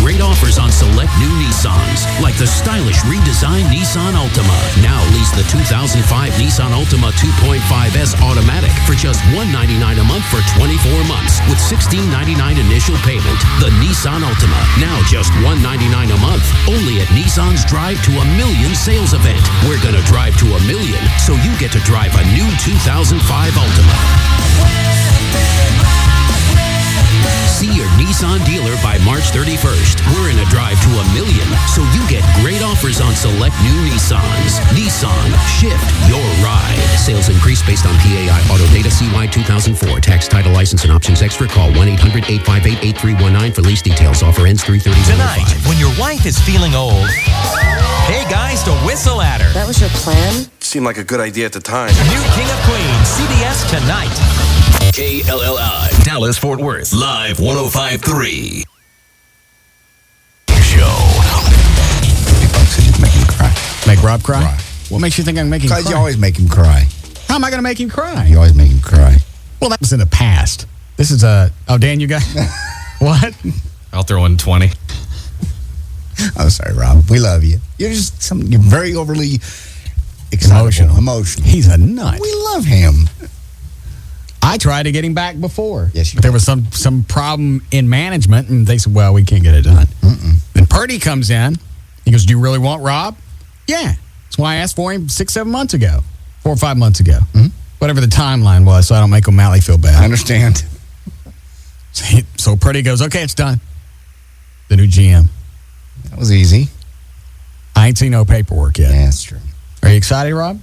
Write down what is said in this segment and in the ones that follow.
great offers on select new Nissans, like the stylish redesigned Nissan Altima. Now lease the 2005 Nissan Altima 2.5S automatic for just $199 a month for 24 months with $1,699 initial payment. The Nissan Altima, now just $199 a month, only at Nissan's Drive to a Million sales event. We're going to drive to a million, so you get to drive a new 2005 Altima. See your Nissan dealer by March 31st. We're in a drive to a million, so you get great offers on select new Nissans. Nissan, shift your ride. Sales increase based on PAI Auto Data CY 2004. Tax, title, license, and options extra. Call 1-800-858-8319 for lease details. Offer ends 3/30/2005. Tonight, when your wife is feeling old, hey guys, to whistle at her. That was your plan? Seemed like a good idea at the time. New King of Queens, CBS tonight. KLLI, Dallas-Fort Worth, live 105.3. Show. Make him cry. Make Rob cry? What makes you think I can make him cry? Because you always make him cry. How am I going to make him cry? You always make him cry. Well, that was in the past. This is oh, Dan, you got what? I'll throw in 20. I'm sorry, Rob. We love you. You're you're very overly excitable. Emotional. He's a nut. We love him. I tried to get him back before. Yes, you but there was some problem in management, and they said, well, we can't get it done. Then Purdy comes in. He goes, do you really want Rob? Yeah. That's why I asked for him 6-7 months ago. 4 or 5 months ago. Whatever the timeline was, so I don't make O'Malley feel bad. I understand. So Purdy goes, okay, it's done. The new GM. That was easy. I ain't seen no paperwork yet. Yeah, that's true. Are you excited, Rob?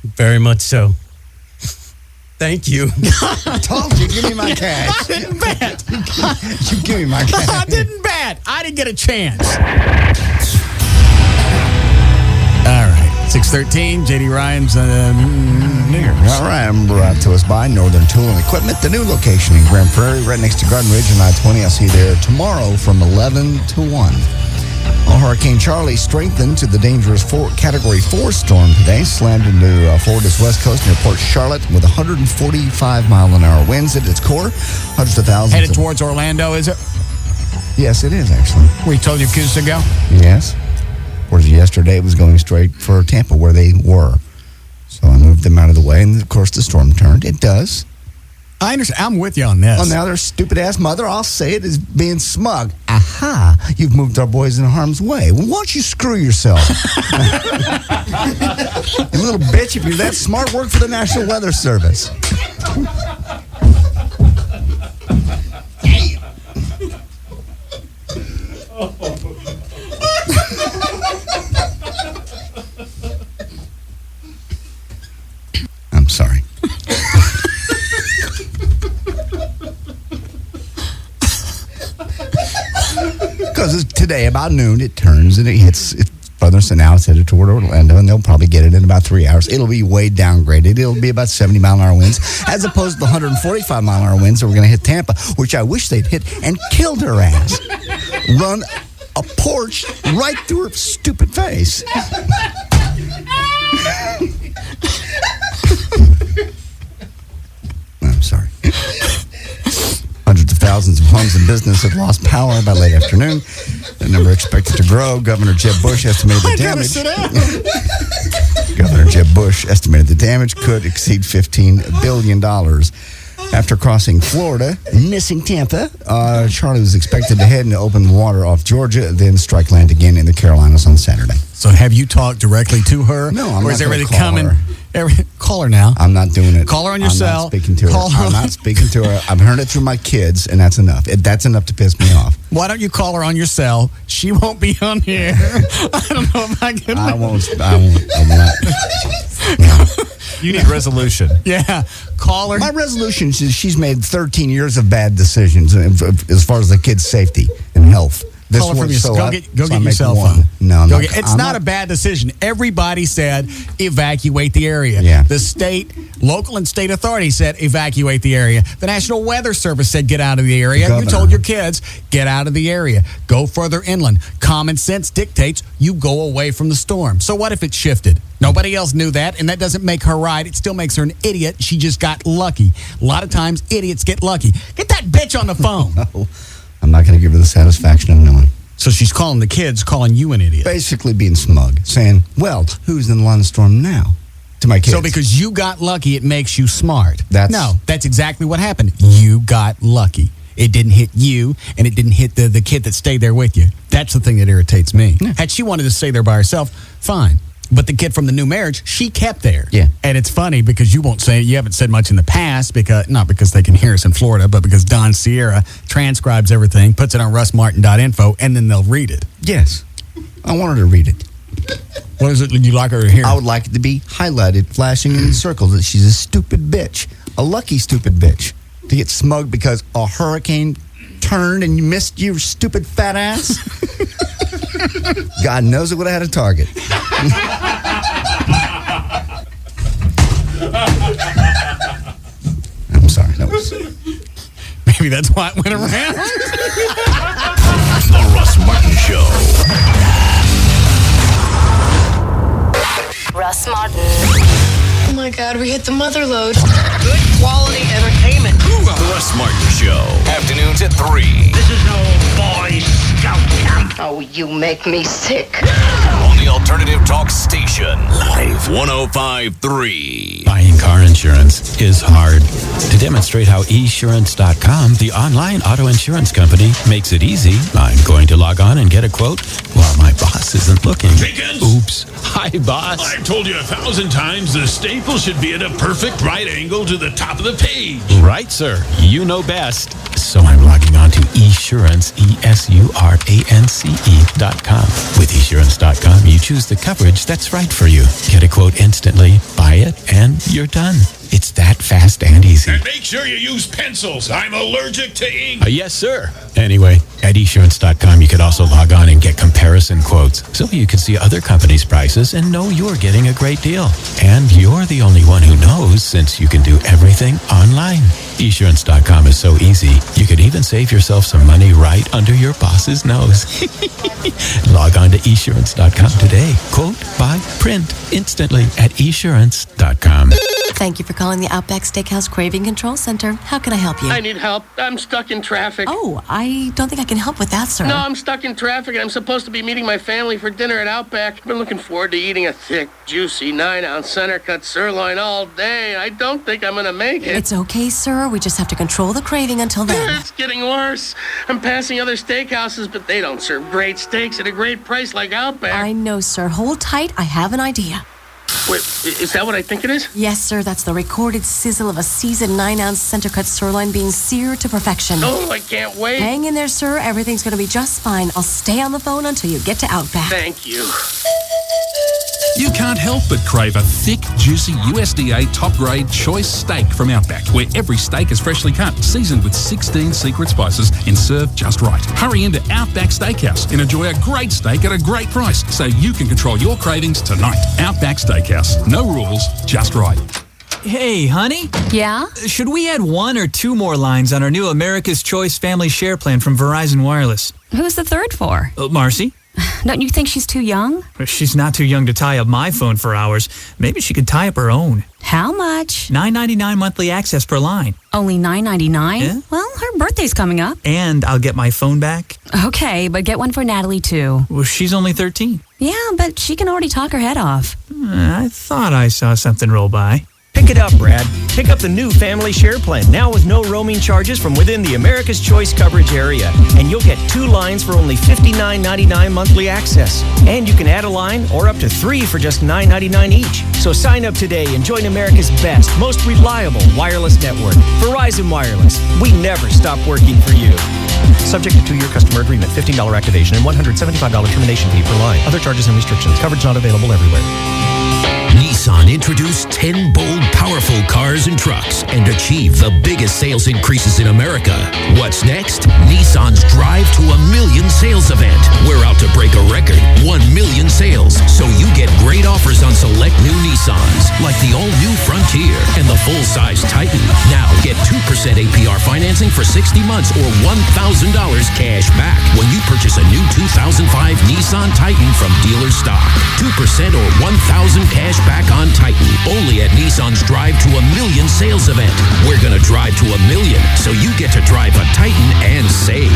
Very much so. Thank you. I told you, give me my cash. I didn't bet. You give me my cash. I didn't bet. I didn't get a chance. All right. 6:13, J.D. Ryan's News. All right, I'm brought to us by Northern Tool and Equipment, the new location in Grand Prairie, right next to Garden Ridge and I-20. I'll see you there tomorrow from 11 to 1. Hurricane Charlie strengthened to the dangerous Category 4 storm today, slammed into Florida's west coast near Port Charlotte with 145-mile-an-hour winds at its core. Hundreds of thousands. Headed towards Orlando, is it? Yes, it is, actually. Where you told your kids to go? Yes. Whereas yesterday it was going straight for Tampa, where they were. So I moved them out of the way, and of course the storm turned. It does. I understand. I'm with you on this. Oh, now their stupid-ass mother, I'll say it, is being smug. Aha, you've moved our boys in harm's way. Well, why don't you screw yourself? You little bitch, if you're that smart, work for the National Weather Service. I'm sorry. Because today, about noon, it turns and it hits further. So now it's headed toward Orlando, and they'll probably get it in about 3 hours. It'll be way downgraded. It'll be about 70-mile-an-hour winds, as opposed to the 145-mile-an-hour winds that we're going to hit Tampa, which I wish they'd hit and killed her ass. Run a porch right through her stupid face. I'm sorry. Hundreds of thousands of homes and businesses have lost power by late afternoon. The number expected to grow. Governor Jeb Bush estimated the damage. Governor Jeb Bush estimated the damage could exceed $15 billion. After crossing Florida, missing Tampa, Charlie was expected to head into open water off Georgia, then strike land again in the Carolinas on Saturday. So have you talked directly to her? No, I'm or not is everything call coming? her. Call her now. I'm not doing it. Call her on your I'm cell. not speaking to her. Call her. I'm not speaking to her. I've heard it through my kids, and that's enough. That's enough to piss me off. Why don't you call her on your cell? She won't be on here. I don't know if I can. I won't. I'm not. No. You need resolution. Yeah. Call her. My resolution is she's made 13 years of bad decisions as far as the kids' safety and health. Call her from your so go get your cell phone. No, no. It's not a bad decision. Everybody said evacuate the area. Yeah. The state, local and state authorities said evacuate the area. The National Weather Service said get out of the area. You told your kids get out of the area. Go further inland. Common sense dictates you go away from the storm. So what if it shifted? Nobody else knew that, and that doesn't make her right. It still makes her an idiot. She just got lucky. A lot of times, idiots get lucky. Get that bitch on the phone. No. I'm not going to give her the satisfaction of knowing. So she's calling the kids, calling you an idiot. Basically being smug, saying, well, who's in the line of storm now? To my kids. So because you got lucky, it makes you smart. That's exactly what happened. You got lucky. It didn't hit you, and it didn't hit the kid that stayed there with you. That's the thing that irritates me. Yeah. Had she wanted to stay there by herself, fine. But the kid from the new marriage, she kept there. Yeah. And it's funny because you haven't said much in the past, not because they can hear us in Florida, but because Don Sierra transcribes everything, puts it on russmartin.info, and then they'll read it. Yes. I want her to read it. What is it you'd like her to hear? I would like it to be highlighted, flashing in circles, that she's a stupid bitch. A lucky stupid bitch. To get smug because a hurricane turned and you missed your stupid fat ass? God knows it would have had a target. I'm sorry. That was... Maybe that's why it went around. The Russ Martin Show. Russ Martin. Oh my God, we hit the mother lode. Good quality entertainment. The Russ Martin Show. Afternoons at 3. This is no Boy Scout camp. Oh, you make me sick. On the Alternative Talk Station. Live 105.3. Buying car insurance is hard. To demonstrate how esurance.com, the online auto insurance company, makes it easy, I'm going to log on and get a quote while my boss isn't looking. Jenkins? Oops. Hi, boss. I've told you 1,000 times the staple should be at a perfect right angle to the top of the page. Right, sir. You know best. So I'm logging on to esurance, esurance.com. With esurance.com, you choose the coverage that's right for you. Get a quote instantly, buy it, and you're done. It's that fast and easy. And make sure you use pencils. I'm allergic to ink. Yes, sir. Anyway, at esurance.com, you can also log on and get comparison quotes so you can see other companies' prices and know you're getting a great deal. And you're the only one who knows since you can do everything online. Esurance.com is so easy, you could even save yourself some money right under your boss's nose. Log on to esurance.com today. Quote, buy, print instantly at esurance.com. Thank you for calling the Outback Steakhouse Craving Control Center. How can I help you? I need help. I'm stuck in traffic. Oh, I don't think I can help with that, sir. No, I'm stuck in traffic, and I'm supposed to be meeting my family for dinner at Outback. I've been looking forward to eating a thick, juicy 9-ounce center-cut sirloin all day. I don't think I'm going to make it. It's okay, sir. We just have to control the craving until then. It's getting worse. I'm passing other steakhouses, but they don't serve great steaks at a great price like Outback. I know, sir. Hold tight. I have an idea. Wait, is that what I think it is? Yes, sir. That's the recorded sizzle of a seasoned 9-ounce center-cut sirloin being seared to perfection. Oh, I can't wait. Hang in there, sir. Everything's going to be just fine. I'll stay on the phone until you get to Outback. Thank you. You can't help but crave a thick, juicy USDA top-grade choice steak from Outback, where every steak is freshly cut, seasoned with 16 secret spices, and served just right. Hurry into Outback Steakhouse and enjoy a great steak at a great price so you can control your cravings tonight. Outback Steakhouse. No rules, just right. Hey, honey. Yeah? Should we add 1 or 2 more lines on our new America's Choice Family Share Plan from Verizon Wireless? Who's the third for? Marcy. Don't you think she's too young? She's not too young to tie up my phone for hours. Maybe she could tie up her own. How much? $9.99 monthly access per line. Only $9.99? Yeah? Well, her birthday's coming up. And I'll get my phone back. Okay, but get one for Natalie, too. Well, she's only 13. Yeah, but she can already talk her head off. I thought I saw something roll by. Pick it up, Brad. Pick up the new Family Share Plan, now with no roaming charges from within the America's Choice coverage area. And you'll get 2 lines for only $59.99 monthly access. And you can add a line or up to 3 for just $9.99 each. So sign up today and join America's best, most reliable wireless network. Verizon Wireless. We never stop working for you. Subject to 2-year customer agreement, $15 activation, and $175 termination fee per line. Other charges and restrictions. Coverage not available everywhere. Nissan introduced 10 bold, powerful cars and trucks and achieved the biggest sales increases in America. What's next? Nissan's Drive to a Million sales event. We're out to break a record, 1 million sales. So you get great offers on select new Nissans, like the all-new Frontier and the full-size Titan. Now get 2% APR financing for 60 months or $1,000 cash back when you purchase a new 2005 Nissan Nissan Titan from dealer stock. 2% or $1,000 cash back on Titan. Only at Nissan's Drive to a Million sales event. We're going to drive to a million, so you get to drive a Titan and save.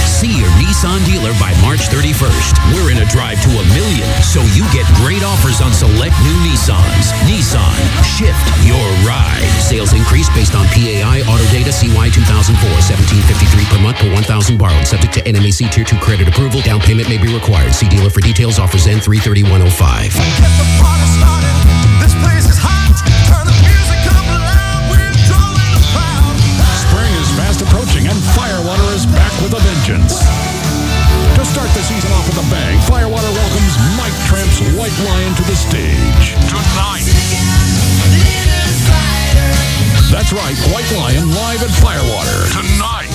See your Nissan dealer by March 31st. We're in a drive to a million, so you get great offers on select new Nissans. Nissan, shift your ride. Sales increase based on PAI Auto Data CY 2004. $1,753 per month per $1,000 borrowed. Subject to NMAC Tier 2 credit approval. Down payment may be required. See dealer for details. Offers end 3/31/05. This place is hot. Turn the music up loud. We're drawing a crowd. Spring is fast approaching and Firewater is back with a vengeance. To start the season off with a bang, Firewater welcomes Mike Tramp's White Lion to the stage. Tonight. That's right, White Lion live at Firewater. Tonight.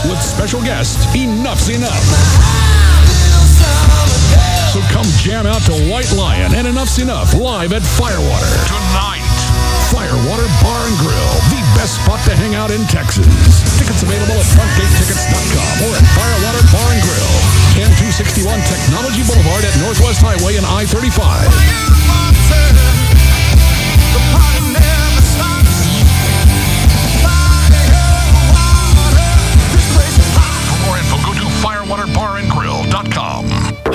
With special guest, Enough's Enough. So come jam out to White Lion and Enough's Enough live at Firewater. Tonight. Firewater Bar and Grill, the best spot to hang out in Texas. Tickets available at frontgatetickets.com or at Firewater Bar and Grill, 10261 Technology Boulevard at Northwest Highway and I-35. The party never stops. This place is hot. For more info, go to firewaterbarandgrill.com.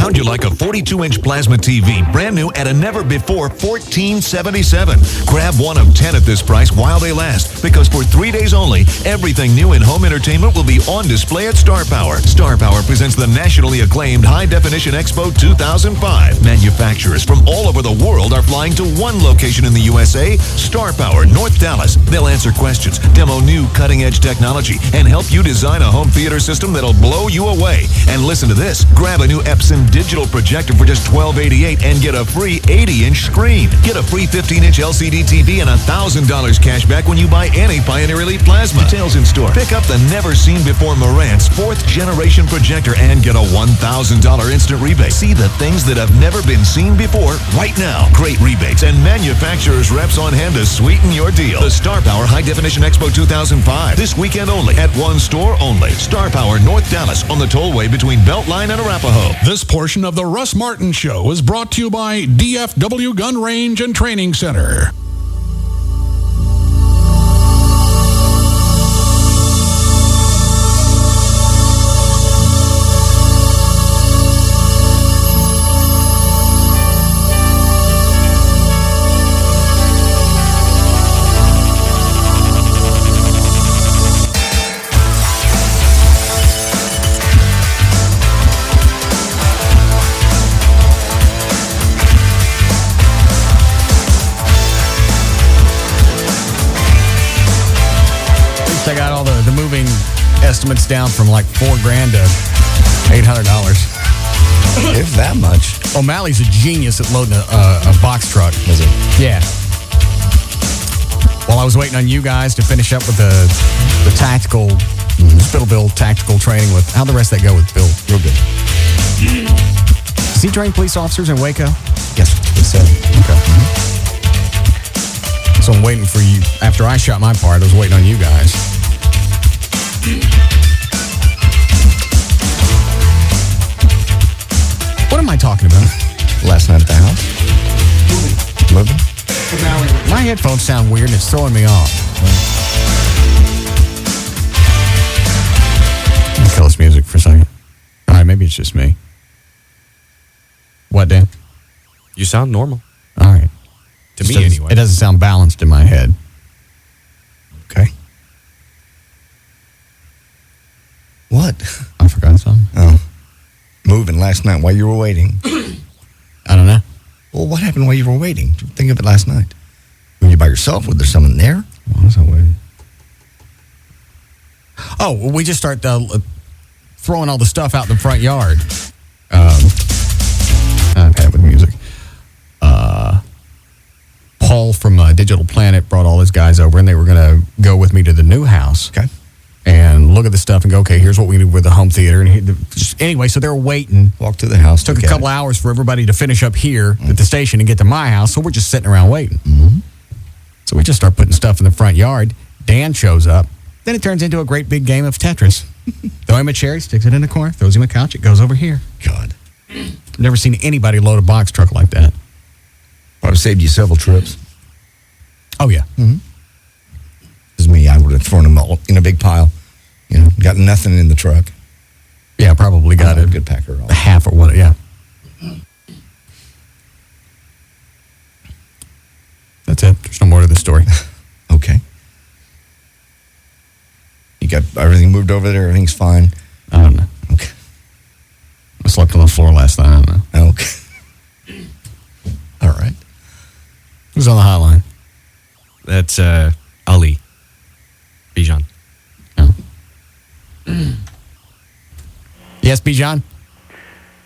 How'd you like a 42-inch plasma TV, brand new at a never-before $14.77? Grab one of 10 at this price while they last, because for 3 days only, everything new in home entertainment will be on display at Star Power. Star Power presents the nationally acclaimed High Definition Expo 2005. Manufacturers from all over the world are flying to one location in the USA, Star Power, North Dallas. They'll answer questions, demo new cutting-edge technology, and help you design a home theater system that'll blow you away. And listen to this. Grab a new Epson digital projector for just $12.88 and get a free 80-inch screen. Get a free 15-inch LCD TV and $1,000 cash back when you buy any Pioneer Elite Plasma. Details in store. Pick up the never-seen-before Marantz 4th-generation projector and get a $1,000 instant rebate. See the things that have never been seen before right now. Great rebates and manufacturer's reps on hand to sweeten your deal. The Star Power High Definition Expo 2005. This weekend only at one store only. Star Power, North Dallas, on the tollway between Beltline and Arapahoe. This portion of the Russ Martin Show is brought to you by DFW Gun Range and Training Center. I got all the moving estimates down from like $4,000 to $800. If that much. O'Malley's a genius at loading a box truck. Is it? Yeah. While I was waiting on you guys to finish up with the tactical, Spittleville tactical training with, how'd the rest of that go with Bill? Real good. Does he train police officers in Waco? Yes, he said. Okay. So I'm waiting for you. After I shot my part, I was waiting on you guys. What am I talking about? Last night at the house. Moving. My headphones sound weird and it's throwing me off. Let me kill this music for a second. All right, maybe it's just me. What, Dan? You sound normal. All right. To me, anyway. It doesn't sound balanced in my head. Okay. What? I forgot something. Oh. Moving last night while you were waiting. I don't know. Well, what happened while you were waiting? Think of it last night. Were you by yourself? Was there someone there? Why was I waiting? Oh, well, we just start throwing all the stuff out in the front yard. I've had it with music. Paul from Digital Planet brought all his guys over, and they were going to go with me to the new house. Okay. And look at the stuff and go, okay, here's what we need with the home theater. And anyway, so they were waiting. Walk to the house. Took a couple hours for everybody to finish up here at the station and get to my house. So we're just sitting around waiting. Mm-hmm. So we just start putting stuff in the front yard. Dan shows up. Then it turns into a great big game of Tetris. Throw him a chair, he sticks it in the corner, throws him a couch, it goes over here. God. Never seen anybody load a box truck like that. Probably saved you several trips. Oh, yeah. Mm-hmm. This is me. I would have thrown them all in a big pile. You know, got nothing in the truck. Yeah, probably got a good packer. Half or what, yeah. That's it. There's no more to the story. Okay. You got everything moved over there? Everything's fine? I don't know. Okay. I slept on the floor last night. I don't know. Okay. All right. Who's on the hotline? That's Ali. Bijan. Yes, Bijan?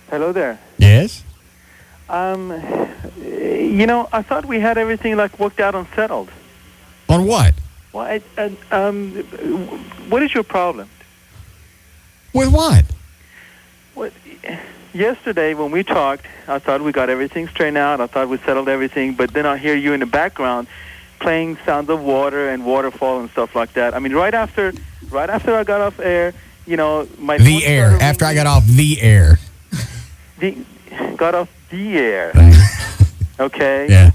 Hello there. Yes? I thought we had everything worked out and settled. On what? Well, what is your problem? With what? What? Yesterday when we talked, I thought we got everything straightened out. I thought we settled everything, but then I hear you in the background playing sounds of water and waterfall and stuff like that. I mean, right after I got off air, my the air. After I got off the air. Got off the air. Okay. Yeah.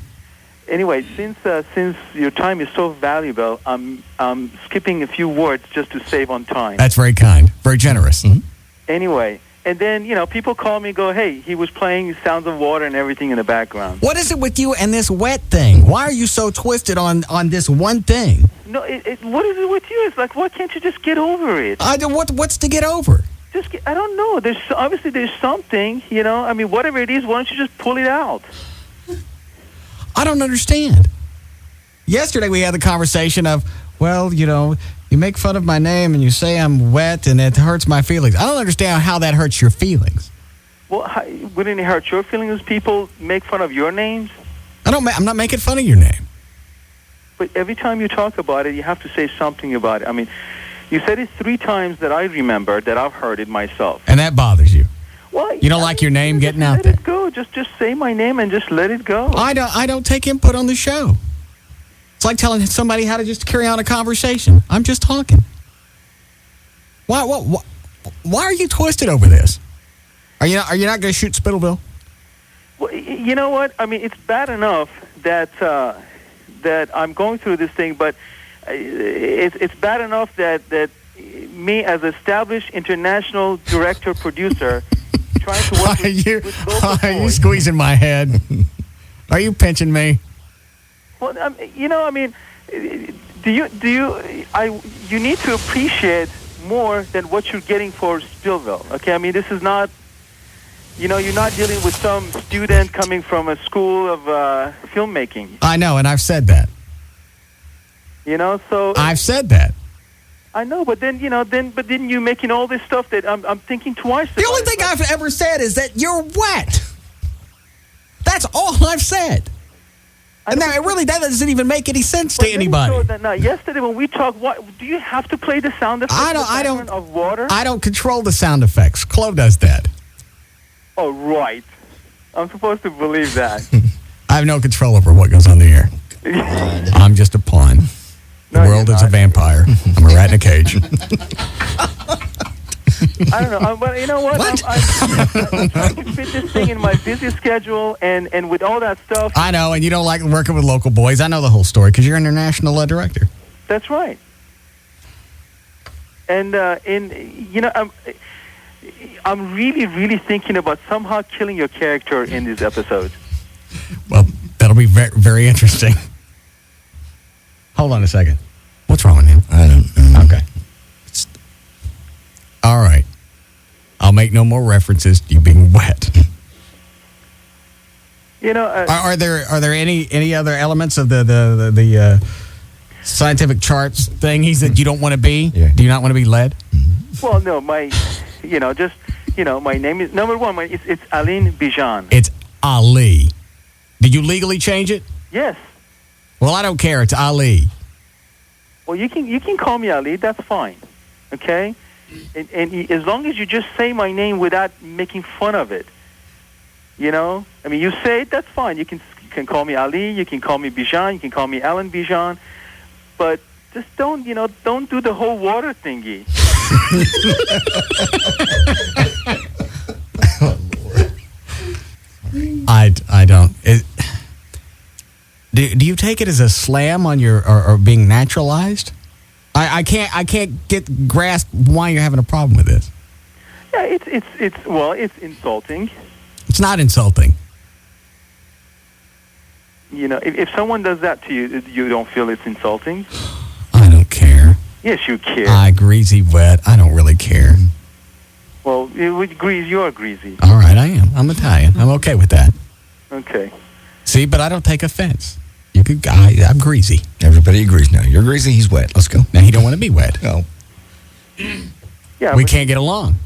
Anyway, since your time is so valuable, I'm skipping a few words just to save on time. That's very kind. Very generous. Mm-hmm. Anyway, and then people call me and go, "Hey, he was playing sounds of water and everything in the background." What is it with you and this wet thing? Why are you so twisted on this one thing? No, what is it with you? It's why can't you just get over it? What's to get over? I don't know. There's something, I mean, whatever it is, why don't you just pull it out? I don't understand. Yesterday we had the conversation of, well, you make fun of my name and you say I'm wet and it hurts my feelings. I don't understand how that hurts your feelings. Well, wouldn't it hurt your feelings if people make fun of your names? I'm not making fun of your name. But every time you talk about it, you have to say something about it. I mean, you said it 3 times that I remember that I've heard it myself. And that bothers you? Well, you don't like your name getting out there? Let it go. Just say my name and just let it go. I don't take input on the show. It's like telling somebody how to just carry on a conversation. I'm just talking. Why are you twisted over this? Are you not going to shoot Spittleville? Well, you know what? I mean, it's bad enough that I'm going through this thing, but it's bad enough that me as established international director producer trying to work with local Are you boys. squeezing my head? Are you pinching me? Well, I mean, you need to appreciate more than what you're getting for Spillville. Okay, I mean, this is not, you're not dealing with some student coming from a school of filmmaking. I know, and I've said that. So I've said that. I know, but then then you're making all this stuff that I'm thinking twice. The only thing I've ever said is that you're wet. That's all I've said. And that doesn't even make any sense to anybody. Now, yesterday when we talked, do you have to play the sound effects of water? I don't control the sound effects. Chloe does that. Oh, right. I'm supposed to believe that. I have no control over what goes on the air. I'm just a pawn. The world is a vampire. I'm a rat in a cage. I don't know, but you know what? I'm trying to fit this thing in my busy schedule, and with all that stuff. I know, and you don't like working with local boys. I know the whole story because you're an international director. That's right. And I'm really, really thinking about somehow killing your character in these episodes. Well, that'll be very, very interesting. Hold on a second. What's wrong with him? I don't know. Okay. All right. I'll make no more references to you being wet. Are there any other elements of the scientific charts thingies that you don't want to be? Yeah. Do you not want to be led? Well, no, my name is number one. It's Aline Bijan. It's Ali. Did you legally change it? Yes. Well, I don't care. It's Ali. Well, you can call me Ali. That's fine. Okay. And as long as you just say my name without making fun of it, I mean, you say it, that's fine. You can call me Ali, you can call me Bijan, you can call me Alan Bijan, but just don't do the whole water thingy. I don't. Do you take it as a slam on your or being naturalized? I can't grasp why you're having a problem with this. Yeah, it's insulting. It's not insulting. You know, if someone does that to you, you don't feel it's insulting? I don't care. Yes, you care. Greasy, wet. I don't really care. Well, you are greasy. All right, I am. I'm Italian. I'm okay with that. Okay. See, but I don't take offense. I'm greasy. Everybody agrees now. You're greasy, he's wet. Let's go. Now, he don't want to be wet. No. Yeah, we can't get along.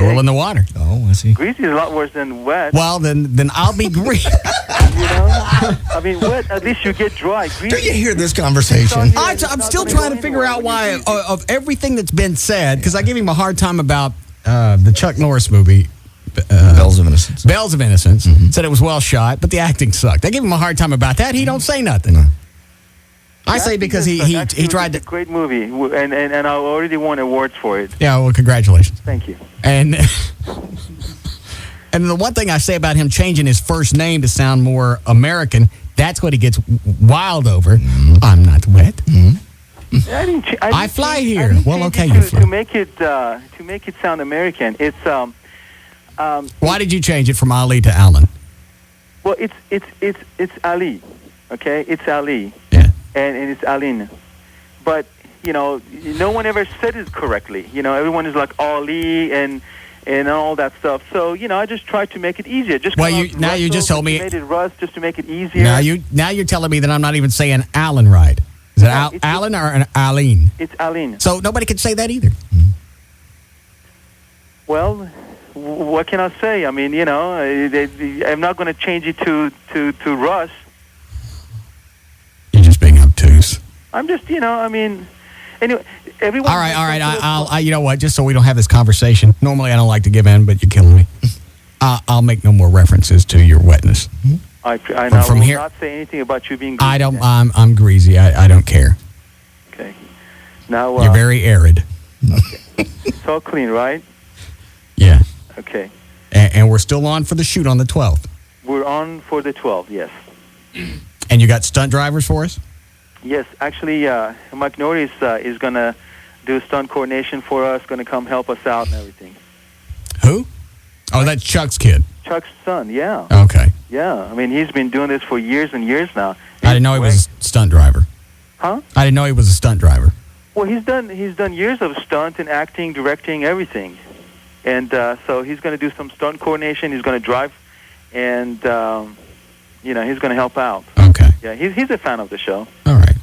Oil in the water. Oh, I see. Greasy is a lot worse than wet. Well, then I'll be greasy. You know? I mean, wet, at least you get dry. Greasy, do you hear this conversation? I'm still trying to figure out why, of everything that's been said, because I gave him a hard time about the Chuck Norris movie. Bells of Innocence. Bells of Innocence. Said it was well shot, but the acting sucked. I gave him a hard time about that. He don't say nothing. No. I say because he tried to. It's a great movie, and I already won awards for it. Yeah, well, congratulations. Thank you. And the one thing I say about him changing his first name to sound more American, that's what he gets wild over. I'm not wet. I fly here. Well, okay, you fly. To make it sound American, it's Why did you change it from Ali to Alan? Well, it's Ali, okay? It's Ali. Yeah. And it's Aline. But, you know, no one ever said it correctly. You know, everyone is like Ali and all that stuff. So, you know, I just tried to make it easier. You just told me made it Russ just to make it easier. Now you're telling me that I'm not even saying Alan right. Is it Alan or Aline? It's Aline. So nobody could say that either. Well, what can I say? I mean, you know, I'm not going to change it to Russ. You're just being obtuse. I'm just, you know, I mean, anyway, everyone. All right. I'll you know what? Just so we don't have this conversation. Normally, I don't like to give in, but you're killing me. I'll make no more references to your wetness. I From will here, not say anything about you being greasy. I don't. I'm greasy. I don't care. Okay. Now you're very arid. Okay. It's all clean, right? Yeah. Okay. And we're still on for the shoot on the 12th. We're on for the 12th. Yes. And you got stunt drivers for us? Yes, actually, Mike Norris is going to do stunt coordination for us, going to come help us out and everything. Who? Oh, that's Chuck's kid. Chuck's son, yeah. Okay. Yeah, I mean, he's been doing this for years and years now. I didn't know he was a stunt driver. Huh? I didn't know he was a stunt driver. Well, he's done years of stunt and acting, directing, everything. And so he's going to do some stunt coordination. He's going to drive, and you know, he's going to help out. Okay. Yeah, he's a fan of the show. All right.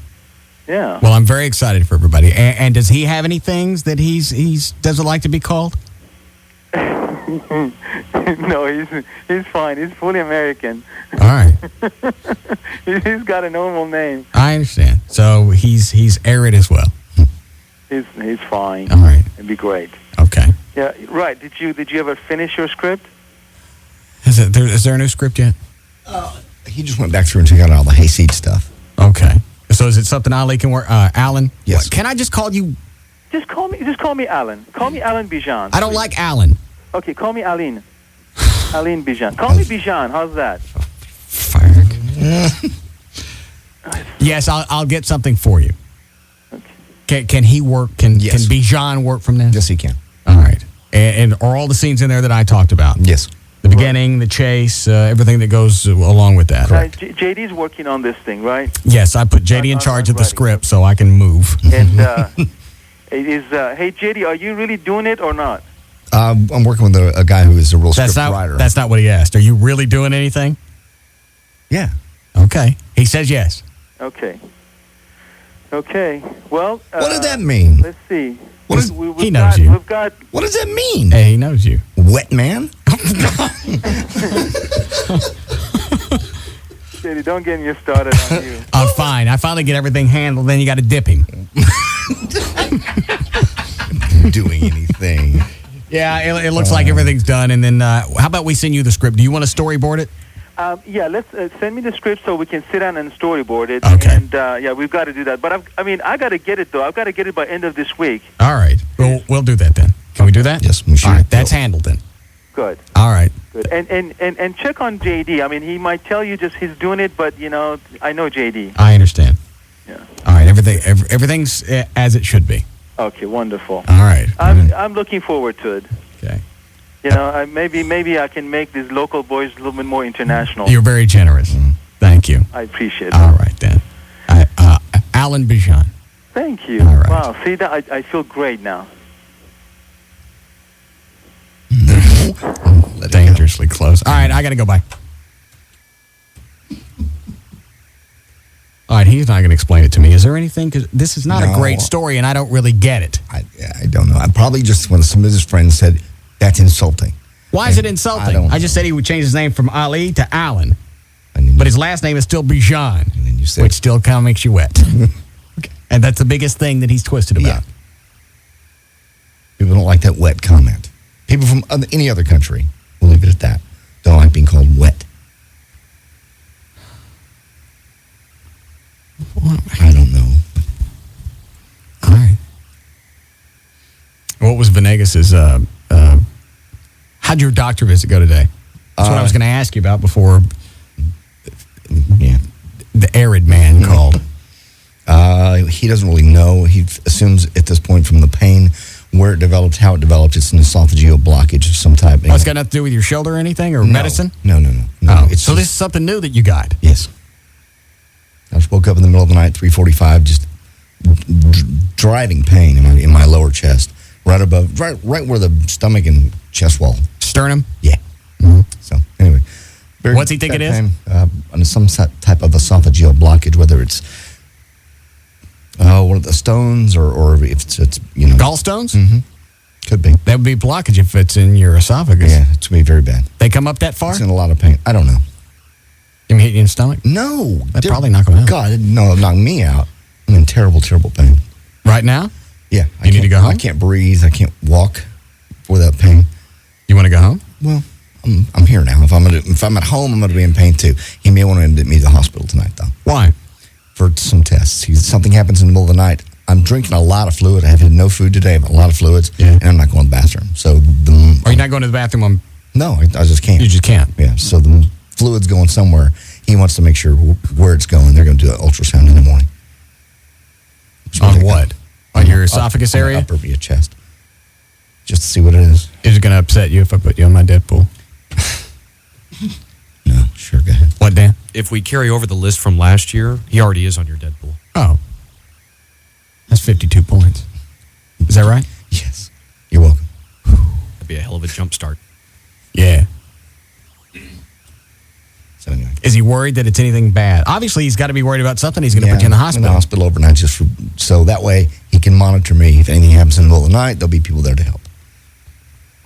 Yeah. Well, I'm very excited for everybody. And does he have any things that he's doesn't like to be called? No, he's fine. He's fully American. All right. He's got a normal name. I understand. So he's arid as well. He's fine. All right. It'd be great. Okay. Yeah, right. Did you ever finish your script? Is there a new script yet? He just went back through and took out all the hayseed stuff. Okay. So is it something Ali can work? Alan? Yes. What, can I just call you? Just call me Alan. Call me Alan Bijan. I don't like Alan. Okay, call me Aline. Aline Bijan. Call me Bijan. How's that? Yes, I'll get something for you. Okay. Can he work? Can Bijan work from this? Yes, he can. All right. And are all the scenes in there that I talked about? Yes. The beginning, the chase, everything that goes along with that. JD's working on this thing, right? Yes, I put JD in charge of the script so I can move. And hey JD, are you really doing it or not? I'm working with a guy who is a real script writer. That's not what he asked. Are you really doing anything? Yeah. Okay. He says yes. Okay. Well, what does that mean? Let's see. He knows you. We've got. What does that mean? Hey, he knows you. Wet man? JD, don't get me started on you. I'm fine. I finally get everything handled. Then you got to dip him. Doing anything. Yeah, it looks like everything's done. And then how about we send you the script? Do you want to storyboard it? Yeah, let's send me the script so we can sit down and storyboard it. Okay. And yeah, we've got to do that. But I got to get it though. I've got to get it by end of this week. All right. We'll do that then. Can we do that? Yes, we should. All right. That's handled then. Good. All right. Good. And check on JD. I mean, he might tell you just he's doing it, but I know JD. I understand. Yeah. All right. Everything's as it should be. Okay. Wonderful. All right. I'm looking forward to it. Okay. Maybe I can make these local boys a little bit more international. You're very generous. Thank you. I appreciate it. All right then. Alan Bijan. Thank you. All right. Wow. See that I feel great now. Dangerously close. All right, I got to go. Bye. All right, he's not going to explain it to me. Is there anything? Because this is not a great story, and I don't really get it. I don't know. I probably just, when some of his friends said, that's insulting. Why is it insulting? I just said he would change his name from Ali to Alan. But his last name is still Bijan, which still kind of makes you wet. Okay. And that's the biggest thing that he's twisted about. Yeah. People don't like that wet comment. People from any other country, we'll leave it at that, don't like being called wet. I don't know. All right. What was Venegas's, how'd your doctor visit go today? That's what I was going to ask you about before the arid man called. He doesn't really know. He assumes at this point from the pain, where it developed, how it developed, it's an esophageal blockage of some type. It's got nothing to do with your shoulder or anything, or medicine? No. Oh, so this is something new that you got? Yes. I just woke up in the middle of the night, 3:45, just driving pain in my lower chest, right where the stomach and chest wall. Sternum? Yeah. Mm-hmm. So anyway, what's he think it is? Some type of esophageal blockage, whether it's one of the stones or if it's gallstones. Mm-hmm. Could be. That would be blockage if it's in your esophagus. Yeah, it's gonna be very bad. They come up that far? It's in a lot of pain. I don't know. You hit you in the stomach? No. That'd probably knock him out. God, no, it knocked me out. I'm in terrible, terrible pain. Right now? Yeah. You need to go home? I can't breathe. I can't walk without pain. You want to go home? Well, I'm here now. If I'm at home, I'm going to be in pain too. He may want to admit me to the hospital tonight, though. Why? For some tests. Something happens in the middle of the night. I'm drinking a lot of fluid. I have had no food today. I have a lot of fluids, and I'm not going to the bathroom. So, are you not going to the bathroom? No, I just can't. You just can't. Yeah. So the fluid's going somewhere. He wants to make sure where it's going. They're going to do an ultrasound in the morning. On what? On your esophagus area? Upper via chest. Just to see what it is. Is it going to upset you if I put you on my Deadpool? No, sure, go ahead. What, Dan? If we carry over the list from last year, he already is on your Deadpool. Oh. That's 52 points. Is that right? Yes. You're welcome. That'd be a hell of a jump start. Yeah. So anyway. Is he worried that it's anything bad? Obviously, he's got to be worried about something. He's going to put you in the hospital. In the hospital overnight, so that way he can monitor me. If anything happens in the middle of the night, there'll be people there to help.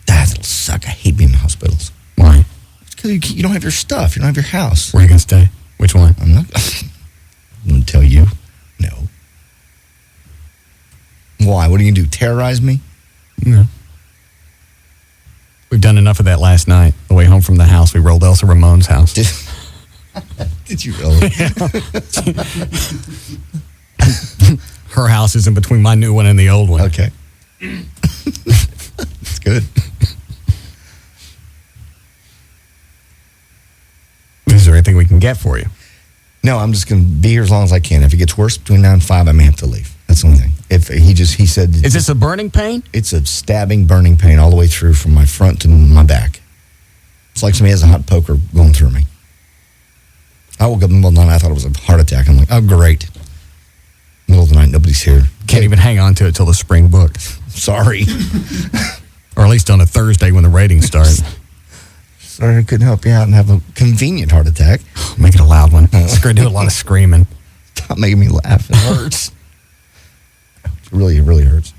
That'll suck. I hate being in hospitals. Why? Because you don't have your stuff. You don't have your house. Where are you going to stay? Which one? I'm not going to tell you. No. Why? What are you going to do? Terrorize me? No. We've done enough of that last night. The way home from the house, we rolled Elsa Ramon's house. Did you really? Her house is in between my new one and the old one. Okay. That's good. Is there anything we can get for you? No, I'm just going to be here as long as I can. If it gets worse between now and 5, I may have to leave. That's the only thing. If he said... Is this a burning pain? It's a stabbing, burning pain all the way through from my front to my back. It's like somebody has a hot poker going through me. I woke up in the middle of the night, I thought it was a heart attack. I'm like, oh, great. Middle of the night, nobody's here. Can't even hang on to it till the spring book. Sorry. Or at least on a Thursday when the ratings start. Sorry I couldn't help you out and have a convenient heart attack. Make it a loud one. It's going to do a lot of screaming. Stop making me laugh. It hurts. It really hurts.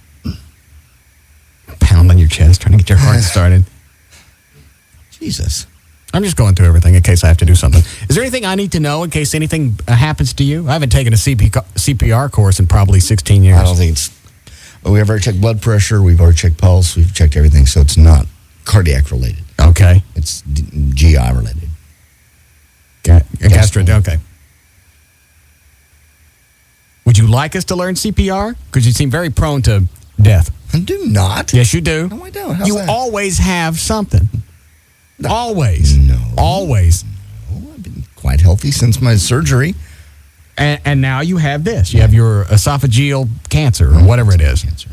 Pound on your chest, trying to get your heart started. Jesus. I'm just going through everything in case I have to do something. Is there anything I need to know in case anything happens to you? I haven't taken a CPR course in probably 16 years. I don't think it's... We've already checked blood pressure. We've already checked pulse. We've checked everything. So it's not cardiac related. Okay. It's GI related. Okay. Would you like us to learn CPR? Because you seem very prone to death. I do not. Yes, you do. No, I don't. How's you that? always have something. Always. No. Always. No, I've been quite healthy since my surgery. And now you have this. You have your esophageal cancer or whatever it is. Cancer.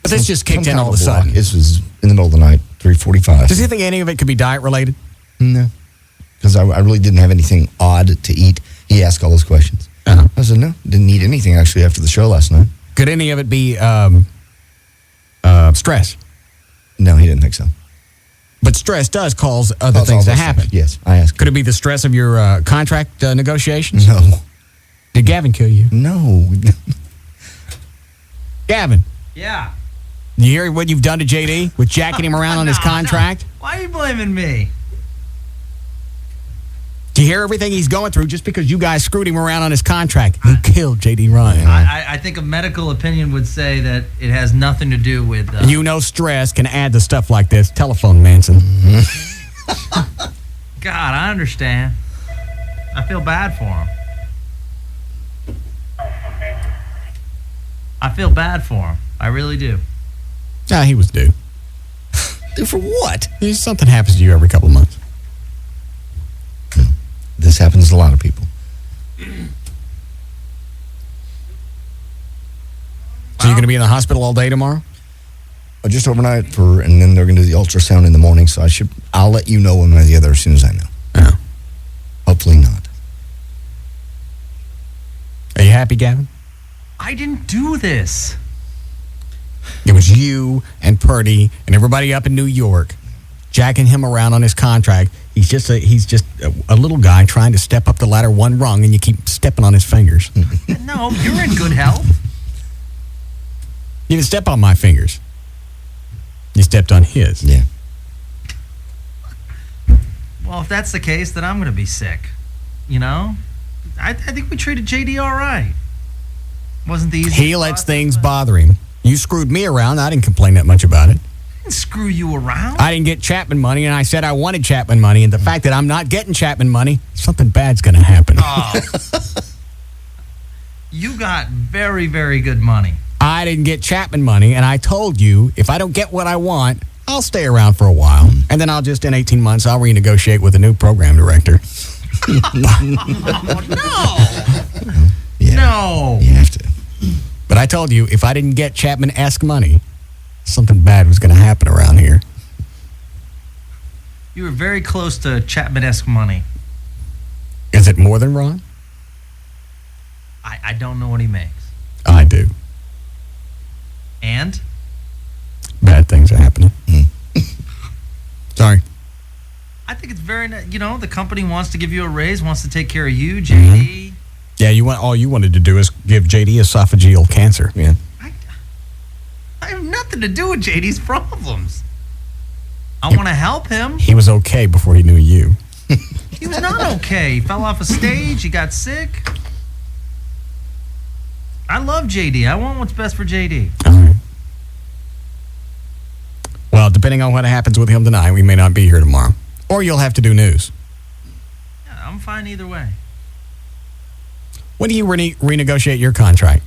But this just kicked in all of a sudden. This was in the middle of the night, 3:45. Does he think any of it could be diet related? No. Because I really didn't have anything odd to eat. He asked all those questions. Uh-huh. I said, no, didn't eat anything actually after the show last night. Could any of it be stress? No, he didn't think so. But stress does cause other things to happen. Yes, I asked. Could it be the stress of your contract negotiations? No. Did Gavin kill you? No. Gavin. Yeah. You hear what you've done to JD with jacking him around on his contract? No. Why are you blaming me? Do you hear everything he's going through just because you guys screwed him around on his contract? You killed JD Ryan. I think a medical opinion would say that it has nothing to do with... You know stress can add to stuff like this. Telephone Manson. God, I understand. I feel bad for him. I feel bad for him. I really do. Yeah, he was due. Due for what? Something happens to you every couple of months. This happens to a lot of people. So you're going to be in the hospital all day tomorrow? Just overnight and then they're going to do the ultrasound in the morning. So I'll let you know one way or the other as soon as I know. Yeah. Hopefully not. Are you happy, Gavin? I didn't do this. It was you and Purdy and everybody up in New York jacking him around on his contract. He's just a little guy trying to step up the ladder one rung, and you keep stepping on his fingers. No, you're in good health. You didn't step on my fingers. You stepped on his. Yeah. Well, if that's the case, then I'm going to be sick. You know? I think we treated JD all right. Wasn't the easiest. He lets things bother him. You screwed me around. I didn't complain that much about it. I didn't screw you around. I didn't get Chapman money, and I said I wanted Chapman money. And the fact that I'm not getting Chapman money, something bad's going to happen. Oh. You got very, very good money. I didn't get Chapman money, and I told you if I don't get what I want, I'll stay around for a while. And then I'll just, in 18 months, I'll renegotiate with a new program director. No. Yeah. No. You have to. But I told you if I didn't get Chapman-esque money, something bad was going to happen around here. You were very close to Chapman-esque money. Is it more than Ron? I don't know what he makes. I do. And? Bad things are happening. Sorry. I think it's very, the company wants to give you a raise, wants to take care of you, JD. Yeah, all you wanted to do is give JD esophageal cancer. Yeah. I have nothing to do with JD's problems. I want to help him. He was okay before he knew you. He was not okay. He fell off a stage. He got sick. I love JD. I want what's best for JD. All right. Well, depending on what happens with him tonight, we may not be here tomorrow. Or you'll have to do news. Yeah, I'm fine either way. When do you renegotiate your contract?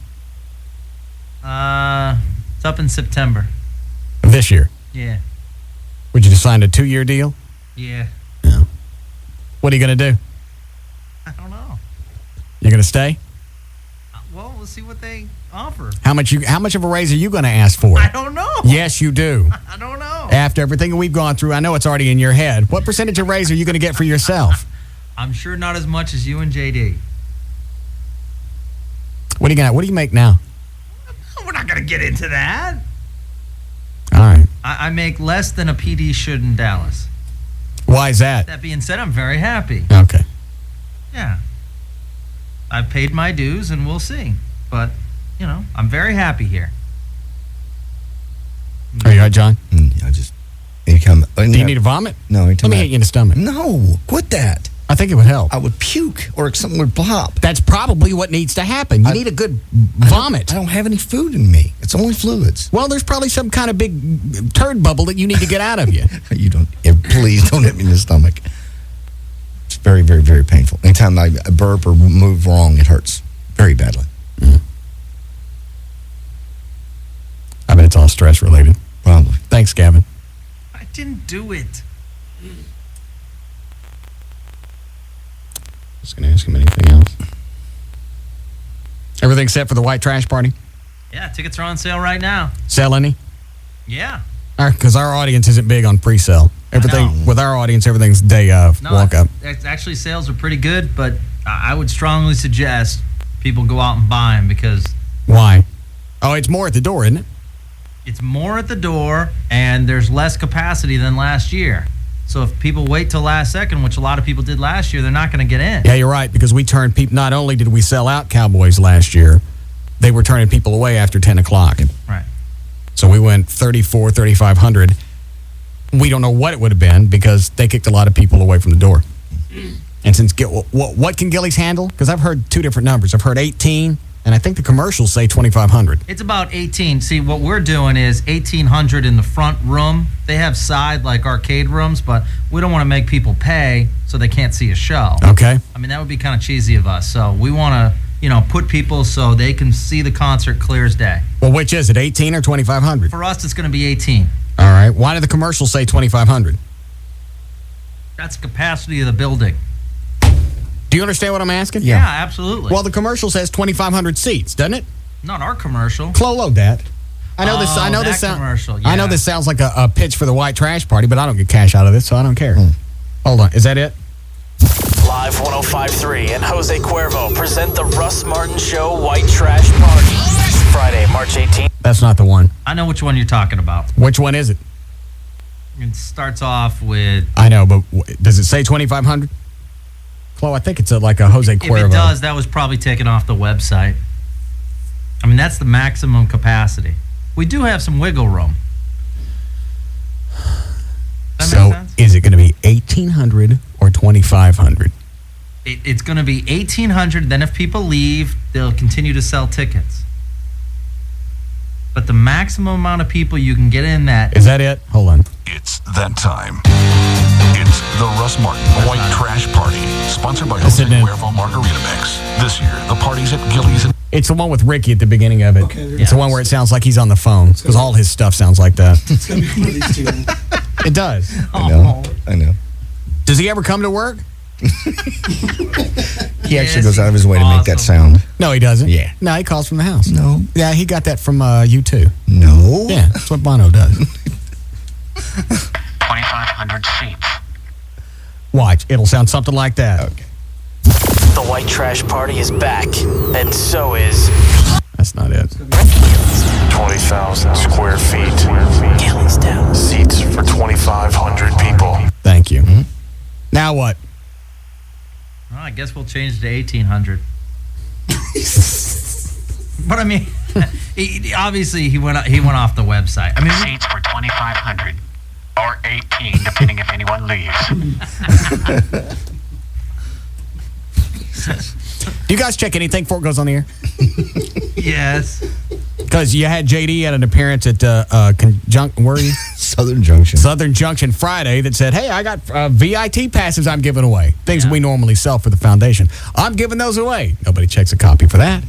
It's up in September. Of this year? Yeah. Would you just sign a 2-year deal? Yeah. Yeah. What are you going to do? I don't know. You're going to stay? Well, we'll see what they offer. How much of a raise are you going to ask for? I don't know. Yes, you do. I don't know. After everything we've gone through, I know it's already in your head. What percentage of raise are you going to get for yourself? I'm sure not as much as you and JD. What do you make now? We're not going to get into that. All right. I make less than a PD should in Dallas. Why is that? That being said, I'm very happy. Okay. Yeah. I've paid my dues, and we'll see. But, I'm very happy here. Are you all right, John? I just... Anytime, do you need a vomit? No. Let me hit you in the stomach. No. Quit that. I think it would help. I would puke or something would pop. That's probably what needs to happen. You need a good vomit. I don't have any food in me. It's only fluids. Well, there's probably some kind of big turd bubble that you need to get out of you. You don't... Please don't hit me in the stomach. Very, very, very painful. Anytime I burp or move wrong, it hurts very badly. I bet it's all stress related. Probably. Thanks, Gavin. I didn't do it. Just going to ask him anything else. Everything set for the white trash party? Yeah, tickets are on sale right now. Sell any? Yeah. Because our audience isn't big on pre-sale. Everything with our audience, everything's day of. Walk up. Actually, sales are pretty good, but I would strongly suggest people go out and buy them because... Why? Oh, it's more at the door, isn't it? It's more at the door, and there's less capacity than last year. So if people wait till last second, which a lot of people did last year, they're not going to get in. Yeah, you're right, because we turned people... Not only did we sell out Cowboys last year, they were turning people away after 10 o'clock. Right. So we went 3,500. We don't know what it would have been because they kicked a lot of people away from the door. And since... What can Gillies handle? Because I've heard two different numbers. I've heard 18... And I think the commercials say 2,500. It's about 18. See, what we're doing is 1,800 in the front room. They have side, like, arcade rooms, but we don't want to make people pay so they can't see a show. Okay. I mean, that would be kind of cheesy of us. So we want to, put people so they can see the concert clear as day. Well, which is it, 18 or 2,500? For us, it's going to be 18. All right. Why do the commercials say 2,500? That's the capacity of the building. Do you understand what I'm asking? Yeah, absolutely. Well, the commercial says 2,500 seats, doesn't it? Not our commercial. Clolo that. I know this. I know this. Commercial, yeah. I know this sounds like a pitch for the white trash party, but I don't get cash out of this, so I don't care. Hold on, is that it? Live 105.3 and Jose Cuervo present the Russ Martin Show White Trash Party. Friday, March 18th. That's not the one. I know which one you're talking about. Which one is it? It starts off with... I know, but does it say 2,500? Chloe, I think it's like a Jose Cuervo. If it does, that was probably taken off the website. I mean, that's the maximum capacity. We do have some wiggle room. So, is it going to be 1,800 or 2,500? It's going to be 1,800. Then if people leave, they'll continue to sell tickets. But the maximum amount of people you can get in that... Is that it? Hold on. It's that time. It's the Russ Martin White Trash Party, sponsored by Jose Cuervo Margarita Mix. This year, the party's at Gillies and... It's the one with Ricky at the beginning of it. Okay, it's the one where it sounds like he's on the phone, because all his stuff sounds like that. It's going to be one of these two. It does. I know. Does he ever come to work? He actually goes out of his way to make that sound. No, he doesn't. Yeah. No, he calls from the house. No. Yeah, he got that from U2. No. Yeah, that's what Bono does. 2,500 seats. Watch, it'll sound something like that. Okay. The White Trash Party is back, and so is... That's not it. 20,000 square feet. Gilliesdale. Seats for 2,500 people. Thank you. Mm-hmm. Now what? Well, I guess we'll change to 1,800. But I mean, obviously he went off the website. I mean, seats for 2,500 or 18, depending if anyone leaves. Do you guys check anything before it goes on the air? Yes. Because you had JD at an appearance at where are you? Southern Junction. Southern Junction Friday that said, hey, I got VIT passes I'm giving away. Things we normally sell for the foundation. I'm giving those away. Nobody checks a copy for that.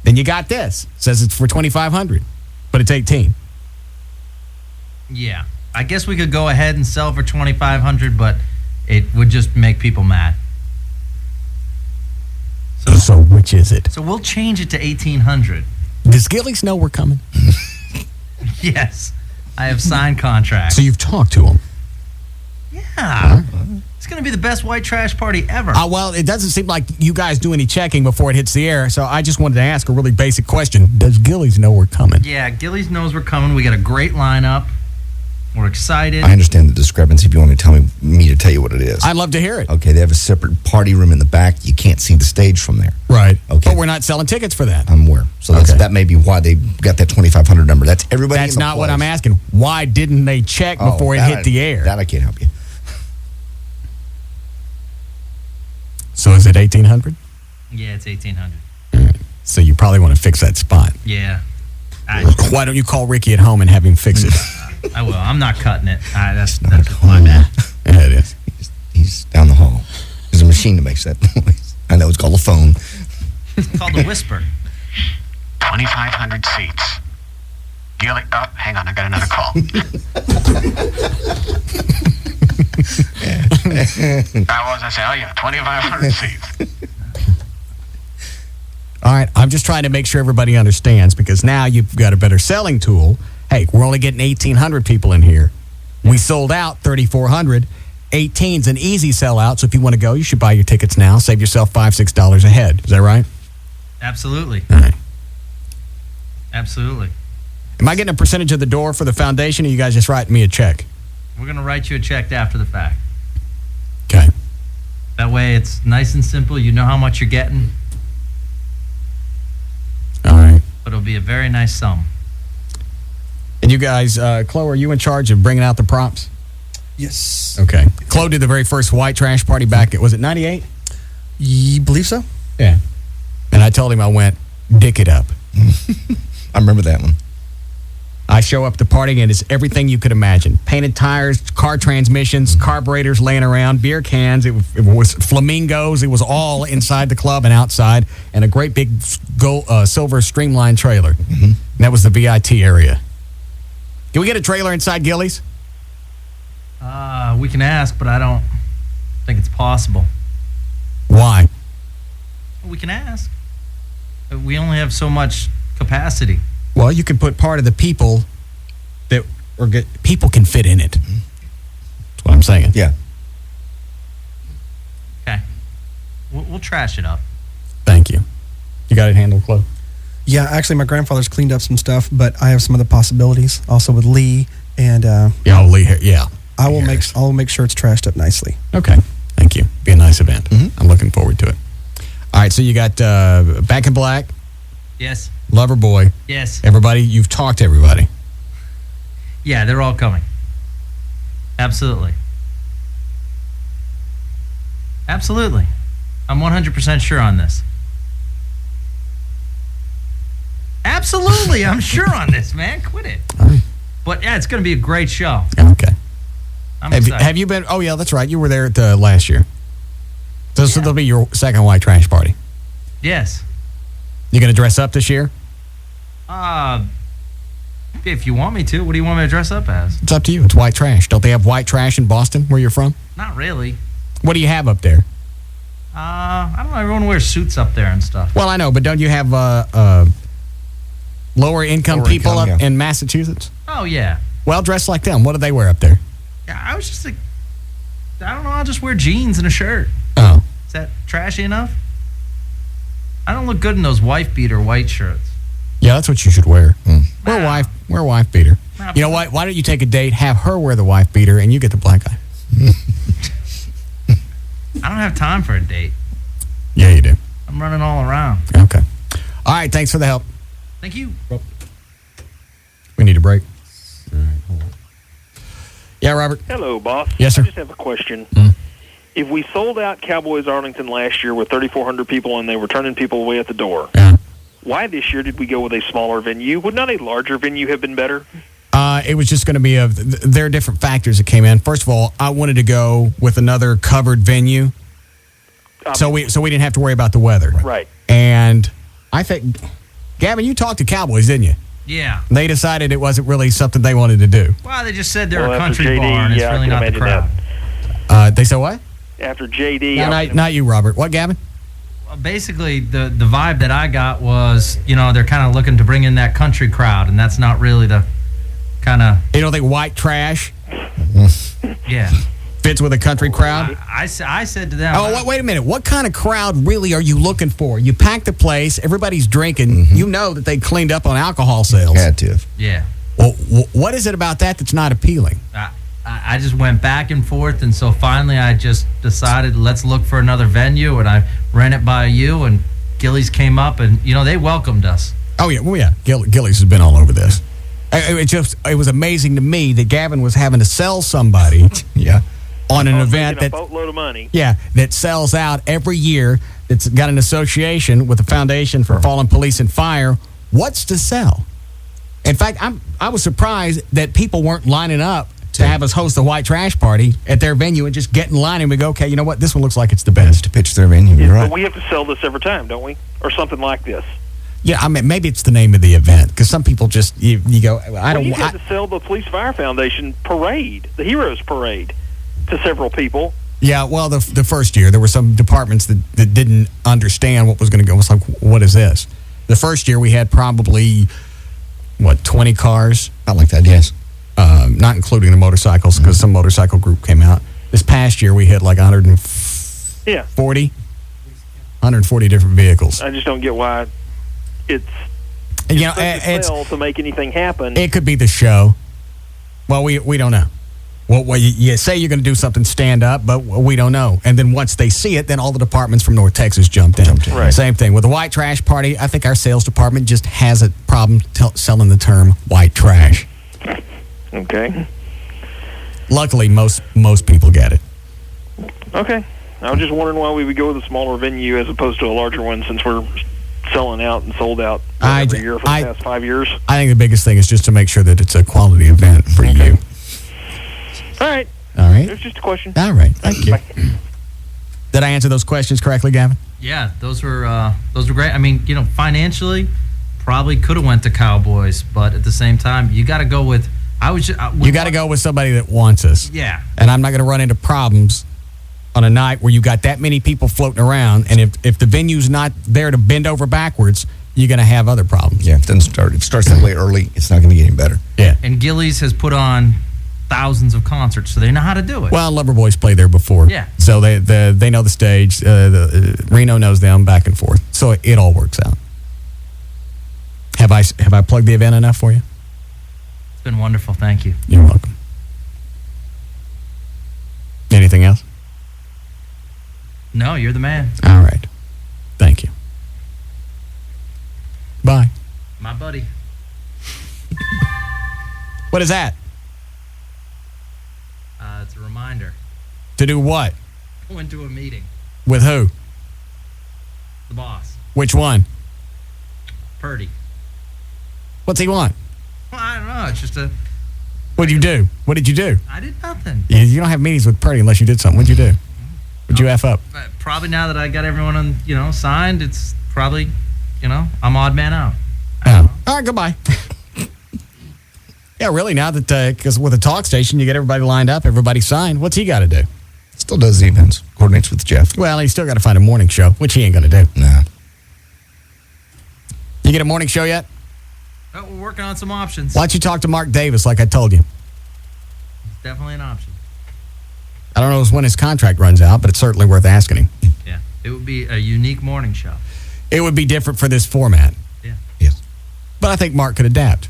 Then you got this. Says it's for 2,500, but it's 18. Yeah. I guess we could go ahead and sell for 2,500, but it would just make people mad. So which is it? So we'll change it to 1,800. Does Gillies know we're coming? Yes. I have signed contracts. So you've talked to him? Yeah. It's going to be the best white trash party ever. Well, it doesn't seem like you guys do any checking before it hits the air, so I just wanted to ask a really basic question. Does Gillies know we're coming? Yeah, Gillies knows we're coming. We got a great lineup. We're excited. I understand the discrepancy if you want to tell me to tell you what it is. I'd love to hear it. Okay, they have a separate party room in the back. You can't see the stage from there. Right. Okay. But we're not selling tickets for that. I'm aware. So that may be why they got that 2,500 number. That's everybody. That's not what I'm asking. Why didn't they check before it hit the air? That I can't help you. So is it 1,800? Yeah, it's 1,800. Right. So you probably want to fix that spot. Yeah. Why don't you call Ricky at home and have him fix it? I will. I'm not cutting it. That's my bad. Yeah, it is. He's down the hall. There's a machine that makes that noise. I know it's called a phone. It's called a whisper. 2,500 seats. Oh, hang on, I got another call. What was I saying? Oh, yeah, 2,500 seats. All right, I'm just trying to make sure everybody understands because now you've got a better selling tool. Hey, we're only getting 1,800 people in here. We sold out 3,400. 18's an easy sellout, so if you want to go, you should buy your tickets now. Save yourself $5, $6 a head. Is that right? Absolutely. All right. Absolutely. Am I getting a percentage of the door for the foundation, or you guys just writing me a check? We're going to write you a check after the fact. Okay. That way it's nice and simple. You know how much you're getting. All right. But it'll be a very nice sum. And you guys, Chloe, are you in charge of bringing out the props? Yes. Okay. Chloe did the very first white trash party back at, was it 98? You believe so? Yeah. And I told him I went, dick it up. I remember that one. I show up to party and it's everything you could imagine. Painted tires, car transmissions, carburetors laying around, beer cans. It was flamingos. It was all inside the club and outside, and a great big silver streamlined trailer. Mm-hmm. And that was the VIT area. Can we get a trailer inside Gillies? We can ask, but I don't think it's possible. Why? We can ask. We only have so much capacity. Well, you can put part of the people that people can fit in it. That's what I'm saying. Yeah. Okay. We'll trash it up. Thank you. You got it handled, Chloe? Yeah, actually, my grandfather's cleaned up some stuff, but I have some other possibilities. Also with Lee and Lee. Yeah. I will make sure it's trashed up nicely. Okay. Thank you. Be a nice event. Mm-hmm. I'm looking forward to it. All right. So you got Back in Black. Yes. Lover Boy. Yes. Everybody. You've talked to everybody. Yeah, they're all coming. Absolutely. Absolutely. I'm 100% sure on this. Absolutely, I'm sure on this, man. Quit it. But yeah, it's going to be a great show. Okay. I'm excited. Have you been? Oh yeah, that's right. You were there at the last year. So that'll be your second white trash party. Yes. You going to dress up this year? If you want me to. What do you want me to dress up as? It's up to you. It's white trash. Don't they have white trash in Boston, where you're from? Not really. What do you have up there? I don't know. Everyone wears suits up there and stuff. Well, I know, but don't you have lower income people up in Massachusetts? Oh, yeah. Well, dress like them. What do they wear up there? Yeah, I was just like, I don't know. I'll just wear jeans and a shirt. Oh. Is that trashy enough? I don't look good in those wife beater white shirts. Yeah, that's what you should wear. Wear a wife beater. You know what? Why don't you take a date, have her wear the wife beater, and you get the black eye? I don't have time for a date. Yeah, you do. I'm running all around. Okay. All right, thanks for the help. Thank you. We need a break. All right, hold on. Yeah, Robert. Hello, boss. Yes, sir. I just have a question. If we sold out Cowboys Arlington last year with 3,400 people and they were turning people away at the door, why this year did we go with a smaller venue? Would not a larger venue have been better? It was just going to be there are different factors that came in. First of all, I wanted to go with another covered venue, so we didn't have to worry about the weather. Right. And I think, Gavin, you talked to Cowboys, didn't you? Yeah. They decided it wasn't really something they wanted to do. Well, they just said they're a after country JD, bar and it's I really can not the imagine crowd. They said what? After JD. No, not you, Robert. What, Gavin? Well, basically, the vibe that I got was, they're kind of looking to bring in that country crowd, and that's not really the kind of... You don't think white trash yeah. fits with a country crowd? I said to them... Oh, wait a minute. What kind of crowd really are you looking for? You pack the place, everybody's drinking. Mm-hmm. You know that they cleaned up on alcohol sales. Had to. Yeah. Well, what is it about that that's not appealing? I just went back and forth, and so finally I just decided let's look for another venue, and I ran it by you, and Gillies came up, and, they welcomed us. Oh, yeah. Well, yeah. Gillies has been all over this. It was amazing to me that Gavin was having to sell somebody on an event a boatload of money. Yeah, that sells out every year, that's got an association with the Foundation for Fallen Police and Fire. What's to sell? In fact, I was surprised that people weren't lining up to to have us host the white trash party at their venue and just get in line and we go, okay, you know what? This one looks like it's the best. To pitch their venue, you're right. But we have to sell this every time, don't we? Or something like this. Yeah, I mean, maybe it's the name of the event because some people just you go. You have to sell the Police Fire Foundation parade, the Heroes Parade, to several people. Yeah, well, the first year there were some departments that didn't understand what was going to go. It was like, what is this? The first year we had probably 20 cars. Not like that, yes. Not including the motorcycles because some motorcycle group came out. This past year we had like 140 different vehicles. I just don't get why it's to make anything happen. It could be the show. Well, we don't know. Well, you say you're going to do something stand up, but we don't know. And then once they see it, then all the departments from North Texas jumped in. Right. Same thing with the white trash party. I think our sales department just has a problem selling the term white trash. Okay. Luckily, most people get it. Okay. I was just wondering why we would go with a smaller venue as opposed to a larger one since we're selling out and sold out every year for the past 5 years. I think the biggest thing is just to make sure that it's a quality event for you. All right. It was just a question. All right. Thank you. Did I answer those questions correctly, Gavin? Yeah, those were great. I mean, financially, probably could have went to Cowboys, but at the same time, you got to go with. You got to go with somebody that wants us. Yeah. And I'm not going to run into problems on a night where you got that many people floating around, and if the venue's not there to bend over backwards, you're going to have other problems. Yeah, it starts that way early. It's not going to get any better. Yeah. And Gillies has put on thousands of concerts, so they know how to do it. Well, Loverboys played there before. Yeah. So they know the stage. Reno knows them back and forth. So it all works out. Have I plugged the event enough for you? It's been wonderful. Thank you. You're welcome. Anything else? No, you're the man. All right. Thank you. Bye. My buddy. What is that? It's a reminder. To do what? Go into a meeting. With who? The boss. Which one? Purdy. What's he want? Well, I don't know. It's just a... What did you do? What did you do? I did nothing. You don't have meetings with Purdy unless you did something. What'd you do? What'd you F up? Probably now that I got everyone on, signed, it's probably, I'm odd man out. Oh. All right, goodbye. Yeah, really, now that, because with a talk station, you get everybody lined up, everybody signed. What's he got to do? Still does the events, coordinates with Jeff. Well, he's still got to find a morning show, which he ain't going to do. Nah. You get a morning show yet? Oh, we're working on some options. Why don't you talk to Mark Davis like I told you? It's definitely an option. I don't know when his contract runs out, but it's certainly worth asking him. Yeah, it would be a unique morning show. It would be different for this format. Yeah. Yes. But I think Mark could adapt.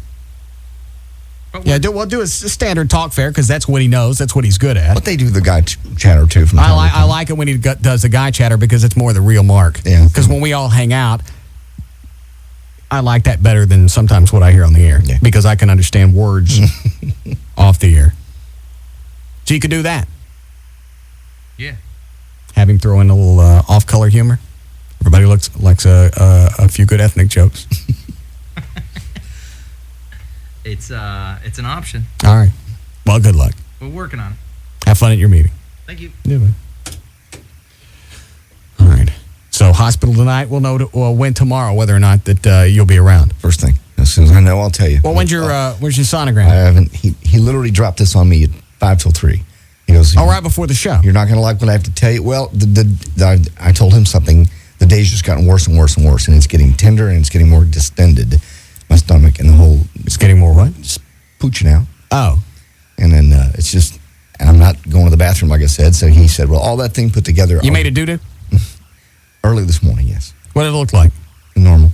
Yeah, we'll do a standard talk fair because that's what he knows. That's what he's good at. But they do the guy chatter too. From I like it when he does the guy chatter because it's more the real Mark. Yeah. Because when we all hang out, I like that better than sometimes what I hear on the air because I can understand words off the air. So you could do that. Yeah. Have him throw in a little off-color humor. Everybody likes a few good ethnic jokes. It's an option. All right. Well, good luck. We're working on it. Have fun at your meeting. Thank you. Yeah, man. All right. So hospital tonight. We'll know when tomorrow whether or not that you'll be around. First thing, as soon as I know, I'll tell you. Well, when's your sonogram? I haven't. He literally dropped this on me at 5 till 3. He goes, right before the show. You're not going to like what I have to tell you. Well, I told him something. The day's just gotten worse and worse and worse, and it's getting tender and it's getting more distended. My stomach and the whole. It's getting more what? Just pooching out. Oh. And then it's just, and I'm not going to the bathroom like I said. So he said, well, all that thing put together. You made a doo-doo? Early this morning, yes. What did it look like? Normal.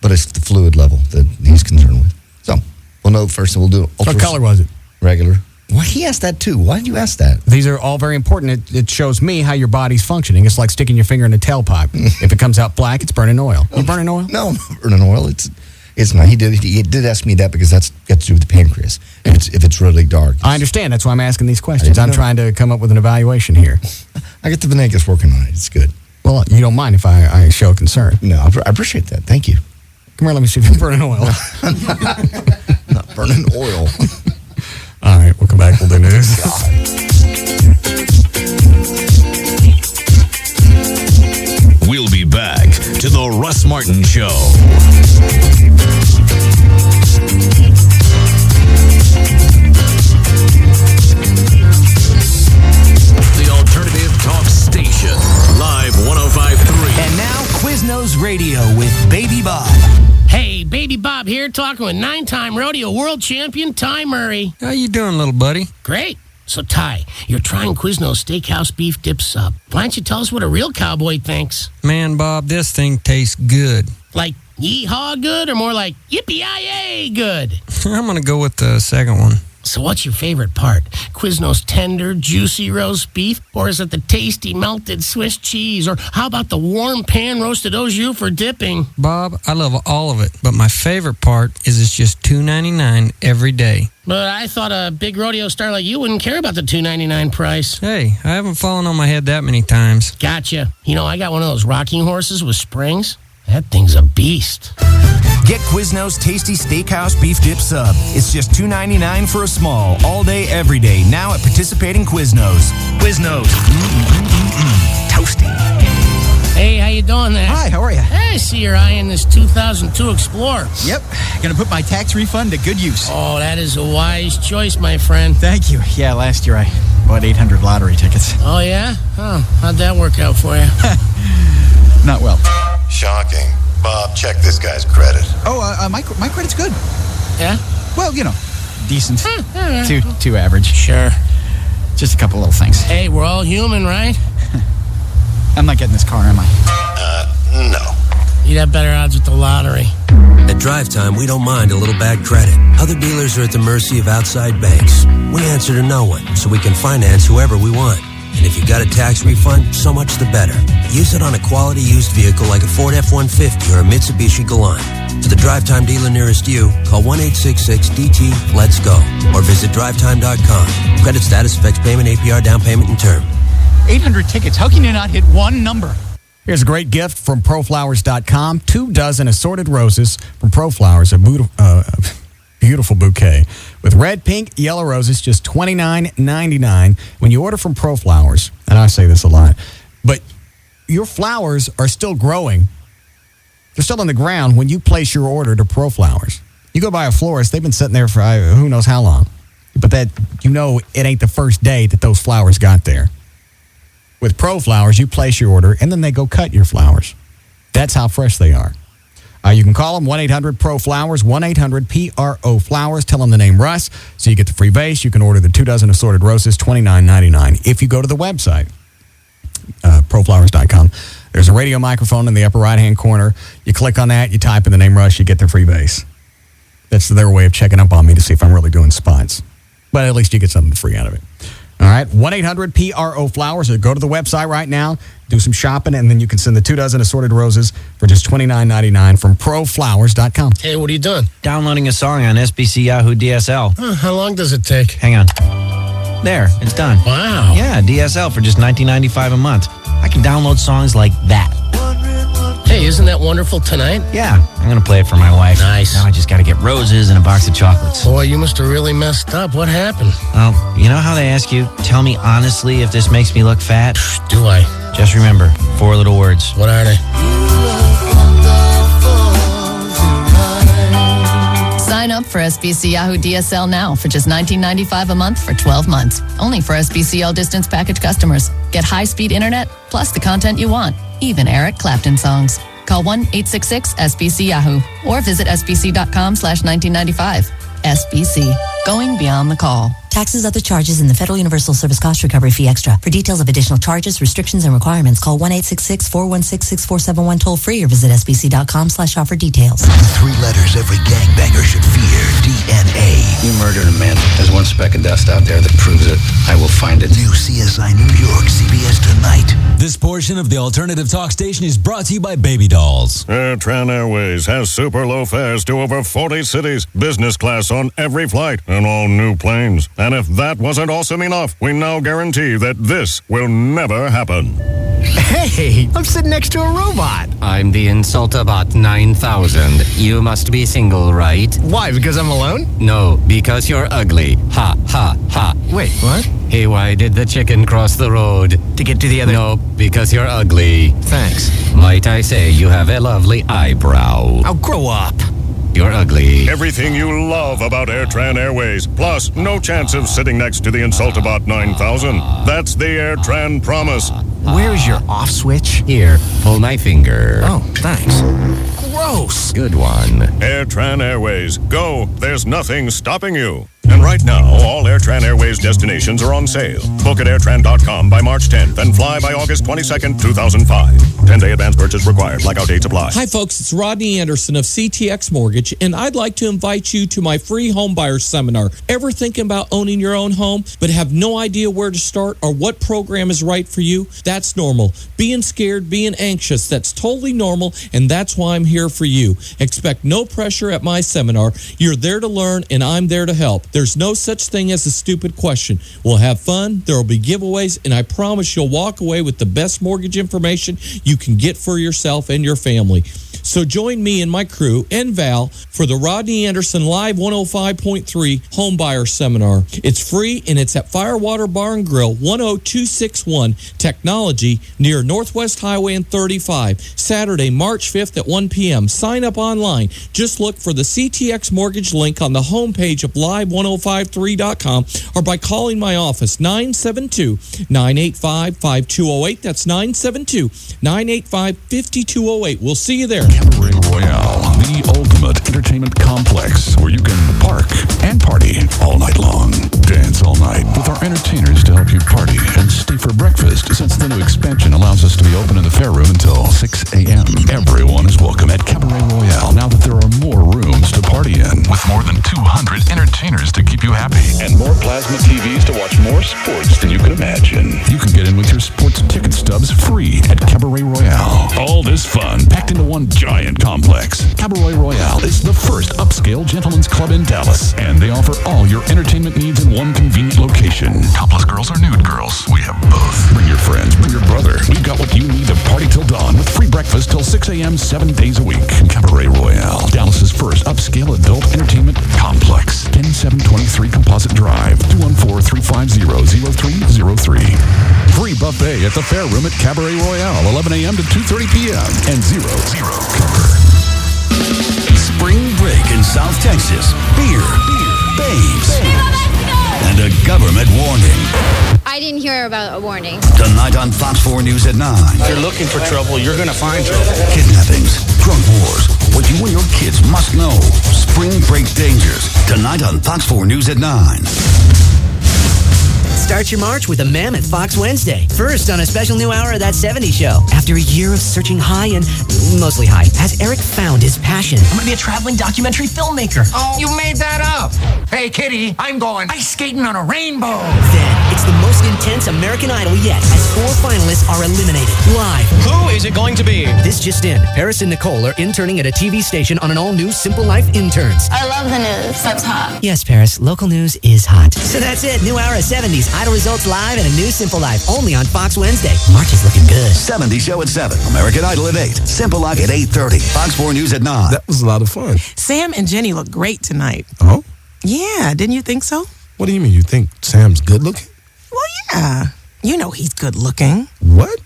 But it's the fluid level that he's concerned with. So we'll know first and we'll do What color was it? Regular. Why he asked that too? Why did you ask that? These are all very important. It shows me how your body's functioning. It's like sticking your finger in a tailpipe. If it comes out black, it's burning oil. You burning oil? No, I'm not burning oil. It's not. He did ask me that because that's got to do with the pancreas. If it's really dark. I understand. That's why I'm asking these questions. I'm trying to come up with an evaluation here. I get the Venegas working on it. It's good. Well, you don't mind if I show concern. No, I appreciate that. Thank you. Come here, let me see if you're burning oil. Not burning oil. All right, we'll come back. We'll do news. We'll be back to the Russ Martin Show. The Alternative Talk Station, Live 105.3. And now, Quiznos Radio with Baby Bob. Hey, Baby Bob here, talking with 9-time rodeo world champion Ty Murray. How you doing, little buddy? Great. So, Ty, you're trying Quiznos Steakhouse Beef Dip Sub. Why don't you tell us what a real cowboy thinks? Man, Bob, this thing tastes good. Like yee-haw good or more like yippee-yi-yay good? I'm going to go with the second one. So what's your favorite part? Quiznos tender, juicy roast beef? Or is it the tasty melted Swiss cheese? Or how about the warm pan-roasted au jus for dipping? Bob, I love all of it, but my favorite part is it's just $2.99 every day. But I thought a big rodeo star like you wouldn't care about the $2.99 price. Hey, I haven't fallen on my head that many times. Gotcha. You know, I got one of those rocking horses with springs. That thing's a beast. Get Quiznos Tasty Steakhouse Beef Dip Sub. It's just $2.99 for a small, all day, every day. Now at participating Quiznos. Quiznos. Toasty. Hey, how you doing there? Hi, how are you? Hey, I see you're eyeing this 2002 Explorer. Yep, gonna put my tax refund to good use. Oh, that is a wise choice, my friend. Thank you. Yeah, last year I bought 800 lottery tickets. Oh, yeah? Oh, how'd that work out for you? Not well. Shocking. Bob, check this guy's credit. Oh, my credit's good. Yeah? Well, you know, decent. All right. Too average. Sure. Just a couple little things. Hey, we're all human, right? I'm not getting this car, am I? No. You'd have better odds with the lottery. At Drive Time, we don't mind a little bad credit. Other dealers are at the mercy of outside banks. We answer to no one, so we can finance whoever we want. And if you got a tax refund, so much the better. Use it on a quality used vehicle like a Ford F-150 or a Mitsubishi Galant. For the Drive Time dealer nearest you, call 1-866-DT-LET'S-GO or visit drivetime.com. Credit status affects payment, APR, down payment, and term. 800 tickets. How can you not hit one number? Here's a great gift from ProFlowers.com. 24 assorted roses from ProFlowers. A beautiful bouquet with red, pink, yellow roses, just $29.99. When you order from ProFlowers, and I say this a lot, but your flowers are still growing. They're still on the ground when you place your order to ProFlowers. You go by a florist, they've been sitting there for who knows how long. But that, you know, it ain't the first day that those flowers got there. With ProFlowers, you place your order, and then they go cut your flowers. That's how fresh they are. You can call them 1-800-PRO-FLOWERS, 1-800-PRO-FLOWERS. Tell them the name Russ, so you get the free vase. You can order the 24 assorted roses, $29.99. If you go to the website, proflowers.com, there's a radio microphone in the upper right-hand corner. You click on that, you type in the name Russ, you get the free vase. That's their way of checking up on me to see if I'm really doing spots. But at least you get something free out of it. All right, 1-800-PRO-FLOWERS, or go to the website right now, do some shopping, and then you can send the 24 assorted roses for just $29.99 from proflowers.com. Hey, what are you doing? Downloading a song on SBC Yahoo DSL. How long does it take? Hang on. There, it's done. Wow. Yeah, DSL for just $19.95 a month. I can download songs like that. Hey, isn't that wonderful tonight? Yeah, I'm going to play it for my wife. Nice. Now I just got to get roses and a box of chocolates. Boy, you must have really messed up. What happened? Well, you know how they ask you, tell me honestly if this makes me look fat? Do I? Just remember, 4 little words. What are they? Sign up for SBC Yahoo DSL now for just $19.95 a month for 12 months. Only for SBCL distance package customers. Get high-speed internet plus the content you want, even Eric Clapton songs. Call 1-866-SBC-YAHOO or visit sbc.com/1995. SBC, going beyond the call. Taxes, other charges, and the Federal Universal Service Cost Recovery Fee Extra. For details of additional charges, restrictions, and requirements, call 1-866-416-6471 toll-free or visit sbc.com/offer details. 3 letters every gangbanger should fear. DNA. You murdered a man. There's one speck of dust out there that proves it. I will find it. New CSI New York, CBS tonight. This portion of the Alternative Talk Station is brought to you by Baby Dolls. Tran Airways has super low fares to over 40 cities, business class on every flight, and all new planes. And if that wasn't awesome enough, we now guarantee that this will never happen. Hey, I'm sitting next to a robot. I'm the Insultabot 9000. You must be single, right? Why, because I'm alone? No, because you're ugly. Ha, ha, ha. Wait, what? Hey, why did the chicken cross the road? To get to the other... No, because you're ugly. Thanks. Might I say you have a lovely eyebrow. I'll grow up. You're ugly. Everything you love about AirTran Airways. Plus, no chance of sitting next to the Insultabot 9000. That's the AirTran promise. Where's your off switch? Here, pull my finger. Oh, thanks. Gross. Good one. AirTran Airways. Go. There's nothing stopping you. And right now, all AirTran Airways destinations are on sale. Book at airtran.com by March 10th and fly by August 22nd, 2005. 10-day advance purchase required. Blackout dates apply. Hi, folks. It's Rodney Anderson of CTX Mortgage, and I'd like to invite you to my free home buyer seminar. Ever thinking about owning your own home, but have no idea where to start or what program is right for you? That's normal. Being scared, being anxious, that's totally normal, and that's why I'm here for you. Expect no pressure at my seminar. You're there to learn, and I'm there to help. There's no such thing as a stupid question. We'll have fun, there will be giveaways, and I promise you'll walk away with the best mortgage information you can get for yourself and your family. So join me and my crew and Val for the Rodney Anderson Live 105.3 Home Buyer Seminar. It's free and it's at Firewater Bar and Grill, 10261 Technology near Northwest Highway and 35, Saturday, March 5th at 1 p.m. Sign up online. Just look for the CTX Mortgage link on the homepage of live1053.com or by calling my office, 972-985-5208. That's 972-985-5208. We'll see you there. Cabaret Royale, the ultimate entertainment complex where you can park and party all night long. Dance all night with our entertainers to help you party and stay for breakfast since the new expansion allows us to be open in the fair room until 6 a.m. Everyone is welcome at Cabaret Royale now that there are more rooms to party in. With more than 200 entertainers to keep you happy and more plasma TVs to watch more sports than you could imagine. You can get in with your sports ticket stubs free at Cabaret Royale. All this fun packed into one giant complex. Cabaret Royale is the first upscale gentleman's club in Dallas, and they offer all your entertainment needs in one convenient location. Topless girls or nude girls, we have both. Bring your friends, bring your brother. We've got what you need to party till dawn with free breakfast till 6 a.m. 7 days a week. Cabaret Royale, Dallas's first upscale adult entertainment complex. 10723 Composite Drive, 214-350-0303. Free buffet at the Fair Room at Cabaret Royale, 11 a.m. to 2:30 p.m. and zero cover. Spring break in South Texas. Beer, babes, and a government warning. I didn't hear about a warning. Tonight on Fox 4 News at 9. If you're looking for trouble, you're going to find trouble. Kidnappings, drug wars, what you and your kids must know. Spring break dangers. Tonight on Fox 4 News at 9. Start your March with a mammoth Fox Wednesday. First on a special new hour of That 70s Show. After a year of searching high and mostly high, has Eric found his passion? I'm going to be a traveling documentary filmmaker. Oh, you made that up. Hey, Kitty, I'm going ice skating on a rainbow. Then, it's the most intense American Idol yet as 4 finalists are eliminated. Live. Who is it going to be? This just in. Paris and Nicole are interning at a TV station on an all-new Simple Life Interns. I love the news. That's hot. Yes, Paris, local news is hot. So that's it. New hour of 70s. Idol results live and a new Simple Life. Only on Fox Wednesday. March is looking good. 70 Show at 7. American Idol at 8. Simple Life at 8:30. Fox 4 News at 9. That was a lot of fun. Sam and Jenny look great tonight. Oh? Yeah, didn't you think so? What do you mean? You think Sam's good looking? Well, yeah. You know he's good looking. What?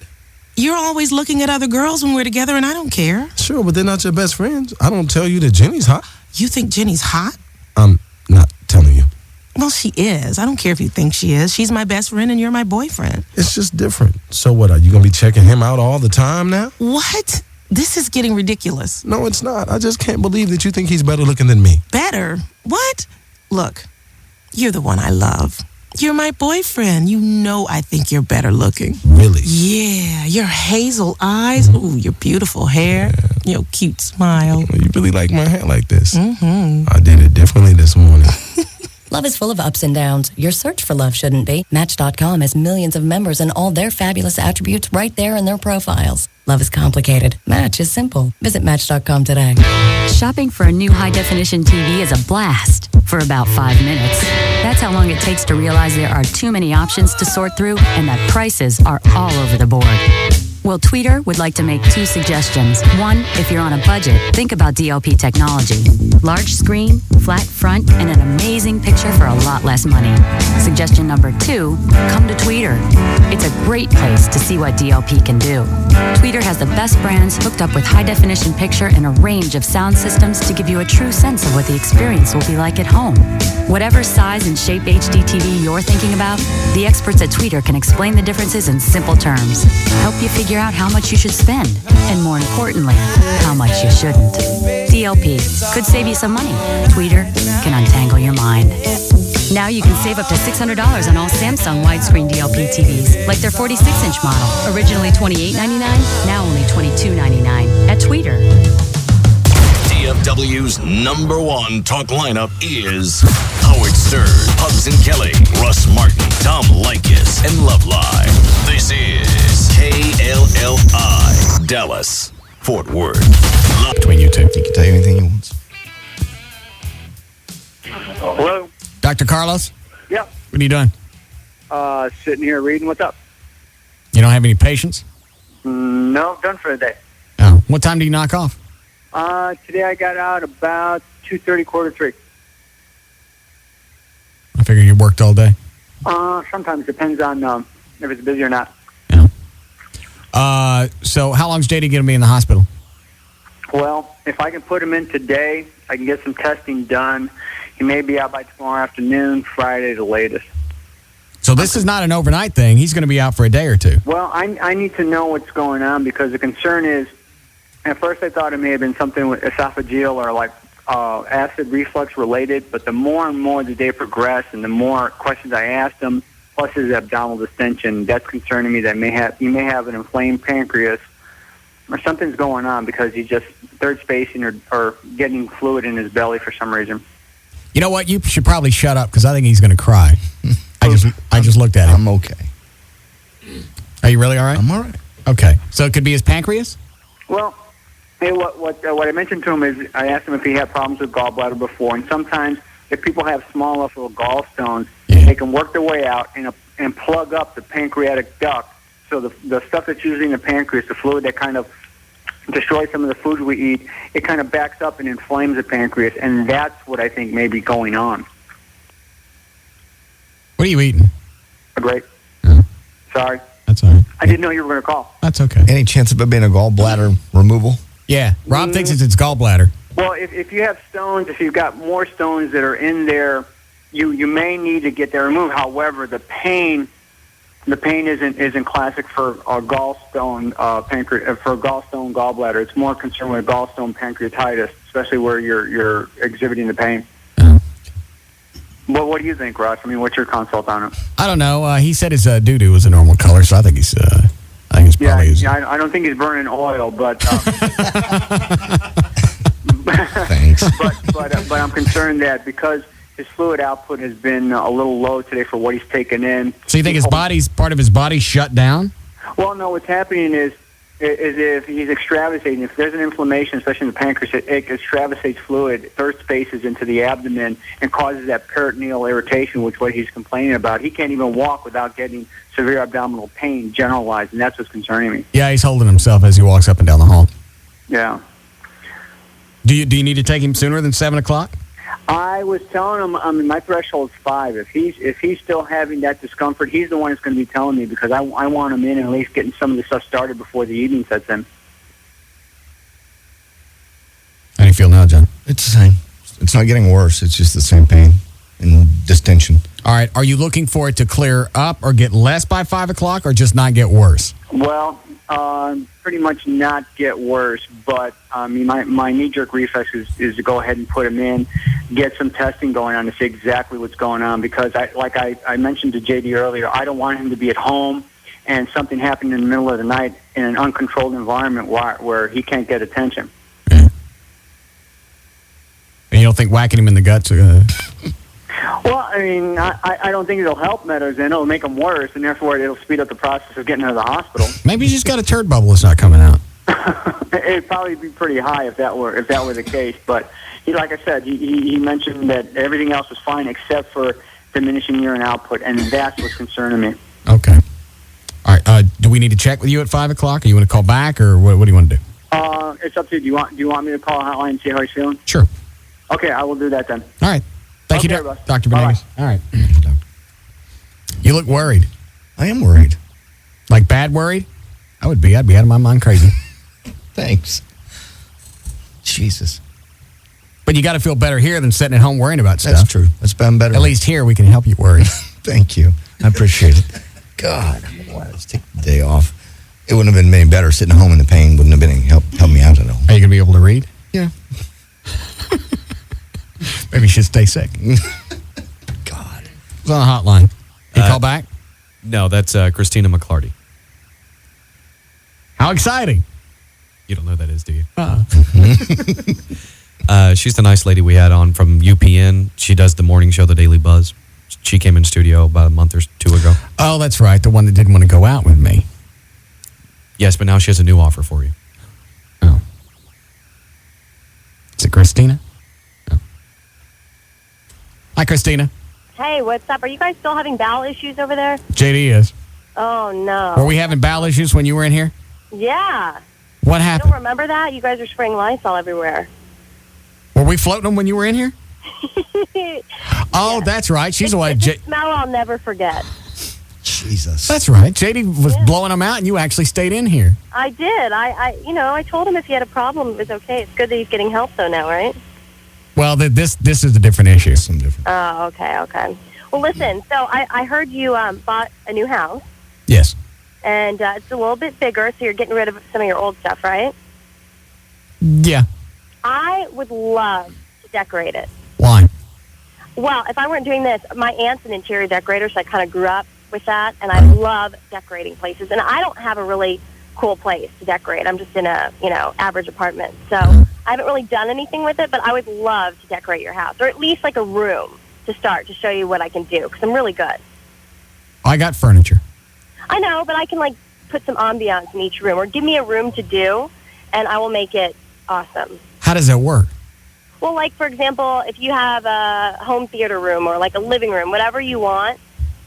You're always looking at other girls when we're together, and I don't care. Sure, but they're not your best friends. I don't tell you that Jenny's hot. You think Jenny's hot? I'm not telling you. Well, she is. I don't care if you think she is. She's my best friend, and you're my boyfriend. It's just different. So what, are you going to be checking him out all the time now? What? This is getting ridiculous. No, it's not. I just can't believe that you think he's better looking than me. Better? What? Look, you're the one I love. You're my boyfriend. You know I think you're better looking. Really? Yeah. Your hazel eyes. Mm-hmm. Ooh, your beautiful hair. Yeah. Your cute smile. You really like my hair like this. Mm-hmm. I did it differently this morning. Love is full of ups and downs. Your search for love shouldn't be. Match.com has millions of members and all their fabulous attributes right there in their profiles. Love is complicated. Match is simple. Visit Match.com today. Shopping for a new high-definition TV is a blast for about 5 minutes. That's how long it takes to realize there are too many options to sort through and that prices are all over the board. Well, Tweeter would like to make 2 suggestions. One, if you're on a budget, think about DLP technology. Large screen, flat front, and an amazing picture for a lot less money. Suggestion number 2, come to Tweeter. It's a great place to see what DLP can do. Tweeter has the best brands hooked up with high-definition picture and a range of sound systems to give you a true sense of what the experience will be like at home. Whatever size and shape HD TV you're thinking about, the experts at Tweeter can explain the differences in simple terms. Help you figure out how much you should spend, and more importantly, how much you shouldn't. DLP could save you some money. Tweeter can untangle your mind. Now you can save up to $600 on all Samsung widescreen DLP TVs, like their 46-inch model, originally $28.99, now only $22.99 at Tweeter. DFW's #1 talk lineup is Howard Stern, Hubbs and Kelly, Russ Martin, Tom Leykis, and Love Live. This is KLLI, Dallas, Fort Worth. Between you two, he can tell you anything he wants. Hello? Dr. Carlos? Yeah. What are you doing? Sitting here reading. What's up? You don't have any patients? No, done for the day. Oh. What time do you knock off? Today I got out about 2:30, 2:45. I figure you worked all day. Sometimes depends on if it's busy or not. So how long's JD going to be in the hospital? Well, if I can put him in today, I can get some testing done. He may be out by tomorrow afternoon, Friday the latest. So this is not an overnight thing. He's going to be out for a day or two. Well, I need to know what's going on because the concern is, at first I thought it may have been something with esophageal or like acid reflux related, but the more and more the day progressed and the more questions I asked him, plus his abdominal distension, that's concerning me that he may have an inflamed pancreas or something's going on because he's just third spacing or getting fluid in his belly for some reason. You know what? You should probably shut up because I think he's going to cry. I just looked at him. I'm okay. Are you really all right? I'm all right. Okay. So it could be his pancreas? Well, hey, what I mentioned to him is I asked him if he had problems with gallbladder before, and sometimes if people have small enough little gallstones, they can work their way out and plug up the pancreatic duct. So the stuff that's usually in the pancreas, the fluid that kind of destroys some of the foods we eat, it kind of backs up and inflames the pancreas, and that's what I think may be going on. What are you eating? A grape. Sorry. That's all right. I didn't know you were going to call. That's okay. Any chance of it being a gallbladder removal? Yeah. Rob thinks it's gallbladder. Well, if you have stones, if you've got more stones that are in there, you may need to get that removed. However, the pain isn't classic for a gallstone for gallstone gallbladder. It's more concerned with gallstone pancreatitis, especially where you're exhibiting the pain. Well, what do you think, Russ? I mean, what's your consult on it? I don't know. He said his doo-doo was a normal color, so I think he's probably... Yeah, I don't think he's burning oil, but... Thanks. But I'm concerned that because his fluid output has been a little low today for what he's taken in... So you think part of his body shut down? Well, no, what's happening is if he's extravasating, if there's an inflammation, especially in the pancreas, it extravasates fluid, third spaces into the abdomen, and causes that peritoneal irritation, which is what he's complaining about. He can't even walk without getting severe abdominal pain generalized, and that's what's concerning me. Yeah, he's holding himself as he walks up and down the hall. Yeah. Do you need to take him sooner than 7 o'clock? I was telling him, I mean, my threshold's 5. If he's still having that discomfort, he's the one that's going to be telling me because I want him in and at least getting some of the stuff started before the evening sets in. How do you feel now, John? It's the same. It's not getting worse. It's just the same pain and distension. All right. Are you looking for it to clear up or get less by 5 o'clock or just not get worse? Well, pretty much not get worse, but I mean, my knee-jerk reflex is to go ahead and put him in, get some testing going on to see exactly what's going on because, I mentioned to JD earlier, I don't want him to be at home and something happened in the middle of the night in an uncontrolled environment where he can't get attention. Yeah. And you don't think whacking him in the guts... Well, I mean, I don't think it'll help matters, and it'll make them worse, and therefore it'll speed up the process of getting out of the hospital. Maybe he's just got a turd bubble that's not coming out. It'd probably be pretty high if that were the case. But like I said, he mentioned that everything else was fine except for diminishing urine output, and that's what's concerning me. Okay. All right. Do we need to check with you at 5 o'clock, or you want to call back, or what do you want to do? It's up to you. Do you want me to call a hotline and see how he's feeling? Sure. Okay, I will do that then. All right. Thank you, Russ. Dr. Benegas. All right. You look worried. I am worried. Like bad worried? I would be. I'd be out of my mind crazy. Thanks. Jesus. But you got to feel better here than sitting at home worrying about stuff. That's true. That's been better. At least here we can help you worry. Thank you. I appreciate it. God, let's take the day off. It wouldn't have been any better sitting home in the pain. Wouldn't have been any help me out at all. Are you going to be able to read? Yeah. Maybe you should stay sick. God. Who's on the hotline? You call back? No, that's Christina McClarty. How exciting. You don't know who that is, do you? She's the nice lady we had on from UPN. She does the morning show, The Daily Buzz. She came in studio about a month or two ago. Oh, that's right. The one that didn't want to go out with me. Yes, but now she has a new offer for you. Oh. Is it Christina? Oh. Hi, Christina. Hey, what's up? Are you guys still having bowel issues over there? JD is. Oh, no. Were we having bowel issues when you were in here? Yeah. What You happened? don't remember that? You guys are spraying Lysol everywhere. Were we floating them when you were in here? Oh, that's right. She's the one. It's a smell I'll never forget. Jesus. That's right. JD was blowing them out, and you actually stayed in here. I did. I told him if he had a problem, it was okay. It's good that he's getting help, though, now, right? Well, this is a different issue. Oh, okay. Well, listen, so I heard you bought a new house. Yes. And it's a little bit bigger, so you're getting rid of some of your old stuff, right? Yeah. I would love to decorate it. Why? Well, if I weren't doing this, my aunt's an interior decorator, so I kind of grew up with that, and I love decorating places. And I don't have a really cool place to decorate. I'm just in a, average apartment. So I haven't really done anything with it, but I would love to decorate your house, or at least like a room to start to show you what I can do, because I'm really good. I got furniture. I know, but I can, put some ambiance in each room, or give me a room to do, and I will make it awesome. How does that work? Well, for example, if you have a home theater room or a living room, whatever you want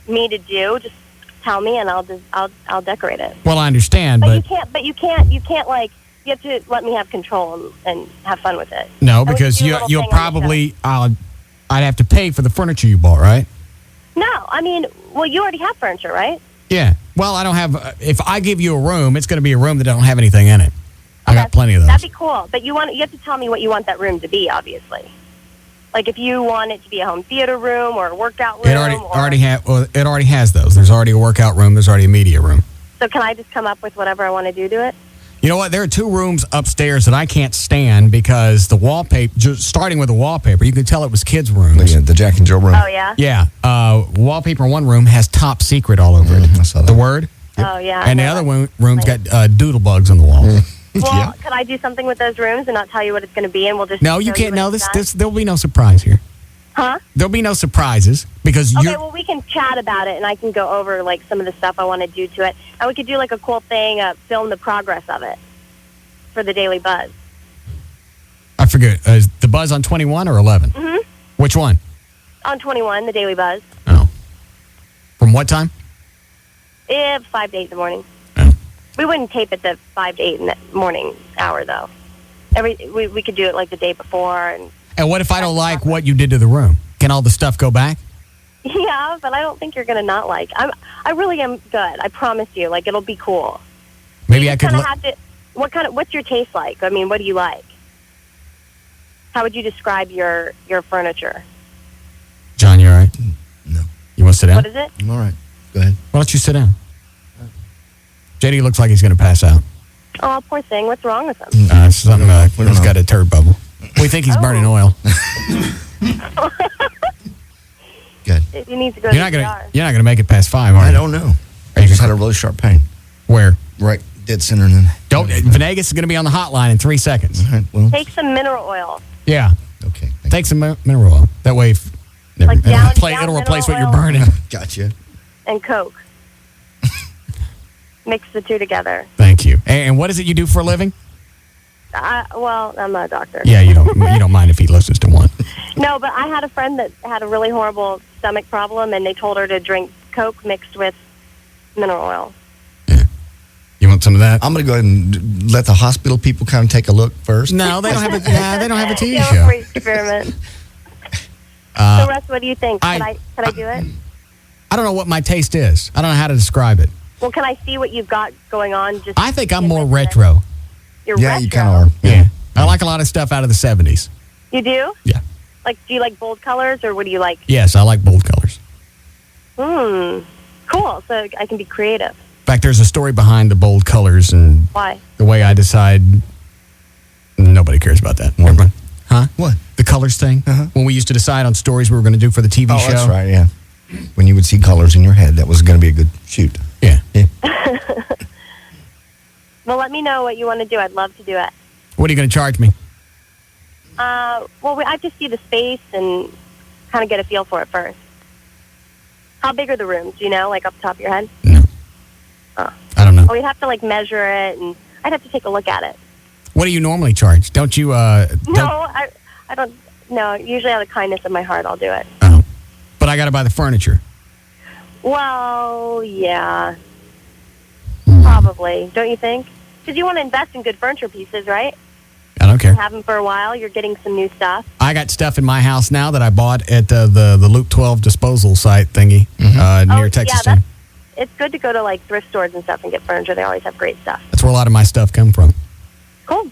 me to do, just tell me and I'll decorate it. Well, I understand, but you can't you have to let me have control and have fun with it. No, because you'll probably I'd have to pay for the furniture you bought, right? No, you already have furniture, right? Yeah. Well, I don't have. If I give you a room, it's going to be a room that don't have anything in it. I got plenty of those. That'd be cool, but you have to tell me what you want that room to be, obviously. If you want it to be a home theater room or a workout room. It already has those. There's already a workout room. There's already a media room. So can I just come up with whatever I want to do to it? You know what? There are 2 rooms upstairs that I can't stand because the wallpaper, just starting with the wallpaper, you could tell it was kids' rooms. Yeah, the Jack and Jill room. Oh, yeah? Yeah. Wallpaper in one room has Top Secret all over it. I saw that. The word. Yep. Oh, yeah. And the other room's got doodle bugs on the walls. Well, could I do something with those rooms and not tell you what it's going to be, and we'll just... No, you can't. No, there'll be no surprise here. Huh? There'll be no surprises because Okay, well, we can chat about it, and I can go over, some of the stuff I want to do to it. And we could do, a cool thing, film the progress of it for the Daily Buzz. I forget. Is the Buzz on 21 or 11? Mm-hmm. Which one? On 21, the Daily Buzz. Oh. From what time? 5 to 8 in the morning. We wouldn't tape it the 5 to 8 in the morning hour, though. We could do it, the day before. And what if I don't like what you did to the room? Can all the stuff go back? Yeah, but I don't think you're going to not like. I really am good. I promise you. It'll be cool. Maybe I could... What's your taste like? What do you like? How would you describe your furniture? John, you all right? No. You want to sit down? What is it? I'm all right. Go ahead. Why don't you sit down? JD looks like he's going to pass out. Oh, poor thing. What's wrong with him? Something he's got a turd bubble. We think he's burning oil. Good. He needs to go to the ER. You're not going to make it past 5, are you? I don't know. I just had a really sharp pain. Where? Right, dead center. And then. Venegas is going to be on the hotline in 3 seconds. All right, well. Take some mineral oil. Yeah. Okay. Take some mineral oil. That way, it'll replace what you're burning. Gotcha. And Coke. Mix the 2 together. Thank you. And what is it you do for a living? Well, I'm not a doctor. Yeah, you don't mind if he listens to one. No, but I had a friend that had a really horrible stomach problem, and they told her to drink Coke mixed with mineral oil. Yeah. some of that. I'm going to go ahead and let the hospital people kind of take a look first. No, they don't have a. They don't have a TV Yeah, show. free experiment. So, Russ, what do you think? Can I do it? I don't know what my taste is. I don't know how to describe it. Well, can I see what you've got going on? Just I think I'm more retro. You're retro? you kind of are. Yeah. I like a lot of stuff out of the 70s. You do? Yeah. Like, do you like bold colors, or what do you like? Yes, I like bold colors. Cool. So I can be creative. In fact, there's a story behind the bold colors and Why? the way I decide. Nobody cares about that. Everyone. Huh? What? The colors thing? When we used to decide on stories we were going to do for the TV show. Oh, that's right, yeah. When you would see colors in your head, that was going to be a good shoot. Yeah. Well, let me know what you want to do. I'd love to do it. What are you going to charge me? Well, I have to see the space and kind of get a feel for it first. How big are the rooms? Do you know, like off the top of your head? No. Oh. I don't know. Well, we'd have to like measure it, and I'd have to take a look at it. What do you normally charge? Don't you? No, I don't. No, usually out of the kindness of my heart, I'll do it. But I got to buy the furniture. Well, yeah, probably. Don't you think? Because you want to invest in good furniture pieces, right? I don't care. Have them for a while. You're getting some new stuff. I got stuff in my house now that I bought at the Loop 12 disposal site thingy near Texas. Yeah, it's good to go to like thrift stores and stuff and get furniture. They always have great stuff. That's where a lot of my stuff come from. Cool.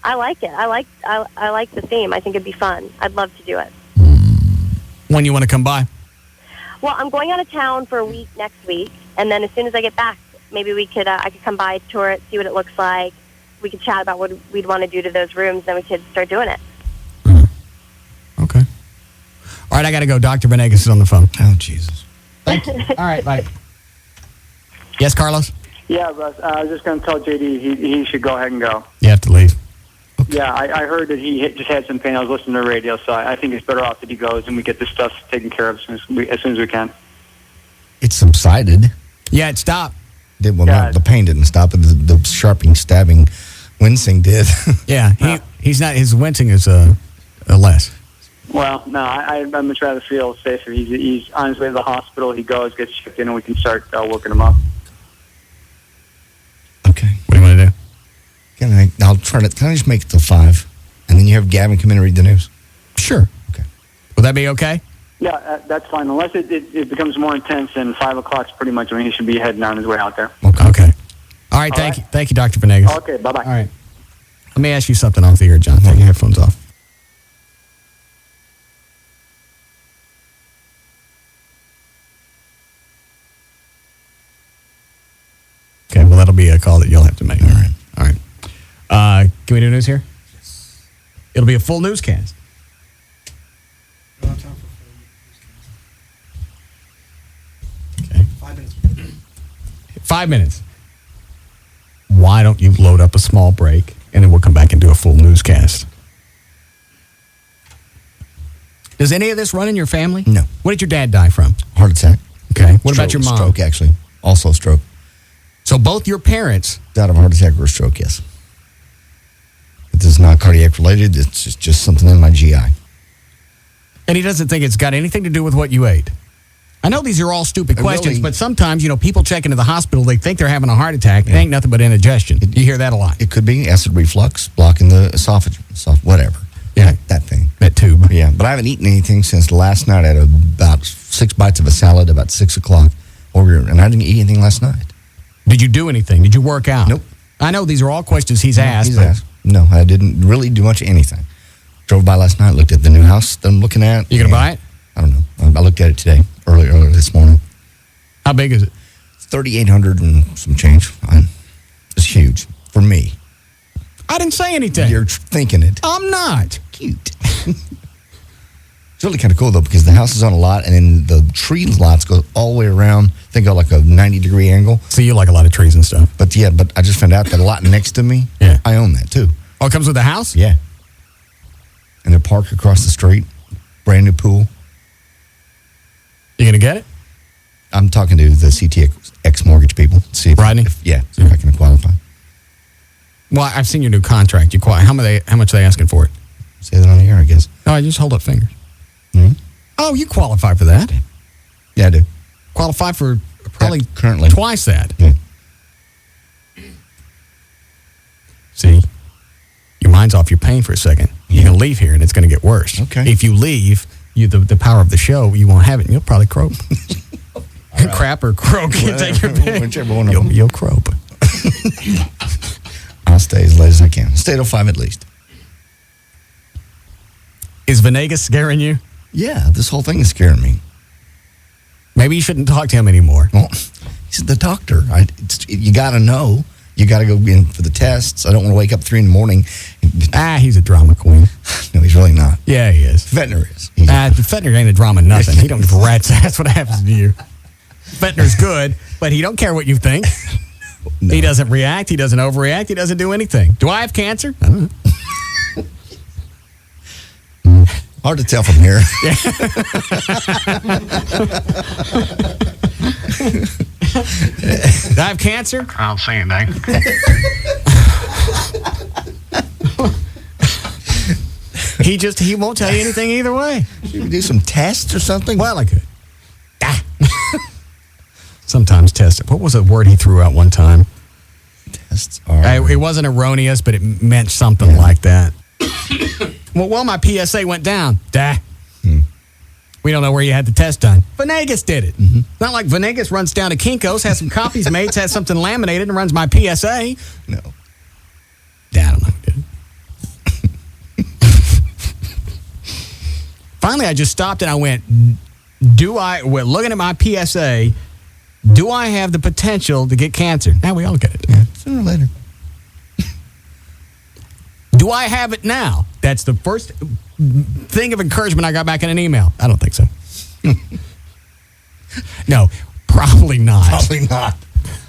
I like it. I like the theme. I think it'd be fun. I'd love to do it. When you want to come by? Well, I'm going out of town for a week next week, and then as soon as I get back, maybe we could I could come by, tour it, see what it looks like. We could chat about what we'd want to do to those rooms, then we could start doing it. Okay. All right, I got to go. Dr. Venegas is on the phone. Oh, Jesus. Thank you. All right, bye. Yes, Carlos? Yeah, Russ, I was just going to tell JD he should go ahead and go. You have to leave. Yeah, I heard that he just had some pain. I was listening to the radio, so I think it's better off that he goes and we get this stuff taken care of as soon as we can. It subsided. Yeah, it stopped. The pain didn't stop, but the sharping, stabbing, wincing did. Yeah, he's not. His wincing is less. Well, no, I'd much rather feel safer. He's on his way to the hospital. He goes, gets checked in, and we can start working him up. Okay. What do you want to do? I'll try to. Can I just make it till 5, and then you have Gavin come in and read the news? Sure. Okay. Will that be okay? Yeah, that's fine. Unless it becomes more intense, and 5 o'clock's pretty much when he should be heading on his way out there. Okay. All right. Thank you, Dr. Venegas. Okay. Bye bye. All right. Let me ask you something off the air, John. Take your headphones off. Okay. Well, that'll be a call that you'll have to make. All right. Can we do news here? Yes. It'll be a full newscast. Okay. 5 minutes. 5 minutes. Why don't you load up a small break, and then we'll come back and do a full newscast? Does any of this run in your family? No. What did your dad die from? Heart attack. Okay. What about your mom? Stroke, actually. Also a stroke. So both your parents died of a heart attack or a stroke, yes. It is not cardiac related. It's just something in my GI. And he doesn't think it's got anything to do with what you ate. I know these are all stupid questions, but sometimes, people check into the hospital, they think they're having a heart attack. It ain't nothing but indigestion. You hear that a lot. It could be acid reflux, blocking the esophagus, whatever. Yeah. That thing. That tube. Yeah, but I haven't eaten anything since last night. I had about 6 bites of a salad about 6 o'clock. And I didn't eat anything last night. Did you do anything? Did you work out? Nope. I know these are all questions he's asked. No, I didn't really do much of anything. Drove by last night, looked at the new house that I'm looking at. You going to buy it? I don't know. I looked at it today, earlier this morning. How big is it? 3,800 and some change. It's huge for me. I didn't say anything. You're thinking it. I'm not. Cute. It's really kind of cool, though, because the house is on a lot, and then the tree lots go all the way around. They go like a 90-degree angle. So you like a lot of trees and stuff. But I just found out that a lot next to me, I own that, too. Oh, it comes with the house? Yeah. And they're parked across the street. Brand new pool. You going to get it? I'm talking to the CTX mortgage people. See if Rodney? See if I can qualify. Well, I've seen your new contract. How much are they asking for it? Say that on the air, I guess. No, I just hold up fingers. Mm-hmm. Oh, you qualify for that? Yeah, I do. Qualify for probably currently twice that. Yeah. See? Your mind's off. You're paying for a second. You're going to leave here, and it's going to get worse. Okay. If you leave, the power of the show, you won't have it, and you'll probably croak. Crap or croak. You take your pick. Whichever one of them. You'll croak. I'll stay as late as I can. Stay till 5 at least. Is Venegas scaring you? Yeah, this whole thing is scaring me. Maybe you shouldn't talk to him anymore. Well, he's the doctor. You got to know. You got to go in for the tests. I don't want to wake up 3 in the morning. He's a drama queen. No, he's really not. Yeah, he is. Fettner is. Fettner ain't a drama nothing. He don't give a rat's ass what happens to you. Fettner's good, but he don't care what you think. No. He doesn't react. He doesn't overreact. He doesn't do anything. Do I have cancer? I don't know. Hard to tell from here. Do I have cancer? I don't see anything. He won't tell you anything either way. You can do some tests or something? Well, I could. Sometimes test it. What was a word he threw out one time? Tests are... It wasn't erroneous, but it meant something like that. Well, my PSA went down. We don't know where you had the test done. Venegas did it. Mm-hmm. It's not like Venegas runs down to Kinko's, has some copies made, has something laminated, and runs my PSA. No. I don't know who did it. Finally, I just stopped and I went, looking at my PSA, do I have the potential to get cancer? Now we all get it. Yeah, sooner or later. Do I have it now? That's the first thing of encouragement I got back in an email. I don't think so. No, probably not. Probably not.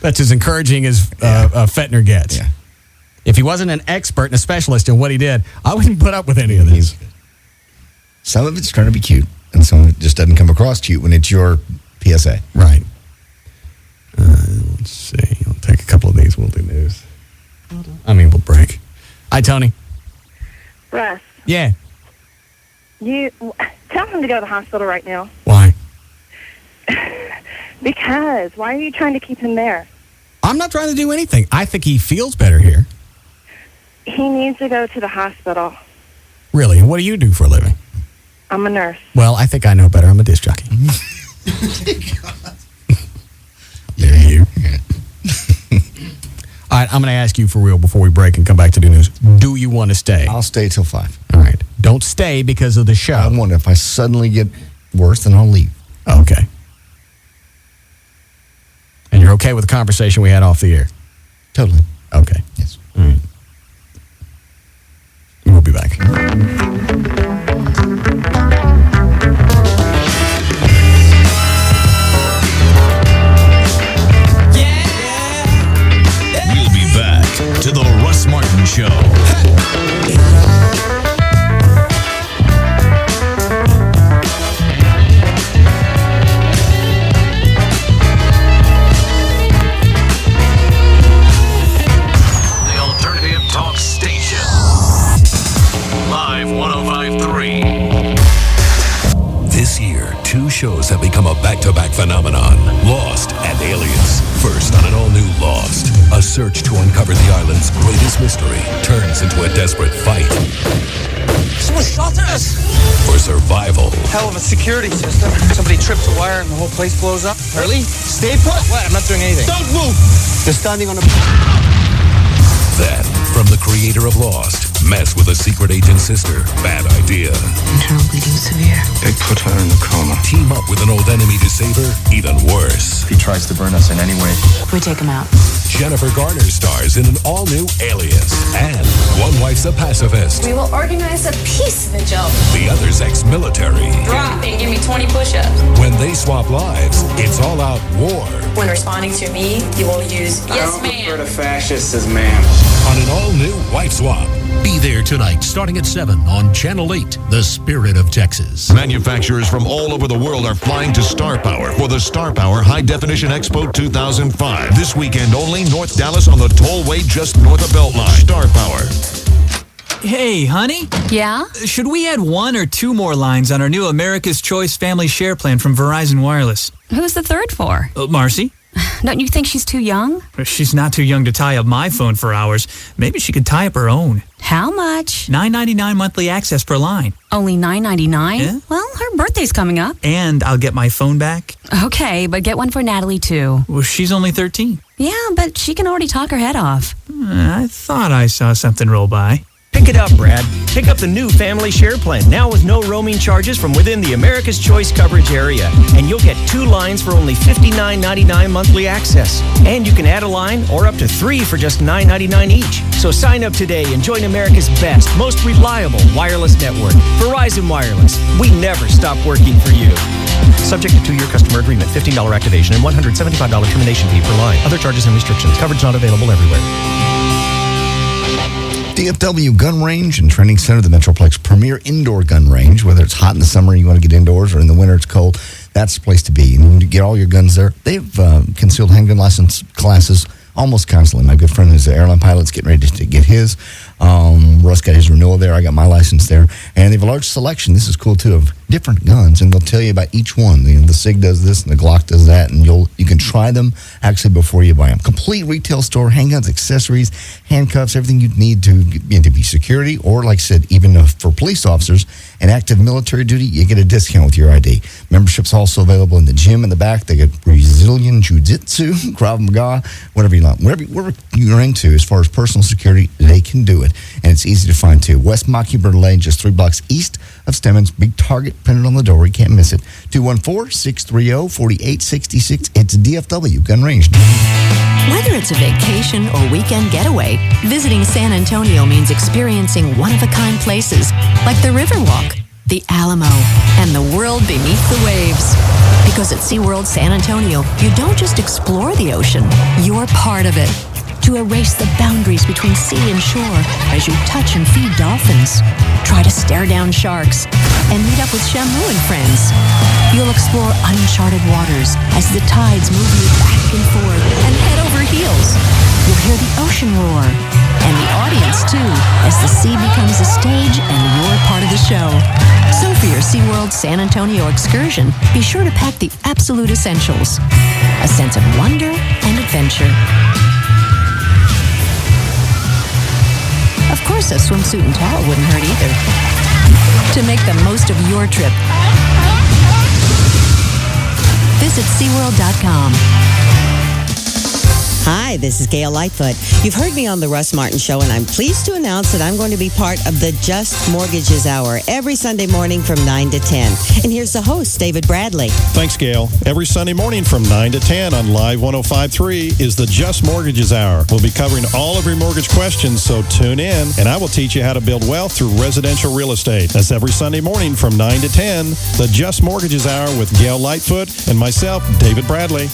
That's as encouraging as Fettner gets. Yeah. If he wasn't an expert and a specialist in what he did, I wouldn't put up with any of this. Some of it's trying to be cute, and some of it just doesn't come across cute when it's your PSA. Right. Let's see. I'll take a couple of these. We'll do news. We'll break. Hi, Tony. Russ. Yeah. You tell him to go to the hospital right now. Why? Because why are you trying to keep him there? I'm not trying to do anything. I think he feels better here. He needs to go to the hospital. Really? What do you do for a living? I'm a nurse. Well, I think I know better. I'm a disc jockey. There you. All right, I'm going to ask you for real before we break and come back to the news. Do you want to stay? I'll stay till 5. All right. Don't stay because of the show. I wonder if I suddenly get worse, then I'll leave. Okay. And you're okay with the conversation we had off the air? Totally. Okay. Yes. All right. We'll be back. We'll be back to the Russ Martin Show. The Alternative Talk Station. Live 105.3. This year, 2 shows have become a back-to-back phenomenon. Lost and Aliens. First on an all-new Lost. A search to uncover the island's greatest mystery turns into a desperate fight Someone shot at us. for survival. Hell of a security system. Somebody trips a wire and the whole place blows up. Really? Stay put. What? I'm not doing anything. Don't move. You're standing on a... Then, from the creator of Lost, mess with a secret agent's sister. Bad idea. Internal bleeding severe. They put her in a coma. Team up with an old enemy to save her. Even worse. If he tries to burn us in any way, We take him out. Jennifer Garner stars in an all-new Alias. And one wife's a pacifist. We will organize a peace vigil. The other's ex-military. Drop and give me 20 push-ups. When they swap lives, it's all-out war. When responding to me, you will use yes, ma'am. the fascist as ma'am. On an all-new Wife Swap. Be there tonight, starting at 7 on Channel 8, The Spirit of Texas. Manufacturers from all over the world are flying to Star Power for the Star Power High Definition Expo 2005. This weekend only, North Dallas on the tollway just north of Beltline. Star Power. Hey, honey. Yeah? Should we add 1 or 2 more lines on our new America's Choice Family Share Plan from Verizon Wireless? Who's the third for? Marcy. Don't you think she's too young? She's not too young to tie up my phone for hours. Maybe she could tie up her own. How much? $9.99 monthly access per line. Only $9.99? Yeah. Well, her birthday's coming up. And I'll get my phone back. Okay, but get one for Natalie, too. Well, she's only 13. Yeah, but she can already talk her head off. I thought I saw something roll by. Pick it up, Brad. Pick up the new Family Share Plan, now with no roaming charges from within the America's Choice coverage area. And you'll get 2 lines for only $59.99 monthly access. And you can add a line or up to 3 for just $9.99 each. So sign up today and join America's best, most reliable wireless network. Verizon Wireless. We never stop working for you. Subject to 2-year customer agreement, $15 activation, and $175 termination fee per line. Other charges and restrictions. Coverage not available everywhere. DFW Gun Range and Training Center, the Metroplex premier indoor gun range. Whether it's hot in the summer and you want to get indoors, or in the winter it's cold, that's the place to be. And you get all your guns there. They have concealed handgun license classes almost constantly. My good friend who's an airline pilot is getting ready to get his. Russ got his renewal there. I got my license there. And they have a large selection. This is cool, too, of different guns. And they'll tell you about each one. The SIG does this and the Glock does that. And you can try them actually before you buy them. Complete retail store, handguns, accessories, handcuffs, everything you need to be security. Or, like I said, even for police officers and active military duty, you get a discount with your ID. Membership's also available in the gym in the back. They get Brazilian Jiu-Jitsu, Krav Maga, whatever you want. Whatever you're into as far as personal security, they can do it. And it's easy to find, too. West Mockingbird Lane, just 3 blocks east of Stemmons. Big target printed on the door. You can't miss it. 214-630-4866. It's DFW Gun Range. Whether it's a vacation or weekend getaway, visiting San Antonio means experiencing one-of-a-kind places like the Riverwalk, the Alamo, and the world beneath the waves. Because at SeaWorld San Antonio, you don't just explore the ocean, you're part of it. To erase the boundaries between sea and shore as you touch and feed dolphins, try to stare down sharks, and meet up with Shamu and friends. You'll explore uncharted waters as the tides move you back and forth and head over heels. You'll hear the ocean roar, and the audience too, as the sea becomes a stage and you're part of the show. So for your SeaWorld San Antonio excursion, be sure to pack the absolute essentials. A sense of wonder and adventure. Of course, a swimsuit and towel wouldn't hurt either. To make the most of your trip, visit SeaWorld.com. Hi, this is Gail Lightfoot. You've heard me on the Russ Martin Show, and I'm pleased to announce that I'm going to be part of the Just Mortgages Hour every Sunday morning from 9 to 10. And here's the host, David Bradley. Thanks, Gail. Every Sunday morning from 9 to 10 on Live 105.3 is the Just Mortgages Hour. We'll be covering all of your mortgage questions, so tune in, and I will teach you how to build wealth through residential real estate. That's every Sunday morning from 9 to 10, the Just Mortgages Hour with Gail Lightfoot and myself, David Bradley.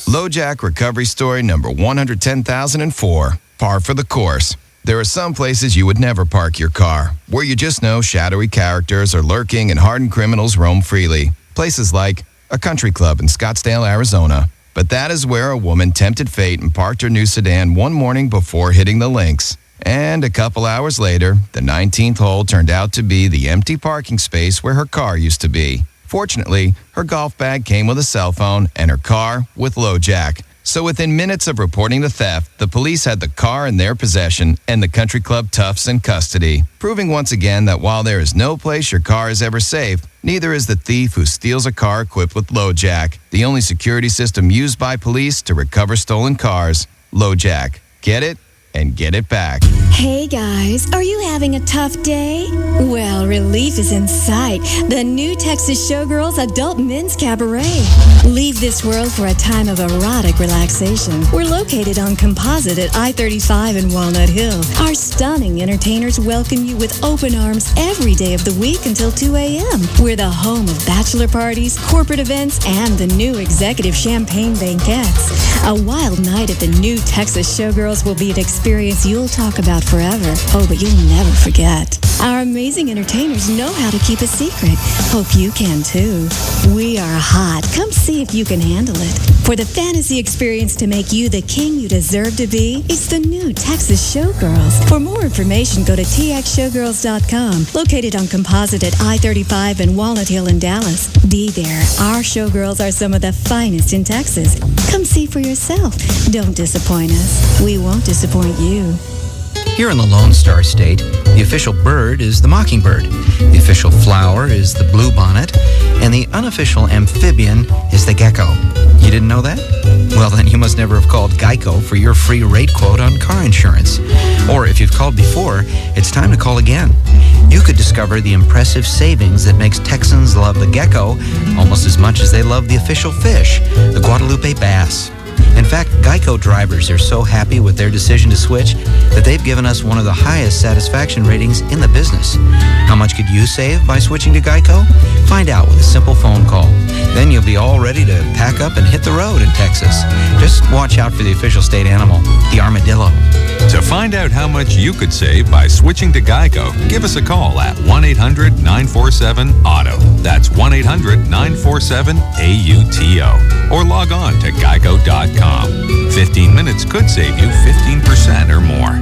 LoJack recovery story number 110,004. Par for the course. There are some places you would never park your car, where you just know shadowy characters are lurking and hardened criminals roam freely. Places like a country club in Scottsdale, Arizona. But that is where a woman tempted fate and parked her new sedan one morning before hitting the links. And a couple hours later, the 19th hole turned out to be the empty parking space where her car used to be. Fortunately, her golf bag came with a cell phone and her car with LoJack. So within minutes of reporting the theft, the police had the car in their possession and the country club toughs in custody, proving once again that while there is no place your car is ever safe, neither is the thief who steals a car equipped with LoJack, the only security system used by police to recover stolen cars. LoJack. Get it? And get it back. Hey guys, are you having a tough day? Well, relief is in sight. The new Texas Showgirls Adult Men's Cabaret. Leave this world for a time of erotic relaxation. We're located on Composite at I-35 in Walnut Hill. Our stunning entertainers welcome you with open arms every day of the week until 2 a.m. We're the home of bachelor parties, corporate events, and the new executive champagne banquets. A wild night at the new Texas Showgirls will be an experience you'll talk about forever. Oh, but you'll never forget. Our amazing entertainers know how to keep a secret. Hope you can too. We are hot. Come see if you can handle it. For the fantasy experience to make you the king you deserve to be, it's the new Texas Showgirls. For more information, go to txshowgirls.com, located on Composite at I-35 and Walnut Hill in Dallas. Be there. Our showgirls are some of the finest in Texas. Come see for yourself. Don't disappoint us. We won't disappoint you. Here in the Lone Star State, the official bird is the mockingbird, the official flower is the bluebonnet, and the unofficial amphibian is the gecko. You didn't know that? Well, then you must never have called Geico for your free rate quote on car insurance. Or if you've called before, it's time to call again. You could discover the impressive savings that makes Texans love the gecko almost as much as they love the official fish, the Guadalupe bass. In fact, Geico drivers are so happy with their decision to switch that they've given us one of the highest satisfaction ratings in the business. How much could you save by switching to Geico? Find out with a simple phone call. Then you'll be all ready to pack up and hit the road in Texas. Just watch out for the official state animal, the armadillo. To find out how much you could save by switching to Geico, give us a call at 1-800-947-AUTO. That's 1-800-947-AUTO. Or log on to geico.com. 15 minutes could save you 15% or more.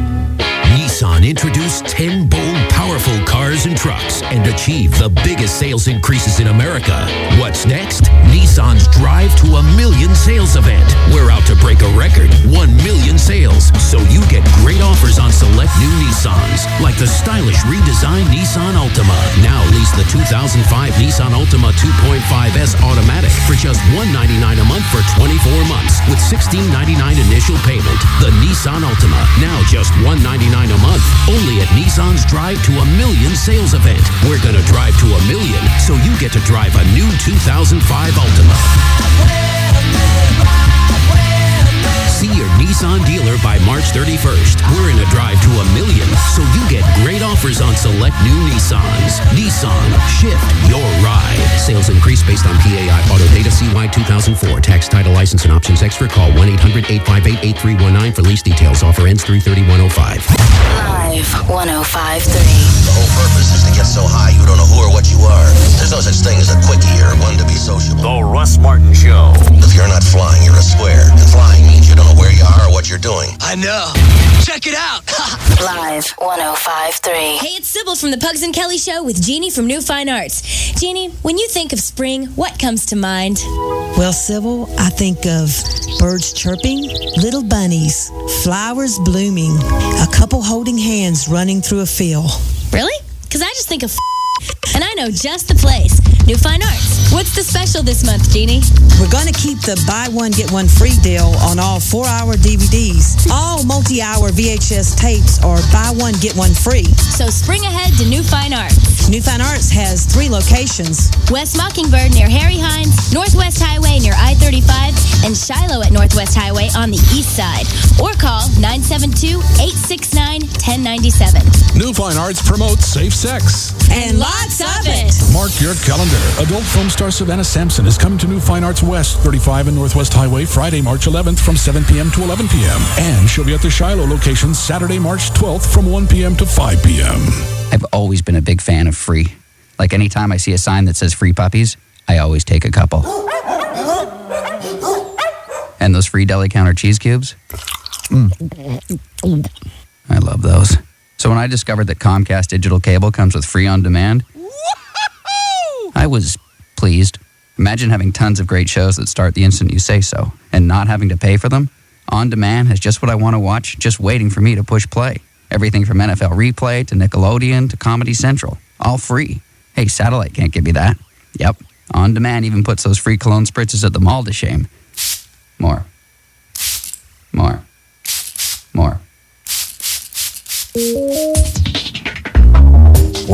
Nissan introduced 10 bold, powerful cars and trucks and achieved the biggest sales increases in America. What's next? Nissan's Drive to a Million sales event. We're out to break a record, 1 million sales. So you get great offers on select new Nissans, like the stylish redesigned Nissan Altima. Now lease the 2005 Nissan Altima 2.5S automatic for just $199 a month for 24 months with $1699 initial payment. The Nissan Altima, now just $199 a month, only at Nissan's Drive to a Million sales event. We're gonna drive to a million, so you get to drive a new 2005 Altima. See your Nissan dealer by March 31st. We're in a drive to a million, so you get great offers on select new Nissans. Nissan, shift your ride. Sales increase based on PAI Auto Data CY 2004. Tax, title, license, and options extra. Call 1-800-858-8319 for lease details. Offer ends 3/31/05. Live 105.3. The whole purpose is to get so high you don't know who or what you are. There's no such thing as a quickie or one to be sociable. The Russ Martin Show. If you're not flying, you're a square. And flying means you don't know where you are or what you're doing. I know. Check it out. Live 105.3. Hey, it's Sybil from the Pugs and Kelly Show with Jeannie from New Fine Arts. Jeannie, when you think of spring, what comes to mind? Well, Sybil, I think of birds chirping, little bunnies, flowers blooming, a couple holding hands running through a field. Really? Because I just think of and I know just the place. New Fine Arts. What's the special this month, Jeannie? We're going to keep the buy one, get one free deal on all 4-hour DVDs. All multi-hour VHS tapes are buy one, get one free. So spring ahead to New Fine Arts. New Fine Arts has 3 locations. West Mockingbird near Harry Hines, Northwest Highway near I-35, and Shiloh at Northwest Highway on the east side. Or call 972-869-1097. New Fine Arts promotes safe sex. And lots of it. Mark your calendar. Adult film star Savannah Sampson is coming to New Fine Arts West, 35 and Northwest Highway, Friday, March 11th from 7 p.m. to 11 p.m. And she'll be at the Shiloh location Saturday, March 12th from 1 p.m. to 5 p.m. I've always been a big fan of free. Like anytime I see a sign that says free puppies, I always take a couple. And those free deli counter cheese cubes? I love those. So when I discovered that Comcast digital cable comes with free on demand, I was pleased. Imagine having tons of great shows that start the instant you say so and not having to pay for them. On demand has just what I want to watch, just waiting for me to push play. Everything from NFL Replay to Nickelodeon to Comedy Central, all free. Hey, satellite can't give me that. Yep, On Demand even puts those free cologne spritzes at the mall to shame. More.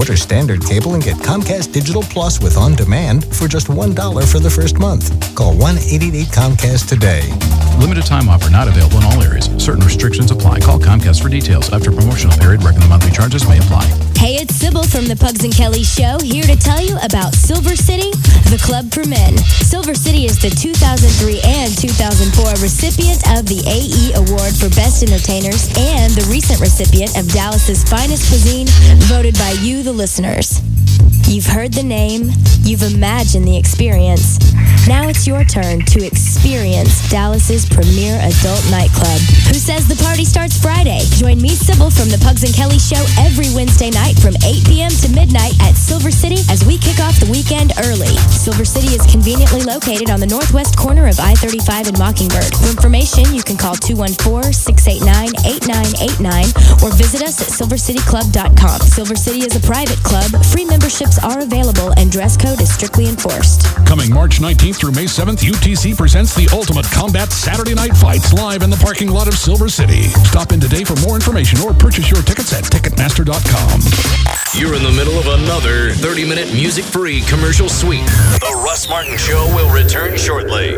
Order standard cable and get Comcast Digital Plus with On Demand for just $1 for the first month. Call 1-888-COMCAST today. Limited time offer not available in all areas. Certain restrictions apply. Call Comcast for details. After promotional period, regular monthly charges may apply. Hey, it's Sybil from the Pugs and Kelly Show, here to tell you about Silver City, the club for men. Silver City is the 2003 and 2004 recipient of the AE Award for Best Entertainers and the recent recipient of Dallas's Finest Cuisine, voted by you, the listeners. You've heard the name, you've imagined the experience. Now it's your turn to experience Dallas's premier adult nightclub. Who says the party starts Friday? Join me, Sybil, from the Pugs and Kelly Show every Wednesday night from 8 p.m. to midnight at Silver City as we kick off the weekend early. Silver City is conveniently located on the northwest corner of I-35 and Mockingbird. For information, you can call 214-689-8989 or visit us at silvercityclub.com. Silver City is a private club. Free memberships are available and dress code is strictly enforced. Coming March 19th through May 7th, UTC presents the Ultimate Combat Saturday Night Fights live in the parking lot of Silver City. Stop in today for more information or purchase your tickets at Ticketmaster.com. You're in the middle of another 30-minute music-free commercial sweep. The Russ Martin Show will return shortly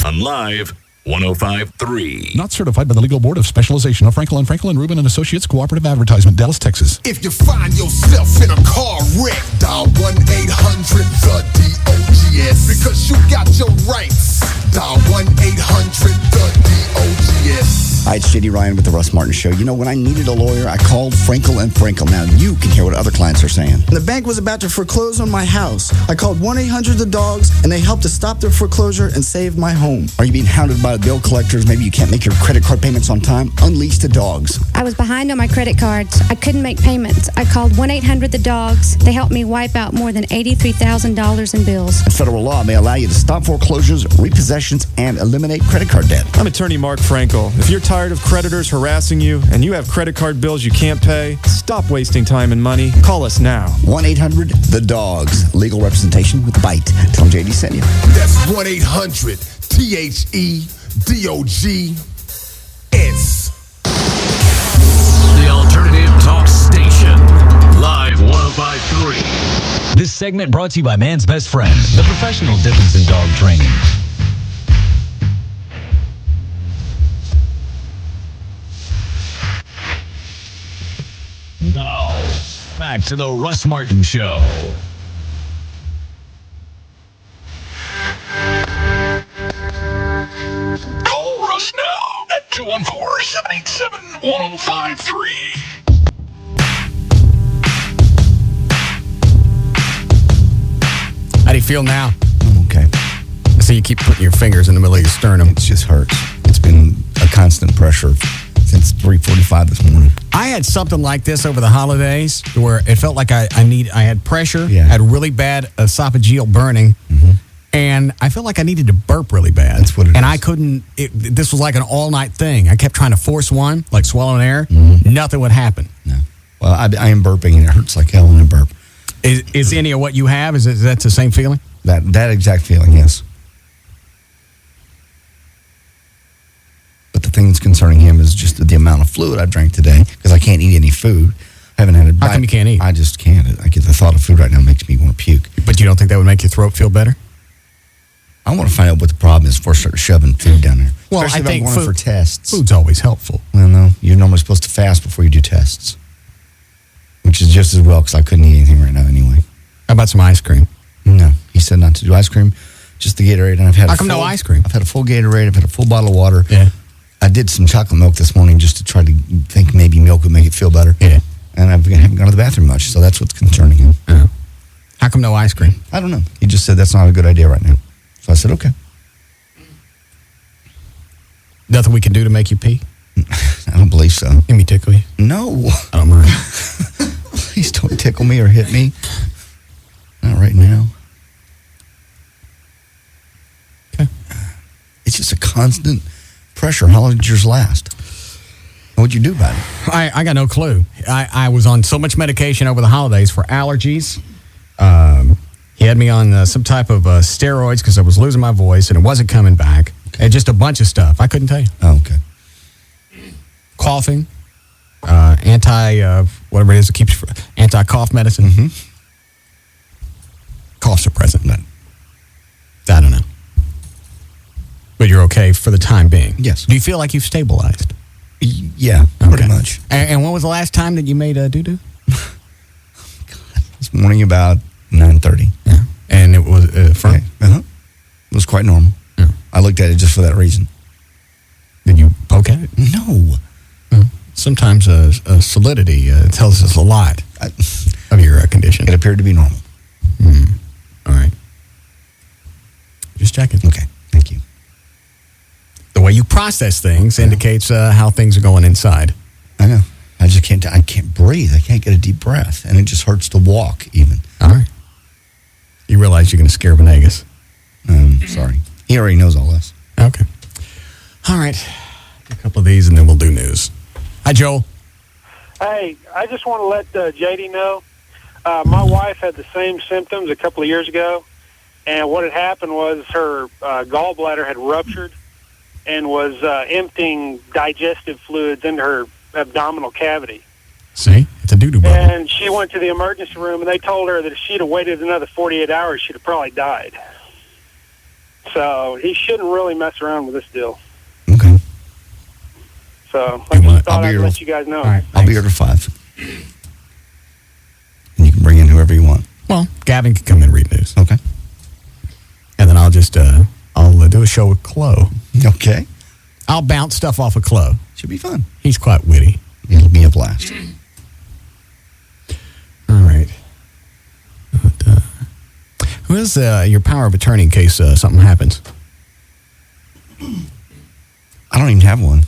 on Live 105.3. Not certified by the Legal Board of Specialization of Frankel & Frankel and Rubin & Associates Cooperative Advertisement, Dallas, Texas. If you find yourself in a car wreck, dial 1-800-THE-DOGS because you got your rights. Dial 1-800-THE-DOGS. Hi, it's JD Ryan with the Russ Martin Show. You know, when I needed a lawyer, I called Frankel & Frankel. Now you can hear what other clients are saying. The bank was about to foreclose on my house. I called 1-800-THE-DOGS, and they helped to stop their foreclosure and save my home. Are you being hounded by the bill collectors? Maybe you can't make your credit card payments on time? Unleash the dogs. I was behind on my credit cards. I couldn't make payments. I called 1-800-THE-DOGS. They helped me wipe out more than $83,000 in bills. Federal law may allow you to stop foreclosures, repossessions, and eliminate credit card debt. I'm attorney Mark Frankel. If you're tired of creditors harassing you and you have credit card bills you can't pay, stop wasting time and money. Call us now. 1-800-THE-DOGS. Legal representation with Bite. Tell them JD sent you. That's 1-800-THE-DOGS. The Alternative Talk Station. Live 105.3. This segment brought to you by Man's Best Friend, the professional difference in dog training. Now, back to the Russ Martin Show. Call Russ now at 214-787-1053. How do you feel now? I'm okay. I see you keep putting your fingers in the middle of your sternum. It just hurts. It's been a constant pressure since 3:45 this morning. I had something like this over the holidays where it felt like I had pressure, had really bad esophageal burning, and I felt like I needed to burp really bad. That's what it is. And I couldn't, this was like an all-night thing. I kept trying to force one, like swallowing air. Nothing would happen. No. Well, I am burping, and it hurts like hell when I burp. Is any of what you have, is that the same feeling? That exact feeling, yes. But the thing that's concerning him is just the amount of fluid I drank today, because I can't eat any food. I haven't had a How come you can't eat? I just can't. I get the thought of food right now makes me want to puke. But you don't think that would make your throat feel better? I want to find out what the problem is before I start shoving food down there. Well, Especially I think if I'm going for tests. Food's always helpful. Well, no, you're normally supposed to fast before you do tests, which is just as well because I couldn't eat anything right now anyway. How about some ice cream? No, he said not to do ice cream, just the Gatorade. And I've had How come no ice cream? I've had a full Gatorade. I've had a full bottle of water. Yeah. I did some chocolate milk this morning just to try to think maybe milk would make it feel better. Yeah. And I haven't gone to the bathroom much, so that's what's concerning him. Yeah. How come no ice cream? I don't know. He just said that's not a good idea right now. So I said, okay. Nothing we can do to make you pee? I don't believe so. Let me tickle you. No. I don't mind. Please don't tickle me or hit me. Not right now. Okay. It's just a constant pressure. How long did yours last? What'd you do about it? I got no clue. I was on so much medication over the holidays for allergies. He had me on some type of steroids because I was losing my voice and it wasn't coming back. Okay. And just a bunch of stuff. I couldn't tell you. Oh, okay. Coughing. whatever it is that keeps anti-cough medicine. Mm-hmm. Cough suppressant, but I don't know. But you're okay for the time being. Yes. Do you feel like you've stabilized? Yeah, pretty much. And when was the last time that you made a doo-doo? This morning about 9:30. Yeah. And it was firm? Okay. Uh-huh. It was quite normal. Yeah. I looked at it just for that reason. Did you poke at it? No. Sometimes solidity tells us a lot of your condition. It appeared to be normal. All right. Just checking. Okay. Thank you. The way you process things indicates how things are going inside. I know. I can't breathe. I can't get a deep breath. And it just hurts to walk even. All right. You realize you're going to scare Venegas. Sorry. He already knows all this. Okay. All right. A couple of these and then we'll do news. Hi, Joel. Hey, I just want to let JD know. My wife had the same symptoms a couple of years ago. And what had happened was her gallbladder had ruptured and was emptying digestive fluids into her abdominal cavity. See? It's a doo-doo bubble. And she went to the emergency room, and they told her that if she'd have waited another 48 hours, she'd have probably died. So he shouldn't really mess around with this deal. Okay. So I just thought I'd let you guys know. All right, I'll be here till 5. And you can bring in whoever you want. Well, Gavin can come in and read news. Okay. And then I'll just I'll do a show with Chloe. Okay. I'll bounce stuff off of Chloe. Should be fun. He's quite witty. It'll be a blast. All right. Who is your power of attorney in case something happens? I don't even have one.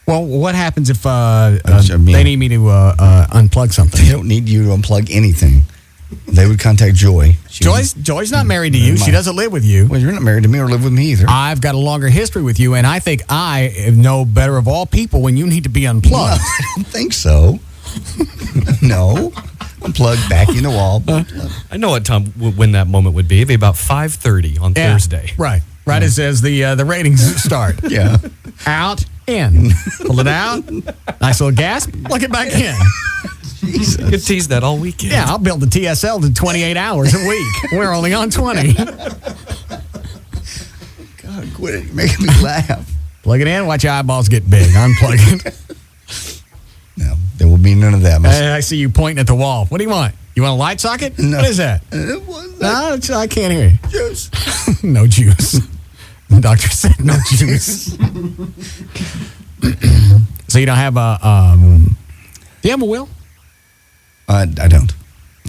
Well, what happens if they need me to unplug something? They don't need you to unplug anything. They would contact Joy. Joy's not married to you. She doesn't live with you. Well, you're not married to me or live with me either. I've got a longer history with you, and I think I know better of all people when you need to be unplugged. No, I don't think so. No. Unplugged, back in the wall. I know what time when that moment would be. It'd be about 5:30 on Thursday. Right. Right as the ratings start. Yeah. Out, in. Pull it out. Nice little gasp. Plug it back in. Jesus. You could tease that all weekend. Yeah, I'll build the TSL to 28 hours a week. We're only on 20. God, quit it. You're making me laugh. Plug it in. Watch your eyeballs get big. Unplug it. No, there will be none of that. I see you pointing at the wall. What do you want? You want a light socket? No. What is that? No, I can't hear you. Juice. No juice. The doctor said no juice. So you don't have do you have a will? I don't.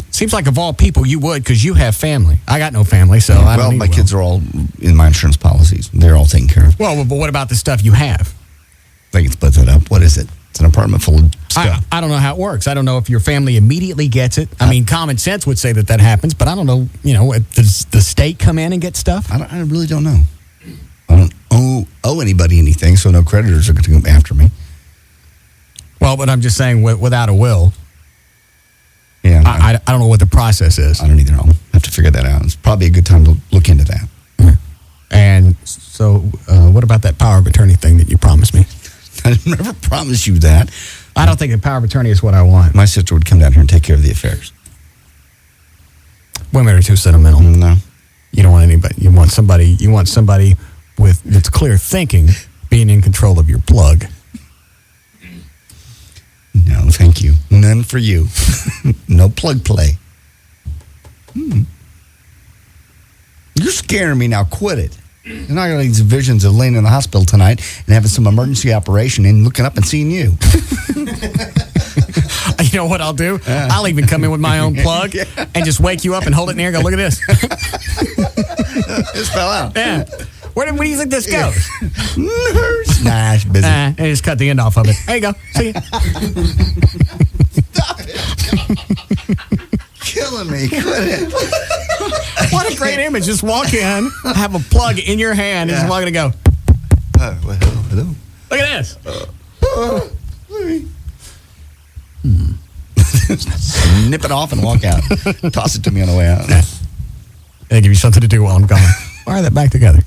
Seems like of all people you would because you have family. I got no family, so I don't need my kids are all in my insurance policies. They're all taken care of. Well, but what about the stuff you have? They can split that up. What is it? It's an apartment full of stuff. I don't know how it works. I don't know if your family immediately gets it. I mean, common sense would say that happens, but I don't know. Does the state come in and get stuff? I really don't know. I don't owe anybody anything, so no creditors are going to come after me. Well, but I'm just saying without a will. Yeah, I don't know what the process is. I don't either. I'll have to figure that out. It's probably a good time to look into that. Yeah. And so, what about that power of attorney thing that you promised me? I never promised you that. I don't think the power of attorney is what I want. My sister would come down here and take care of the affairs. Women are too sentimental. No. You don't want anybody. You want somebody with that's clear thinking being in control of your plug. No, thank you. None for you. No plug play. You're scaring me now. Quit it. And I got these visions of laying in the hospital tonight and having some emergency operation and looking up and seeing you. You know what I'll do? I'll even come in with my own plug and just wake you up and hold it in the air and go, look at this. This fell out. Yeah. Where do you think this goes? Nurse. Nah, it's busy. And just cut the end off of it. There you go. See you. Stop it. Killing me. Quit it. What a great image. Just walk in, have a plug in your hand, and just walk in and go. Well, hello. Look at this. Nip it off and walk out. Toss it to me on the way out. They give you something to do while I'm gone. Wire that back together.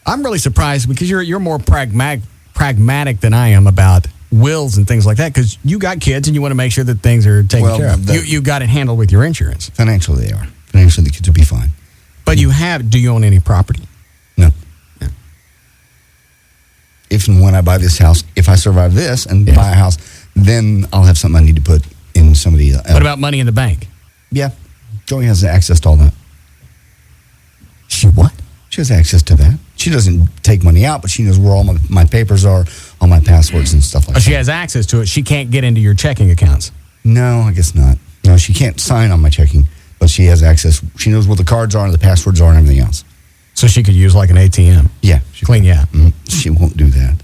I'm really surprised because you're more pragmatic pragmatic than I am about wills and things like that, because you got kids and you want to make sure that things are taken care of. You got it handled with your insurance. Financially, they are. Financially, the kids will be fine. But do you own any property? No. If and when I buy this house, if I survive this and buy a house, then I'll have something I need to put in somebody else. What about money in the bank? Yeah. Joey has access to all that. She what? She has access to that. She doesn't take money out, but she knows where all my papers are, all my passwords and stuff like that. She has access to it. She can't get into your checking accounts. No, I guess not. No, she can't sign on my checking, but she has access. She knows where the cards are and the passwords are and everything else. So she could use like an ATM? Yeah. Clean you out. She won't do that.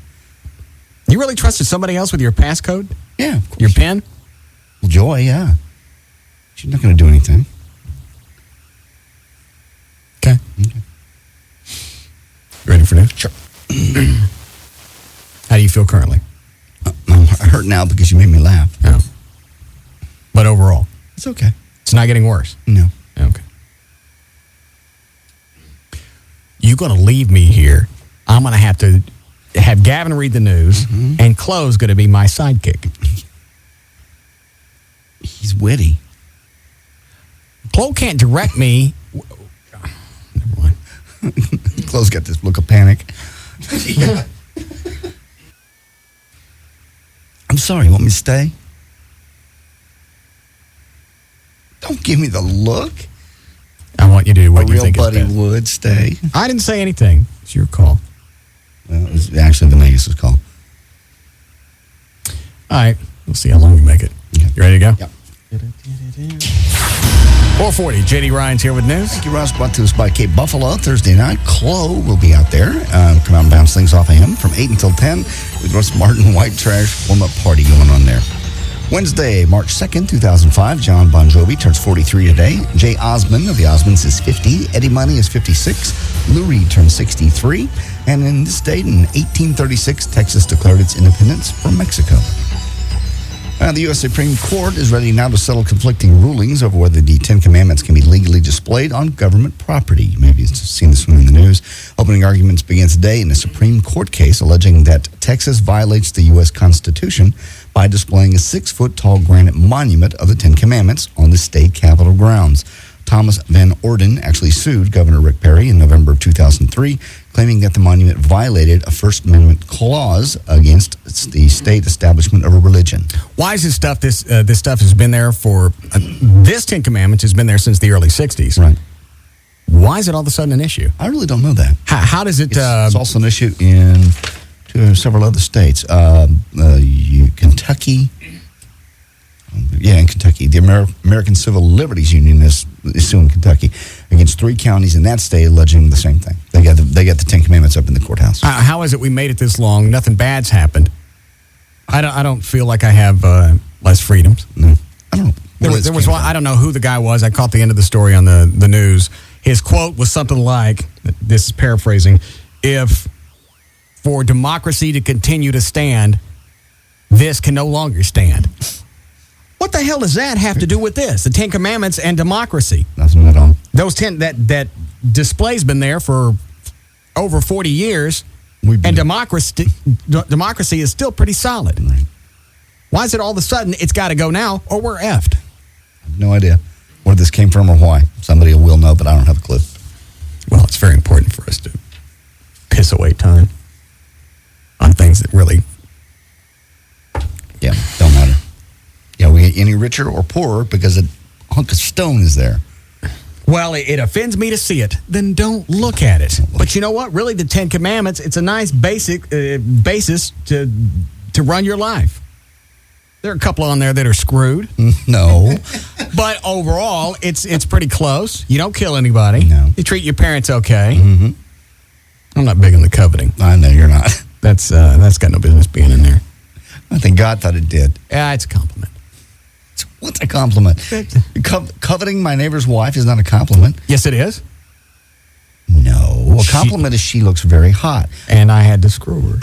You really trusted somebody else with your passcode? Yeah, of course. Your PIN? Well, Joy, yeah. She's not going to do anything. Okay. You ready for news? Sure. How do you feel currently? I'm hurt now because you made me laugh. No. But overall? It's okay. It's not getting worse? No. Okay. You're going to leave me here. I'm going to have Gavin read the news, and Chloe's going to be my sidekick. He's witty. Chloe can't direct me. Never mind. Chloe's got this look of panic. I'm sorry, you want me to stay? Don't give me the look. I want you to do what you think is buddy best. would stay. I didn't say anything. It's your call. Well, it was actually Venegas' call. All right. We'll see how long we make it. Okay. You ready to go? Yep. 440. JD Ryan's here with news. Thank you, Russ. Brought to us by Cape Buffalo. Thursday night, Chloe will be out there. Come out and bounce things off of him from 8 until 10 with Russ Martin White Trash warm-up party going on there. Wednesday, March 2nd, 2005, John Bon Jovi turns 43 today. Jay Osmond of the Osmonds is 50. Eddie Money is 56. Lou Reed turns 63. And in this date, in 1836, Texas declared its independence from Mexico. The U.S. Supreme Court is ready now to settle conflicting rulings over whether the Ten Commandments can be legally displayed on government property. Maybe you've seen this one in the news. Opening arguments begin today in a Supreme Court case alleging that Texas violates the U.S. Constitution by displaying a 6-foot-tall granite monument of the Ten Commandments on the state capitol grounds. Thomas Van Orden actually sued Governor Rick Perry in November of 2003, claiming that the monument violated a First Amendment clause against the state establishment of a religion. Why is this stuff? This stuff has been there for this Ten Commandments has been there since the early '60s. Right. Why is it all of a sudden an issue? I really don't know that. How does it? It's also an issue in several other states. Kentucky. Yeah, in Kentucky. The American Civil Liberties Union is suing Kentucky against 3 counties in that state alleging the same thing. They got the Ten Commandments up in the courthouse. How is it we made it this long? Nothing bad's happened. I don't feel like I have less freedoms. No, I don't know. There was one. I don't know who the guy was. I caught the end of the story on the news. His quote was something like, this is paraphrasing, if for democracy to continue to stand, this can no longer stand. What the hell does that have to do with this? The Ten Commandments and democracy. Nothing at all. Those that display's been there for over 40 years, and democracy is still pretty solid. Right. Why is it all of a sudden it's got to go now, or we're effed? I have no idea where this came from or why. Somebody will know, but I don't have a clue. Well, it's very important for us to piss away time on things that really, don't matter. Yeah, we get any richer or poorer because a hunk of stone is there. Well, it offends me to see it. Then don't look at it. But you know what? Really, the Ten Commandments, it's a nice basic basis to run your life. There are a couple on there that are screwed. No. But overall, it's pretty close. You don't kill anybody. No. You treat your parents okay. Mm-hmm. I'm not big on the coveting. I know you're not. That's got no business being in there. I think God thought it did. Yeah, it's a compliment. What's a compliment? Coveting my neighbor's wife is not a compliment. Yes, it is. No. A compliment is she looks very hot. And I had to screw her.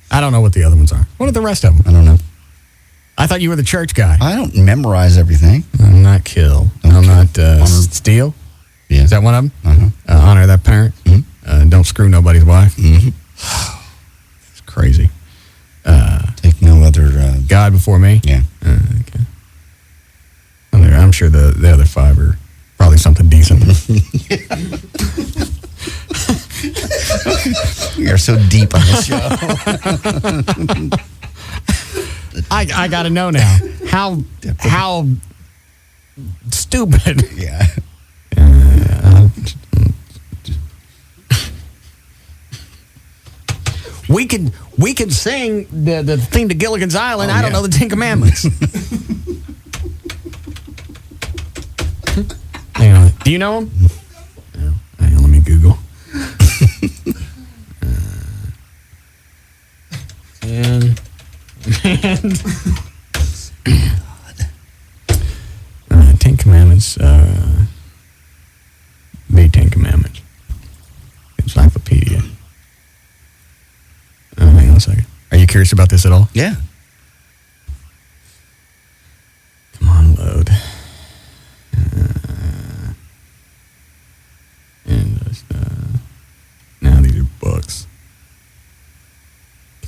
I don't know what the other ones are. What are the rest of them? I don't know. I thought you were the church guy. I don't memorize everything. I'm not kill. I'm not steal. Yeah. Is that one of them? Uh-huh. Honor that parent. Mm-hmm. Don't screw nobody's wife. Mm-hmm. It's crazy. Take no other... God before me? Yeah. Okay. I'm sure the other 5 are probably something decent. We are so deep on this show. I got to know now. How stupid. Yeah. We can sing the thing to Gilligan's Island. I don't know the 10 Commandments. Hang on. Do you know them? No. Hang on, let me Google. And 10 Commandments. The 10 Commandments. Encyclopedia. Hang on a second. Are you curious about this at all? Yeah. Come on, load. Now these are books.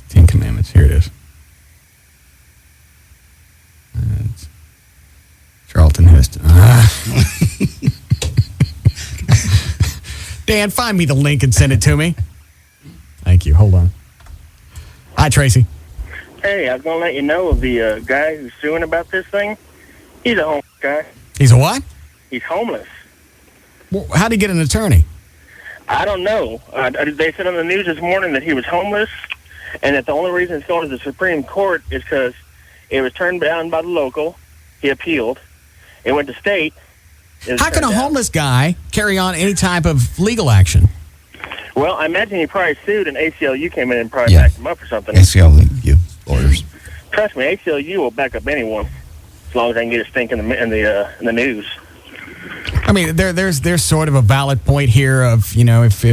10 Commandments. Here it is. It's Charlton Heston. Dan, find me the link and send it to me. Thank you. Hold on. Hi, Tracy. Hey, I was going to let you know of the guy who's suing about this thing. He's a homeless guy. He's a what? He's homeless. Well, how'd he get an attorney? I don't know. They said on the news this morning that he was homeless, and that the only reason it's going to the Supreme Court is because it was turned down by the local. He appealed. It went to state. How can a homeless guy carry on any type of legal action? Well, I imagine he probably sued, and ACLU came in and probably backed him up or something. ACLU lawyers. Trust me, ACLU will back up anyone as long as they can get a stink in the news. I mean, there's sort of a valid point here of, you know, if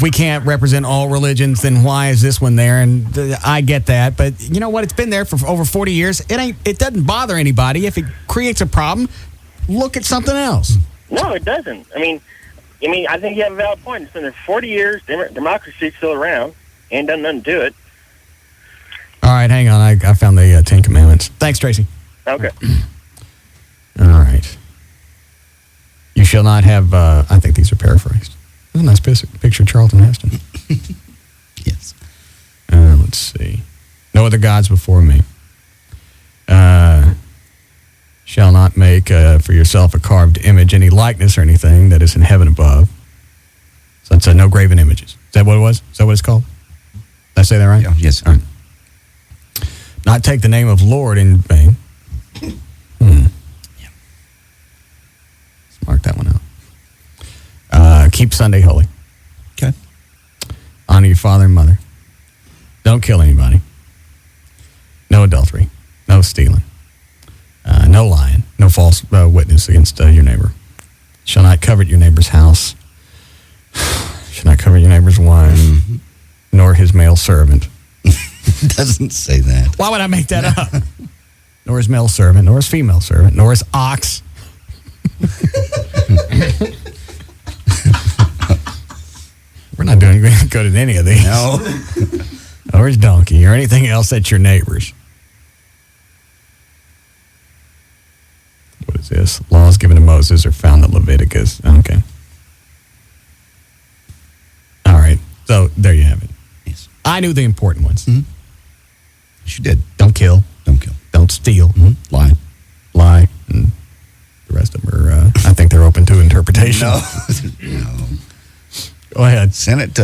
we can't represent all religions, then why is this one there? And I get that, but you know what? It's been there for over 40 years. It doesn't bother anybody. If it creates a problem, look at something else. No, it doesn't. I mean, I think you have a valid point. It's been there 40 years. Democracy's still around. Ain't done nothing to it. All right, hang on. I found the 10 Commandments. Thanks, Tracy. Okay. All right. You shall not have, I think these are paraphrased. That's a nice picture of Charlton Heston. Yes. Let's see. No other gods before me. Shall not make for yourself a carved image, any likeness or anything that is in heaven above. So that's no graven images. Is that what it was? Is that what it's called? Did I say that right? Yeah, yes. All right. Not take the name of Lord in vain. Yeah. Mark that one out. Keep Sunday holy. Okay. Honor your father and mother. Don't kill anybody. No adultery. No stealing. No lying. No false witness against your neighbor. Shall not covet your neighbor's house. Shall not covet your neighbor's wife. Nor his male servant. Doesn't say that. Why would I make that up? Nor his male servant, nor his female servant, nor his ox. We're not doing good at any of these. No. Or his donkey, or anything else that's your neighbor's. What is this? Laws given to Moses are found in Leviticus. Okay. All right. So there you have it. Yes. I knew the important ones. Mm-hmm. She did. Don't kill. Don't kill. Don't steal. Mm-hmm. Lie. Lie. And the rest of them are, I think they're open to interpretation. No. Go ahead. Senate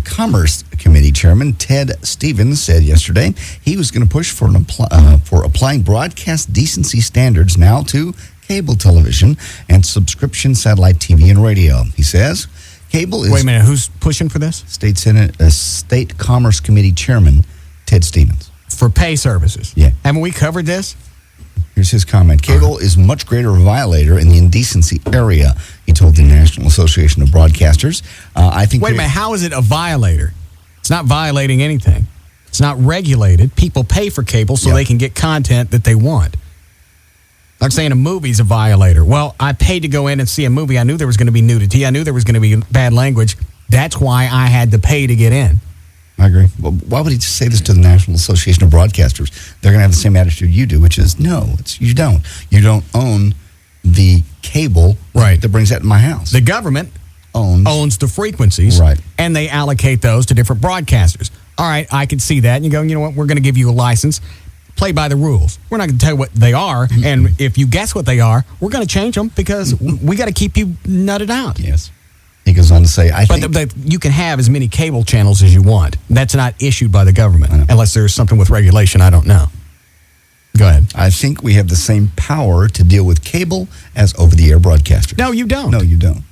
Commerce Committee Chairman Ted Stevens said yesterday he was going to push for applying broadcast decency standards now to cable television and subscription satellite TV and radio. He says cable is... Wait a minute, who's pushing for this? State Commerce Committee Chairman Ted Stevens. For pay services? Yeah. Haven't we covered this? Here's his comment. Cable is much greater violator in the indecency area, he told the National Association of Broadcasters. I think. Wait a minute. How is it a violator? It's not violating anything. It's not regulated. People pay for cable so they can get content that they want. Like saying a movie's a violator. Well, I paid to go in and see a movie. I knew there was going to be nudity. I knew there was going to be bad language. That's why I had to pay to get in. I agree. Well, why would he just say this to the National Association of Broadcasters? They're going to have the same attitude you do, which is, no, you don't. You don't own the cable that brings that to my house. The government owns the frequencies, and they allocate those to different broadcasters. All right, I can see that. And you go, you know what, we're going to give you a license. Play by the rules. We're not going to tell you what they are, and if you guess what they are, we're going to change them because we got to keep you nutted out. Yes. He goes on to say, But you can have as many cable channels as you want. That's not issued by the government, unless there's something with regulation I don't know. Go ahead. I think we have the same power to deal with cable as over-the-air broadcasters. No, you don't. No, you don't.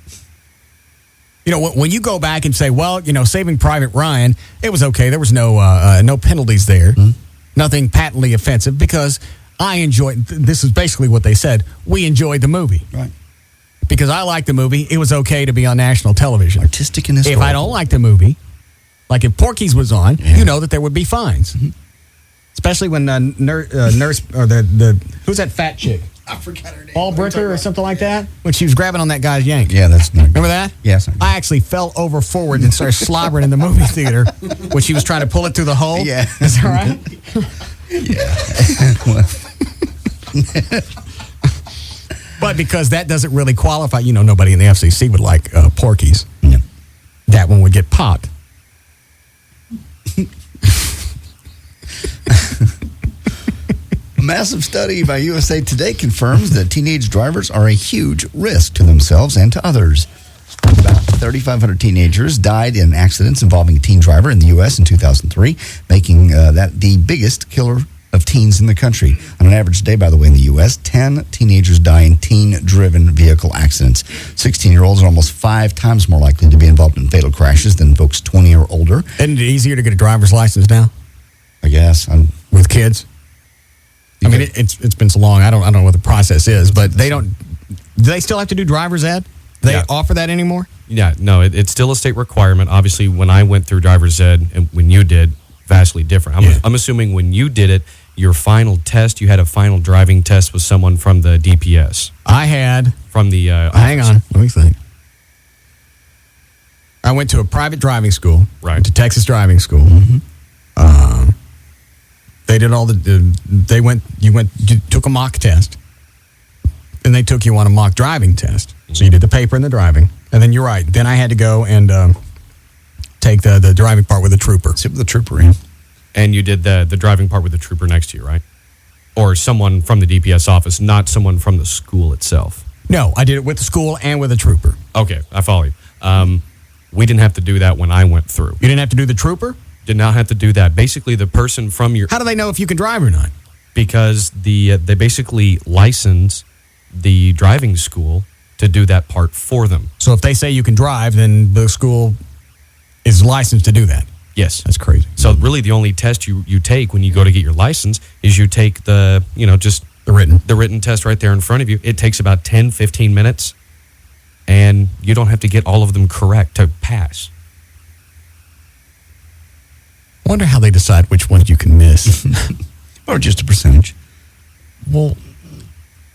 You know, when you go back and say, well, you know, Saving Private Ryan, it was okay. There was no penalties there. Nothing patently offensive because I enjoyed, this is basically what they said, we enjoyed the movie. Right. Because I liked the movie, it was okay to be on national television. Artistic and historical. If I don't like the movie, like if Porky's was on, you know that there would be fines. Especially when nurse or the who's that fat chick? I forgot her name. Allbricker or something like that? When she was grabbing on that guy's yank. Yeah, that's not Remember that? Yes. I actually fell over forward and started slobbering in the movie theater when she was trying to pull it through the hole. Yeah. Is that right? Yeah. But because that doesn't really qualify, you know, nobody in the FCC would like Porky's. Yeah. That one would get popped. A massive study by USA Today confirms that teenage drivers are a huge risk to themselves and to others. About 3,500 teenagers died in accidents involving a teen driver in the U.S. in 2003, making that the biggest killer of teens in the country. On an average day, by the way, in the U.S., 10 teenagers die in teen-driven vehicle accidents. 16-year-olds are almost 5 times more likely to be involved in fatal crashes than folks 20 or older. Isn't it easier to get a driver's license now? I guess. With kids? I mean, it's been so long, I don't know what the process is, but they don't... Do they still have to do driver's ed? Do they offer that anymore? Yeah, no, it's still a state requirement. Obviously, when I went through driver's ed and when you did, vastly different. I'm assuming when you did it, your final test, you had a final driving test with someone from the DPS. I had. From the hang on, let me think. I went to a private driving school. Right. Went to Texas driving school. They did all you took a mock test. And they took you on a mock driving test. So you did the paper and the driving. And then you're right. Then I had to go and take the driving part with the trooper. Sit with the trooper, yeah. And you did the driving part with the trooper next to you, right? Or someone from the DPS office, not someone from the school itself. No, I did it with the school and with a trooper. Okay, I follow you. We didn't have to do that when I went through. You didn't have to do the trooper? Did not have to do that. Basically, the person from your... How do they know if you can drive or not? Because they basically license the driving school to do that part for them. So if they say you can drive, then the school is licensed to do that? Yes. That's crazy. So really the only test you take when you go to get your license is you take just the written test right there in front of you. It takes about 10, 15 minutes, and you don't have to get all of them correct to pass. I wonder how they decide which ones you can miss. Or just a percentage. Well,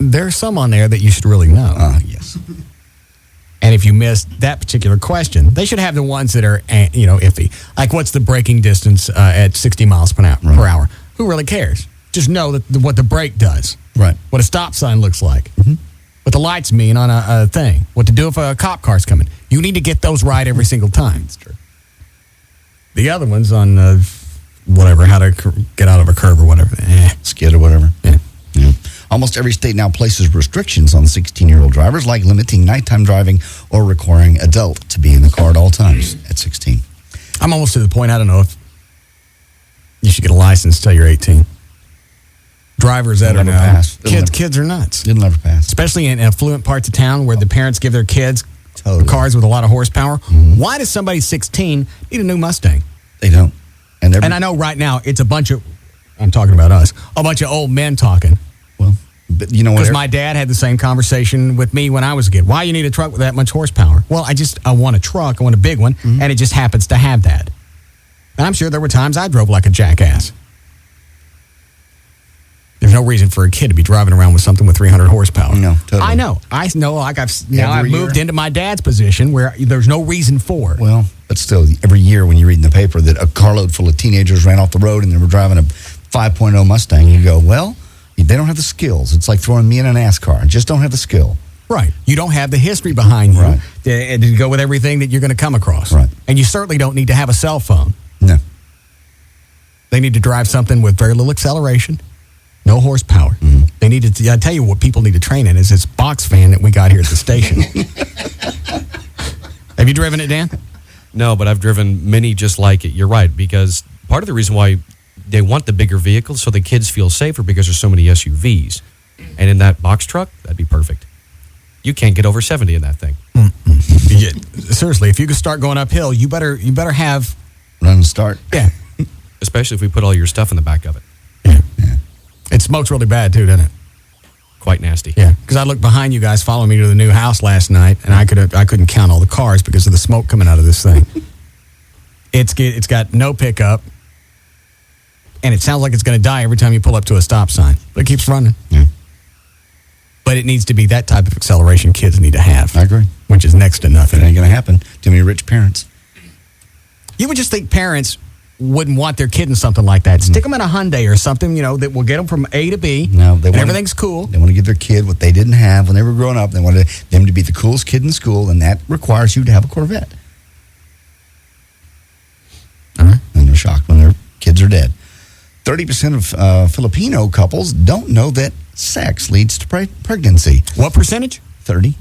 there's some on there that you should really know. Yes. And if you missed that particular question, they should have the ones that are, iffy. Like, what's the braking distance at 60 miles per hour? Who really cares? Just know that what the brake does. Right. What a stop sign looks like. What the lights mean on a thing. What to do if a cop car's coming. You need to get those right every single time. That's true. The other ones on whatever, how to get out of a curve or whatever. Skid or whatever. Yeah. Almost every state now places restrictions on 16-year-old drivers, like limiting nighttime driving or requiring adult to be in the car at all times at 16. I'm almost to the point, I don't know if you should get a license till you're 18. Drivers that are now, kids are nuts. It'll never pass. Especially in affluent parts of town where the parents give their kids cars with a lot of horsepower. Why does somebody 16 need a new Mustang? They don't. And I know right now it's a bunch of, I'm talking about us, a bunch of old men talking. Well, but you know what? Because my dad had the same conversation with me when I was a kid. Why you need a truck with that much horsepower? Well, I want a truck. I want a big one. And it just happens to have that. And I'm sure there were times I drove like a jackass. There's no reason for a kid to be driving around with something with 300 horsepower. No, totally. I know. Like I've moved into my dad's position where there's no reason for it. Well, but still, every year when you read in the paper that a carload full of teenagers ran off the road and they were driving a 5.0 Mustang, you go, well, they don't have the skills. It's like throwing me in a NASCAR. I just don't have the skill. Right. You don't have the history behind you Right. to go with everything that you're going to come across. Right. And you certainly don't need to have a cell phone. No. They need to drive something with very little acceleration, no horsepower. Mm-hmm. They need to, I tell you what people need to train in is this box fan that we got here at the station. Have you driven it, Dan? No, but I've driven many just like it. You're right, because part of the reason why they want the bigger vehicles so the kids feel safer because there's so many SUVs. And in that box truck, that'd be perfect. You can't get over 70 in that thing. Yeah, seriously, if you could start going uphill, you better have run and start. Yeah. Especially if we put all your stuff in the back of it. Yeah. It smokes really bad too, doesn't it? Quite nasty. Yeah. Because I looked behind you guys following me to the new house last night, and I couldn't count all the cars because of the smoke coming out of this thing. It's got no pickup, and it sounds like it's going to die every time you pull up to a stop sign, but it keeps running. Yeah. But it needs to be that type of acceleration kids need to have. I agree. Which is next to nothing. It ain't going to happen. Too many rich parents. You would just think parents wouldn't want their kid in something like that. Stick them in a Hyundai or something, that will get them from A to B. No, everything's cool. They want to give their kid what they didn't have when they were growing up. They wanted them to be the coolest kid in school, and that requires you to have a Corvette. And they're shocked when their kids are dead. 30% of Filipino couples don't know that sex leads to pregnancy. What percentage? 30.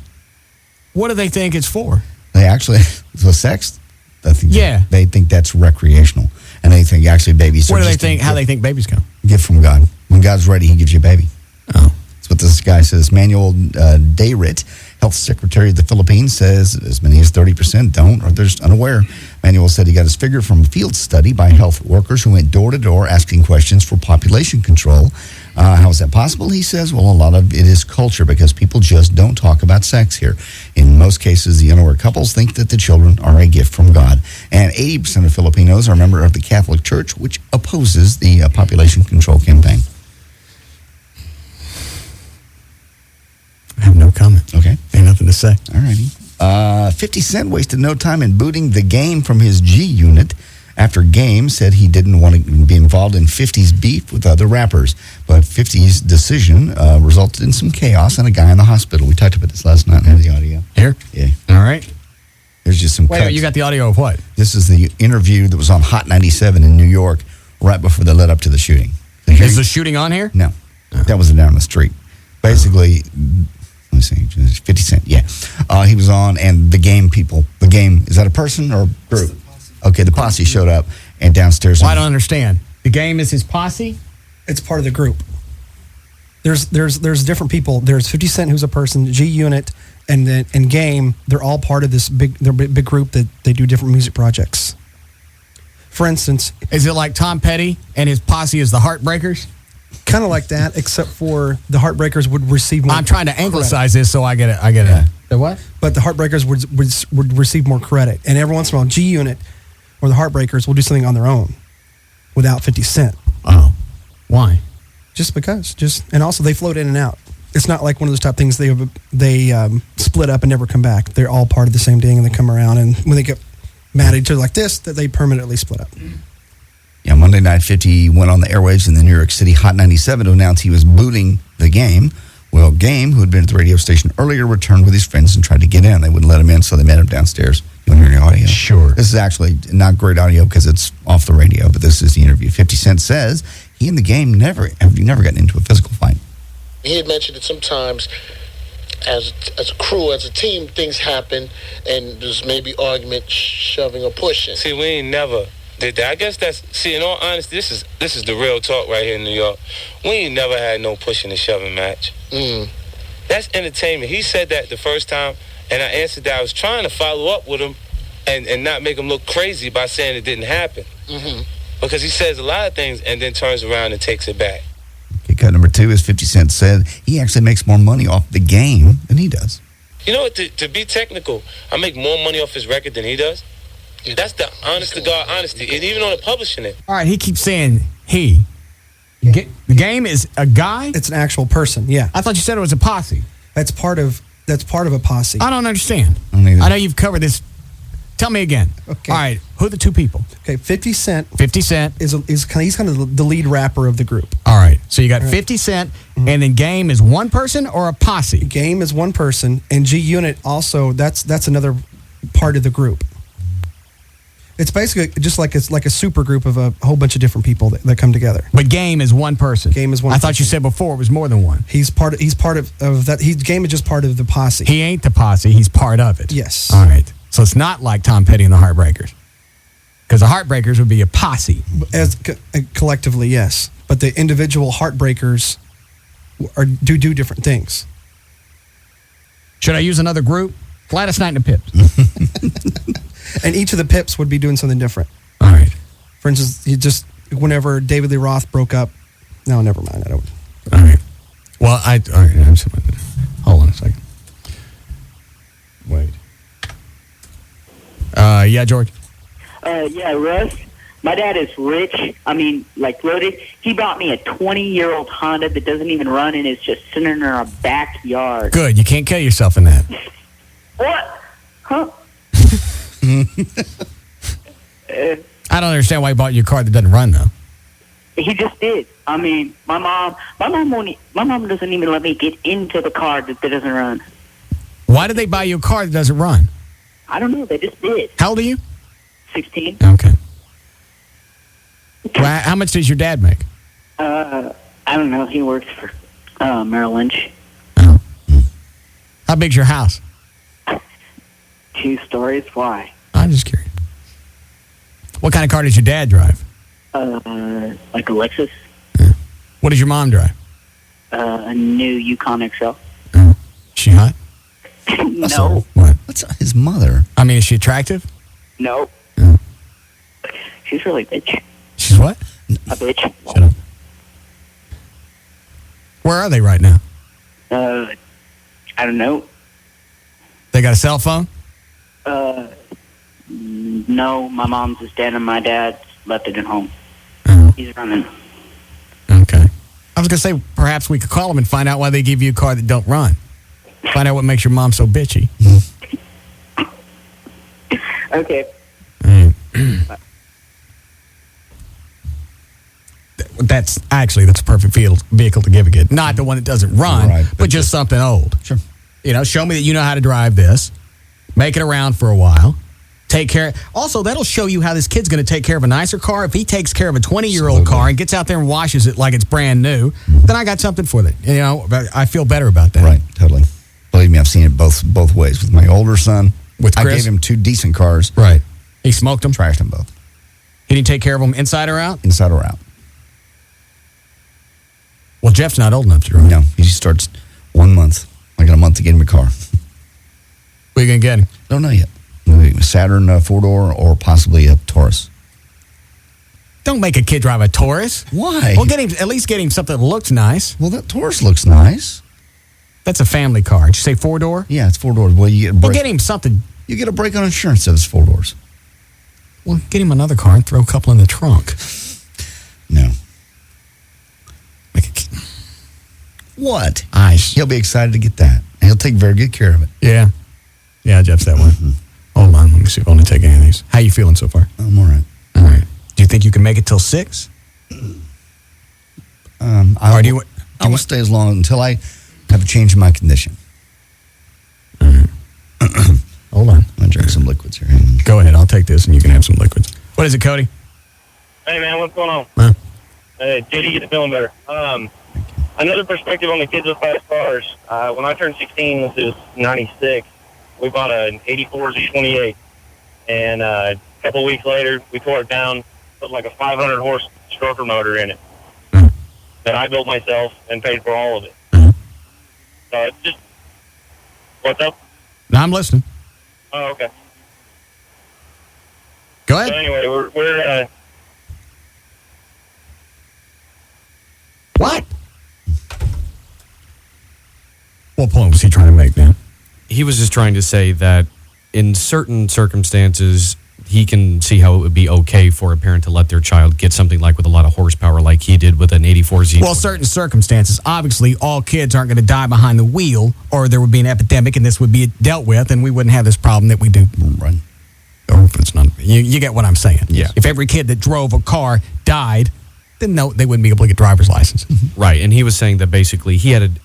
What do they think it's for? They actually, the sex, yeah. They think that's recreational. And they think actually babies What do they think? How they think babies come? Gift from God. When God's ready, he gives you a baby. Oh. That's what this guy says. Manuel Dayrit, Health Secretary of the Philippines, says as many as 30% don't or they're just unaware. Manuel said he got his figure from a field study by health workers who went door to door asking questions for population control. How is that possible? He says, well, a lot of it is culture because people just don't talk about sex here. In most cases, the unaware couples think that the children are a gift from God. And 80% of Filipinos are a member of the Catholic Church, which opposes the population control campaign. I have no comment. Okay. Ain't nothing to say. All righty. 50 Cent wasted no time in booting the Game from his G Unit after Game said he didn't want to be involved in 50's beef with other rappers. But 50's decision resulted in some chaos and a guy in the hospital. We talked about this last night and had the audio. Here? Yeah. All right. There's just some Wait, cuts. you got the audio of what? This is the interview that was on Hot 97 in New York right before they led up to the shooting. Is the shooting on here? No. That was down the street. Basically... Let me see, 50 Cent, yeah. He was on, and the Game people, the Game, is that a person or a group? Okay, the posse showed up, and downstairs... Well, I don't understand. The Game is his posse? It's part of the group. There's different people. There's 50 Cent, who's a person, G Unit, and Game. They're all part of this big group that they do different music projects. For instance... Is it like Tom Petty and his posse is the Heartbreakers? Kind of like that, except for the Heartbreakers would receive more. I'm trying to anglicize this so I get it. The what? But the Heartbreakers would receive more credit, and every once in a while, G Unit or the Heartbreakers will do something on their own without 50 Cent. Oh, why? Just because. And also they float in and out. It's not like one of those type things they split up and never come back. They're all part of the same thing, and they come around, and when they get mad at each other like this, that they permanently split up. Yeah, Monday night, 50 went on the airwaves in the New York City Hot 97 to announce he was booting the Game. Well, Game, who had been at the radio station earlier, returned with his friends and tried to get in. They wouldn't let him in, so they met him downstairs. You want to hear the audio? Sure. This is actually not great audio because it's off the radio, but this is the interview. 50 Cent says he and the Game never gotten into a physical fight. He had mentioned that sometimes as a crew, as a team, things happen, and there's maybe argument, shoving or pushing. See, we ain't never did that. I guess in all honesty, this is the real talk right here in New York. We ain't never had no pushing and shoving match. That's entertainment. He said that the first time, and I answered that. I was trying to follow up with him and not make him look crazy by saying it didn't happen. Because he says a lot of things and then turns around and takes it back. Okay, cut number 2 is 50 Cent said he actually makes more money off the Game than he does. You know what? To be technical, I make more money off his record than he does. That's the honest to God honesty, and even on the publishing it. All right, he keeps saying he. The game is a guy? It's an actual person, yeah. I thought you said it was a posse. That's part of a posse. I don't understand. I know you've covered this. Tell me again. Okay. All right. Who are the two people? Okay, 50 Cent. 50 Cent he's kind of the lead rapper of the group. All right. So you got 50 Cent, and then Game is one person or a posse? Game is one person, and G Unit also. That's another part of the group. It's basically just like it's like a super group of a whole bunch of different people that come together. But Game is one person. Game is one. I thought you said before it was more than one. He's part of that. Game is just part of the posse. He ain't the posse. He's part of it. Yes. All right. So it's not like Tom Petty and the Heartbreakers, because the Heartbreakers would be a posse. Collectively, yes, but the individual Heartbreakers do different things. Should I use another group? Gladys Knight and the Pips. And each of the Pips would be doing something different. All right. For instance, whenever David Lee Roth broke up. No, never mind. I don't. All right. Well, all right. Hold on a second. Wait. Yeah, George. Yeah, Russ. My dad is rich. I mean, like loaded. He bought me a 20-year-old Honda that doesn't even run and is just sitting in our backyard. Good. You can't kill yourself in that. What? Huh? I don't understand why he bought you a car that doesn't run, though. He just did. I mean, my mom doesn't even let me get into the car that doesn't run. Why did they buy you a car that doesn't run? I don't know. They just did. How old are you? 16. Okay. Well, how much does your dad make? I don't know. He works for Merrill Lynch. Oh. How big's your house? 2 stories. Why? I'm just curious. What kind of car does your dad drive? Like a Lexus. Yeah. What does your mom drive? A new Yukon XL. Oh. She hot? No. What? What's his mother? I mean, is she attractive? No. Yeah. She's really a bitch. She's what? A bitch. Shut up. Where are they right now? I don't know. They got a cell phone? No. My mom's is dead and my dad left it at home. Oh. He's running. Okay. I was going to say, perhaps we could call them and find out why they give you a car that don't run. Find out what makes your mom so bitchy. Okay. That's a perfect vehicle to give a kid. Not the one that doesn't run, right, but just something old. Sure. You know, show me that you know how to drive this. Make it around for a while. Take care. Also, that'll show you how this kid's going to take care of a nicer car. If he takes care of a 20-year-old car and gets out there and washes it like it's brand new, then I got something for that. You know, I feel better about that. Right, totally. Believe me, I've seen it both ways. With my older son, with Chris? I gave him 2 decent cars. Right. He smoked them? Trashed them both. He didn't take care of them inside or out? Inside or out. Well, Jeff's not old enough to drive. No, he just starts 1 month. I got a month to get him a car. What are you going to get him? Don't know yet. A Saturn 4-door or possibly a Taurus. Don't make a kid drive a Taurus. Why? Well, at least get him something that looks nice. Well, that Taurus looks nice. That's a family car. Did you say 4-door? Yeah, it's 4 doors. Well, you get a break. Well, get him something. You get a break on insurance if it's 4 doors. Well, get him another car and throw a couple in the trunk. No. What? Ice. He'll be excited to get that. And he'll take very good care of it. Yeah. Yeah, Jeff's that one. Mm-hmm. Hold on. Let me see if I want to take any of these. How you feeling so far? I'm all right. All right. Do you think you can make it till 6? I will stay as long until I have a change in my condition. Hold on. I'm going to drink some liquids here. Go ahead. I'll take this and you can have some liquids. What is it, Cody? Hey, man. What's going on? Huh? Hey, JD, get feeling better. Another perspective on the kids with fast cars. When I turned 16, this is 96, we bought an 84 Z28. And a couple weeks later, we tore it down, put like a 500-horse stroker motor in it that I built myself and paid for all of it. Just, what's up? No, I'm listening. Oh, okay. Go ahead. So anyway, we're What? What point was he trying to make, man? He was just trying to say that in certain circumstances, he can see how it would be okay for a parent to let their child get something like with a lot of horsepower like he did with an 84 Z. Well, certain circumstances. Obviously, all kids aren't going to die behind the wheel, or there would be an epidemic and this would be dealt with, and we wouldn't have this problem that we do. Right. Or if it's not, you get what I'm saying. Yeah. If every kid that drove a car died, then no, they wouldn't be able to get driver's license. Right, and he was saying that basically he had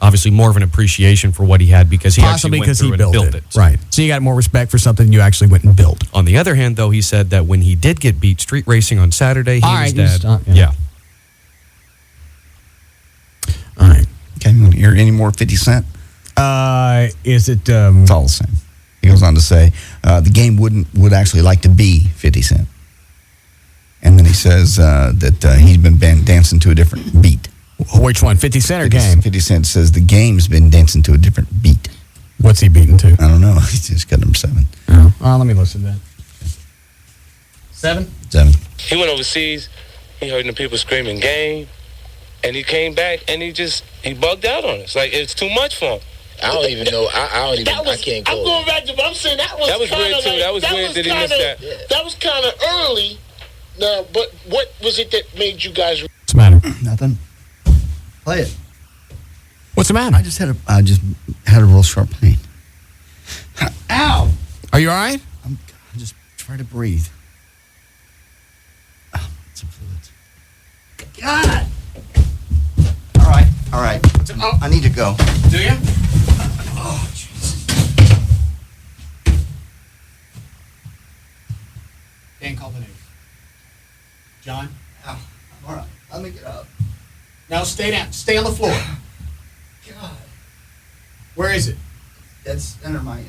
obviously more of an appreciation for what he had because he Possibly actually went through because he and built it. Right. So you got more respect for something you actually went and built. On the other hand, though, he said that when he did get beat street racing on Saturday, he All was right, you dead. stop, Yeah. All right. Okay, you want to hear any more 50 Cent? Is it... It's all the same. He goes on to say, the game would actually like to be 50 Cent. And then he says that he's been dancing to a different beat. Which one, 50 Cent or game? 50 Cent says the game's been dancing to a different beat. What's he beating to? I don't know. He's just got number 7. Oh, let me listen to that. 7? 7. He went overseas. He heard the people screaming game. And he came back and he bugged out on us. Like, it's too much for him. I don't even know. I can't go. I'm going back to. I'm saying that was weird too. That was weird that he missed that. That was kind of early. Now, but what was it that made you guys? What's the matter? Nothing. Play it. What's the matter? I just had a real sharp pain. Ow! Are you all right? I'm just trying to breathe. Oh, some fluids. God! All right. I need to go. Do you? Oh, Jesus. Dan, call the name. John? Ow. All right. Let me get up. Now stay down. Stay on the floor. God. Where is it? That's under my...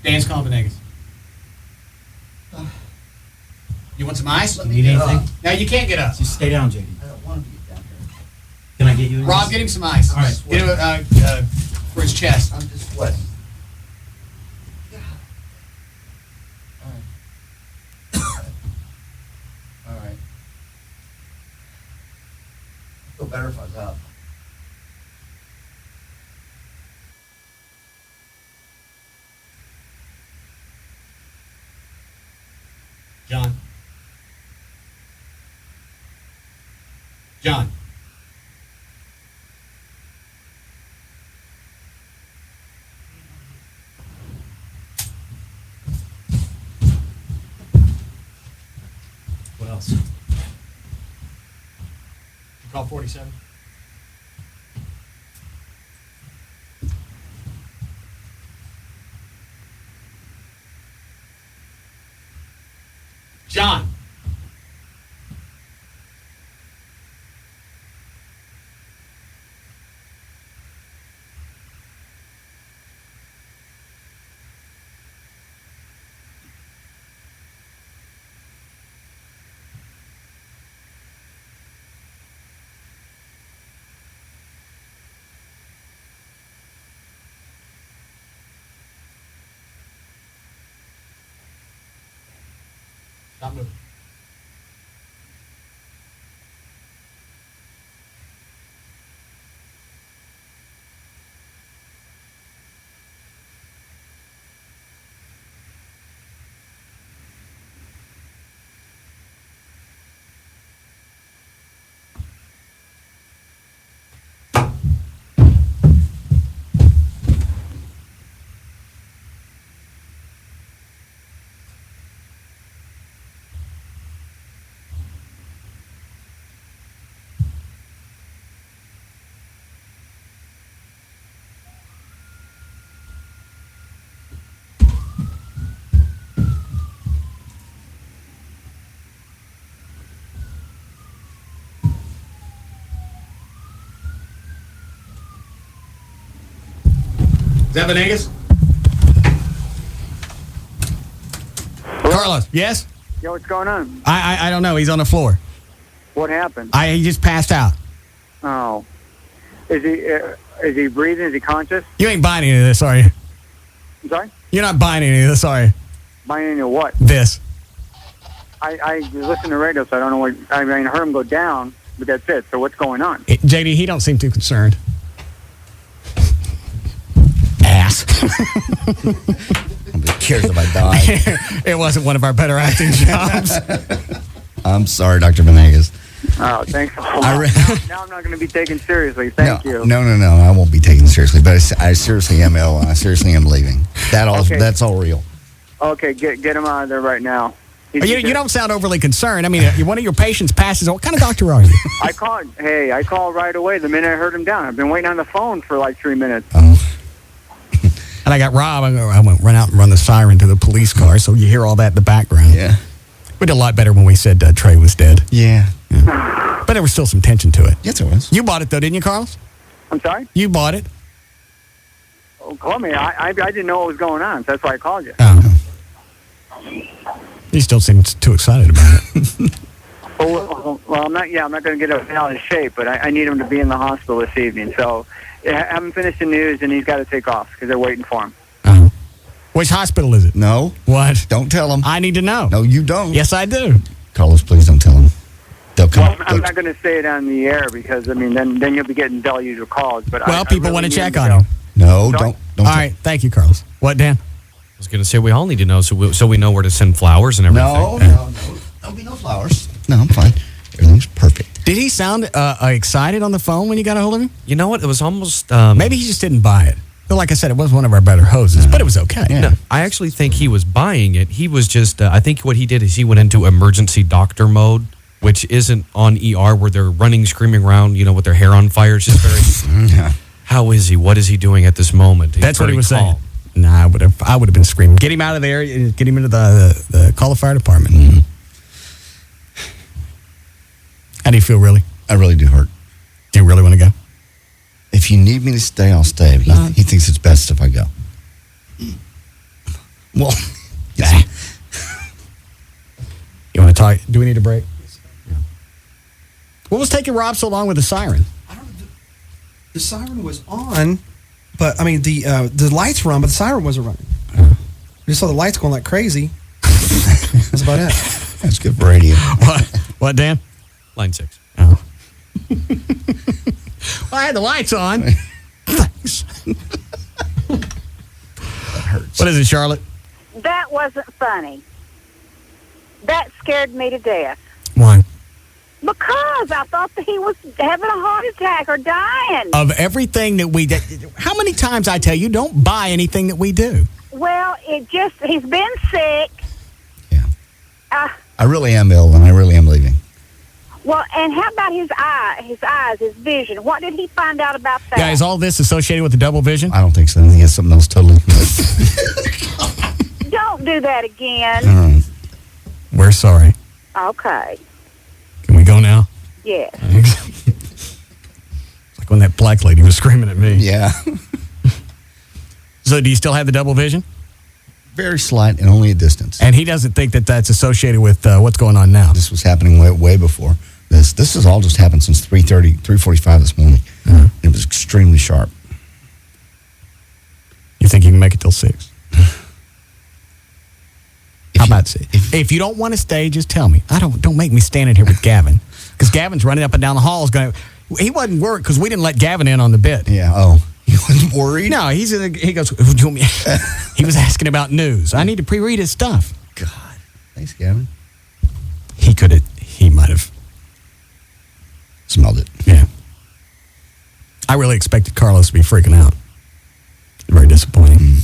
Dan's Copenhagen. You want some ice? Need anything? No, you can't get up. Just stay down, JD. I don't want to get down here. Can I get you? Rob, get him some ice. All right. Get him for his chest. I'm just sweating. All right. I feel better if I was up. John. John. What else? You call 47. John. Stop moving. Is that Venegas? Carlos, yes? Yo, what's going on? I don't know. He's on the floor. What happened? He just passed out. Oh. Is he breathing? Is he conscious? You ain't buying any of this, are you? I'm sorry? You're not buying any of this, are you? Buying into what? This. I listen to the radio, so I don't know what... I mean, I heard him go down, but that's it. So what's going on? JD, he don't seem too concerned. Ass. Nobody cares if I die. It wasn't one of our better acting jobs. I'm sorry, Dr. Venegas. Oh, thanks a lot. Now I'm not going to be taken seriously. Thank you. No. I won't be taken seriously, but I seriously am ill, and I seriously am leaving. That's all real. Okay, get him out of there right now. You don't sound overly concerned. I mean, one of your patients passes. What kind of doctor are you? I called right away the minute I heard him down. I've been waiting on the phone for like 3 minutes. And I got Rob. I went run out and run the siren to the police car, so you hear all that in the background. Yeah. We did a lot better when we said Trey was dead. Yeah. But there was still some tension to it. Yes, there was. You bought it, though, didn't you, Carlos? I'm sorry? You bought it. Oh, call me. I didn't know what was going on, so that's why I called you. Oh. You still seem too excited about it. Well, I'm not going to get him out of shape, but I need him to be in the hospital this evening. So I haven't finished the news, and he's got to take off because they're waiting for him. Oh. Which hospital is it? No. What? Don't tell him. I need to know. No, you don't. Yes, I do. Carlos, please don't tell him. They'll come. Well, I'm not going to say it on the air because, then you'll be getting deluge of calls. But people really want to need check him on to him. No, Sorry? don't. All right. Thank you, Carlos. What, Dan? I was going to say we all need to know so we know where to send flowers and everything. No. There'll be no flowers. No, I'm fine. Everything's perfect. Did he sound excited on the phone when you got a hold of him? You know what? It was almost... maybe he just didn't buy it. But like I said, it was one of our better hoses, but it was okay. Yeah. No, I actually think he was buying it. He was just... I think what he did is he went into emergency doctor mode, which isn't on ER where they're running, screaming around, with their hair on fire. It's just very... Yeah. How is he? What is he doing at this moment? He's That's what he very was calm. saying. Nah, I would have been screaming. Get him out of there. Get him into the call the fire department. Mm-hmm. How do you feel, really? I really do hurt. Do you really want to go? If you need me to stay, I'll stay. He thinks it's best if I go. Well, you want to talk? Do we need a break? Yeah. What was taking Rob so long with the siren? The siren was on, but the lights were on, but the siren wasn't running. I just saw the lights going like crazy. That's about it. That's good for radio. What, Dan? Line 6. Oh. Well, I had the lights on. Thanks. That hurts. What is it, Charlotte? That wasn't funny. That scared me to death. Why? Because I thought that he was having a heart attack or dying. Of everything that we did, how many times I tell you, don't buy anything that we do? Well, he's been sick. Yeah. I really am ill, and I really am leaving. Well, and how about his eyes, his vision? What did he find out about that? Yeah, is all this associated with the double vision? I don't think so. I think he has something else totally. Don't do that again. We're sorry. Okay. Can we go now? Yes. It's like when that black lady was screaming at me. Yeah. So do you still have the double vision? Very slight and only a distance. And he doesn't think that that's associated with what's going on now? This was happening way before. This has all just happened since 3:45 this morning. It was extremely sharp. You think you can make it till 6? How about 6? If you don't want to stay, just tell me. Don't make me stand in here with Gavin. Because Gavin's running up and down the halls going, he wasn't worried because we didn't let Gavin in on the bit. Yeah, oh. He wasn't worried? No, he goes, he was asking about news. I need to pre-read his stuff. God. Thanks, Gavin. He might have smelled it. Yeah. I really expected Carlos to be freaking out. Very disappointing.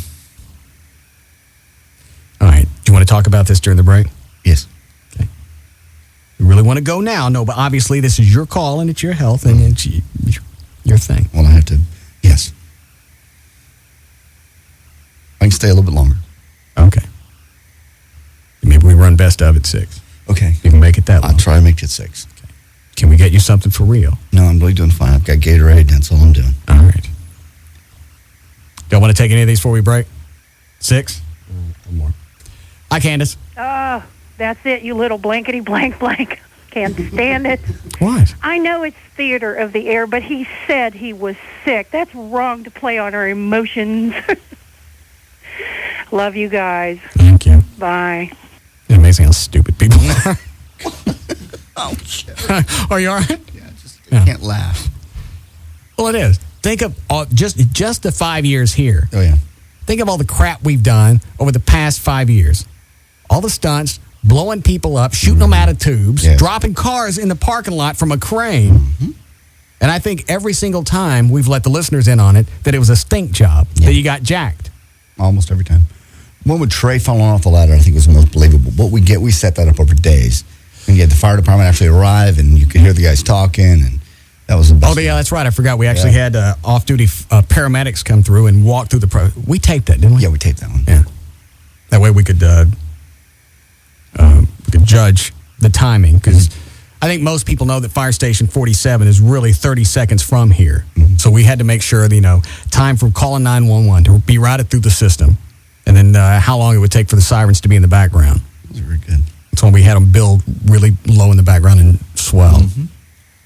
All right. Do you want to talk about this during the break? Yes. Okay. You really want to go now? No, but obviously this is your call and it's your health and it's your thing. Well, I have to, yes. I can stay a little bit longer. Okay. Maybe we run best of at 6. Okay. You can make it that long. I'll try to make it 6. Okay. Can we get you something for real? No, I'm really doing fine. I've got Gatorade. That's all I'm doing. All right. Don't want to take any of these before we break? 6? One more. Hi, Candace. Oh, that's it, you little blankety blank blank. Can't stand it. What? I know it's theater of the air, but he said he was sick. That's wrong to play on our emotions. Love you guys. Thank you. Bye. It's amazing how stupid people are. Oh, shit. Are you all right? Yeah, can't laugh. Well, it is. Think of just the 5 years here. Oh, yeah. Think of all the crap we've done over the past 5 years. All the stunts, blowing people up, shooting them out of tubes, dropping cars in the parking lot from a crane. And I think every single time we've let the listeners in on it that it was a stink job, that you got jacked. Almost every time. One with Trey falling off the ladder, I think was the most believable. What we set that up over days. And you had the fire department actually arrive, and you could hear the guys talking, and that was the best. Oh, yeah, that's right. I forgot. We actually had off-duty paramedics come through and walk through the we taped that, didn't we? Yeah, we taped that one. Yeah. That way we could judge the timing, because I think most people know that Fire Station 47 is really 30 seconds from here. So we had to make sure that, time from calling 911 to be routed through the system, and then how long it would take for the sirens to be in the background. That was very good. So we had them build really low in the background and swell.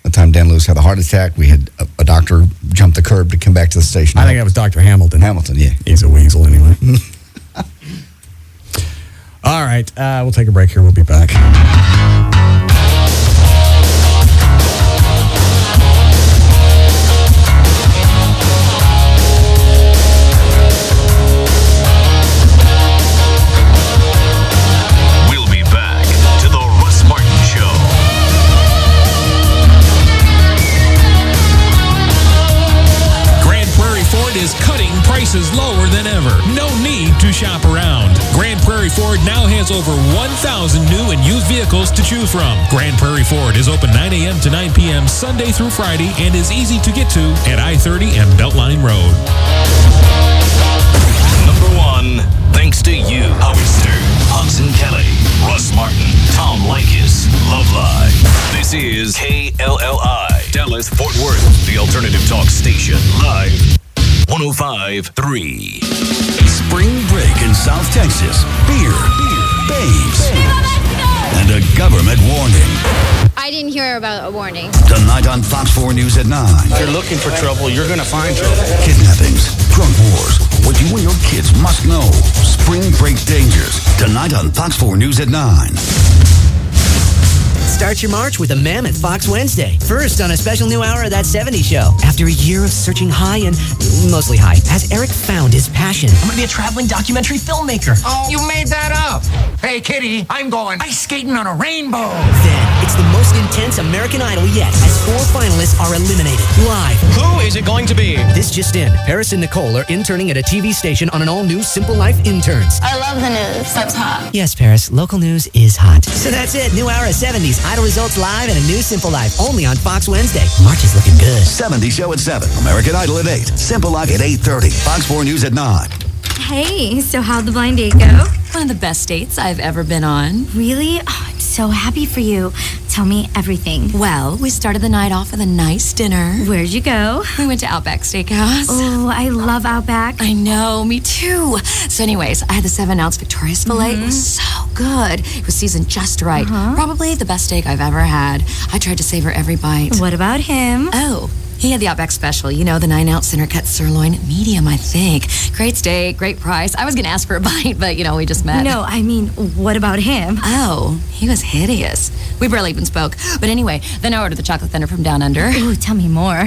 The time Dan Lewis had a heart attack, we had a doctor jump the curb to come back to the station. I think that was Dr. Hamilton. Hamilton, yeah. He's a weasel anyway. All right, we'll take a break here. We'll be back. We'll be back to the Russ Martin Show. Grand Prairie Ford is cutting prices lower than ever. No need to shop around. Grand Prairie Ford now has over 1,000 new and used vehicles to choose from. Grand Prairie Ford is open 9 a.m. to 9 p.m. Sunday through Friday and is easy to get to at I-30 and Beltline Road. Number one, thanks to you. Howard Stern, Hudson Kelly, Russ Martin, Tom Likas, Love Live. This is KLLI, Dallas, Fort Worth, the alternative talk station, live 105.3. Spring break in South Texas. Beer, babes, and a government warning. I didn't hear about a warning. Tonight on Fox 4 News at 9. If you're looking for trouble, you're going to find trouble. Kidnappings, drug wars, what you and your kids must know. Spring break dangers. Tonight on Fox 4 News at 9. Start your March with a mammoth Fox Wednesday. First on a special new hour of That 70s Show. After a year of searching high and mostly high, has Eric found his passion? I'm going to be a traveling documentary filmmaker. Oh, you made that up. Hey, Kitty, I'm going ice skating on a rainbow. Then, it's the most intense American Idol yet, as 4 finalists are eliminated live. Who is it going to be? This just in. Paris and Nicole are interning at a TV station on an all-new Simple Life Interns. I love the news. That's hot. Yes, Paris, local news is hot. So that's it. New hour of 70s. Idol results live and a new Simple Life. Only on Fox Wednesday. March is looking good. 70 Show at 7. American Idol at 8. Simple Life at 8:30. Fox 4 News at 9. Hey, so how'd the blind date go? One of the best dates I've ever been on. Really? Oh, I'm so happy for you. Tell me everything. Well, we started the night off with a nice dinner. Where'd you go? We went to Outback Steakhouse. Oh, I love Outback. I know, me too. So anyways, I had the 7-ounce Victoria's filet. It was so good. It was seasoned just right. Probably the best steak I've ever had. I tried to savor every bite. What about him? Oh, he had the Outback Special, the 9-ounce center cut sirloin, medium, I think. Great steak, great price. I was going to ask for a bite, but, we just met. No, I mean, what about him? Oh, he was hideous. We barely even spoke. But anyway, then I ordered the chocolate thunder from Down Under. Ooh, tell me more.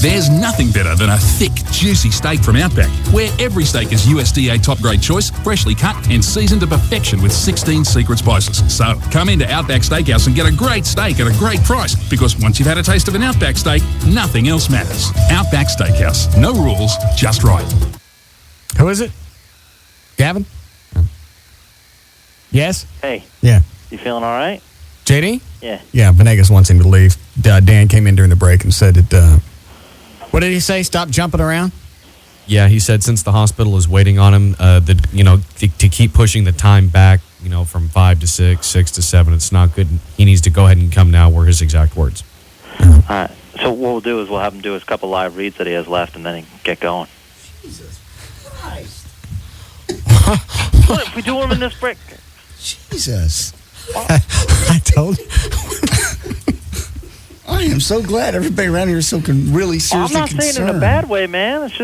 There's nothing better than a thick, juicy steak from Outback, where every steak is USDA top grade choice, freshly cut and seasoned to perfection with 16 secret spices. So come into Outback Steakhouse and get a great steak at a great price, because once you've had a taste of an Outback steak, nothing else matters. Outback Steakhouse. No rules, just right. Who is it? Gavin? Yes? Hey. Yeah. You feeling all right? JD? Yeah. Yeah, Venegas wants him to leave. Dan came in during the break and said that, what did he say? Stop jumping around? Yeah, he said since the hospital is waiting on him, to keep pushing the time back, from 5 to 6, 6 to 7, it's not good. He needs to go ahead and come now, were his exact words. All right. So what we'll do is we'll have him do his couple live reads that he has left, and then he can get going. Jesus Christ. What if we do him in this break? Jesus. I told you. I am so glad everybody around here is so really seriously I'm not concerned. saying it in a bad way, man. It's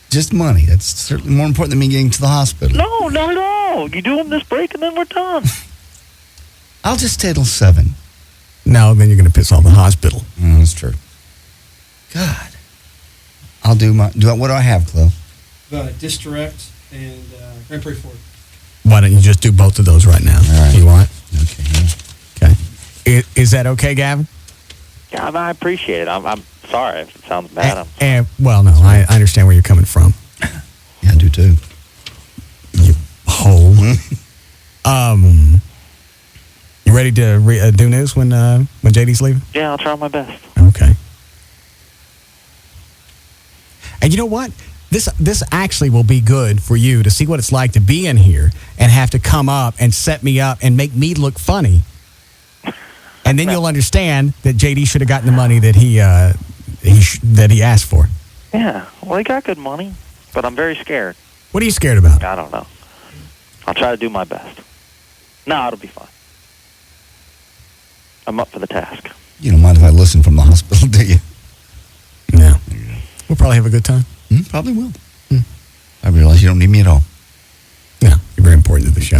just money. That's certainly more important than me getting to the hospital. No, not at all. You do him this break, and then we're done. I'll just stay till 7. No, then you're going to piss off the hospital. That's true. God. I'll do what do I have, Chloe? Dish Direct and Grand Prix Ford. Why don't you just do both of those right now? All right. You want? Okay. Is that okay, Gavin? Yeah, I appreciate it. I'm sorry if it sounds bad. Well, no, I understand where you're coming from. Yeah, I do too. You hole. You ready to do news when JD's leaving? Yeah, I'll try my best. Okay. And you know what? This actually will be good for you to see what it's like to be in here and have to come up and set me up and make me look funny. And then you'll understand that JD should have gotten the money that he asked for. Yeah, well, he got good money, but I'm very scared. What are you scared about? I don't know. I'll try to do my best. No, it'll be fine. I'm up for the task. You don't mind if I listen from the hospital, do you? No. We'll probably have a good time. Probably will. I realize you don't need me at all. No, you're very important to the show.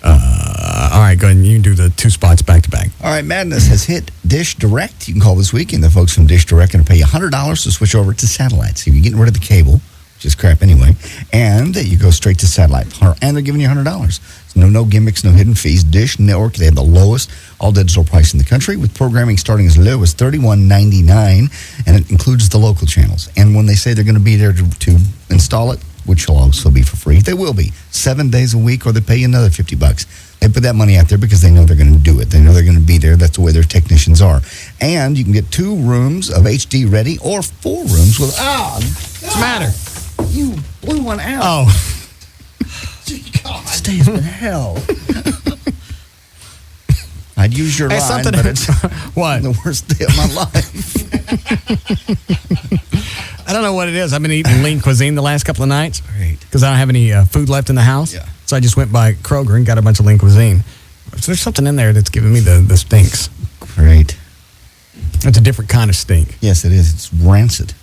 All right, go ahead and you can do the 2 spots back to back. All right, Madness has hit Dish Direct. You can call this weekend. The folks from Dish Direct are going to pay you $100 to switch over to satellite. So you're getting rid of the cable, which is crap anyway, and you go straight to satellite. And they're giving you $100. So no gimmicks, no hidden fees. Dish Network, they have the lowest all-digital price in the country, with programming starting as low as $31.99, and it includes the local channels. And when they say they're going to be there to install it, which will also be for free, they will be 7 days a week, or they pay you another $50. They put that money out there because they know they're going to do it. They know they're going to be there. That's the way their technicians are. And you can get 2 rooms of HD ready, or 4 rooms with... What's the matter? You blew one out. Oh. God. This day has been hell. I'd use your line, but it's what? The worst day of my life. I don't know what it is. I've been eating lean cuisine the last couple of nights. Great. Because I don't have any food left in the house. Yeah. So I just went by Kroger and got a bunch of lean cuisine. So there's something in there that's giving me the stinks. Great. It's a different kind of stink. Yes, it is. It's rancid.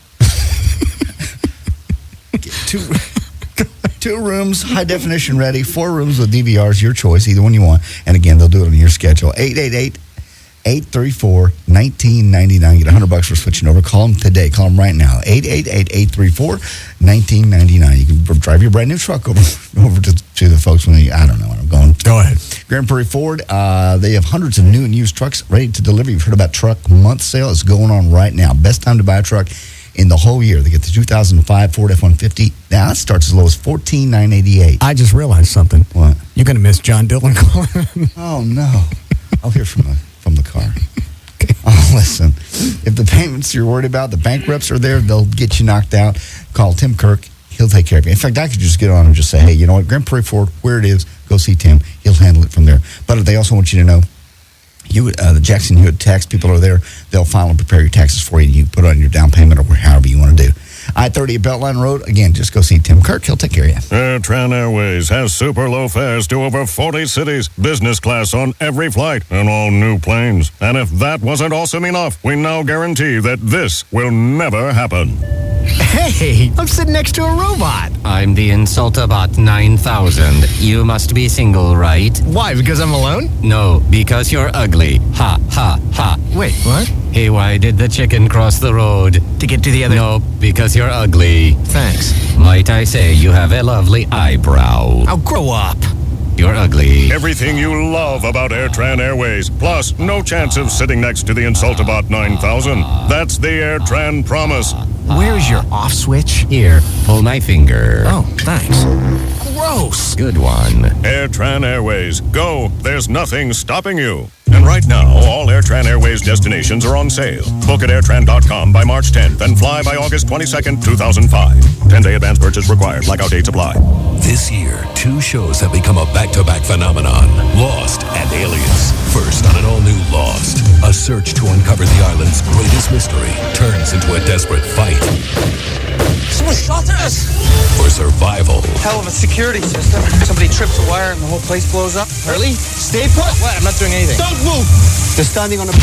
Two rooms, high definition ready. 4 rooms with DVRs, your choice, either one you want. And again, they'll do it on your schedule. 888-834-1999. Get $100 for switching over. Call them today. Call them right now. 888-834-1999. You can drive your brand new truck over to the folks when I don't know where I'm going. Go ahead. Grand Prix Ford, they have hundreds of new and used trucks ready to deliver. You've heard about Truck Month Sale. It's going on right now. Best time to buy a truck in the whole year. They get the 2005 Ford F-150. Now it starts as low as $14,988. I just realized something. What? You're going to miss John Dillon calling. Oh, no. I'll hear from the car. Okay. Oh, listen. If the payments you're worried about, the bank reps are there, they'll get you knocked out. Call Tim Kirk. He'll take care of you. In fact, I could just get on and just say, hey, you know what? Grand Prix Ford, where it is, go see Tim. He'll handle it from there. But they also want you to know, the Jackson Hewitt tax people are there. They'll file and prepare your taxes for you. You put it on your down payment or however you want to do. I-30 at Beltline Road. Again, just go see Tim Kirk. He'll take care of you. AirTran Airways has super low fares to over 40 cities, business class on every flight, and all new planes. And if that wasn't awesome enough, we now guarantee that this will never happen. Hey, I'm sitting next to a robot. I'm the Insultabot 9000. You must be single, right? Why, because I'm alone? No, because you're ugly. Ha, ha, ha. Wait, what? Hey, why did the chicken cross the road? To get to the other... No, because you're ugly. Thanks. Might I say you have a lovely eyebrow. I'll grow up. You're ugly. Everything you love about AirTran Airways. Plus, no chance of sitting next to the Insultabot 9000. That's the AirTran promise. Where's your off switch? Here, pull my finger. Oh, thanks. Gross. Good one. AirTran Airways. Go. There's nothing stopping you. And right now, all AirTran Airways destinations are on sale. Book at airtran.com by March 10th and fly by August 22nd, 2005. 10-day advance purchase required. Blackout dates apply. This year, 2 shows have become a back-to-back phenomenon. Lost and Aliens. First on an all-new Lost. A search to uncover the island's greatest mystery turns into a desperate fight. Someone shot at us! For survival. Hell of a security system. Somebody trips a wire and the whole place blows up. Early? Stay put? What? I'm not doing anything. Don't move! They're standing on a...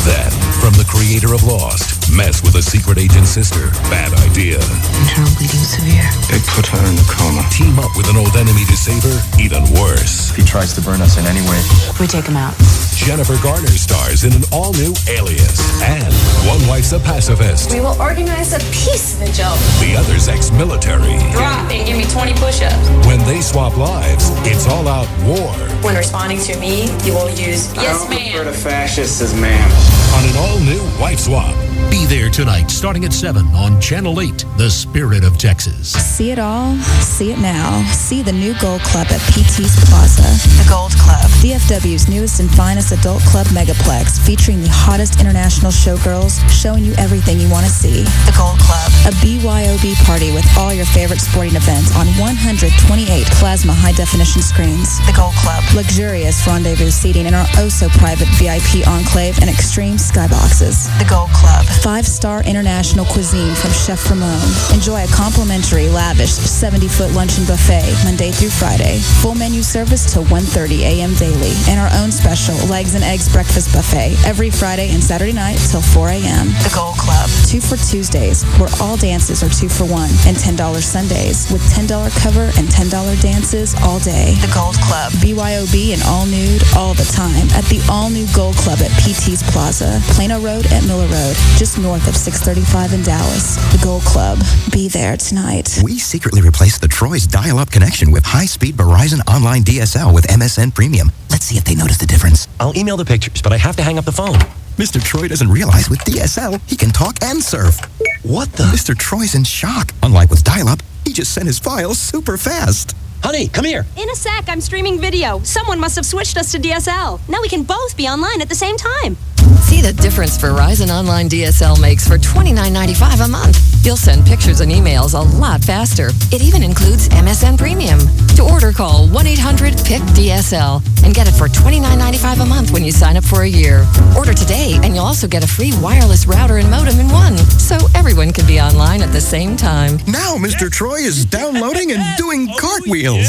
Then, from the creator of Lost, mess with a secret agent's sister. Bad idea. Internal bleeding severe. They put her in a coma. Team up with an old enemy to save her. Even worse. If he tries to burn us in any way, we take him out. Jennifer Garner stars in an all-new Alias. And one wife's a pacifist. We will organize a peace vigil. The other's ex-military. Drop and give me 20 push-ups. When they swap lives, it's all-out war. When responding to me, you will use yes, ma'am. I prefer the fascists as ma'am. On an all-new Wife Swap. Be there tonight, starting at 7 on Channel 8, The Spirit of Texas. See it all, see it now. See the new Gold Club at PT's Plaza. The Gold Club, DFW's newest and finest adult club megaplex, featuring the hottest international showgirls, showing you everything you want to see. The Gold Club, a BYOB party with all your favorite sporting events on 128 plasma high-definition screens. The Gold Club, luxurious rendezvous seating in our oh-so-private VIP enclave and extreme skyboxes. The Gold Club, 5-star international cuisine from Chef Ramon. Enjoy a complimentary, lavish 70-foot luncheon buffet Monday through Friday. Full menu service till 1:30 a.m. daily. And our own special legs and eggs breakfast buffet every Friday and Saturday night till 4 a.m. The Gold Club. 2 for Tuesdays, where all dances are 2 for $1. And $10 Sundays, with $10 cover and $10 dances all day. The Gold Club. BYOB and all nude all the time at the all-new Gold Club at PT's Plaza, Plano Road at Miller Road, just north of 635 in Dallas. The Gold Club. Be there tonight. We secretly replaced the Troy's dial-up connection with high-speed Verizon online DSL with MSN Premium. Let's see if they notice the difference. I'll email the pictures, but I have to hang up the phone. Mr. Troy doesn't realize with DSL, he can talk and surf. What the? Mr. Troy's in shock. Unlike with dial-up, he just sent his files super fast. Honey, come here. In a sec, I'm streaming video. Someone must have switched us to DSL. Now we can both be online at the same time. See the difference Verizon Online DSL makes for $29.95 a month. You'll send pictures and emails a lot faster. It even includes MSN Premium. To order, call 1-800-PIC-DSL and get it for $29.95 a month when you sign up for a year. Order today and you'll also get a free wireless router and modem in one, so everyone can be online at the same time. Now Mr. Troy is downloading and doing cartwheels.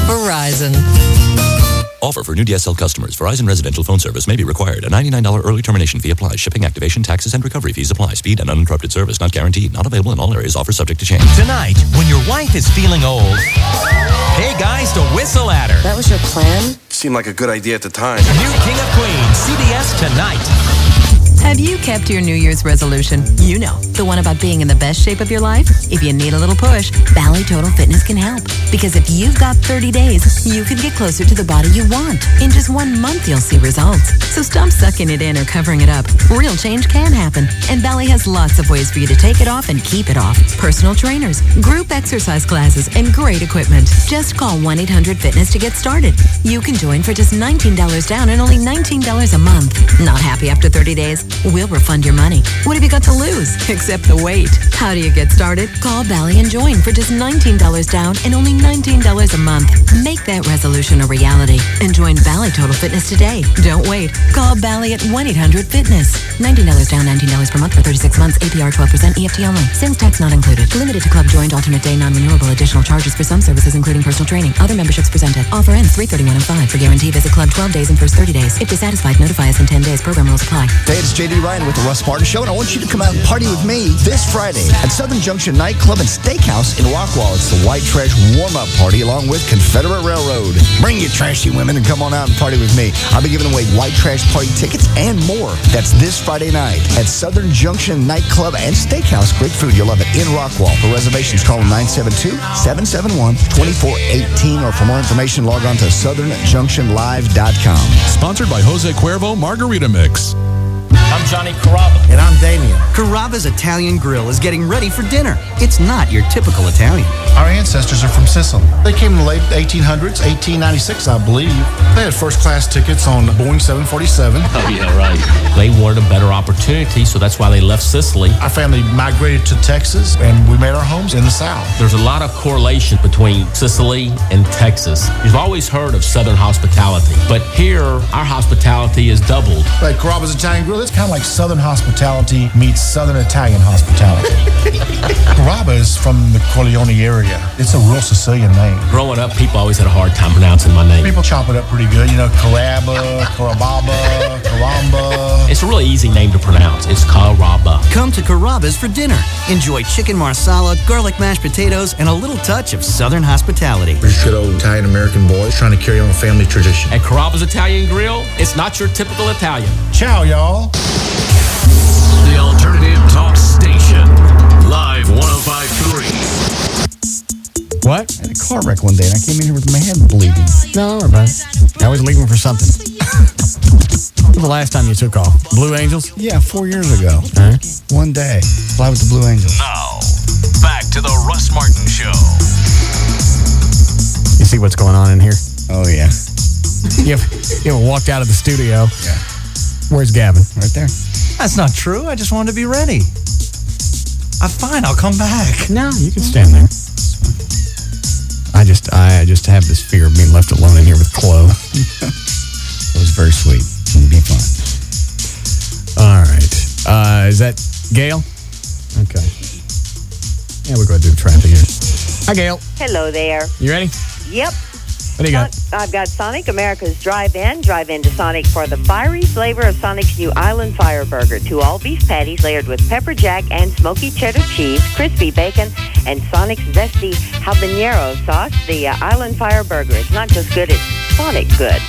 Verizon. Offer for new DSL customers. Verizon residential phone service may be required. A $99 early termination fee applies. Shipping, activation, taxes, and recovery fees apply. Speed and uninterrupted service not guaranteed. Not available in all areas. Offer subject to change. Tonight, when your wife is feeling old, hey guys, to whistle at her. That was your plan? Seemed like a good idea at the time. New King of Queens, CBS tonight. Have you kept your New Year's resolution? You know, the one about being in the best shape of your life? If you need a little push, Bally Total Fitness can help. Because if you've got 30 days, you can get closer to the body you want. In just 1 month, you'll see results. So stop sucking it in or covering it up. Real change can happen. And Bally has lots of ways for you to take it off and keep it off. Personal trainers, group exercise classes, and great equipment. Just call 1-800-FITNESS to get started. You can join for just $19 down and only $19 a month. Not happy after 30 days? We'll refund your money. What have you got to lose? Except the weight. How do you get started? Call Bally and join for just $19 down and only $19 a month. Make that resolution a reality and join Bally Total Fitness today. Don't wait. Call Bally at 1-800-FITNESS. $19 down, $19 per month for 36 months. APR 12%. EFT only. Sales tax not included. Limited to club joined alternate day non-renewable. Additional charges for some services including personal training. Other memberships presented. Offer ends 3/31/05. For guarantee, visit club 12 days and first 30 days. If dissatisfied, notify us in 10 days. Program rules apply. Hey, it's JD Ryan with the Russ Martin Show, and I want you to come out and party with me this Friday at Southern Junction Nightclub and Steakhouse in Rockwall. It's the White Trash Warm-Up Party along with Confederate Railroad. Bring your trashy women and come on out and party with me. I'll be giving away White Trash Party tickets and more. That's this Friday night at Southern Junction Nightclub and Steakhouse. Great food. You'll love it in Rockwall. For reservations, call 972-771-2418, or for more information, log on to southernjunctionlive.com. Sponsored by Jose Cuervo Margarita Mix. I'm Johnny Carrabba. And I'm Damien. Carrabba's Italian Grill is getting ready for dinner. It's not your typical Italian. Our ancestors are from Sicily. They came in the late 1800s, 1896, I believe. They had first-class tickets on the Boeing 747. Oh, yeah, right. They wanted a better opportunity, so that's why they left Sicily. Our family migrated to Texas, and we made our homes in the South. There's a lot of correlation between Sicily and Texas. You've always heard of Southern hospitality, but here, our hospitality is doubled. Like Carrabba's Italian Grill, it's kind of like Southern hospitality meets Southern Italian hospitality. Carrabba is from the Corleone area. It's a real Sicilian name. Growing up, people always had a hard time pronouncing my name. People chop it up pretty good. You know, Carrabba, Carababa, Caramba. It's a really easy name to pronounce. It's Carrabba. Come to Carrabba's for dinner. Enjoy chicken marsala, garlic mashed potatoes, and a little touch of Southern hospitality. We're just good old Italian-American boys trying to carry on a family tradition. At Carrabba's Italian Grill, it's not your typical Italian. Ciao, y'all. The Alternative Talk Station. Live 105.3. What? I had a car wreck one day, and I came in here with my head bleeding. No, don't worry about it. I always leave them for something. When was the last time you took off? Blue Angels? Yeah, 4 years ago. All right. One day. Fly with the Blue Angels. Now, back to the Russ Martin Show. You see what's going on in here? Oh, yeah. You ever walked out of the studio? Yeah. Where's Gavin? Right there. That's not true. I just wanted to be ready. I'm fine. I'll come back. No, you can stand there. I just have this fear of being left alone in here with Chloe. It was very sweet. It'll be fun. All right. Is that Gail? Okay. Yeah, we're going to do traffic here. Hi, Gail. Hello there. You ready? Yep. What do you got? I've got Sonic, America's drive-in. Drive into Sonic for the fiery flavor of Sonic's new Island Fire Burger. 2 all-beef patties layered with pepper jack and smoky cheddar cheese, crispy bacon, and Sonic's zesty habanero sauce. The Island Fire Burger. It's not just good, it's Sonic good.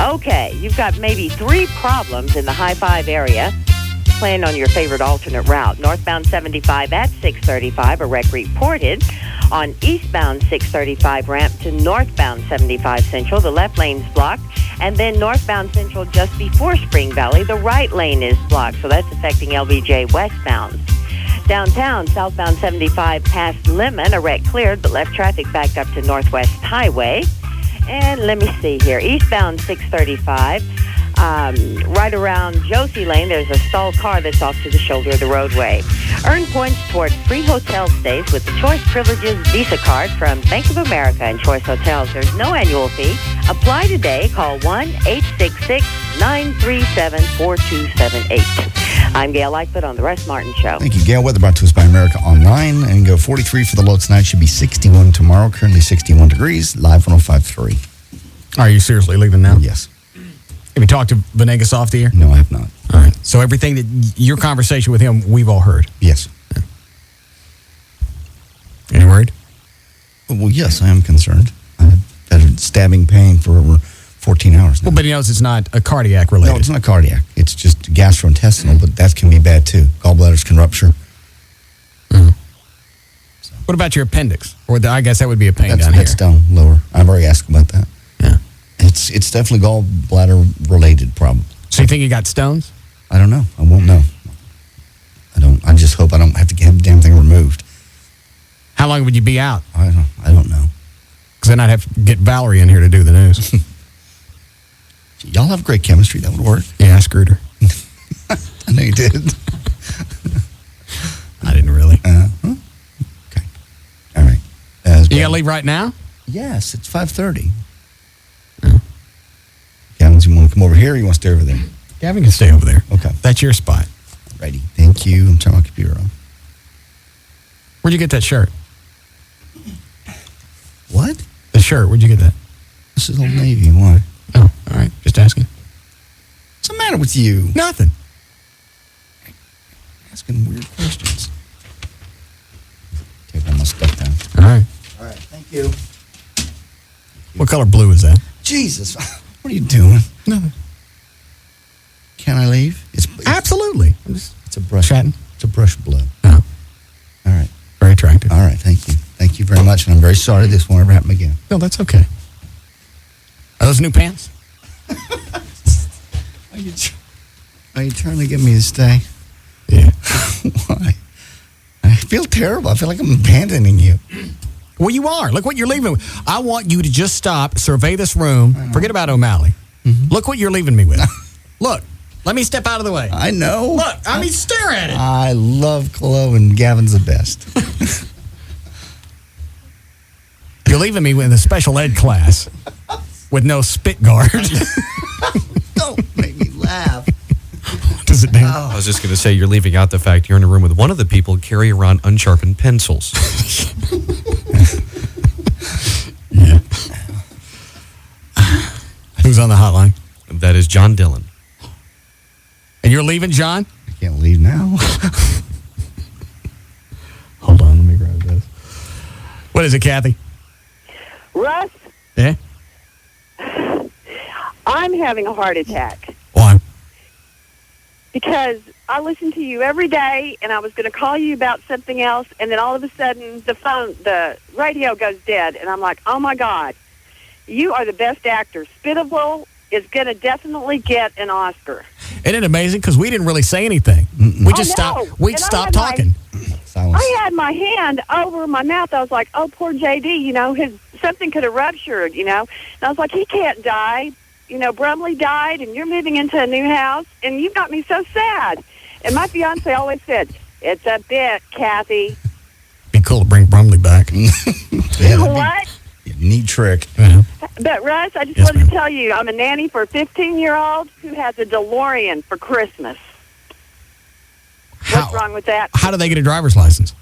Okay, you've got maybe 3 problems in the High 5 area. Plan on your favorite alternate route. Northbound 75 at 635, a wreck reported. On eastbound 635 ramp to northbound 75 Central, the left lane's blocked. And then northbound Central just before Spring Valley, the right lane is blocked. So that's affecting LBJ westbound. Downtown, southbound 75 past Lemon, a wreck cleared, but left traffic backed up to Northwest Highway. And let me see here. Eastbound 635, right around Josie Lane, there's a stalled car that's off to the shoulder of the roadway. Earn points toward free hotel stays with the Choice Privileges Visa card from Bank of America and Choice Hotels. There's no annual fee. Apply today. Call 1-866-937-4278. I'm Gail Lightfoot on the Russ Martin Show. Thank you, Gail. Weather brought to us by America Online. And go 43 for the low tonight. Should be 61 tomorrow. Currently 61 degrees. Live 105.3. Are you seriously leaving now? Yes. Have you talked to Venegas off the air? No, I have not. All right. So everything that your conversation with him, we've all heard. Yes. Yeah. Any worried? Well, yes, I am concerned. I've had a stabbing pain for over 14 hours now. Well, but he knows it's not a cardiac related. No, it's not cardiac. It's just gastrointestinal, but that can be bad too. Gallbladders can rupture. Mm-hmm. So. What about your appendix? Or I guess that would be a pain down here. That's down lower. I've already asked about that. Yeah. It's definitely gallbladder related problem. So you think you got stones? I don't know. I won't know. I just hope I don't have to get the damn thing removed. How long would you be out? I don't know. Because then I'd have to get Valerie in here to do the news. Y'all have great chemistry. That would work. Yeah, I screwed her. I know you did. I didn't really. Okay. All right. You got to leave right now? Yes, it's 5:30. Gavin, you want to come over here or you want to stay over there? Gavin can stay over there. Okay. That's your spot. Righty. Thank you. I'm turning my computer on. Where'd you get that shirt? What? The shirt. Where'd you get that? This is Old Navy. Why? Oh, all right. Just asking. What's the matter with you? Nothing. Asking weird questions. Take all my stuff down. All right. All right. Thank you. What color blue is that? Jesus. What are you doing? Nothing. Can I leave? It's absolutely. It's a brush. Chatting. It's a brush blue. Oh. All right. Very attractive. All right. Thank you. Thank you very much. And I'm very sorry this won't ever happen again. No, that's okay. Are those new pants? Are you trying to get me to stay? Yeah. Why? I feel terrible. I feel like I'm abandoning you. Well, you are. Look what you're leaving with. I want you to just stop, survey this room. Forget about O'Malley. Mm-hmm. Look what you're leaving me with. Look. Let me step out of the way. I know. Look. I mean, stare at it. I love Chloe and Gavin's the best. You're leaving me with a special ed class with no spit guard. Don't make me laugh. Does it now? Oh. I was just going to say, you're leaving out the fact you're in a room with one of the people carry around unsharpened pencils. Yeah. Who's on the hotline? That is John Dillon. And you're leaving, John? I can't leave now. What is it, Kathy? Russ, Yeah? I'm having a heart attack. Why? Because I listen to you every day, and I was going to call you about something else, and then all of a sudden the radio goes dead, and I'm like, oh my God, you are the best actor. Spitable is going to definitely get an Oscar. Isn't it amazing? Because we didn't really say anything. We just stopped. We stopped talking. I had my hand over my mouth. I was like, oh, poor JD, something could have ruptured, And I was like, he can't die. Brumley died, and you're moving into a new house, and you got me so sad. And my fiance always said, it's a bit, Kathy. Be cool to bring Brumley back. What? Neat trick. But, Russ, I just wanted to tell you, I'm a nanny for a 15-year-old who has a DeLorean for Christmas. What's wrong with that? How do they get a driver's license?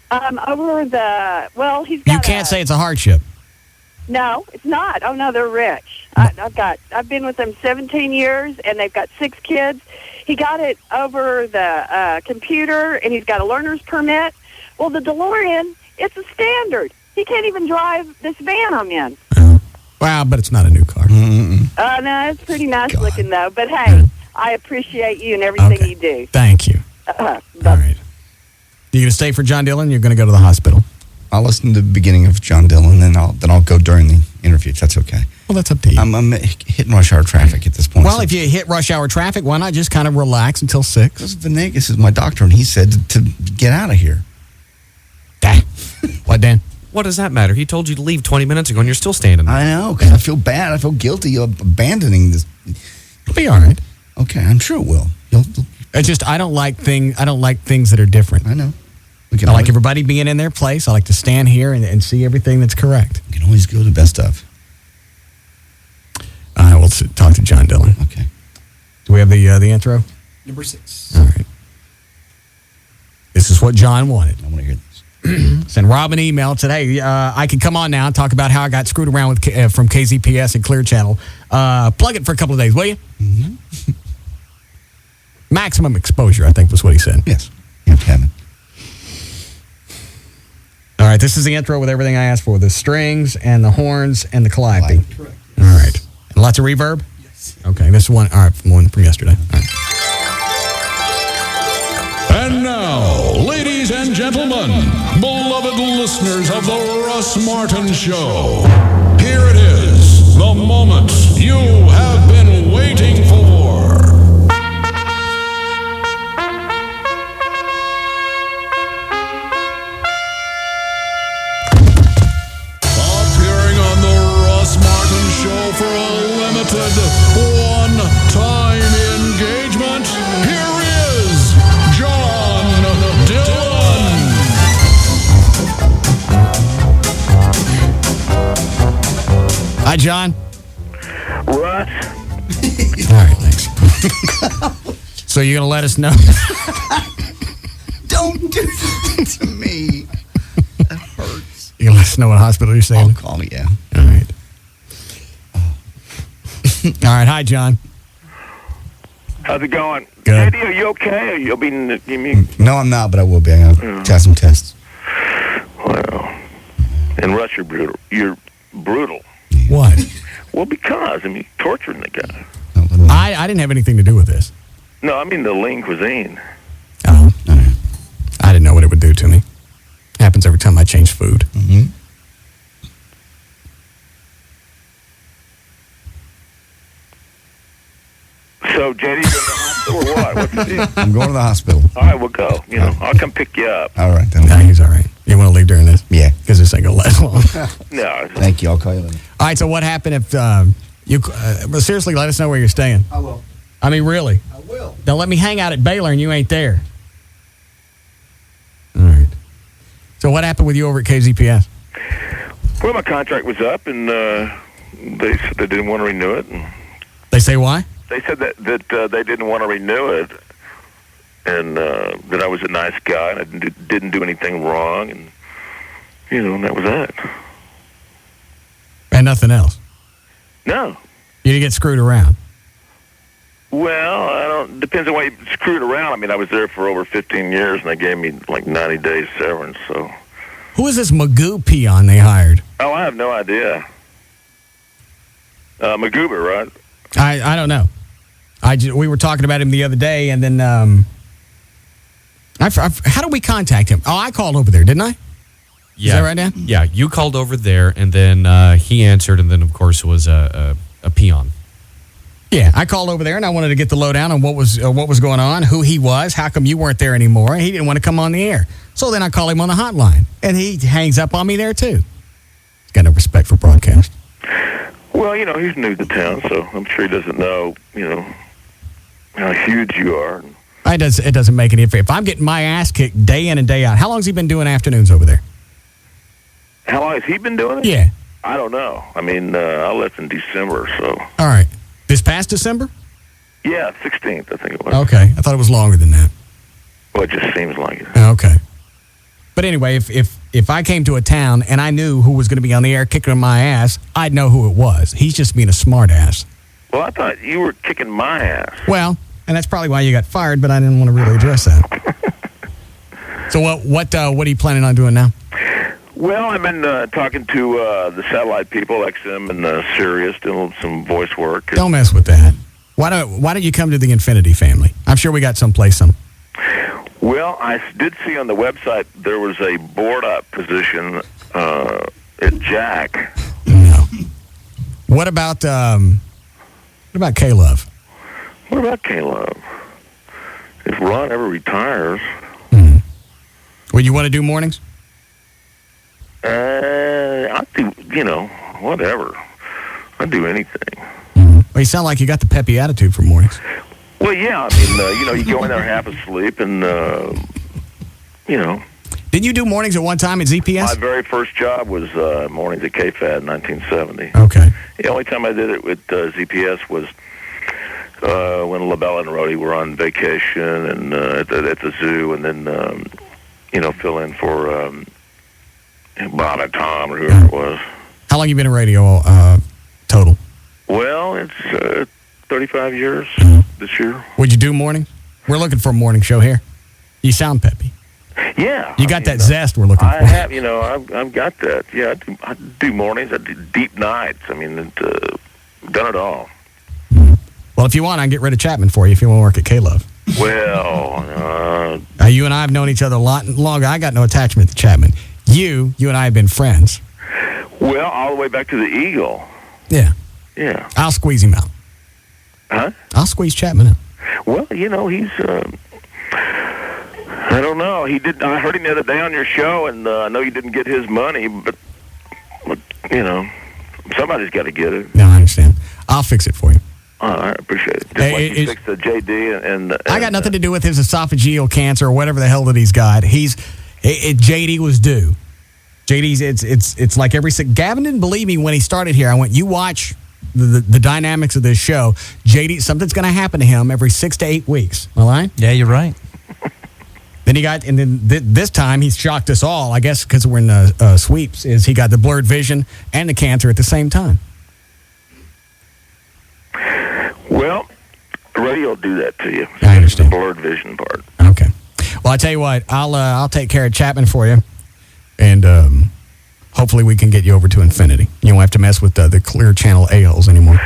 He's got You can't say it's a hardship. No, it's not. Oh, no, they're rich. I've been with them 17 years, and they've got 6 kids. He got it over the computer, and he's got a learner's permit. Well, the DeLorean, it's a standard. He can't even drive this van I'm in. Wow, but it's not a new car. No, it's pretty nice looking, though. But, hey, I appreciate you and everything you do. Thank you. All right. You going to stay for John Dillon? You're going to go to the hospital? I'll listen to the beginning of John Dillon, then I'll go during the interview. That's okay. Well, that's up to you. I'm hitting rush hour traffic at this point. Well, if you hit rush hour traffic, why not just kind of relax until 6? Because Venegas is my doctor, and he said to get out of here. What, Dan? What does that matter? He told you to leave 20 minutes ago, and you're still standing there. I know, because I feel bad. I feel guilty of abandoning this. It'll be all right. Okay, I'm sure it will. It's just I don't like things that are different. I know. I like everybody being in their place. I like to stand here and see everything that's correct. You can always go to best of. We'll talk to John Dillon. Okay. Do we have the intro? Number 6. All right. This is what John wanted. I want to hear this. Send Rob an email today. I can come on now and talk about how I got screwed around with from KZPS and Clear Channel. Plug it for a couple of days, will you? Mm-hmm. Maximum exposure, I think was what he said. Yes. You have to have it. All right, this is the intro with everything I asked for. The strings and the horns and the calliope. Correct. All right. And lots of reverb? Yes. Okay, this one, all right, one from yesterday. All right. And now, ladies and gentlemen, beloved listeners of the Russ Martin Show, here it is, the moment you have been waiting for. Appearing on the Russ Martin Show for a limited one-time engagement, here is John Dillon. Hi, John. Russ. All right, thanks. So you're going to let us know? Don't do that to me. That hurts. You're going to let us know what hospital you're staying in? Call me, yeah. All right. All right, hi, John. How's it going? Good. JD, are you okay? Or you'll be... No, I'm not, but I will be. I'm going to have some tests. Well, and Russ, you're brutal. You're brutal. What? Well, because, torturing the guy. I didn't have anything to do with this. No, I mean the lean cuisine. Oh. I didn't know what it would do to me. Happens every time I change food. Mm-hmm. So, JD, you go to the hospital or what? What's the deal? I'm going to the hospital. All right, we'll go. I'll come pick you up. All right. No, he's all right. You want to leave during this? Yeah. Because this ain't going to last long. No. Thank you. I'll call you later. All right, so what happened if you... seriously, let us know where you're staying. I will. Really? I will. Don't let me hang out at Baylor and you ain't there. All right. So what happened with you over at KZPS? Well, my contract was up, and they said they didn't want to renew it. And They say why? they said that they didn't want to renew it, and that I was a nice guy, and I didn't do anything wrong, and, and that was that. And nothing else? No. You didn't get screwed around? Well, depends on why you screwed around. I was there for over 15 years, and they gave me like 90 days severance, so. Who is this Magoo peon they hired? Oh, I have no idea. Magoober, right? I don't know. We were talking about him the other day, and then how did we contact him? Oh, I called over there, didn't I? Yeah. Is that right, Dan? Yeah, you called over there, and then he answered, and then, of course, it was a peon. Yeah, I called over there, and I wanted to get the lowdown on what was going on, who he was, how come you weren't there anymore, and he didn't want to come on the air. So then I call him on the hotline, and he hangs up on me there, too. He's got no respect for broadcast. Well, he's new to town, so I'm sure he doesn't know, how huge you are. It doesn't make any difference. If I'm getting my ass kicked day in and day out, how long has he been doing afternoons over there? How long has he been doing it? Yeah. I don't know. I mean, I left in December, so. All right. This past December? Yeah, 16th, I think it was. Okay. I thought it was longer than that. Well, it just seems like it. Okay. But anyway, if I came to a town and I knew who was going to be on the air kicking my ass, I'd know who it was. He's just being a smart ass. Well, I thought you were kicking my ass. Well, and that's probably why you got fired, but I didn't want to really address that. So what are you planning on doing now? Well, I've been talking to the satellite people, XM and Sirius, doing some voice work. Don't mess with that. Why don't you come to the Infinity family? I'm sure we got someplace. Well, I did see on the website there was a board-up position at Jack. No. What about K-Love? What about K-Love? If Ron ever retires. Would you want to do mornings? I'd do, whatever. I'd do anything. Well, you sound like you got the peppy attitude for mornings. Well, yeah. I mean, you go in there half asleep and, Didn't you do mornings at one time at ZPS? My very first job was mornings at KFAD in 1970. Okay. The only time I did it with ZPS was when LaBelle and Rhodey were on vacation and at the zoo, and then, fill in for Bob and Tom or whoever it was. How long you been in radio total? Well, it's 35 years this year. Would you do morning? We're looking for a morning show here. You sound peppy. Yeah. You got that zest we're looking for. I have, I've got that. Yeah, I do mornings. I do deep nights. I mean, done it all. Well, if you want, I can get rid of Chapman for you if you want to work at K-Love. Well, you and I have known each other a lot longer. I got no attachment to Chapman. You and I have been friends. Well, all the way back to the Eagle. Yeah. Yeah. I'll squeeze him out. Huh? I'll squeeze Chapman out. Well, he's, I don't know. I heard him the other day on your show, and I know you didn't get his money, but somebody's got to get it. No, I understand. I'll fix it for you. I appreciate it. Just like you fixed the JD and I got nothing to do with his esophageal cancer or whatever the hell that he's got. JD was due. JD's it's like Gavin didn't believe me when he started here. I went, you watch the dynamics of this show. JD, something's going to happen to him every 6 to 8 weeks. All right? Yeah, you're right. Then this time he's shocked us all. I guess because we're in sweeps. Is he got the blurred vision and the cancer at the same time? Well, the radio will do that to you. I understand the blurred vision part. Okay. Well, I tell you what, I'll take care of Chapman for you, and hopefully we can get you over to Infinity. You won't have to mess with the Clear Channel ALs anymore.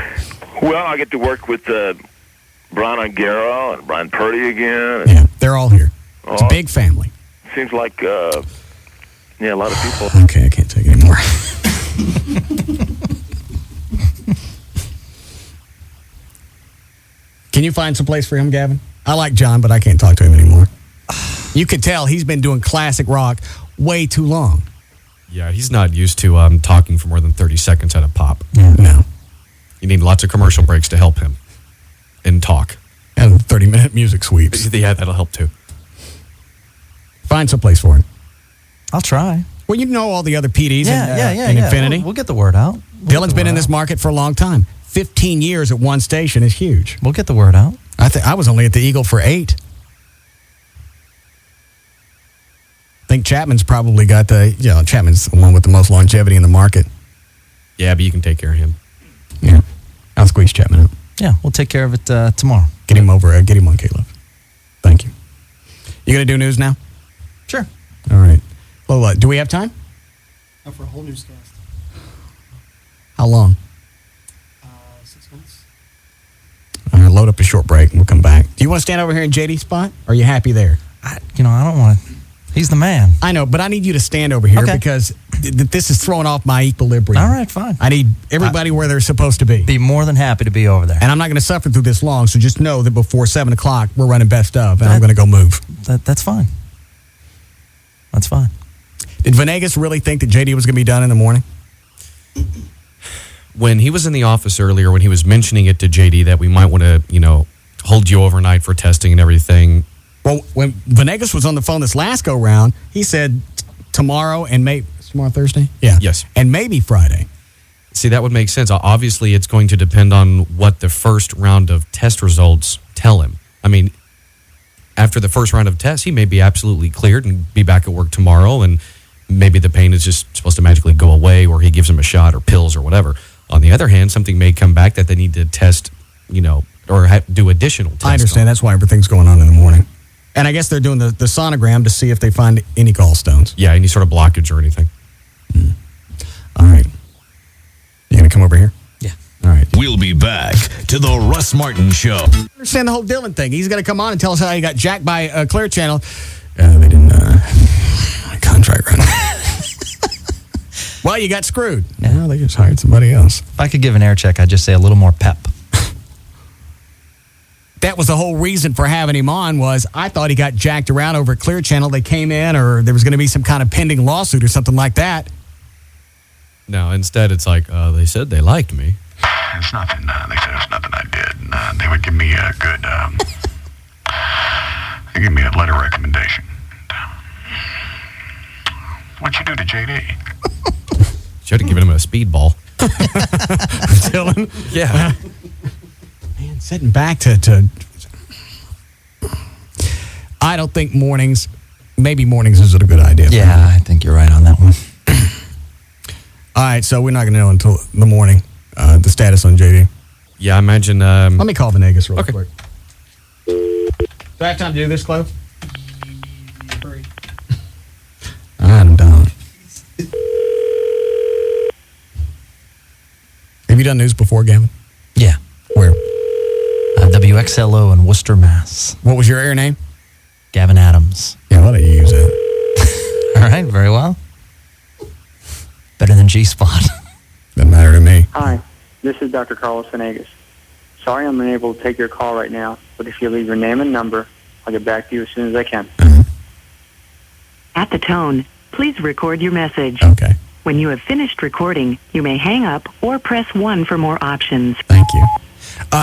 Well, I get to work with Brian Ongaro and Brian Purdy again. Yeah, they're all here. It's a big family. Seems like, a lot of people. Okay, I can't take it anymore. Can you find some place for him, Gavin? I like John, but I can't talk to him anymore. You could tell he's been doing classic rock way too long. Yeah, he's not used to talking for more than 30 seconds at a pop. No. You need lots of commercial breaks to help him and talk. And 30-minute music sweeps. Yeah, that'll help too. Find some place for him. I'll try. Well, you know all the other PDs in Infinity. We'll get the word out. Dylan's been in this market for a long time. 15 years at one station is huge. We'll get the word out. I was only at the Eagle for 8. I think Chapman's probably got Chapman's the one with the most longevity in the market. Yeah, but you can take care of him. Yeah. I'll squeeze Chapman out. Yeah, we'll take care of it tomorrow. Get him on K-Love. Thank you. You going to do news now? Sure. All right. Well, Well, do we have time? For a whole newscast. How long? 6 months. All right, load up a short break and we'll come back. Do you want to stand over here in JD's spot? Or are you happy there? I don't want to. He's the man. I know, but I need you to stand over here because this is throwing off my equilibrium. All right, fine. I need everybody where they're supposed to be. Be more than happy to be over there. And I'm not going to suffer through this long, so just know that before 7 o'clock, we're running best of, and I'm going to go move. That's fine. That's fine. Did Venegas really think that JD was going to be done in the morning? When he was in the office earlier, when he was mentioning it to JD that we might want to, hold you overnight for testing and everything. Well, when Venegas was on the phone this last go round, he said tomorrow and tomorrow Thursday? Yeah. Yes. And maybe Friday. See, that would make sense. Obviously, it's going to depend on what the first round of test results tell him. I mean, after the first round of tests, he may be absolutely cleared and be back at work tomorrow, and maybe the pain is just supposed to magically go away, or he gives him a shot or pills or whatever. On the other hand, something may come back that they need to test, or do additional tests. I understand. That's why everything's going on in the morning. And I guess they're doing the sonogram to see if they find any gallstones. Yeah, any sort of blockage or anything. All right. You going to come over here? Yeah. All right. We'll be back to the Russ Martin Show. I understand the whole Dylan thing. He's going to come on and tell us how he got jacked by Clear Channel. They didn't contract right now. Well, you got screwed. Yeah. Well, they just hired somebody else. If I could give an air check, I'd just say a little more pep. That was the whole reason for having him on was I thought he got jacked around over at Clear Channel. They came in or there was going to be some kind of pending lawsuit or something like that. No, instead it's like, they said they liked me. It's nothing. They said it's nothing I did. They would give me a good, they give me a letter recommendation. What'd you do to JD? Should have given him a speedball. Dylan? Yeah. Man, sitting back to I don't think maybe mornings is a good idea. Yeah, I think you're right on that one. All right, so we're not going to know until the morning the status on JD. Yeah, I imagine. Let me call Venegas real quick. Do I have time to do this, Clove? Hurry. All right, I'm done. Have you done news before, Gavin? Yeah. Where? WXLO in Worcester, Mass. What was your air name? Gavin Adams. Yeah, why don't you use it? All right, very well. Better than G-Spot. Doesn't matter to me. Hi, this is Dr. Carlos Venegas. Sorry I'm unable to take your call right now, but if you leave your name and number, I'll get back to you as soon as I can. At the tone, please record your message. Okay. When you have finished recording, you may hang up or press 1 for more options. Thank you.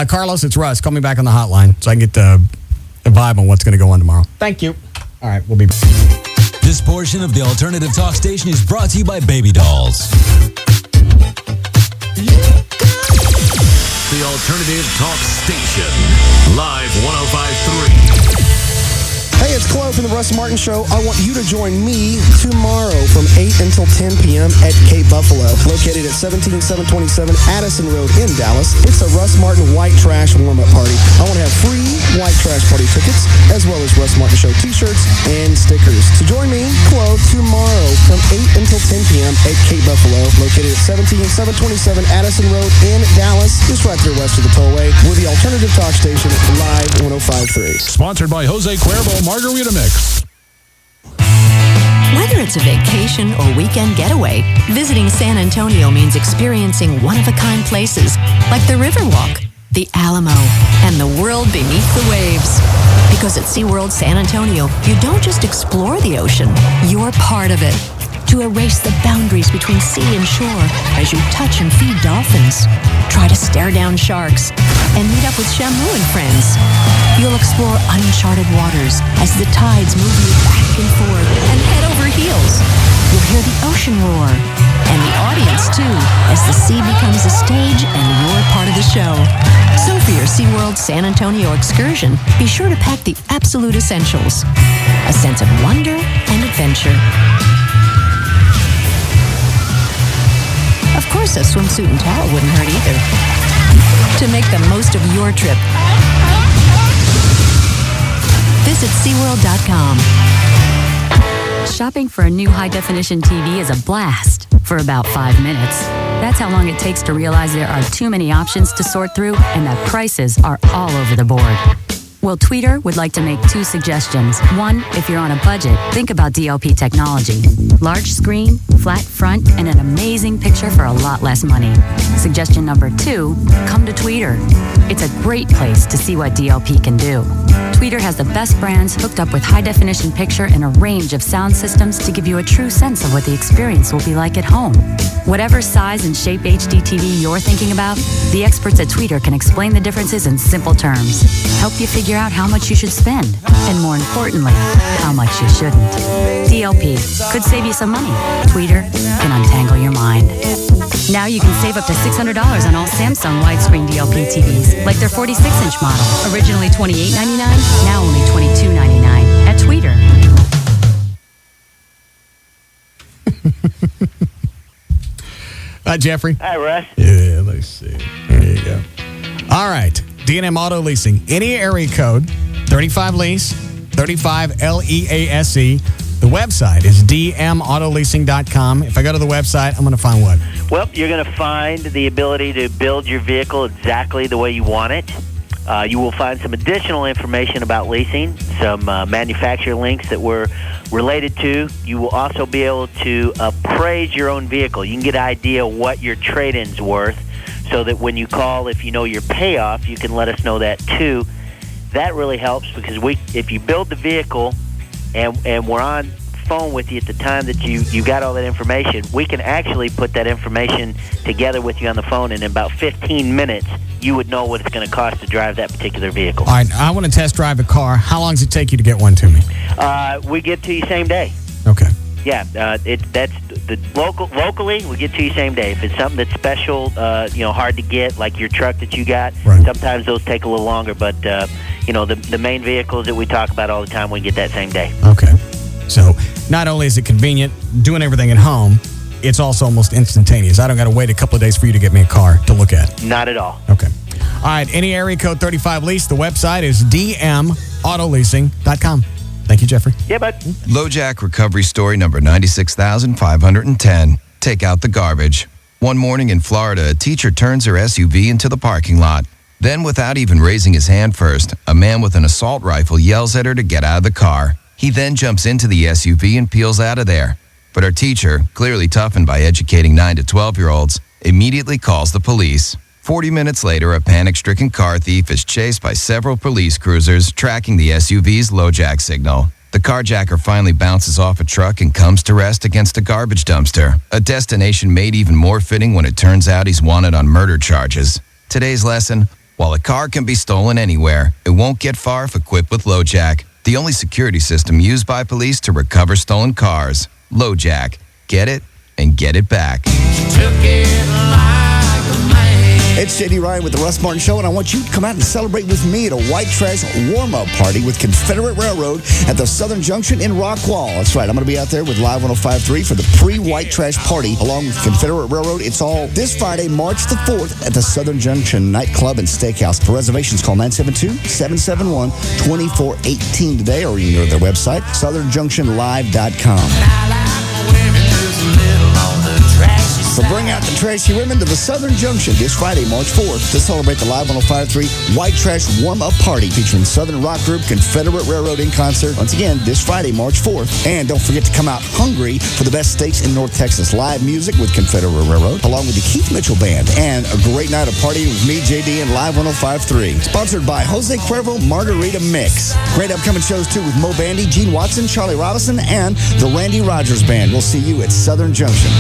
Carlos, it's Russ. Call me back on the hotline so I can get a vibe on what's going to go on tomorrow. Thank you. All right, we'll be back. This portion of the Alternative Talk Station is brought to you by Baby Dolls. The Alternative Talk Station. Live 105.3. Hey, it's Chloe from the Russ Martin Show. I want you to join me tomorrow from 8 until 10 p.m. at Cape Buffalo, located at 17727 Addison Road in Dallas. It's a Russ Martin White Trash warm-up party. I want to have free White Trash Party tickets, as well as Russ Martin Show t-shirts and stickers. So join me, Chloe, tomorrow from 8 until 10 p.m. at Cape Buffalo, located at 17727 Addison Road in Dallas, just right there west of the tollway. We're the Alternative Talk Station, live 105.3. Sponsored by Jose Cuervo Margarita Mix. Whether it's a vacation or weekend getaway, visiting San Antonio means experiencing one-of-a-kind places like the Riverwalk, the Alamo, and the world beneath the waves. Because at SeaWorld San Antonio, you don't just explore the ocean, you're part of it. To erase the boundaries between sea and shore as you touch and feed dolphins, try to stare down sharks, and meet up with Shamu and friends. You'll explore uncharted waters as the tides move you back and forth and head over heels. You'll hear the ocean roar, and the audience too, as the sea becomes a stage and you're part of the show. So for your SeaWorld San Antonio excursion, be sure to pack the absolute essentials. A sense of wonder and adventure. Of course, a swimsuit and towel wouldn't hurt either. To make the most of your trip, visit SeaWorld.com. Shopping for for a new high-definition TV is a blast for about 5 minutes. That's how long it takes to realize there are too many options to sort through and that prices are all over the board. Well, Tweeter would like to make 2 suggestions. One, if you're on a budget, think about DLP technology. Large screen, flat front, and an amazing picture for a lot less money. Suggestion number 2, come to Tweeter. It's a great place to see what DLP can do. Tweeter has the best brands hooked up with high-definition picture and a range of sound systems to give you a true sense of what the experience will be like at home. Whatever size and shape HD TV you're thinking about, the experts at Tweeter can explain the differences in simple terms, help you figure out how much you should spend, and more importantly, how much you shouldn't. DLP could save you some money. Tweeter can untangle your mind. Now you can save up to $600 on all Samsung widescreen DLP TVs, like their 46-inch model, originally $28.99, now only $22.99 at Tweeter. Hi, Jeffrey. Hi, Russ. Yeah, let's see. There you go. All right. D&M Auto Leasing. Any area code, 35 lease, 35 LEASE. The website is dmautoleasing.com. If I go to the website, I'm going to find what? Well, you're going to find the ability to build your vehicle exactly the way you want it. You will find some additional information about leasing, some manufacturer links that we're related to. You will also be able to appraise your own vehicle. You can get an idea what your trade-in's worth, so that when you call, if you know your payoff, you can let us know that too. That really helps, because if you build the vehicle and we're on phone with you at the time that you got all that information, we can actually put that information together with you on the phone, and in about 15 minutes you would know what it's going to cost to drive that particular vehicle. All right, I want to test drive a car. How long does it take you to get one to me? We get to you same day. Okay. Yeah, that's the locally. We get to you same day. If it's something that's special, hard to get, like your truck that you got, right, sometimes those take a little longer. But the main vehicles that we talk about all the time, we get that same day. Okay. So not only is it convenient doing everything at home, it's also almost instantaneous. I don't got to wait a couple of days for you to get me a car to look at. Not at all. Okay. All right. Any area code 35 lease. The website is dmautoleasing.com. Thank you, Jeffrey. Yeah, bud. LoJack recovery story number 96,510. Take out the garbage. One morning in Florida, a teacher turns her SUV into the parking lot. Then, without even raising his hand first, a man with an assault rifle yells at her to get out of the car. He then jumps into the SUV and peels out of there. But her teacher, clearly toughened by educating 9 to 12-year-olds, immediately calls the police. 40 minutes later, a panic-stricken car thief is chased by several police cruisers tracking the SUV's LoJack signal. The carjacker finally bounces off a truck and comes to rest against a garbage dumpster, a destination made even more fitting when it turns out he's wanted on murder charges. Today's lesson: while a car can be stolen anywhere, it won't get far if equipped with LoJack, the only security system used by police to recover stolen cars. LoJack. Get it and get it back. It's J.D. Ryan with the Russ Martin Show, and I want you to come out and celebrate with me at a white trash warm-up party with Confederate Railroad at the Southern Junction in Rockwall. That's right, I'm going to be out there with Live 105.3 for the pre-white trash party along with Confederate Railroad. It's all this Friday, March the 4th at the Southern Junction Nightclub and Steakhouse. For reservations, call 972-771-2418 today, or you can go to their website, southernjunctionlive.com. So bring out the trashy women to the Southern Junction this Friday, March 4th, to celebrate the Live 105.3 White Trash Warm-Up Party featuring Southern Rock Group Confederate Railroad in concert. Once again, this Friday, March 4th. And don't forget to come out hungry for the best steaks in North Texas. Live music with Confederate Railroad, along with the Keith Mitchell Band, and a great night of partying with me, JD, and Live 105.3. Sponsored by Jose Cuervo Margarita Mix. Great upcoming shows, too, with Mo Bandy, Gene Watson, Charlie Robinson, and the Randy Rogers Band. We'll see you at Southern Junction.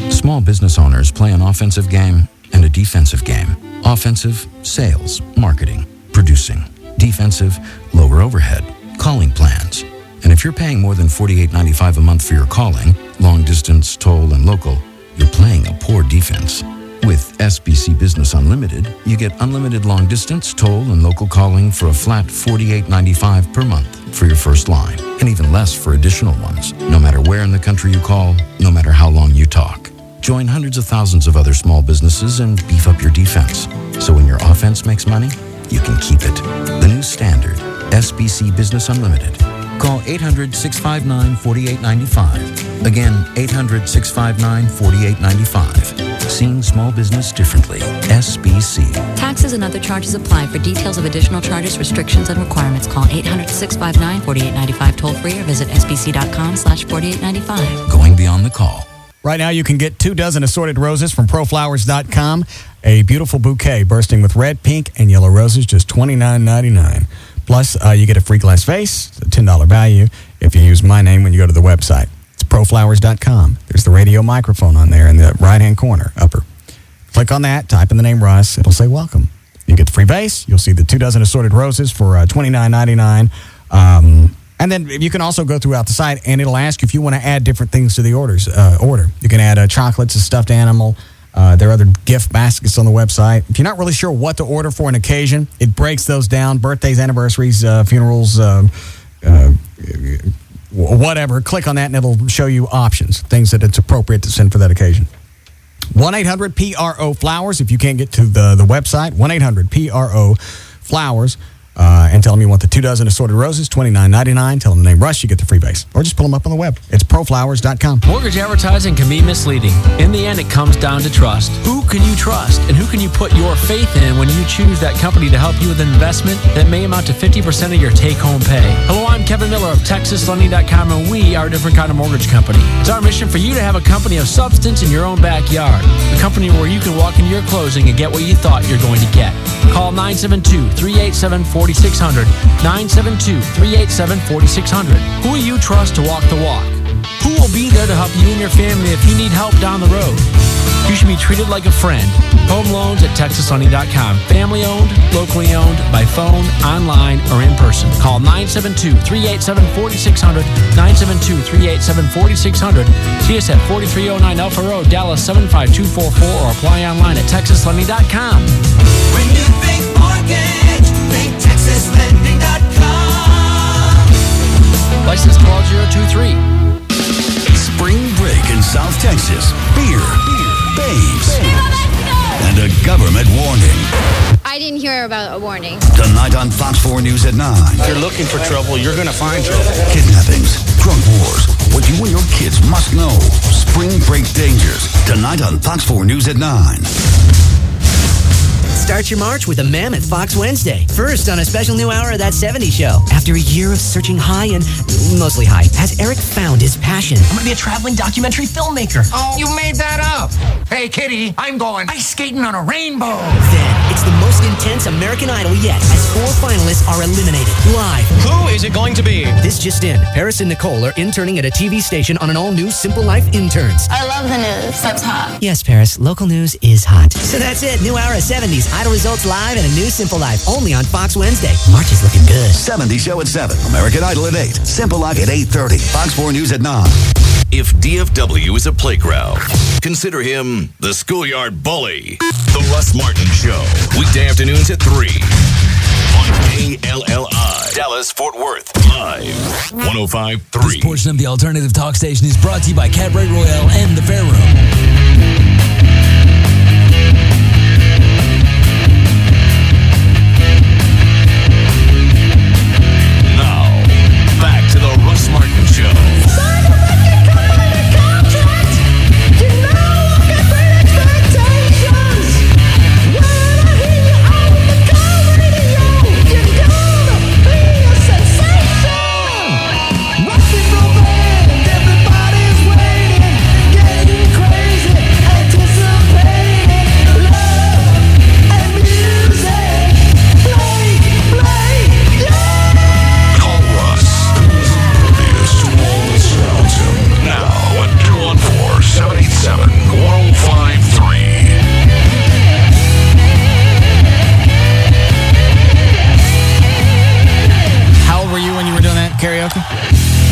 Small business owners play an offensive game and a defensive game. Offensive, sales, marketing, producing. Defensive, lower overhead, calling plans. And if you're paying more than $48.95 a month for your calling, long distance, toll, and local, you're playing a poor defense. With SBC Business Unlimited, you get unlimited long distance, toll, and local calling for a flat $48.95 per month for your first line, and even less for additional ones, no matter where in the country you call, no matter how long you talk. Join hundreds of thousands of other small businesses and beef up your defense. So when your offense makes money, you can keep it. The new standard, SBC Business Unlimited. Call 800-659-4895. Again, 800-659-4895. Seeing small business differently. SBC. Taxes and other charges apply. For details of additional charges, restrictions, and requirements, call 800-659-4895 toll-free or visit sbc.com/4895. Going beyond the call. Right now, you can get 24 assorted roses from proflowers.com. A beautiful bouquet bursting with red, pink, and yellow roses, just $29.99. Plus, you get a free glass vase, a $10 value, if you use my name when you go to the website. It's proflowers.com. There's the radio microphone on there in the right-hand corner, upper. Click on that, type in the name Russ. It'll say welcome. You get the free vase. You'll see the 24 assorted roses for $29.99. And then you can also go throughout the site, and it'll ask you if you want to add different things to the order. You can add chocolates, a stuffed animal. There are other gift baskets on the website. If you're not really sure what to order for an occasion, it breaks those down. Birthdays, anniversaries, funerals, whatever. Click on that, and it'll show you options, things that it's appropriate to send for that occasion. 1-800-PRO-FLOWERS. If you can't get to the website, 1-800-PRO-FLOWERS. And tell them you want the 24 assorted roses, $29.99. Tell them the name Russ, you get the free vase. Or just pull them up on the web. It's proflowers.com. Mortgage advertising can be misleading. In the end, it comes down to trust. Who can you trust, and who can you put your faith in when you choose that company to help you with an investment that may amount to 50% of your take-home pay? Hello, I'm Kevin Miller of TexasLending.com, and we are a different kind of mortgage company. It's our mission for you to have a company of substance in your own backyard. A company where you can walk into your closing and get what you thought you're going to get. Call 972-387-4600, 972-387-4600. Who will you trust to walk the walk? Who will be there to help you and your family if you need help down the road? You should be treated like a friend. Home loans at TexasLending.com. Family owned, locally owned, by phone, online, or in person. Call 972-387-4600, 972-387-4600. See us at 4309 Alpha Road, Dallas 75244, or apply online at TexasLending.com. When you think mortgage, think TexasLending.com. License 12023. Spring break in South Texas. Beer, babes, and a government warning. I didn't hear about a warning. Tonight on Fox 4 News at 9. If you're looking for trouble, you're going to find trouble. Kidnappings, drug wars, what you and your kids must know. Spring break dangers. Tonight on Fox 4 News at 9. Start your March with a mammoth Fox Wednesday. First on a special new hour of That 70s Show. After a year of searching high and mostly high, has Eric found his passion? I'm going to be a traveling documentary filmmaker. Oh, you made that up. Hey, Kitty, I'm going ice skating on a rainbow. Then, it's the most intense American Idol yet, as 4 finalists are eliminated live. Who is it going to be? This just in. Paris and Nicole are interning at a TV station on an all-new Simple Life Interns. I love the news. That's hot. Yes, Paris, local news is hot. So that's it. New hour of 70s. Idol results live and a new Simple Life. Only on Fox Wednesday. March is looking good. 70 Show at 7. American Idol at 8. Simple Life at 8:30. Fox 4 News at 9. If DFW is a playground, consider him the schoolyard bully. The Russ Martin Show. Weekday afternoons at 3. On KLLI. Dallas, Fort Worth. Live. 105.3. This portion of the alternative talk station is brought to you by Cabaret Royale and the Fair Room. Russ Martin Show.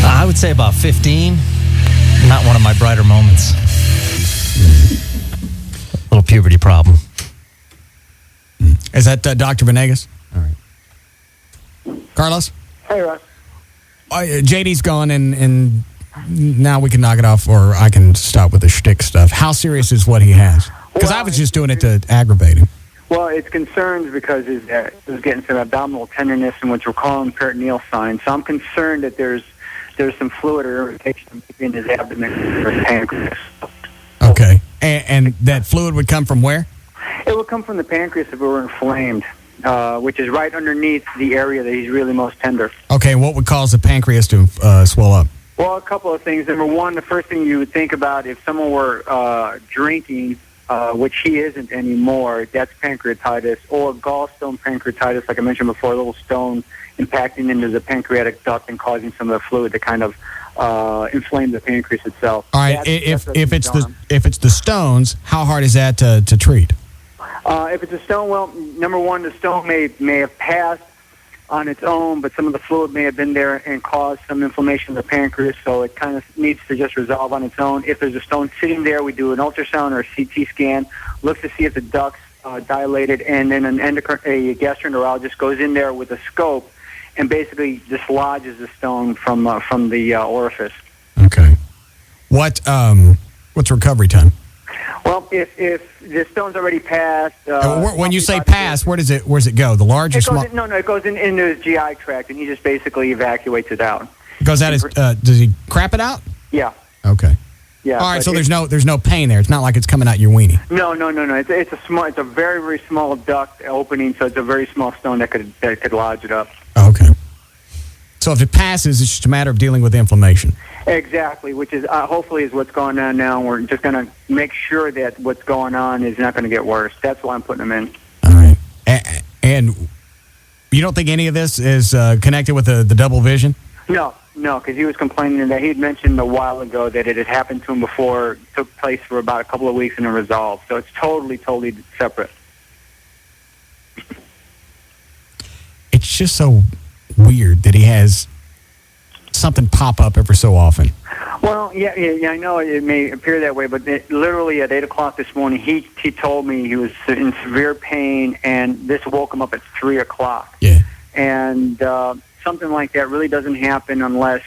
I would say about 15. Not one of my brighter moments. Little puberty problem. Is that Dr. Venegas? All right. Carlos? Hey, Russ. JD's gone, and now we can knock it off, or I can stop with the shtick stuff. How serious is what he has? Because I was just doing it to aggravate him. Well, it's concerns because he was getting some abdominal tenderness and what we're calling peritoneal signs. So I'm concerned that there's some fluid or irritation in his abdomen or his pancreas. Okay. And that fluid would come from where? It would come from the pancreas if it were inflamed, which is right underneath the area that he's really most tender. Okay, what would cause the pancreas to swell up? Well, a couple of things. Number one, the first thing you would think about if someone were drinking, which he isn't anymore, that's pancreatitis, or gallstone pancreatitis, like I mentioned before, a little stone impacting into the pancreatic duct and causing some of the fluid to kind of inflame the pancreas itself. All right, if it's the stones, how hard is that to treat? If it's a stone, well, number one, the stone may have passed on its own, but some of the fluid may have been there and caused some inflammation of the pancreas, so it kind of needs to just resolve on its own. If there's a stone sitting there, we do an ultrasound or a CT scan, look to see if the duct's dilated, and then a gastroenterologist goes in there with a scope and basically dislodges the stone from the orifice. Okay. What's recovery time? Well, if the stone's already passed... when you say pass, where's it go? The large or small? It goes into his GI tract, and he just basically evacuates it out. Goes out does he crap it out? Yeah. Okay. Yeah. All right, so there's no pain there. It's not like it's coming out your weenie. No. It's a very, very small duct opening, so it's a very small stone that could lodge it up. Okay. So if it passes, it's just a matter of dealing with the inflammation. Exactly, which is hopefully is what's going on now. We're just going to make sure that what's going on is not going to get worse. That's why I'm putting them in. All right. And you don't think any of this is connected with the double vision? No, because he was complaining that he had mentioned a while ago that it had happened to him before, took place for about a couple of weeks and then resolved. So it's totally separate. It's just so weird that he has something pop up every so often. Well, yeah, I know it may appear that way, but literally at 8 o'clock this morning, he told me he was in severe pain, and this woke him up at 3 o'clock. Yeah. And something like that really doesn't happen unless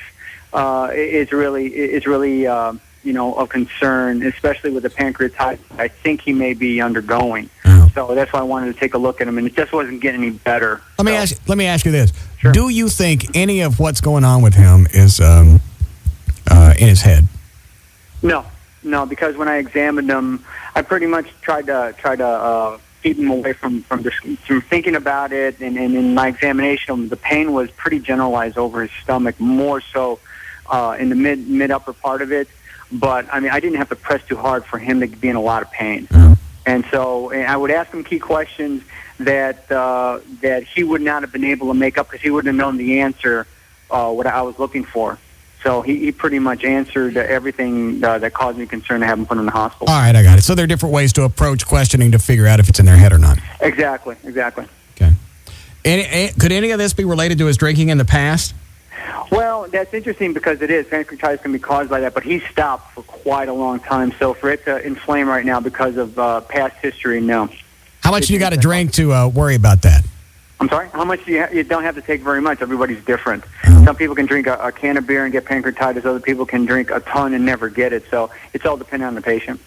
it's really of concern, especially with the pancreatitis I think he may be undergoing. So that's why I wanted to take a look at him, and it just wasn't getting any better. Let me ask you this: Sure. Do you think any of what's going on with him is in his head? No, because when I examined him, I pretty much tried to keep him away from thinking about it, and in my examination, the pain was pretty generalized over his stomach, more so in the mid upper part of it. But I mean, I didn't have to press too hard for him to be in a lot of pain. And so I would ask him key questions that he would not have been able to make up because he wouldn't have known the answer what I was looking for. So he pretty much answered everything that caused me concern to have him put in the hospital. All right, I got it. So there are different ways to approach questioning to figure out if it's in their head or not. Exactly. Okay. Could any of this be related to his drinking in the past? Well, that's interesting because it is. Pancreatitis can be caused by that, but he stopped for quite a long time. So for it to inflame right now because of past history, no. How much do you got to drink to worry about that? I'm sorry? How much do you don't have to take very much. Everybody's different. Some people can drink a can of beer and get pancreatitis. Other people can drink a ton and never get it. So it's all dependent on the patient.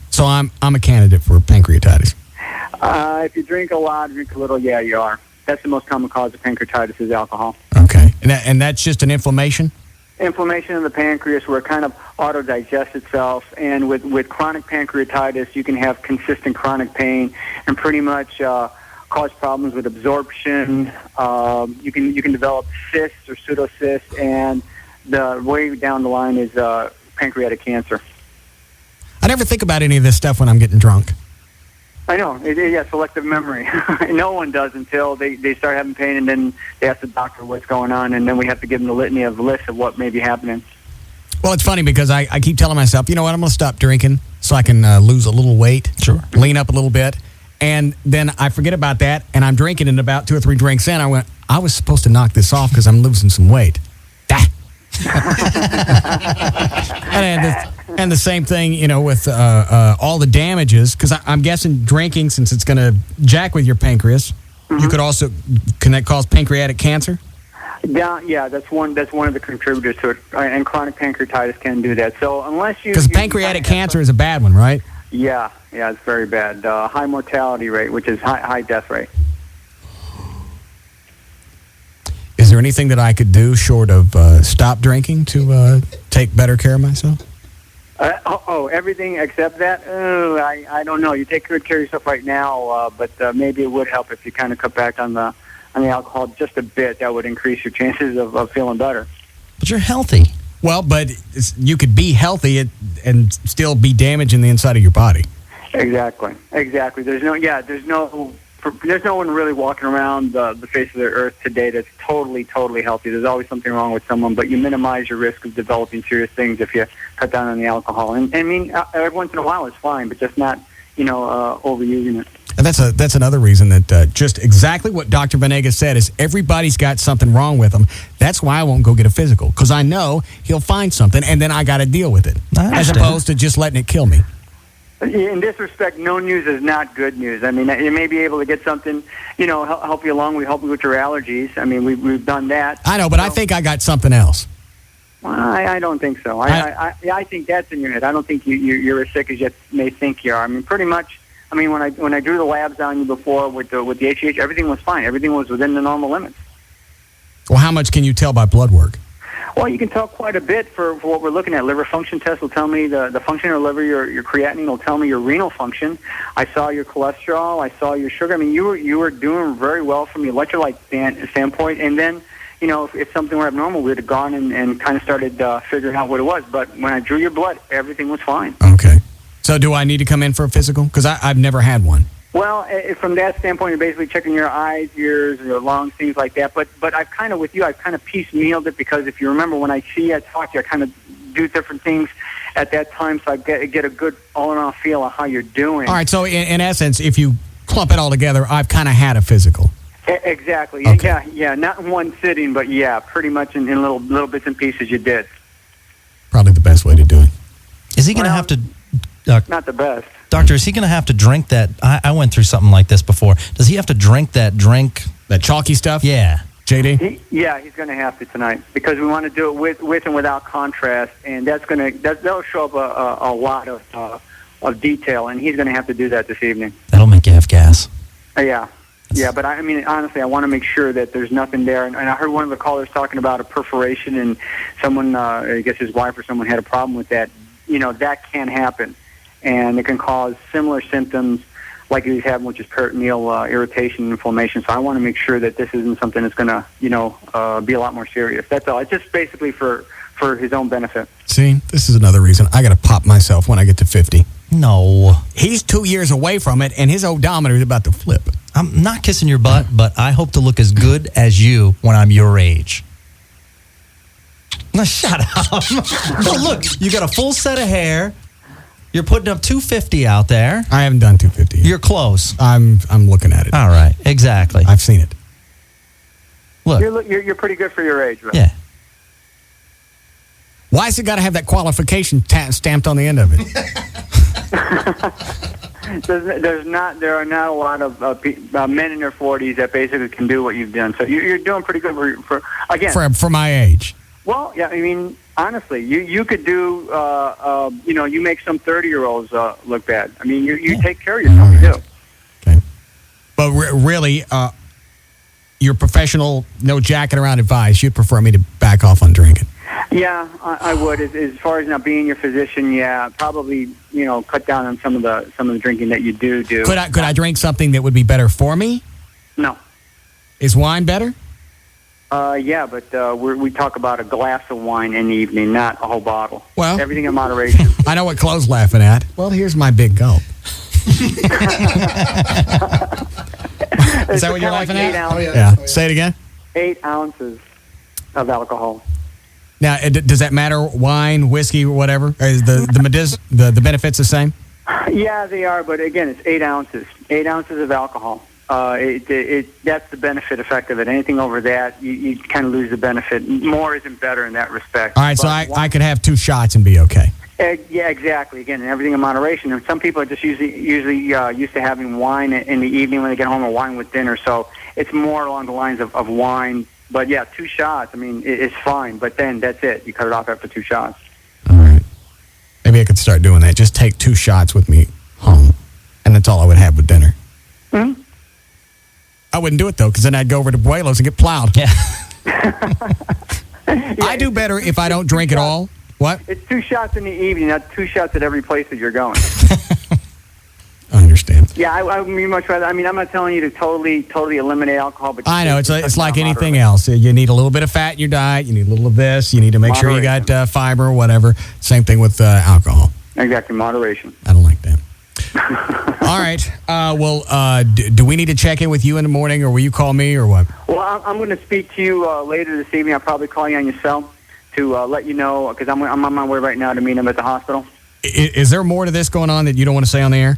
So I'm a candidate for pancreatitis. If you drink a lot, drink a little, yeah, you are. That's the most common cause of pancreatitis is alcohol. Okay. And that's just an inflammation? Inflammation in the pancreas where it kind of auto-digests itself. And with chronic pancreatitis, you can have consistent chronic pain and pretty much cause problems with absorption. You can develop cysts or pseudocysts, and the way down the line is pancreatic cancer. I never think about any of this stuff when I'm getting drunk. I know. Yeah, selective memory. No one does until they start having pain, and then they ask the doctor what's going on, and then we have to give them the litany of lists of what may be happening. Well, it's funny because I keep telling myself, you know what, I'm going to stop drinking so I can lose a little weight, lean up a little bit, and then I forget about that, and I'm drinking, and about 2 or 3 drinks in, I was supposed to knock this off because I'm losing some weight. And the same thing, with all the damages, because I'm guessing drinking, since it's going to jack with your pancreas, you could also, can that cause pancreatic cancer? Yeah, that's one of the contributors to it, and chronic pancreatitis can do that. So unless you... Because pancreatic cancer is a bad one, right? Yeah, it's very bad. High mortality rate, which is high death rate. Is there anything that I could do short of stop drinking to take better care of myself? Everything except that? I don't know. You take good care of yourself right now, but maybe it would help if you kind of cut back on the alcohol just a bit. That would increase your chances of feeling better. But you're healthy. Well, but you could be healthy and still be damaging the inside of your body. Exactly. There's no one really walking around the face of the earth today that's totally healthy. There's always something wrong with someone, but you minimize your risk of developing serious things if you cut down on the alcohol. And I mean, every once in a while it's fine, but just not, overusing it. And that's another reason that just exactly what Dr. Venegas said is everybody's got something wrong with them. That's why I won't go get a physical, because I know he'll find something, and then I got to deal with it, as opposed to just letting it kill me. In this respect, no news is not good news. I mean, you may be able to get something, help you along. We help you with your allergies. I mean, we've done that. I know, but I think I got something else. I don't think so. I think that's in your head. I don't think you're as sick as you may think you are. I mean, pretty much. I mean, when I drew the labs on you before with the HGH, everything was fine. Everything was within the normal limits. Well, how much can you tell by blood work? Well, you can tell quite a bit for what we're looking at. Liver function test will tell me the function of your liver. Your creatinine will tell me your renal function. I saw your cholesterol. I saw your sugar. I mean, you were doing very well from the electrolyte standpoint. And then, if something were abnormal, we would have gone and kind of started figuring out what it was. But when I drew your blood, everything was fine. Okay. So do I need to come in for a physical? Because I've never had one. Well, from that standpoint, you're basically checking your eyes, ears, your lungs, things like that. But I've kind of piecemealed it, because if you remember, when I see you, I talk to you, I kind of do different things at that time, so I get a good all-in-all feel of how you're doing. All right, so in essence, if you clump it all together, I've kind of had a physical. Exactly. Okay. Yeah, not in one sitting, but yeah, pretty much in little bits and pieces you did. Probably the best way to do it. Is he going to have to... not the best. Doctor, is he going to have to drink that? I went through something like this before. Does he have to drink that drink? That chalky stuff? Yeah. JD? He's going to have to tonight, because we want to do it with and without contrast, and that'll show up a lot of detail, and he's going to have to do that this evening. That'll make you have gas. Yeah, but I mean, honestly, I want to make sure that there's nothing there. And I heard one of the callers talking about a perforation, and someone, I guess his wife or someone had a problem with that. That can happen, and it can cause similar symptoms like he's having, which is peritoneal irritation, inflammation. So I want to make sure that this isn't something that's going to, be a lot more serious. That's all. It's just basically for his own benefit. See, this is another reason I got to pop myself when I get to 50. No. He's 2 years away from it, and his odometer is about to flip. I'm not kissing your butt, but I hope to look as good as you when I'm your age. Now, shut up. Well, look, you got a full set of hair. You're putting up 250 out there. I haven't done 250 yet. You're close. I'm looking at it. All right, exactly. I've seen it. Look. You're pretty good for your age, right? Yeah. Why has it got to have that qualification stamped on the end of it? There are not a lot of men in their 40s that basically can do what you've done. So you're doing pretty good for my age. Well, yeah, I mean, honestly, you could do, you make some 30-year-olds look bad. I mean, you take care of yourself, you do. Okay. But really, your professional, no jacking around advice, you'd prefer me to back off on drinking. Yeah, I would. As far as not being your physician, yeah, probably, cut down on some of the drinking that you do. Could I drink something that would be better for me? No. Is wine better? Yeah, but we talk about a glass of wine in the evening, not a whole bottle. Well, everything in moderation. I know what Chloe's laughing at. Well, here's my big gulp. Is that what you're laughing at? 8 ounces. Yeah. Say it again. 8 ounces of alcohol. Now, does that matter? Wine, whiskey, or whatever? Is the benefits the same? Yeah, they are. But again, it's 8 ounces. 8 ounces of alcohol. That's the benefit effect of it. Anything over that, you kind of lose the benefit. More isn't better in that respect. All right, so I could have 2 shots and be okay. Yeah, exactly. Again, everything in moderation. And some people are just usually used to having wine in the evening when they get home, or wine with dinner. So it's more along the lines of wine. But yeah, 2 shots, I mean, it's fine. But then that's it. You cut it off after 2 shots. All right. Maybe I could start doing that. Just take 2 shots with me home. and that's all I would have with dinner. Hmm? I wouldn't do it, though, because then I'd go over to Buelo's and get plowed. Yeah. I do better if I don't drink at all. What? It's 2 shots in the evening, not 2 shots at every place that you're going. I understand. Yeah, I mean, much rather. I mean, I'm not telling you to totally eliminate alcohol, but I know. It's like anything else. You need a little bit of fat in your diet. You need a little of this. You need to make sure you got fiber or whatever. Same thing with alcohol. Exactly, moderation. I don't like that. All right. Do we need to check in with you in the morning, or will you call me, or what? Well, I'm going to speak to you later this evening. I'll probably call you on your cell to let you know, because I'm on my way right now to meet him at the hospital. Is there more to this going on that you don't want to say on the air?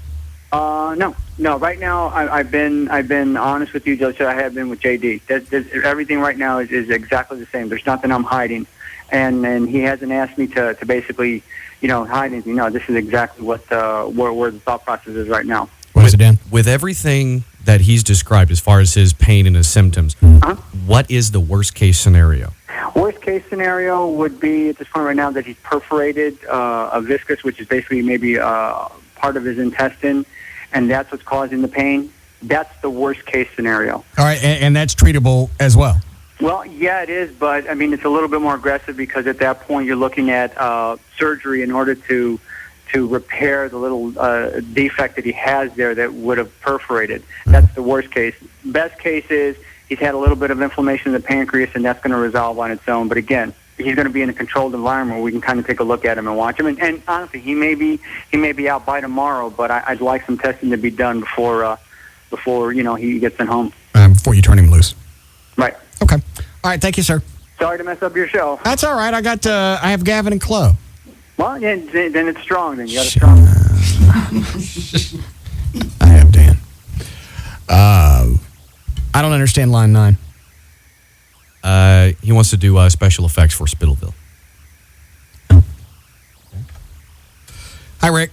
No. Right now, I've been honest with you, Judge. I have been with JD. Everything right now is exactly the same. There's nothing I'm hiding, and he hasn't asked me to basically, hide anything. No, this is exactly what where the thought process is right now. What is it, Dan? With everything that he's described as far as his pain and his symptoms, what is the worst case scenario? Worst case scenario would be at this point right now that he's perforated a viscus, which is basically maybe part of his intestine, and that's what's causing the pain. That's the worst case scenario. All right, and that's treatable as well. Well, yeah, it is, but I mean, it's a little bit more aggressive because at that point you're looking at surgery in order to repair the little defect that he has there that would have perforated. That's the worst case. Best case is he's had a little bit of inflammation in the pancreas, and that's going to resolve on its own. But again, he's going to be in a controlled environment where we can kind of take a look at him and watch him. And honestly, he may be out by tomorrow, but I'd like some testing to be done before he gets sent home. Before you turn him loose. Right. Okay. All right. Thank you, sir. Sorry to mess up your show. That's all right. I have Gavin and Chloe. Well, yeah, then it's strong. Then you got a strong. I have Dan. I don't understand line 9. He wants to do special effects for Spittleville. Hi, Rick.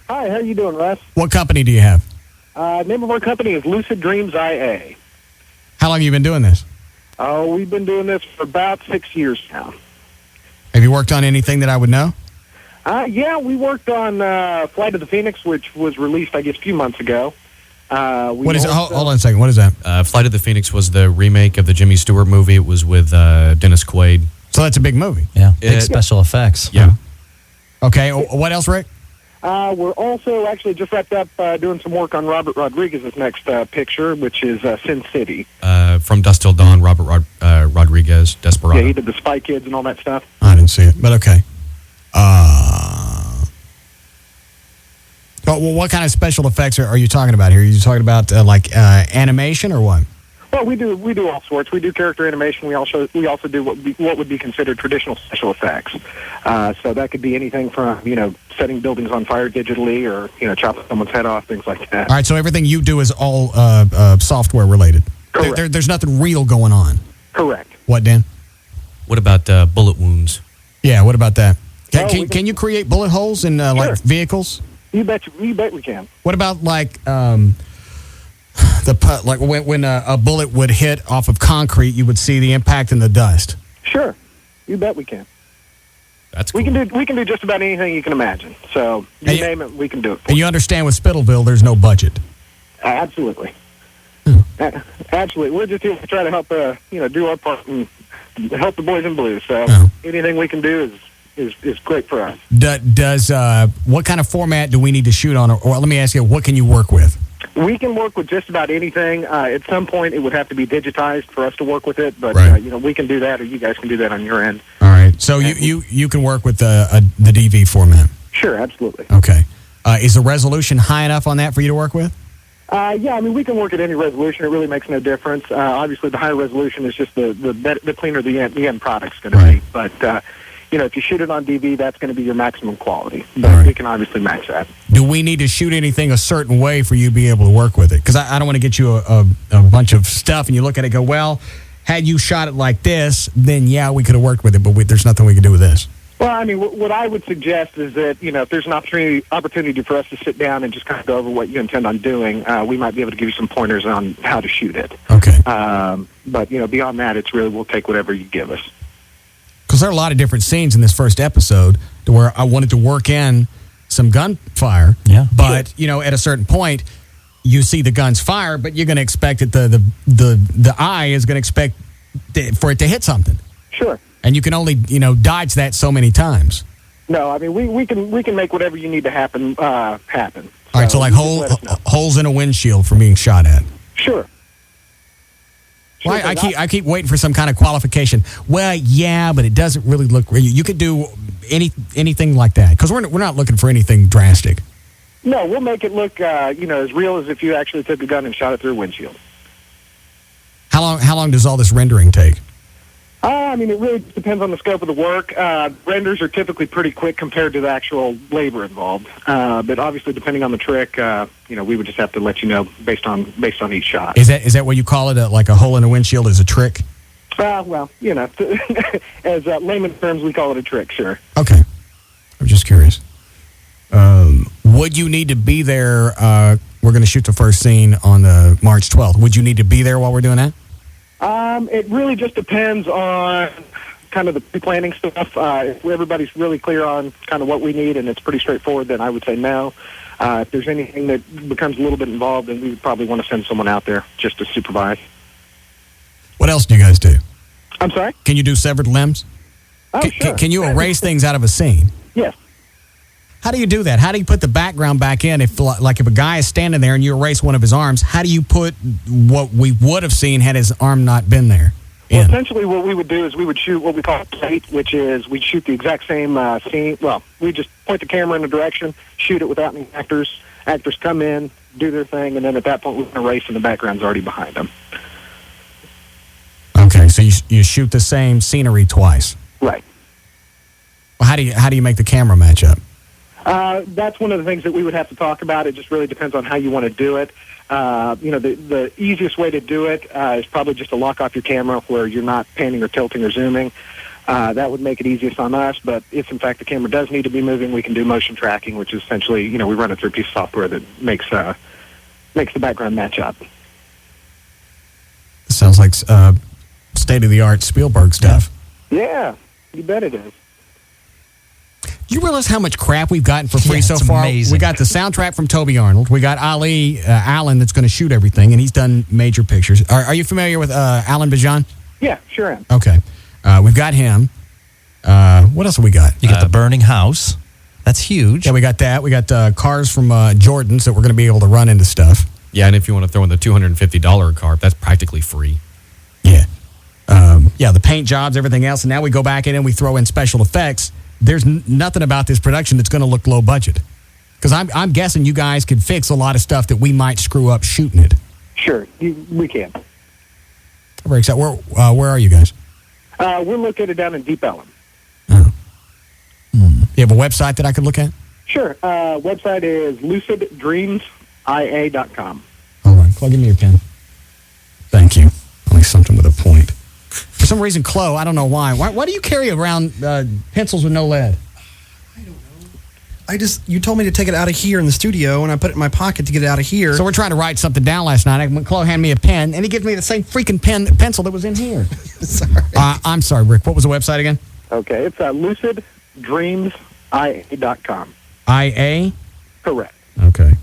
Hi, how you doing, Russ? What company do you have? Name of our company is Lucid Dreams IA. How long have you been doing this? Oh, we've been doing this for about 6 years now. Have you worked on anything that I would know? Yeah, we worked on Flight of the Phoenix, which was released, I guess, a few months ago. What is it? Hold on a second. What is that? Flight of the Phoenix was the remake of the Jimmy Stewart movie. It was with Dennis Quaid. So that's a big movie. Yeah, big special effects. Yeah. Okay, what else, Rick? We're also actually just wrapped up doing some work on Robert Rodriguez's next picture, which is Sin City. From Dusk Till Dawn, Robert Rodriguez, Desperado. Yeah, he did the Spy Kids and all that stuff. I didn't see it, but okay. Well, what kind of special effects are you talking about here? Are you talking about animation or what? Well, we do all sorts. We do character animation. We also do what would be considered traditional special effects. So that could be anything from setting buildings on fire digitally, or chopping someone's head off, things like that. All right. So everything you do is all software related. Correct. There's nothing real going on. Correct. What, Dan? What about bullet wounds? Yeah. What about that? Can you create bullet holes in like vehicles? You bet we can. What about like when a bullet would hit off of concrete, you would see the impact in the dust? Sure, you bet we can. That's cool. We can do just about anything you can imagine. So you name it, we can do it. And you understand with Spittleville, there's no budget. Absolutely. Absolutely. We're just here to try to help do our part and help the boys in blue. So anything we can do is great for us. Does what kind of format do we need to shoot on? Or let me ask you, what can you work with? We can work with just about anything. At some point, it would have to be digitized for us to work with it, but we can do that, or you guys can do that on your end. All right. So you can work with the DV format. Sure, absolutely. Okay. Is the resolution high enough on that for you to work with? Yeah, I mean, we can work at any resolution. It really makes no difference. Obviously, the higher resolution is just the cleaner the end product's going to be. But if you shoot it on DV, that's going to be your maximum quality. But we can obviously match that. Do we need to shoot anything a certain way for you to be able to work with it? Because I don't want to get you a bunch of stuff and you look at it and go, well, had you shot it like this, then yeah, we could have worked with it, but there's nothing we can do with this. Well, I mean, what I would suggest is that, if there's an opportunity for us to sit down and just kind of go over what you intend on doing, we might be able to give you some pointers on how to shoot it. Okay. But, beyond that, it's really we'll take whatever you give us. Because there are a lot of different scenes in this first episode to where I wanted to work in some gunfire. Yeah. But, at a certain point, you see the guns fire, but you're going to expect that the eye is going to expect for it to hit something. Sure. And you can only, dodge that so many times. No, I mean, we can make whatever you need to happen happen. All right, so like holes in a windshield from being shot at. Sure. Well, I keep waiting for some kind of qualification. Well, yeah, but it doesn't really look. You could do anything like that because we're not looking for anything drastic. No, we'll make it look as real as if you actually took a gun and shot it through a windshield. How long does all this rendering take? I mean, it really depends on the scope of the work. Renders are typically pretty quick compared to the actual labor involved. But obviously, depending on the trick, we would just have to let you know based on each shot. Is that what you call it? Like a hole in a windshield is a trick? Well, as layman terms, we call it a trick. Sure. Okay, I'm just curious. Would you need to be there? We're going to shoot the first scene on the March 12th. Would you need to be there while we're doing that? It really just depends on kind of the pre-planning stuff. If everybody's really clear on kind of what we need and it's pretty straightforward, then I would say no. If there's anything that becomes a little bit involved, then we would probably want to send someone out there just to supervise. What else do you guys do? I'm sorry? Can you do severed limbs? Oh, sure. Can you erase things out of a scene? Yes. How do you do that? How do you put the background back in? If a guy is standing there and you erase one of his arms, how do you put what we would have seen had his arm not been there? Well, essentially what we would do is we would shoot what we call a plate, which is we'd shoot the exact same scene. Well, we just point the camera in a direction, shoot it without any actors. Actors come in, do their thing, and then at that point we can erase and the background's already behind them. Okay, so you shoot the same scenery twice. Right. Well, how do you make the camera match up? That's one of the things that we would have to talk about. It just really depends on how you want to do it. The easiest way to do it is probably just to lock off your camera where you're not panning or tilting or zooming. That would make it easiest on us. But if, in fact, the camera does need to be moving, we can do motion tracking, which is essentially, we run it through a piece of software that makes the background match up. Sounds like state-of-the-art Spielberg stuff. Yeah, you bet it is. Do you realize how much crap we've gotten for free so it's far? amazing. We got the soundtrack from Toby Arnold. We got Ali Allen that's going to shoot everything, and he's done major pictures. Are you familiar with Alan Bajan? Yeah, sure am. Okay. We've got him. What else have we got? You got the burning house. That's huge. Yeah, we got that. We got cars from Jordan's that we're going to be able to run into stuff. Yeah, and if you want to throw in the $250 car, that's practically free. Yeah. The paint jobs, everything else. And now we go back in and we throw in special effects. There's nothing about this production that's going to look low budget. Because I'm guessing you guys could fix a lot of stuff that we might screw up shooting it. Sure, we can. Very excited. Where are you guys? We're located down in Deep Ellum. You have a website that I could look at? Sure. Website is luciddreamsia.com. All right. Chloe, give me your pen. Thank you. Only something with a point. For some reason, Chloe, I don't know why. Why do you carry around pencils with no lead? You told me to take it out of here in the studio, and I put it in my pocket to get it out of here. So we're trying to write something down last night. Chloe handed me a pen, and he gives me the same freaking pencil that was in here. Sorry. I'm sorry, Rick. What was the website again? Okay, it's luciddreamsia.com. IA? Correct. Okay.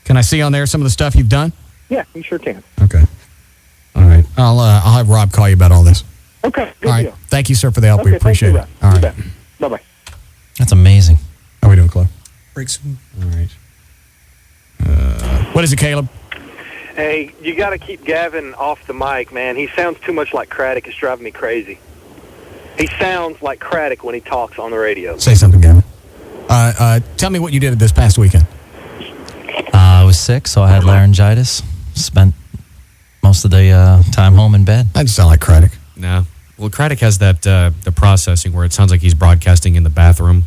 Can I see on there some of the stuff you've done? Yeah, you sure can. Okay. All right. I'll have Rob call you about all this. Okay, good all right. deal. Thank you, sir, for the help. Okay, We appreciate thank it. you, All Russ. right. You bet. Bye-bye. That's amazing. How are we doing, Chloe? Breaks. All right. What is it, Caleb? Hey, you got to keep Gavin off the mic, man. He sounds too much like Craddock. It's driving me crazy. He sounds like Craddock when he talks on the radio. Say something, Gavin. Tell me what you did this past weekend. I was sick, so I had laryngitis. Spent most of the time home in bed. That doesn't sound like Craddock. No. Well, Craddock has that the processing where it sounds like he's broadcasting in the bathroom.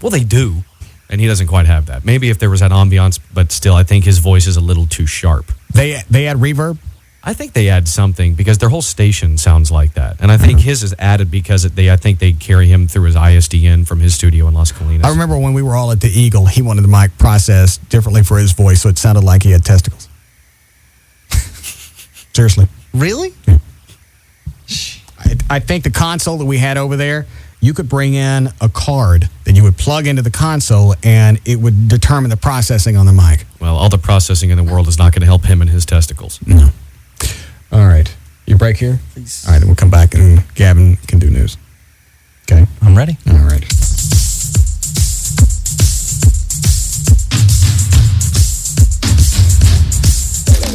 Well, they do. And he doesn't quite have that. Maybe if there was that ambiance, but still, I think his voice is a little too sharp. They add reverb? I think they add something because their whole station sounds like that. And I think his is added because I think they carry him through his ISDN from his studio in Las Colinas. I remember when we were all at the Eagle, he wanted the mic processed differently for his voice, so it sounded like he had testicles. Seriously. Really? Yeah. I think the console that we had over there, you could bring in a card that you would plug into the console, and it would determine the processing on the mic. Well, all the processing in the world is not going to help him and his testicles. No. All right. You break here? Please. All right, then we'll come back and Gavin can do news. Okay? I'm ready. All right.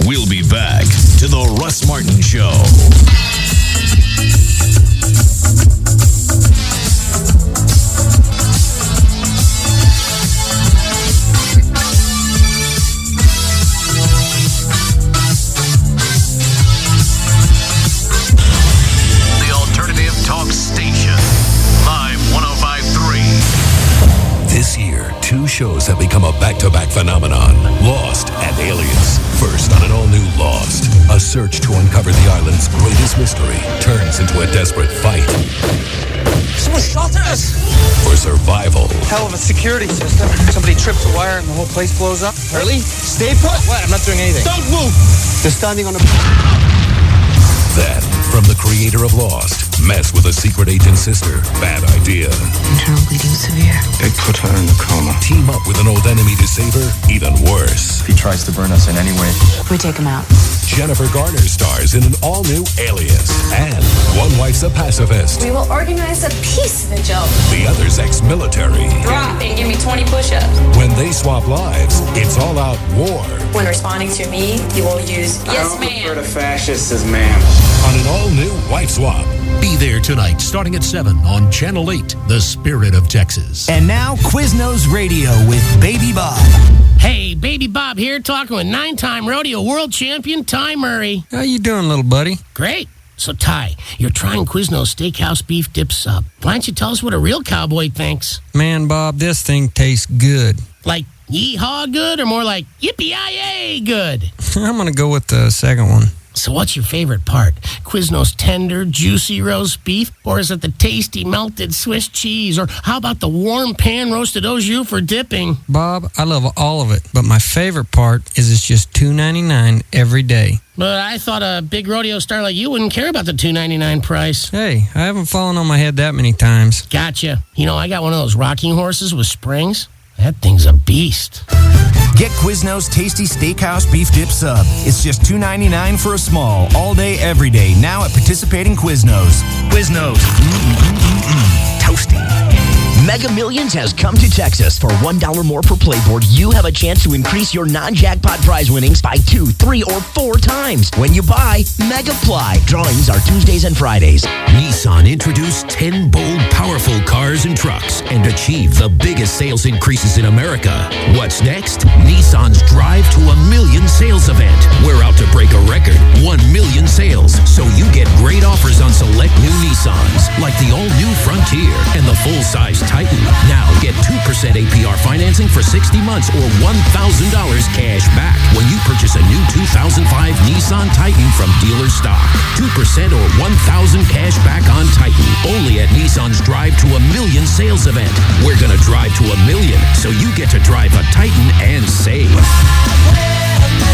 We'll be back to the Russ Martin Show. The Alternative Talk Station. Live 105.3. This year, two shows have become a back-to-back phenomenon. Lost and Aliens. First on an all-new Lost, a search to uncover the island's greatest mystery turns into a desperate fight Someone shot us! for survival. Hell of a security system. Somebody trips a wire and the whole place blows up. Really? Stay put. What? I'm not doing anything. Don't move! They're standing on a... Then, from the creator of Lost, mess with a secret agent's sister. Bad idea. Internal bleeding severe. They put her in a coma. Team up with an old enemy to save her? Even worse. If he tries to burn us in any way, we take him out. Jennifer Garner stars in an all-new Alias. And one wife's a pacifist. We will organize a peace vigil. The other's ex-military. Drop and give me 20 push-ups. When they swap lives, it's all-out war. When responding to me, you will use yes, ma'am. The fascists as ma'am. On an all-new Wife Swap. Be there tonight, starting at 7 on Channel 8, The Spirit of Texas. And now, Quiznos Radio with Baby Bob. Hey, Baby Bob here, talking with 9-time rodeo world champion Ty Murray. How you doing, little buddy? Great. So, Ty, you're trying Quiznos Steakhouse Beef Dip Sub. Why don't you tell us what a real cowboy thinks? Man, Bob, this thing tastes good. Like yeehaw good or more like yippee-yi-yay good? I'm going to go with the second one. So what's your favorite part? Quiznos tender, juicy roast beef? Or is it the tasty melted Swiss cheese? Or how about the warm pan roasted au jus for dipping? Bob, I love all of it, but my favorite part is it's just $2.99 every day. But I thought a big rodeo star like you wouldn't care about the $2.99 price. Hey, I haven't fallen on my head that many times. Gotcha. You know, I got one of those rocking horses with springs. That thing's a beast. Get Quiznos Tasty Steakhouse Beef Dip Sub. It's just $2.99 for a small, all day, every day. Now at participating Quiznos. Quiznos. Toasty. Mega Millions has come to Texas. For $1 more per playboard, you have a chance to increase your non-jackpot prize winnings by 2, 3, or 4 times. When you buy, Megaply. Drawings are Tuesdays and Fridays. Nissan introduced 10 bold, powerful cars and trucks and achieved the biggest sales increases in America. What's next? Nissan's Drive to a Million sales event. We're out to break a record, 1 million sales. So you get great offers on select new Nissans, like the all-new Frontier and the full-size Titan. Now get 2% APR financing for 60 months or $1,000 cash back when you purchase a new 2005 Nissan Titan from dealer stock. 2% or $1,000 cash back on Titan. Only at Nissan's Drive to a Million sales event. We're going to drive to a million, so you get to drive a Titan and save.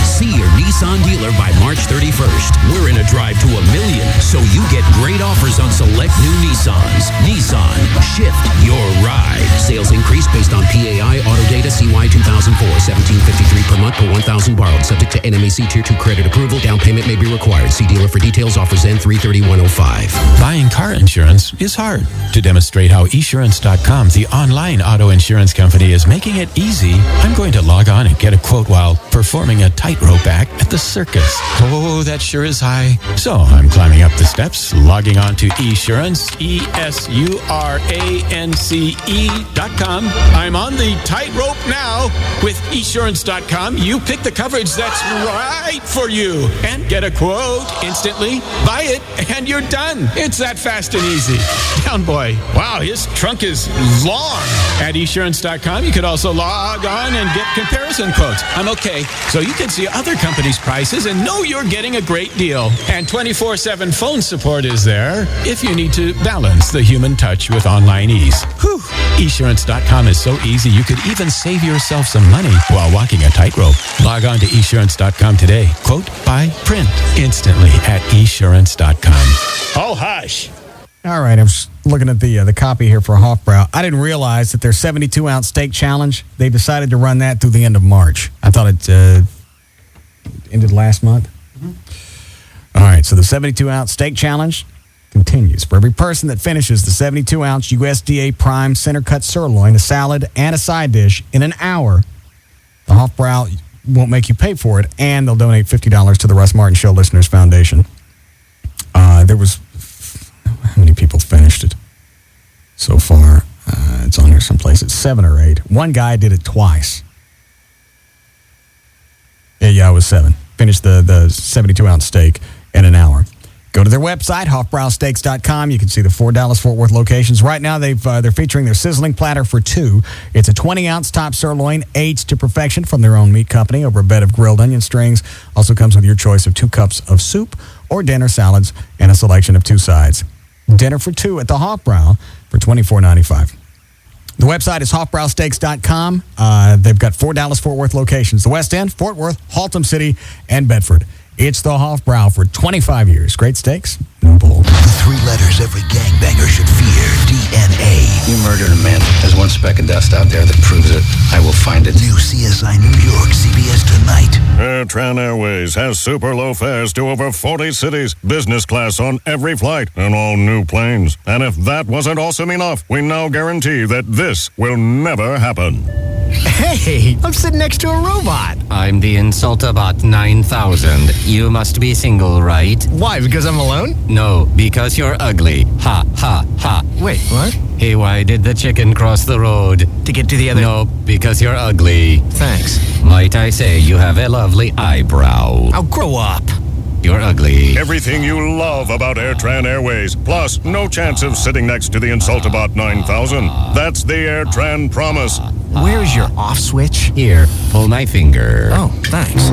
See your Nissan dealer by March 31st. We're in a drive to a million, so you get great offers on select new Nissans. Nissan, shift your ride. Sales increase based on PAI auto data CY 2004, $1,753 per month per 1,000 borrowed. Subject to NMAC Tier 2 credit approval. Down payment may be required. See dealer for details. Offers end 3/31/05. Buying car insurance is hard. To demonstrate how esurance.com, the online auto insurance company, is making it easy, I'm going to log on and get a quote while performing a tightrope act at the circus. Oh, that sure is high. So I'm climbing up the steps, logging on to esurance, esurance.com. I'm on the tightrope now. With esurance.com, you pick the coverage that's right for you and get a quote instantly, buy it, and you're done. It's that fast and easy. Down boy, wow, his trunk is long. At esurance.com, you could also log on and get comparison quotes. I'm okay. So you can see other companies' prices and know you're getting a great deal. And 24/7 phone support is there if you need to balance the human touch with online ease. Whew. Esurance.com is so easy you could even save yourself some money while walking a tightrope. Log on to Esurance.com today. Quote, buy, print instantly at Esurance.com. Oh, hush. All right, I was looking at the copy here for Hofbrau. I didn't realize that their 72-ounce steak challenge, they decided to run that through the end of March. I thought it ended last month. All right, so the 72-ounce steak challenge continues. For every person that finishes the 72-ounce USDA Prime center-cut sirloin, a salad, and a side dish in an hour, the Hofbrau won't make you pay for it, and they'll donate $50 to the Russ Martin Show Listeners Foundation. There was... How many people finished it so far? It's on here someplace. It's 7 or 8. One guy did it twice. Yeah, it was 7. Finished the 72-ounce steak in an hour. Go to their website, HofbrauSteaks.com. You can see the 4 Dallas-Fort Worth locations. Right now, they're featuring their sizzling platter for 2. It's a 20-ounce top sirloin, aged to perfection from their own meat company over a bed of grilled onion strings. Also comes with your choice of 2 cups of soup or dinner salads and a selection of 2 sides. Dinner for 2 at the Hofbrau for $24.95. The website is HofbrauSteaks.com. They've got 4 Dallas-Fort Worth locations. The West End, Fort Worth, Haltom City, and Bedford. It's the Hofbrau for 25 years. Great steaks, no bull. The 3 letters every gangbanger should fear. DNA. You murdered a man. There's one speck of dust out there that proves it. I will find it. New CSI New York, CBS tonight. AirTran Airways has super low fares to over 40 cities, business class on every flight, and all new planes. And if that wasn't awesome enough, we now guarantee that this will never happen. Hey, I'm sitting next to a robot. I'm the Insultabot 9000. You must be single, right? Why, because I'm alone? No, because you're ugly. Ha, ha, ha. Wait, what? Hey, why did the chicken cross the road? To get to the other... No, because you're ugly. Thanks. Might I say you have a lovely eyebrow. I'll grow up. You're ugly. Everything you love about AirTran Airways, plus no chance of sitting next to the Insultabot 9000. That's the AirTran promise. Where's your off switch? Here, pull my finger. Oh, thanks.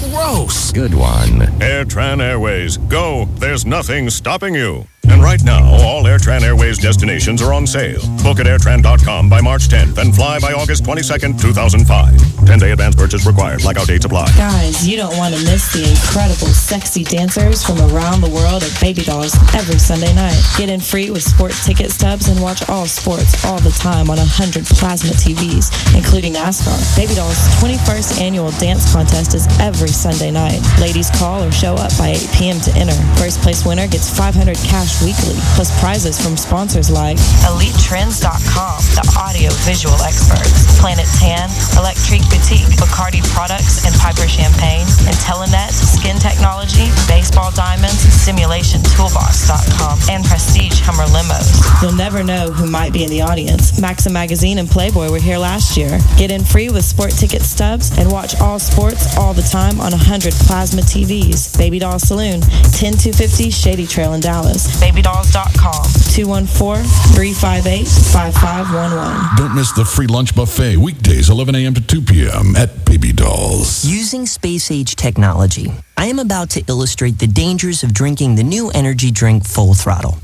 Gross. Good one. AirTran Airways. Go. There's nothing stopping you. And right now, all AirTran Airways destinations are on sale. Book at airtran.com by March 10th and fly by August 22nd, 2005. 10-day advance purchase required. Blackout dates apply. Guys, you don't want to miss the incredible sexy dancers from around the world at Baby Dolls every Sunday night. Get in free with sports ticket stubs and watch all sports all the time on 100 plasma TVs, including NASCAR. Baby Dolls' 21st annual dance contest is every Sunday night. Ladies call or show up by 8 p.m. to enter. First place winner gets $500 cash weekly, plus prizes from sponsors like EliteTrends.com, the audio-visual experts, Planet Tan, Electric Boutique, Bacardi Products and Piper Champagne, Intellinet, Skin Technology, Baseball Diamonds, SimulationToolbox.com, and Prestige Hummer Limos. You'll never know who might be in the audience. Maxim Magazine and Playboy were here last year. Get in free with sport ticket stubs and watch all sports all the time on 100 plasma TVs. Baby Doll Saloon, 10250 Shady Trail in Dallas. BabyDolls.com, 214-358-5511. Don't miss the free lunch buffet weekdays 11 a.m. to 2 p.m. at Baby Dolls. Using space-age technology, I am about to illustrate the dangers of drinking the new energy drink Full Throttle.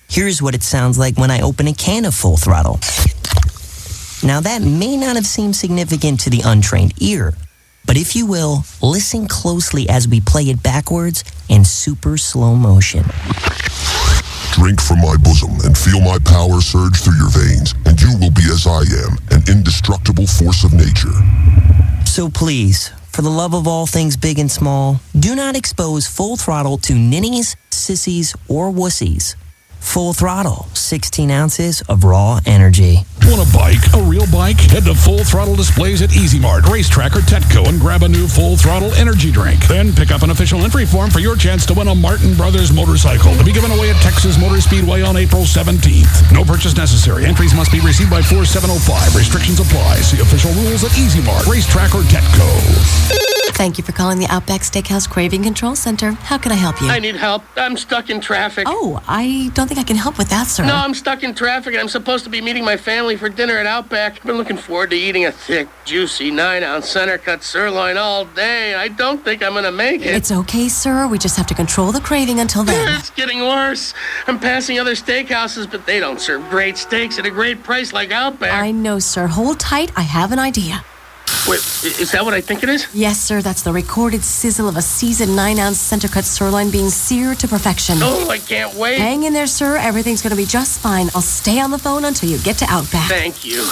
Here's what it sounds like when I open a can of Full Throttle. Now that may not have seemed significant to the untrained ear, but if you will, listen closely as we play it backwards in super slow motion. Drink from my bosom and feel my power surge through your veins, and you will be as I am, an indestructible force of nature. So please, for the love of all things big and small, do not expose Full Throttle to ninnies, sissies, or wussies. Full Throttle, 16 ounces of raw energy. Want a bike? A real bike? Head to Full Throttle displays at Easy Mart, Racetrack, or Tetco and grab a new Full Throttle energy drink. Then pick up an official entry form for your chance to win a Martin Brothers motorcycle to be given away at Texas Motor Speedway on April 17th. No purchase necessary. Entries must be received by 4705. Restrictions apply. See official rules at Easy Mart, Racetrack, or Tetco. Thank you for calling the Outback Steakhouse Craving Control Center. How can I help you? I need help. I'm stuck in traffic. Oh, I don't think I can help with that, sir. No, I'm stuck in traffic, and I'm supposed to be meeting my family for dinner at Outback. I've been looking forward to eating a thick, juicy 9-ounce center-cut sirloin all day. I don't think I'm going to make it. It's okay, sir. We just have to control the craving until then. It's getting worse. I'm passing other steakhouses, but they don't serve great steaks at a great price like Outback. I know, sir. Hold tight. I have an idea. Wait, is that what I think it is? Yes, sir. That's the recorded sizzle of a seasoned 9-ounce center-cut sirloin being seared to perfection. Oh, I can't wait. Hang in there, sir. Everything's going to be just fine. I'll stay on the phone until you get to Outback. Thank you.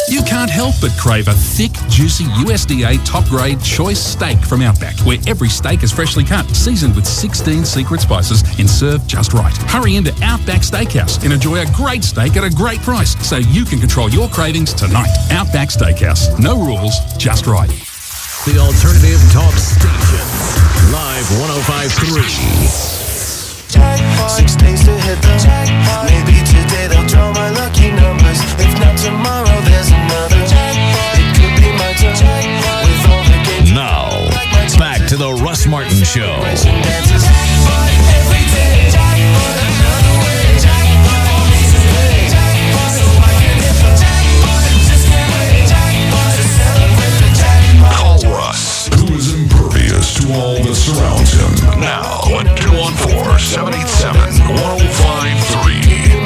You can't help but crave a thick, juicy USDA top-grade choice steak from Outback, where every steak is freshly cut, seasoned with 16 secret spices, and served just right. Hurry into Outback Steakhouse and enjoy a great steak at a great price, so you can control your cravings tonight. Outback Steakhouse. No rules, just right. The Alternative Talk Station. Live 105.3. Jackpot. 6 days to hit the jackpot. Maybe today they'll draw my lucky numbers. If not tomorrow, there's another jackpot. It could be my turn. Jackpot. With all the games. Now, back to the Russ Martin Show. Every day, jackpot. Another way, jackpot. Always a way, jackpot. So I can hit the jackpot. Just can't wait, jackpot. To celebrate the jackpot. Call Russ, who is impervious to all that surrounds him. Now at 214-787-1053.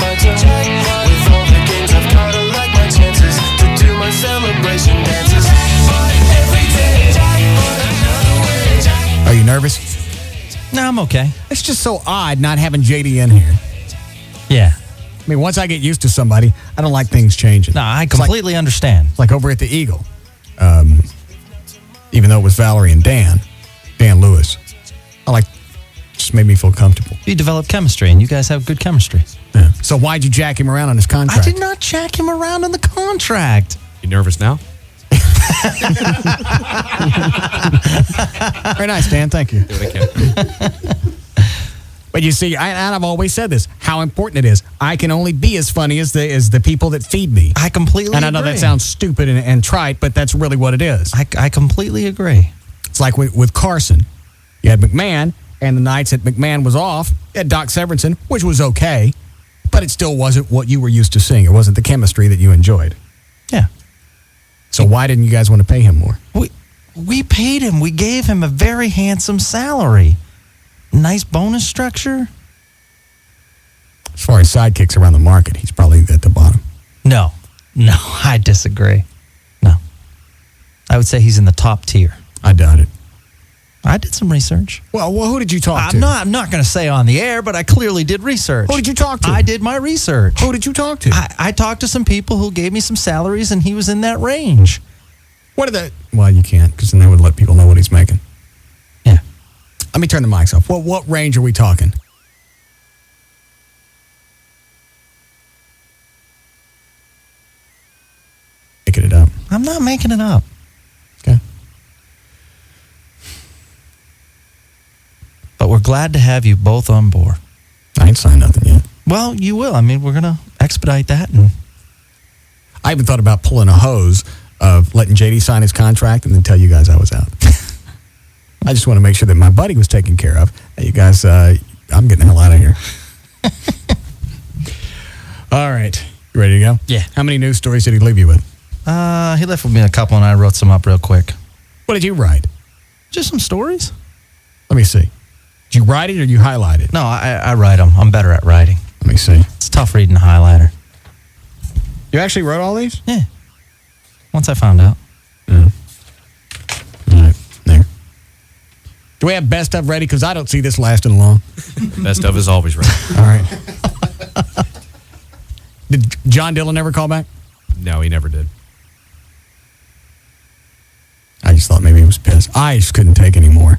With all the games I've got, I like my chances to do my celebration dances. Every day, another way. Are you nervous? No, I'm okay. It's just so odd not having JD in here. Yeah. I mean, once I get used to somebody, I don't like things changing. No, I completely understand. Like over at the Eagle, even though it was Valerie and Dan Lewis, just made me feel comfortable. You develop chemistry, and you guys have good chemistry. Yeah. So why'd you jack him around on his contract? I did not jack him around on the contract. You nervous now? Very nice, Dan. Thank you. Do what I can. But you see, and I've always said this, how important it is. I can only be as funny as the people that feed me. I completely And I know agree. that sounds stupid and trite, but that's really what it is. I completely agree. It's like with Carson. You had McMahon, and the nights that McMahon was off, you had Doc Severinsen, which was okay, but it still wasn't what you were used to seeing. It wasn't the chemistry that you enjoyed. Yeah. So why didn't you guys want to pay him more? We paid him. We gave him a very handsome salary. Nice bonus structure. As far as sidekicks around the market, he's probably at the bottom. No, I disagree. No. I would say he's in the top tier. I doubt it. I did some research. Well, who did you talk to? I'm not going to say on the air, but I clearly did research. Who did you talk to? I did my research. Who did you talk to? I talked to some people who gave me some salaries, and he was in that range. What are the... Well, you can't, because then they would let people know what he's making. Yeah. Let me turn the mics off. What range are we talking? Making it up. I'm not making it up. Okay. But we're glad to have you both on board. I ain't signed nothing yet. Well, you will. I mean, we're going to expedite that. And I even thought about pulling a hose of letting JD sign his contract and then tell you guys I was out. I just want to make sure that my buddy was taken care of. Hey, you guys, I'm getting the hell out of here. All right. You ready to go? Yeah. How many news stories did he leave you with? he left with me a couple, and I wrote some up real quick. What did you write? Just some stories. Let me see. Did you write it or you highlight it? No, I write them. I'm better at writing. Let me see. It's tough reading a highlighter. You actually wrote all these? Yeah. Once I found out. Yeah. All right. There. Do we have best of ready? Because I don't see this lasting long. Best of is always ready. All right. Did John Dillon ever call back? No, he never did. I just thought maybe he was pissed. I just couldn't take any more.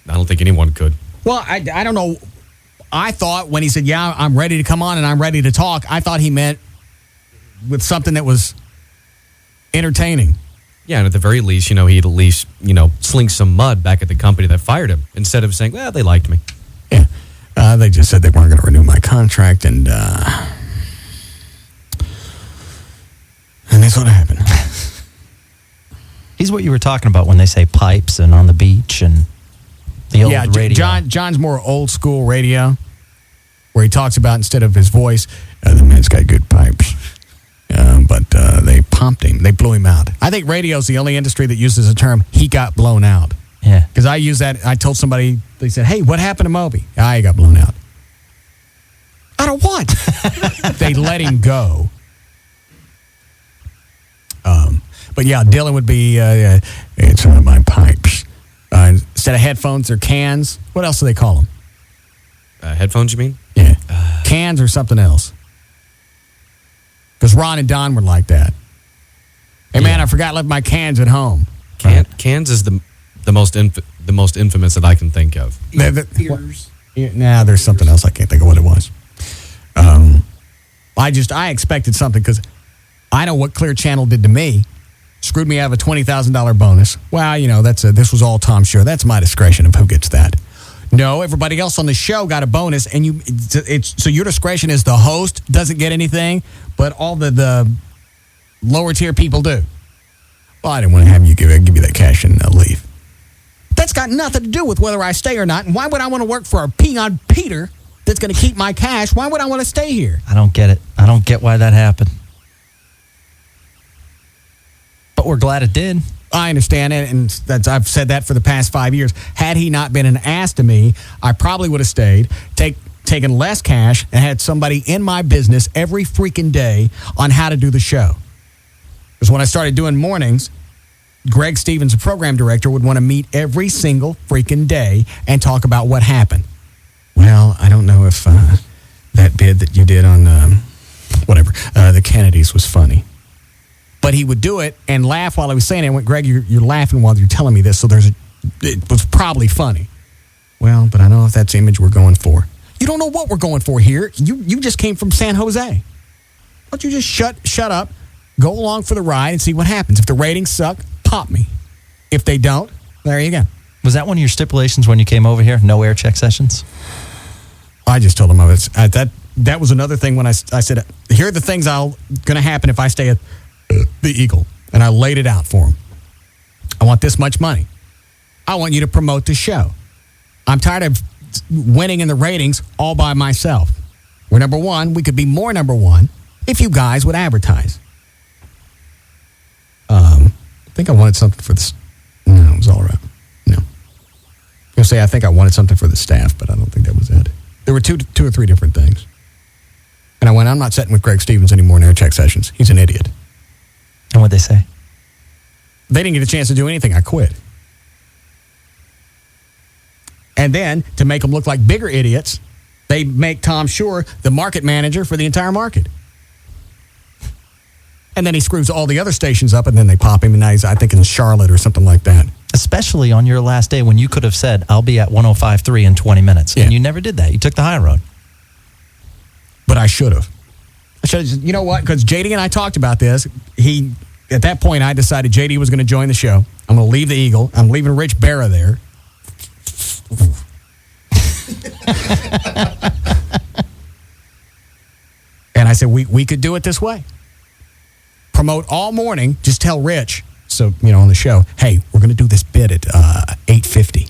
I don't think anyone could. Well, I don't know. I thought when he said, yeah, I'm ready to come on and I'm ready to talk, I thought he meant with something that was entertaining. Yeah, and at the very least, he'd at least, sling some mud back at the company that fired him instead of saying, well, they liked me. Yeah. They just said they weren't going to renew my contract, and that's what happened. He's what you were talking about when they say pipes and on the beach and the old radio. John's more old school radio, where he talks about, instead of his voice, the man's got good pipes. But they pumped him. They blew him out. I think radio's the only industry that uses the term, he got blown out. Yeah. Because I use that. I told somebody, they said, hey, what happened to Moby? I got blown out. Out of what? They let him go. But yeah, Dylan would be, it's one of my pipes. Instead of headphones, they're cans. What else do they call them? Headphones, you mean? Yeah. Cans or something else. Because Ron and Don were like that. Hey, man, I forgot to leave my cans at home. Cans is the most infamous that I can think of. Nah, there's something else. I can't think of what it was. I expected something because I know what Clear Channel did to me. Screwed me out of a $20,000 bonus. Well, this was all Tom's show. That's my discretion of who gets that. No, everybody else on the show got a bonus, and so your discretion is the host doesn't get anything, but all the lower tier people do. Well, I didn't want to have you give you that cash and leave. That's got nothing to do with whether I stay or not. And why would I want to work for a peon Peter that's going to keep my cash? Why would I want to stay here? I don't get it. I don't get why that happened. But we're glad it did. I understand it, and I've said that for the past 5 years. Had he not been an ass to me, I probably would have stayed, taken less cash, and had somebody in my business every freaking day on how to do the show. Because when I started doing mornings, Greg Stevens, the program director, would want to meet every single freaking day and talk about what happened. Well, I don't know if that bid that you did on the Kennedys was funny. But he would do it and laugh while I was saying it. I went, Greg, you're laughing while you're telling me this, so it was probably funny. Well, but I don't know if that's the image we're going for. You don't know what we're going for here. You just came from San Jose. Why don't you just shut up, go along for the ride, and see what happens. If the ratings suck, pop me. If they don't, there you go. Was that one of your stipulations when you came over here? No air check sessions? I just told him that was another thing when I said, here are the things going to happen if I stay at the Eagle. And I laid it out for him. I want this much money. I want you to promote the show. I'm tired of winning in the ratings all by myself. We're number one. We could be more number one if you guys would advertise. I think I wanted something for this. No, it was all right. No. I was going to say I think I wanted something for the staff, but I don't think that was it. There were two or three different things. And I went, I'm not sitting with Greg Stevens anymore in air check sessions. He's an idiot. And what'd they say? They didn't get a chance to do anything. I quit. And then, to make them look like bigger idiots, they make Tom Shore the market manager for the entire market. And then he screws all the other stations up, and then they pop him, and now he's, I think, in Charlotte or something like that. Especially on your last day when you could have said, I'll be at 105.3 in 20 minutes. Yeah. And you never did that. You took the high road. But I should have. You know what? Because JD and I talked about this. At that point, I decided JD was going to join the show. I'm going to leave the Eagle. I'm leaving Rich Barra there. And I said, we could do it this way. Promote all morning. Just tell Rich, on the show, hey, we're going to do this bid at 8:50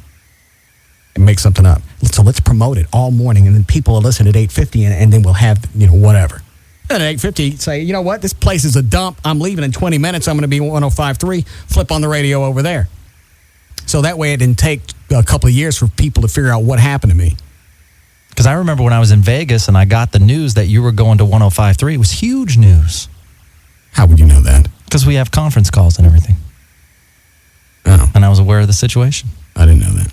and make something up. So let's promote it all morning, and then people will listen at 8:50, and then we'll have, whatever. And at 8:50, say, you know what? This place is a dump. I'm leaving in 20 minutes. I'm going to be 105.3. Flip on the radio over there. So that way it didn't take a couple of years for people to figure out what happened to me. Because I remember when I was in Vegas and I got the news that you were going to 105.3. It was huge news. How would you know that? Because we have conference calls and everything. Oh. And I was aware of the situation. I didn't know that.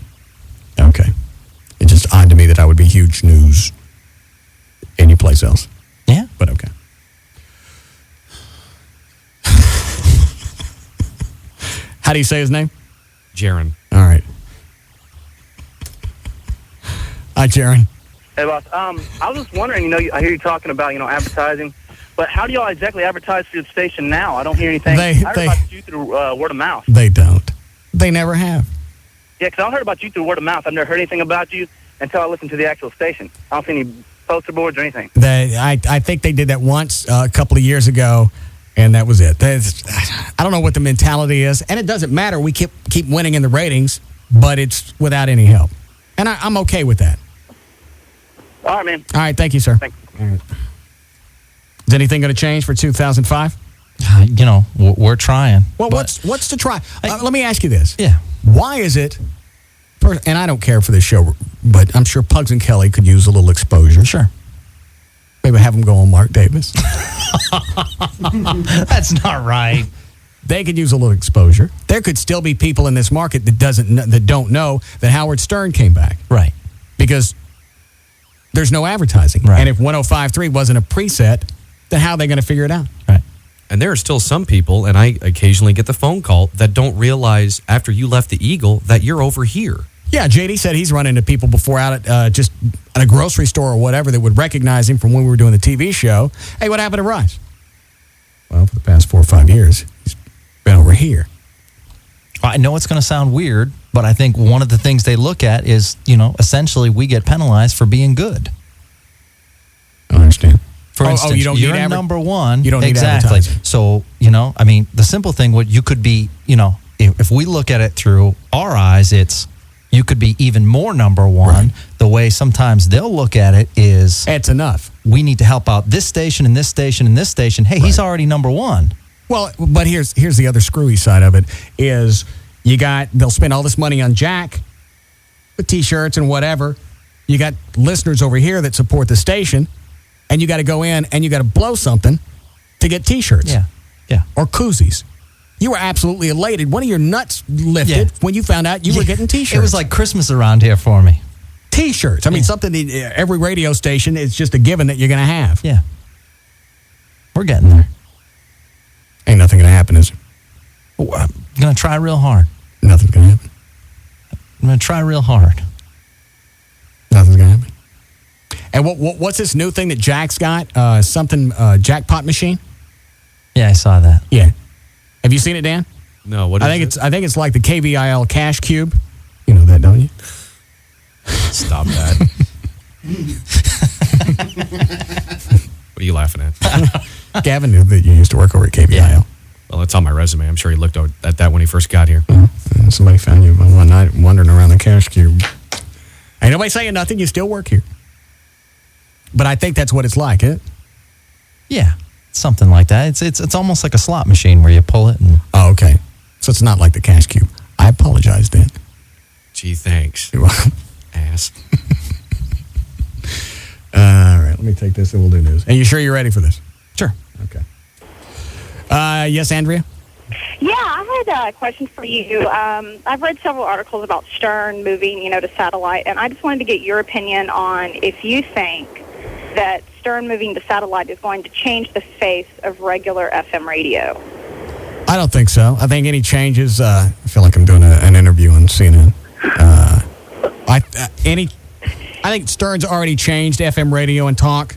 Okay. It's just odd to me that I would be huge news any place else. Yeah. But okay. How do you say his name? Jaron. All right. Hi, Jaron. Hey, boss. I was just wondering, I hear you talking about, advertising, but how do y'all exactly advertise for the station now? I don't hear anything. I heard about you through word of mouth. They don't. They never have. Yeah, because I heard about you through word of mouth. I've never heard anything about you until I listened to the actual station. I don't see any poster boards or anything. I think they did that once a couple of years ago, And that was it. I don't know what the mentality is, and it doesn't matter. We keep winning in the ratings, but it's without any help. And I'm okay with that. All right, man. All right, thank you, sir. Thanks. All right. Is anything going to change for 2005? We're trying. Well, what's to try? Let me ask you this. Yeah. Why is it, and I don't care for this show, but I'm sure Pugs and Kelly could use a little exposure. Sure. Maybe have them go on Mark Davis. That's not right. They could use a little exposure. There could still be people in this market that don't know that Howard Stern came back. Right. Because there's no advertising. Right. And if 105.3 wasn't a preset, then how are they going to figure it out? Right. And there are still some people, and I occasionally get the phone call, that don't realize after you left the Eagle that you're over here. Yeah, JD said he's run into people before out at just at a grocery store or whatever that would recognize him from when we were doing the TV show. Hey, what happened to Russ? Well, for the past 4 or 5 years, he's been over here. I know it's going to sound weird, but I think one of the things they look at is, essentially we get penalized for being good. I understand. For instance, you don't you're need number one. You don't need exactly. advertising. So, the simple thing, you could be, if we look at it through our eyes, you could be even more number one. Right. The way sometimes they'll look at it is, it's enough. We need to help out this station and this station and this station. Hey, he's already number one. Well, but here's the other screwy side of it is they'll spend all this money on Jack with T-shirts and whatever. You got listeners over here that support the station, and you got to go in and you got to blow something to get T-shirts. Yeah. Or koozies. You were absolutely elated. One of your nuts lifted when you found out you were getting T-shirts. It was like Christmas around here for me. T-shirts. I mean, something that every radio station, it's just a given that you're going to have. Yeah. We're getting there. Ain't nothing going to happen, is it? Oh, I'm going to try real hard. Nothing's going to happen. I'm going to try real hard. Nothing's going to happen. And what's this new thing that Jack's got? Jackpot machine? Yeah, I saw that. Yeah. Have you seen it, Dan? No, what is it? I think it's like the KVIL Cash Cube. You know that, don't you? Stop that. What are you laughing at? Gavin knew that you used to work over at KVIL. Yeah. Well, it's on my resume. I'm sure he looked at that when he first got here. Somebody found you one night wandering around the Cash Cube. Ain't nobody saying nothing. You still work here. But I think that's what it's like, isn't it? Yeah. Something like that. It's almost like a slot machine where you pull it and... Oh, okay. So it's not like the Cash Cube. I apologize, Dan. Gee, thanks. You're welcome. Ass. All right, let me take this and we'll do news. Are you sure you're ready for this? Sure. Okay. Yes, Andrea? Yeah, I had a question for you. I've read several articles about Stern moving, to satellite, and I just wanted to get your opinion on if you think that Stern moving to satellite is going to change the face of regular FM radio. I don't think so. I think any changes, I feel like I'm doing an interview on CNN. I think Stern's already changed FM radio and talk,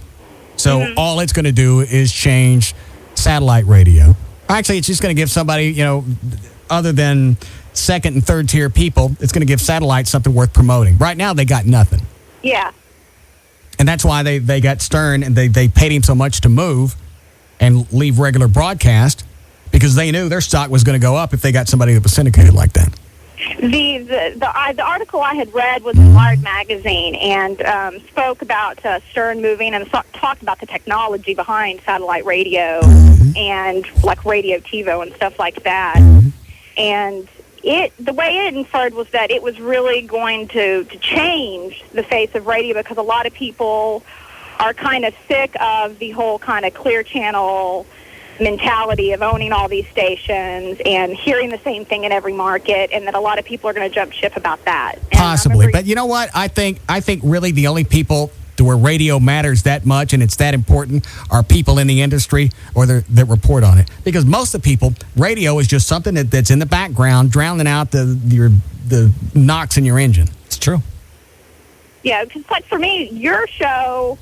so all it's going to do is change satellite radio. Actually, it's just going to give somebody, other than second and third tier people, it's going to give satellite something worth promoting. Right now, they got nothing. Yeah. And that's why they got Stern, and they paid him so much to move and leave regular broadcast, because they knew their stock was going to go up if they got somebody that was syndicated like that. The article I had read was in Wired magazine and spoke about Stern moving and talked about the technology behind satellite radio and like radio TiVo and stuff like that. And the way it inferred was that it was really going to change the face of radio, because a lot of people are kind of sick of the whole kind of clear channel mentality of owning all these stations and hearing the same thing in every market, and that a lot of people are going to jump ship about that. And possibly. But you know what? I think really the only people to where radio matters that much and it's that important are people in the industry or that report on it. Because most of the people, radio is just something that's in the background, drowning out the knocks in your engine. It's true. Yeah, because like for me, your show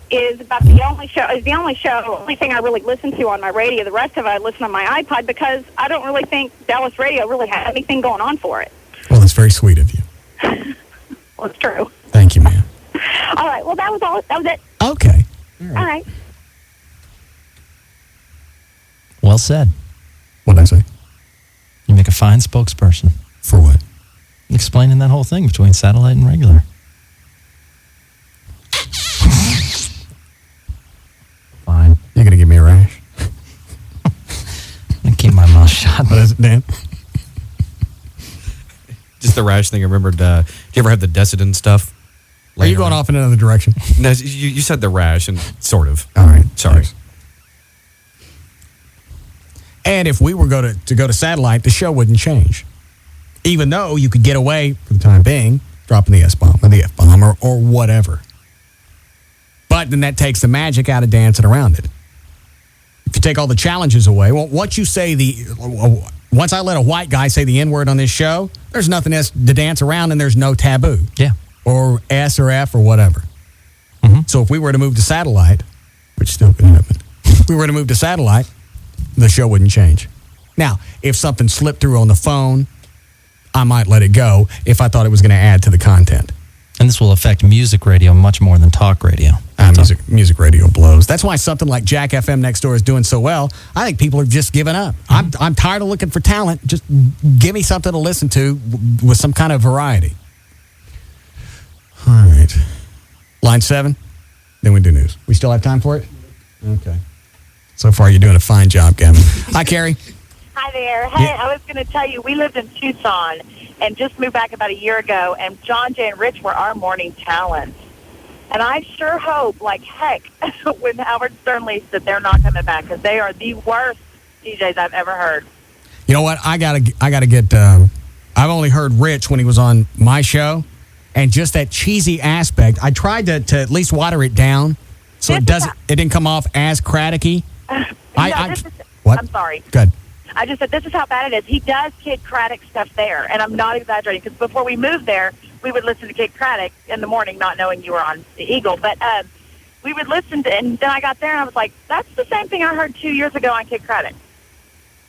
is about the only thing I really listen to on my radio. The rest of it I listen on my iPod, because I don't really think Dallas radio really has anything going on for it. Well, that's very sweet of you. Well, it's true. Thank you, ma'am. All right. Well, that was all. That was it. Okay. All right. Well said. What'd I say? You make a fine spokesperson. For what? Explaining that whole thing between satellite and regular. Fine. You're going to give me a rash? I keep my mouth shut. What is it, Dan? Just the rash thing. I remembered, do you ever have the Decidin stuff? Are you going off in another direction? No, you said the rash, and sort of. All right. Sorry. Thanks. And if we were to go to satellite, the show wouldn't change. Even though you could get away, for the time being, dropping the S-bomb or the F-bomb or whatever. But then that takes the magic out of dancing around it. If you take all the challenges away, well, once I let a white guy say the N-word on this show, there's nothing else to dance around and there's no taboo. Yeah. Or S or F or whatever. Mm-hmm. So if we were to move to satellite, which still could happen, if we were to move to satellite, the show wouldn't change. Now, if something slipped through on the phone, I might let it go if I thought it was going to add to the content. And this will affect music radio much more than talk radio. Music radio blows. That's why something like Jack FM next door is doing so well. I think people are just giving up. I'm tired of looking for talent. Just give me something to listen to with some kind of variety. All right. Line 7, then we do news. We still have time for it? Okay. So far, you're doing a fine job, Gavin. Hi, Carrie. Hi there. Hey, I was going to tell you, we lived in Tucson and just moved back about a year ago, and John, Jay, and Rich were our morning talents. And I sure hope, like heck, when Howard Stern leaves, that they're not coming back, because they are the worst DJs I've ever heard. You know what? I gotta get. I've only heard Rich when he was on my show, and just that cheesy aspect. I tried to at least water it down, so it didn't come off as craddocky. What? I'm sorry. Good. I just said this is how bad it is. He does Kid Craddock stuff there, and I'm not exaggerating, because before we moved there, we would listen to Kid Craddock in the morning, not knowing you were on the Eagle. But we would listen to, and then I got there and I was like, that's the same thing I heard 2 years ago on Kid Craddock.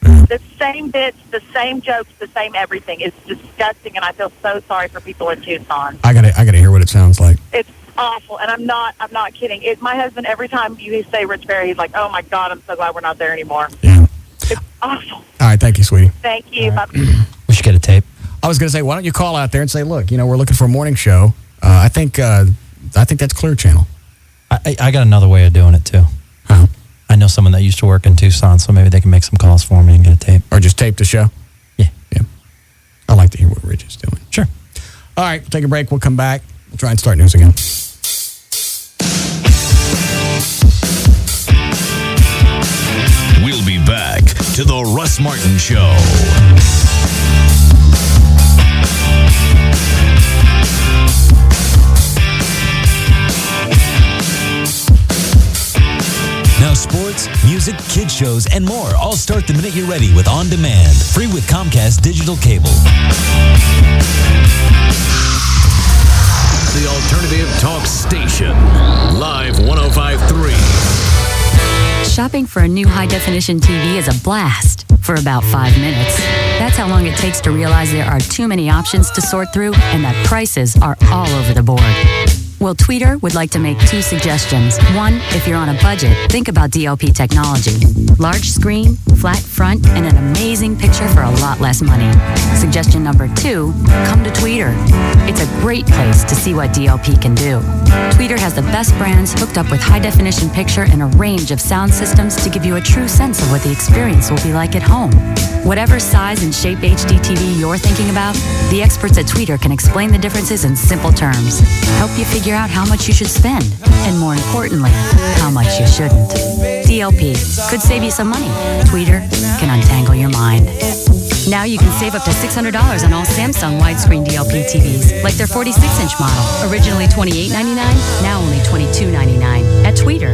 The same bits, the same jokes, the same everything. It's disgusting, and I feel so sorry for people in Tucson. I gotta hear what it sounds like. It's awful, and I'm not kidding. My husband, every time you say Rich Berry, he's like, oh my God, I'm so glad we're not there anymore. Yeah. It's awful. All right, thank you, sweetie. Thank you. Right. We should get a tape. I was going to say, why don't you call out there and say, look, we're looking for a morning show. I think that's Clear Channel. I got another way of doing it, too. How? I know someone that used to work in Tucson, so maybe they can make some calls for me and get a tape. Or just tape the show? Yeah. I like to hear what Rich is doing. Sure. All right, we'll take a break. We'll come back. We'll try and start news again. We'll be back to the Russ Martin Show. Now sports, music, kids shows, and more all start the minute you're ready with On Demand. Free with Comcast Digital Cable. The Alternative Talk Station. Live 105.3. Shopping for a new high-definition TV is a blast for about 5 minutes. That's how long it takes to realize there are too many options to sort through and that prices are all over the board. Well, Tweeter would like to make 2 suggestions. 1, if you're on a budget, think about DLP technology. Large screen, flat front, and an amazing picture for a lot less money. Suggestion number 2, come to Tweeter. It's a great place to see what DLP can do. Tweeter has the best brands hooked up with high-definition picture and a range of sound systems to give you a true sense of what the experience will be like at home. Whatever size and shape HD TV you're thinking about, the experts at Tweeter can explain the differences in simple terms, help you figure out how much you should spend, and more importantly, how much you shouldn't. DLP could save you some money. Tweeter can untangle your mind. Now you can save up to $600 on all Samsung widescreen DLP TVs, like their 46-inch model. Originally $28.99, now only $22.99 at Tweeter.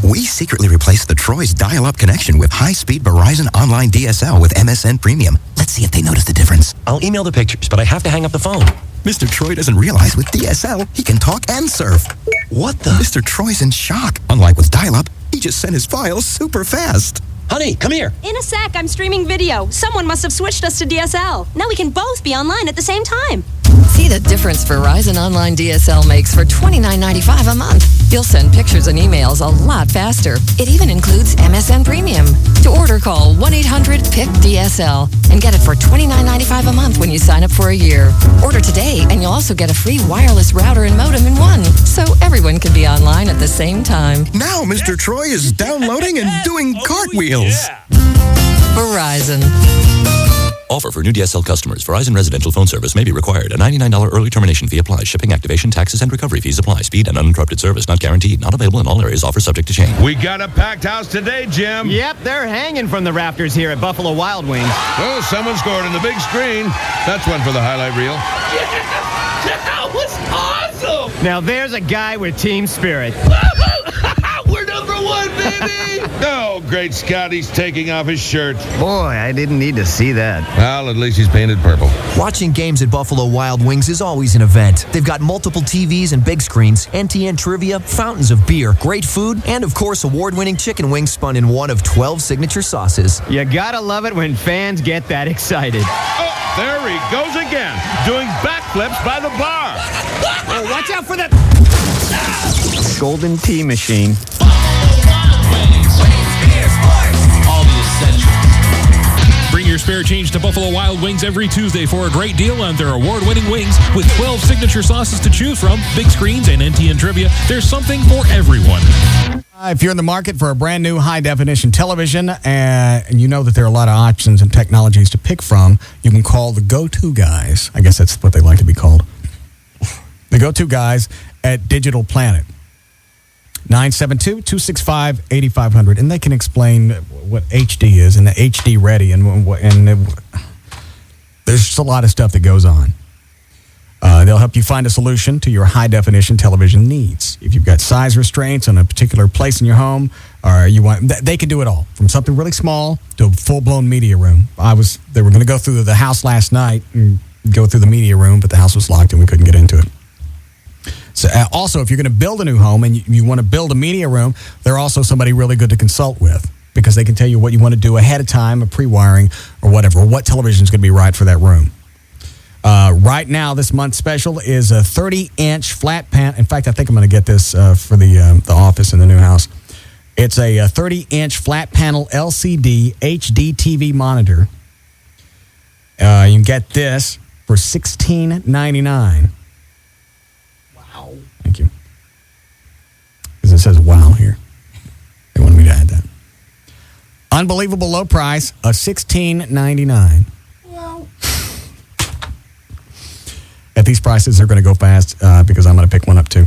We secretly replaced the Troy's dial-up connection with high-speed Verizon online DSL with MSN Premium. Let's see if they notice the difference. I'll email the pictures, but I have to hang up the phone. Mr. Troy doesn't realize with DSL, he can talk and surf. What the? Mr. Troy's in shock. Unlike with dial-up, he just sent his files super fast. Honey, come here. In a sec, I'm streaming video. Someone must have switched us to DSL. Now we can both be online at the same time. See the difference Verizon Online DSL makes for $29.95 a month. You'll send pictures and emails a lot faster. It even includes MSN Premium. To order, call 1-800-PIC-DSL and get it for $29.95 a month when you sign up for a year. Order today and you'll also get a free wireless router and modem in one, so everyone can be online at the same time. Now Mr. Troy is downloading and doing cartwheels. Verizon. Offer for new DSL customers. Verizon residential phone service may be required. A $99 early termination fee applies. Shipping, activation, taxes, and recovery fees apply. Speed and uninterrupted service not guaranteed. Not available in all areas. Offer subject to change. We got a packed house today, Jim. Yep, they're hanging from the rafters here at Buffalo Wild Wings. Oh, someone scored on the big screen. That's one for the highlight reel. Yeah, that was awesome. Now there's a guy with team spirit. We're number one, baby. Oh, great Scott. He's taking off his shirt. Boy, I didn't need to see that. Well, at least he's painted purple. Watching games at Buffalo Wild Wings is always an event. They've got multiple TVs and big screens, NTN trivia, fountains of beer, great food, and of course, award-winning chicken wings spun in one of 12 signature sauces. You gotta love it when fans get that excited. Oh, there he goes again, doing backflips by the bar. Oh, watch out for that golden tea machine. All the essentials. Bring your spare change to Buffalo Wild Wings every Tuesday for a great deal on their award-winning wings with 12 signature sauces to choose from, big screens, and NTN trivia. There's something for everyone. If you're in the market for a brand new high-definition television and you know that there are a lot of options and technologies to pick from, you can call the go-to guys. I guess that's what they like to be called. The go-to guys at Digital Planet. 972-265-8500. And they can explain what HD is and the HD Ready. And there's just a lot of stuff that goes on. They'll help you find a solution to your high-definition television needs. If you've got size restraints on a particular place in your home, or you want, they can do it all, from something really small to a full-blown media room. They were going to go through the house last night and go through the media room, but the house was locked and we couldn't get into it. So, also, if you're going to build a new home and you want to build a media room, they're also somebody really good to consult with because they can tell you what you want to do ahead of time, a pre-wiring or whatever, or what television is going to be right for that room. Right now, this month's special is a 30-inch flat pan. In fact, I think I'm going to get this for the office in the new house. It's a 30-inch flat panel LCD HD TV monitor. You can get this for $16.99. Wow. Thank you. Because it says wow here. They wanted me to add that. Unbelievable low price of $16.99. Wow. At these prices, they're going to go fast because I'm going to pick one up too.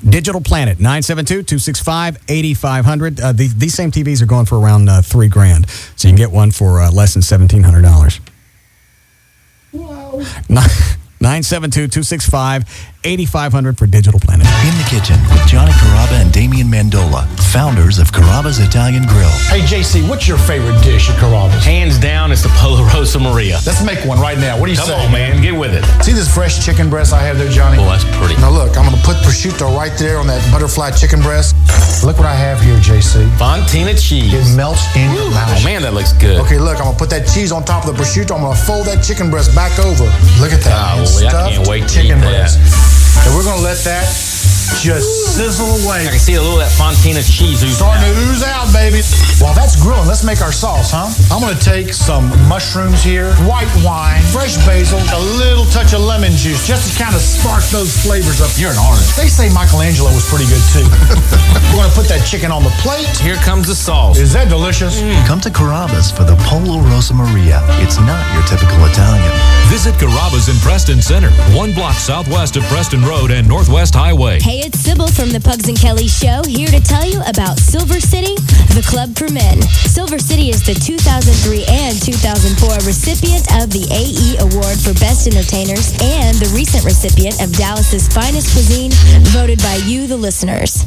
Digital Planet, 972-265-8500. These same TVs are going for around $3,000. So you can get one for less than $1,700. Wow. 972-265-8500 for Digital Planet. In the kitchen with Johnny Carrabba and Damian Mandola, founders of Carrabba's Italian Grill. Hey, JC, what's your favorite dish at Carrabba's? Hands down, it's the Polo Rosa Maria. Let's make one right now. What do you say? Come on, man. Get with it. See this fresh chicken breast I have there, Johnny? Oh, that's pretty. Now, look, I'm going to put prosciutto right there on that butterfly chicken breast. Look what I have here, JC. Fontina cheese. It melts in your mouth. Oh, man, that looks good. Okay, look, I'm going to put that cheese on top of the prosciutto. I'm going to fold that chicken breast back over. Look at that. I can't wait to chicken eat that. breast. And we're going to let that just sizzle away. I can see a little of that Fontina cheese starting to ooze out, baby. While that's grilling, let's make our sauce, huh? I'm going to take some mushrooms here, white wine, fresh basil, a little touch of lemon juice, just to kind of spark those flavors up. You're an artist. They say Michelangelo was pretty good, too. We're going to put that chicken on the plate. Here comes the sauce. Is that delicious? Come to Carrabba's for the Polo Rosa Maria. It's not your typical Italian. Visit Carrabba's in Preston Center, 1 block southwest of Preston Road and Northwest Highway. Hey, it's Sybil from the Pugs and Kelly Show, here to tell you about Silver City, the club for men. Silver City is the 2003 and 2004 recipient of the AE Award for Best Entertainers and the recent recipient of Dallas's Finest Cuisine, voted by you, the listeners.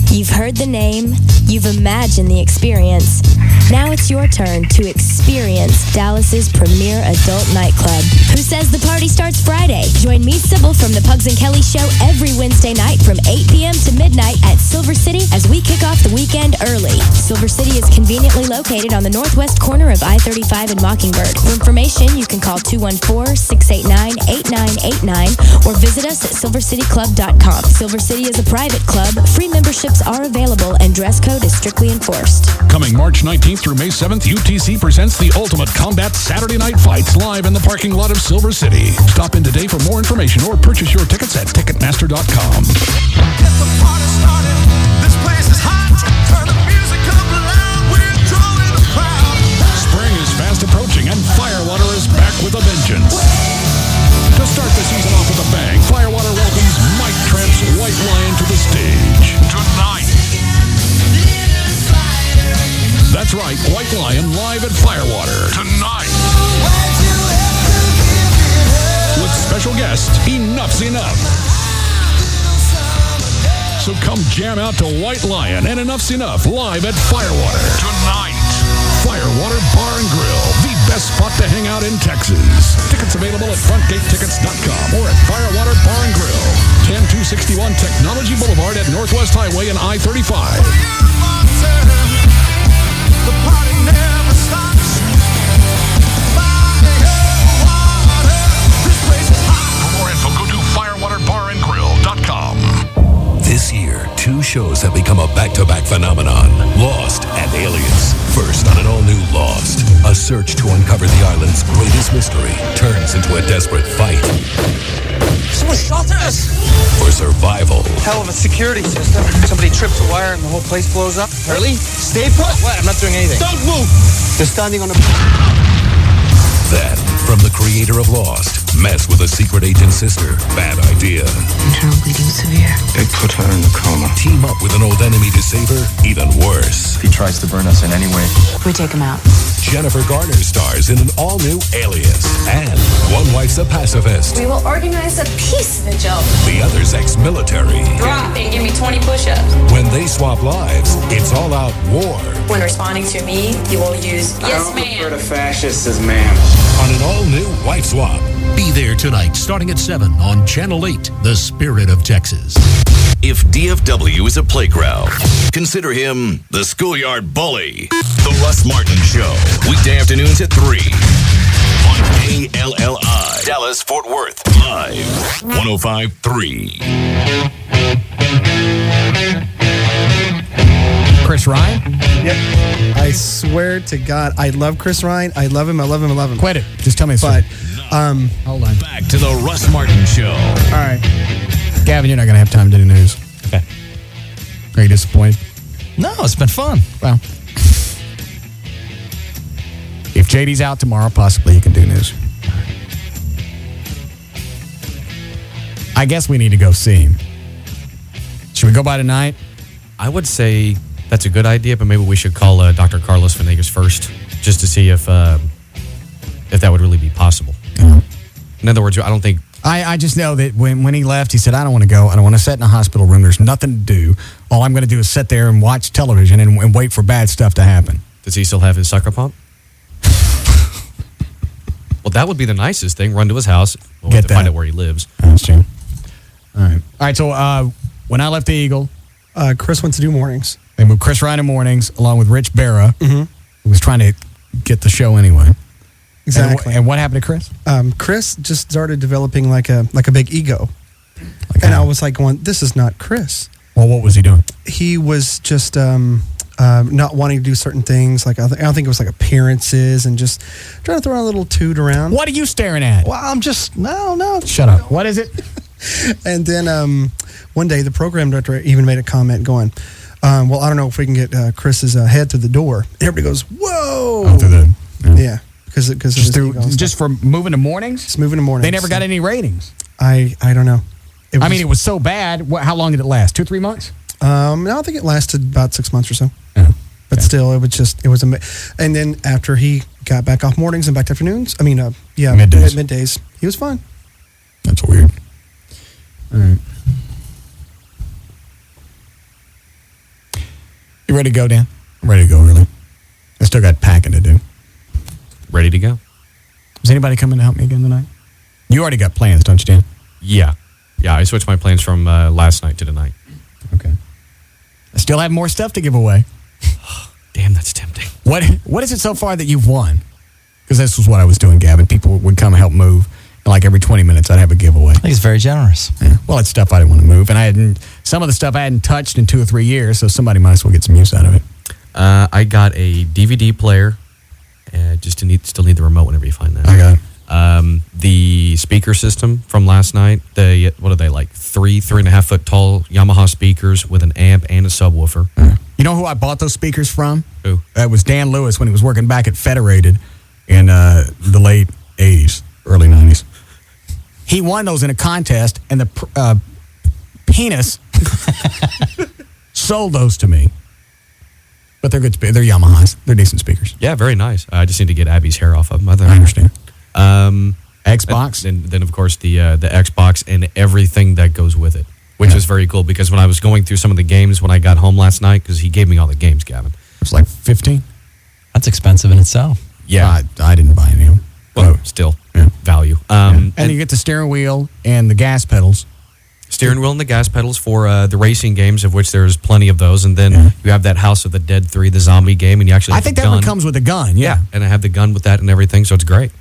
You've heard the name, you've imagined the experience. Now it's your turn to experience Dallas's premier adult nightclub. Who says the party starts Friday? Join me, Sybil, from the Pugs and Kelly Show every Wednesday night from 8 p.m. to midnight at Silver City as we kick off the weekend early. Silver City is conveniently located on the northwest corner of I-35 and Mockingbird. For information, you can call 214-689-8989 or visit us at silvercityclub.com. Silver City is a private club. Free memberships are available and dress code is strictly enforced. Coming March 19th through May 7th, UTC presents the Ultimate Combat Saturday Night Fights live in the parking lot of Silver City. Stop in today for more information or purchase your tickets at Ticketmaster.com. Get the party started. This place is hot. Turn the music up loud. We're drawing a crowd. Spring is fast approaching and Firewater is back with a vengeance. To start the season off with a bang, Firewater welcomes Mike Tramp's White Lion to the stage tonight. That's right, White Lion live at Firewater tonight. With special guest, Enough's Enough. So come jam out to White Lion and Enough's Enough live at Firewater tonight. Firewater Bar and Grill, the best spot to hang out in Texas. Tickets available at frontgatetickets.com or at Firewater Bar and Grill, 10261 Technology Boulevard at Northwest Highway and I-35. The party never stops. Firewater. This place is hot. For more info, go to firewaterbarandgrill.com. This year, two shows have become a back-to-back phenomenon. Lost and Aliens. First on an all-new Lost. A search to uncover the island's greatest mystery turns into a desperate fight. Someone shot at us. For survival. Hell of a security system. Somebody trips a wire and the whole place blows up. Early? Stay put. What? I'm not doing anything. Don't move. They're standing on a... Then, from the creator of Lost, mess with a secret agent's sister. Bad idea. Internal bleeding severe. They put her in a coma. Team up with an old enemy to save her. Even worse. If he tries to burn us in any way, we take him out. Jennifer Garner stars in an all-new Alias. And one wife's a pacifist. We will organize a peace vigil. The other's ex-military. Drop and give me 20 push-ups. When they swap lives, it's all-out war. When responding to me, you will use yes, ma'am. I refer to fascists as ma'am. On an all-new Wife Swap. Be there tonight, starting at 7 on Channel 8, The Spirit of Texas. If DFW is a playground, consider him the schoolyard bully. The Russ Martin Show, weekday afternoons at 3 on KLLI, Dallas, Fort Worth, live, 105.3. Chris Ryan? Yep. I swear to God, I love Chris Ryan. I love him. I love him. I love him. Quit it. Just tell me a But, hold on. Back to the Russ Martin Show. All right. Gavin, you're not going to have time to do news. Okay. Are you disappointed? No, it's been fun. Well, if JD's out tomorrow, possibly he can do news. I guess we need to go see him. Should we go by tonight? I would say that's a good idea, but maybe we should call Dr. Carlos Venegas first, just to see if that would really be possible. In other words, I don't think... I just know that when he left, he said, I don't want to go. I don't want to sit in a hospital room. There's nothing to do. All I'm going to do is sit there and watch television and wait for bad stuff to happen. Does he still have his sucker pump? Well, that would be the nicest thing. Run to his house. We'll have to find out where he lives. That's true. All right. So when I left the Eagle... Chris went to do mornings. They moved Chris Ryan in mornings along with Rich Barra, who was trying to get the show anyway. Exactly. And what happened to Chris? Chris just started developing like a big ego. And I was like going, this is not Chris. Well, what was he doing? He was just not wanting to do certain things. Like I don't think it was like appearances and just trying to throw a little toot around. What are you staring at? Well, I'm just, no. Shut up. What is it? And then one day the program director even made a comment going, well, I don't know if we can get Chris's head through the door. Everybody goes, whoa. Oh, through the... Yeah. Because just for moving to mornings? It's moving to mornings. They never got any ratings. I don't know. It was so bad. How long did it last? 2-3 months? No, I think it lasted about 6 months or so. Yeah. But still, it was and then after he got back off mornings and back to afternoons, middays, he was fine. That's weird. All right. You ready to go, Dan? I'm ready to go, really. I still got packing to do. Ready to go? Is anybody coming to help me again tonight? You already got plans, don't you, Dan? Yeah. Yeah, I switched my plans from last night to tonight. Okay. I still have more stuff to give away. Damn, that's tempting. What is it so far that you've won? Because this was what I was doing, Gavin. People would come and help move. And like every 20 minutes, I'd have a giveaway. I think it's very generous. Yeah. Well, it's stuff I didn't want to move. And some of the stuff I hadn't touched in 2 or 3 years, so somebody might as well get some use out of it. I got a DVD player. Still need the remote whenever you find that. I got it. The speaker system from last night. What are they, like 3.5 foot tall Yamaha speakers with an amp and a subwoofer. You know who I bought those speakers from? Who? That was Dan Lewis when he was working back at Federated in the late 80s, early 90s. He won those in a contest, and the penis sold those to me. But they're good. They're Yamahas. They're decent speakers. Yeah, very nice. I just need to get Abby's hair off of them. I understand. Xbox, and then of course the Xbox and everything that goes with it, which was very cool because when I was going through some of the games when I got home last night, because he gave me all the games, Gavin. It was like 15. That's expensive in itself. Yeah, I didn't buy any of them. Well, still value. And you get the steering wheel and the gas pedals. Steering wheel and the gas pedals for the racing games, of which there's plenty of those. And then you have that House of the Dead 3, the zombie game, and you actually have I think the that gun. one comes with a gun, yeah. And I have the gun with that and everything, so it's great.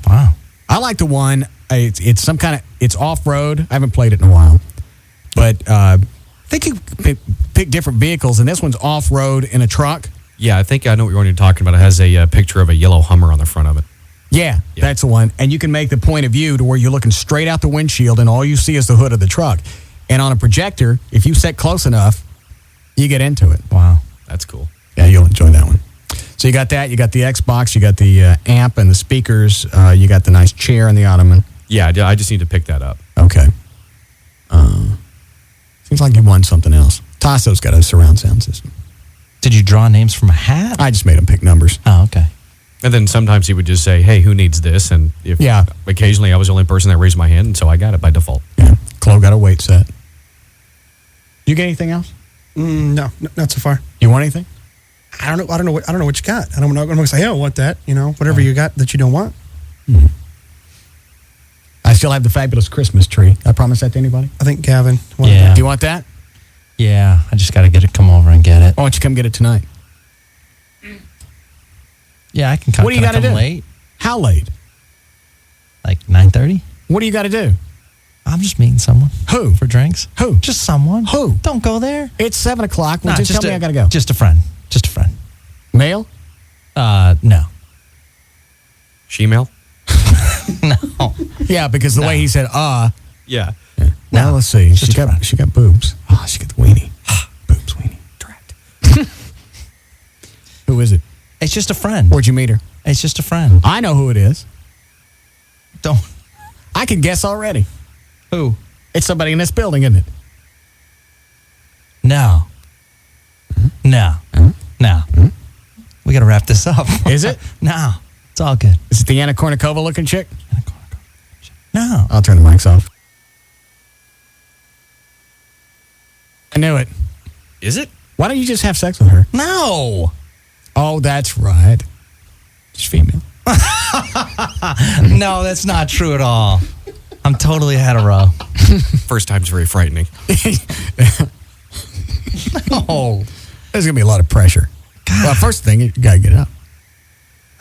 Wow. I like the one, it's some kind of, it's off-road. I haven't played it in a while. But I think you pick different vehicles, and this one's off-road in a truck. Yeah, I think I know what you're talking about. It has a picture of a yellow Hummer on the front of it. Yeah, that's the one. And you can make the point of view to where you're looking straight out the windshield and all you see is the hood of the truck. And on a projector, if you set close enough, you get into it. Wow. That's cool. Yeah, you'll enjoy that one. So you got that, you got the Xbox, you got the amp and the speakers, you got the nice chair and the ottoman. Yeah, I just need to pick that up. Okay. Seems like you won something else. Tasso's got a surround sound system. Did you draw names from a hat? I just made him pick numbers. Oh, okay. And then sometimes he would just say, hey, who needs this? And if occasionally I was the only person that raised my hand, and so I got it by default. Yeah. Chloe got a weight set. You get anything else? No, not so far. You want anything? I don't know what you got. I'm not going to say, hey, I want that. Whatever you got that you don't want. I still have the fabulous Christmas tree. I promised that to anybody. I think Gavin wanted that. Do you want that? Yeah, I just got to come over and get it. Why don't you come get it tonight? Yeah, I can come. What do you got to do? Late? How late? Like 9:30. What do you got to do? I'm just meeting someone. Who? For drinks. Who? Just someone. Who? Don't go there. It's 7 o'clock. Well, No, just tell me I got to go. Just a friend. Just a friend. Male? No. She-male? No. Yeah, because the way he said, Yeah. Now let's see. She got boobs. Oh, she got the weenie. Boobs, weenie. Trapped. Who is it? It's just a friend. Where'd you meet her? It's just a friend. I know who it is. Don't. I can guess already. Who? It's somebody in this building, isn't it? No. No. No. We got to wrap this up. Is it? No. It's all good. Is it the Anna Kournikova looking chick? No. I'll turn the mics off. I knew it. Is it? Why don't you just have sex with her? No. Oh, that's right. She's female. No, that's not true at all. I'm totally hetero. First time's very frightening. No. There's going to be a lot of pressure. God. Well, first thing, you got to get up.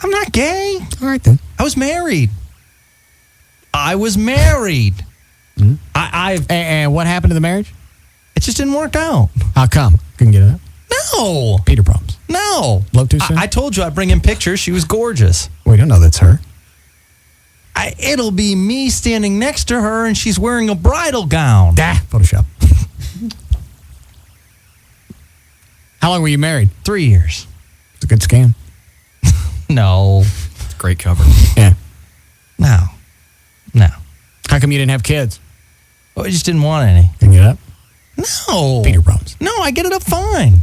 I'm not gay. All right, then. I was married. Mm-hmm. And what happened to the marriage? It just didn't work out. How come? Couldn't get it up? No. Peter problems. No. Love too soon? I told you I'd bring in pictures. She was gorgeous. We don't know that's her. It'll be me standing next to her and she's wearing a bridal gown. Photoshop. How long were you married? 3 years. It's a good scam. No. It's a great cover. Yeah. No. How come you didn't have kids? Oh, I just didn't want any. Can you get up? No. Peter problems. No, I get it up fine.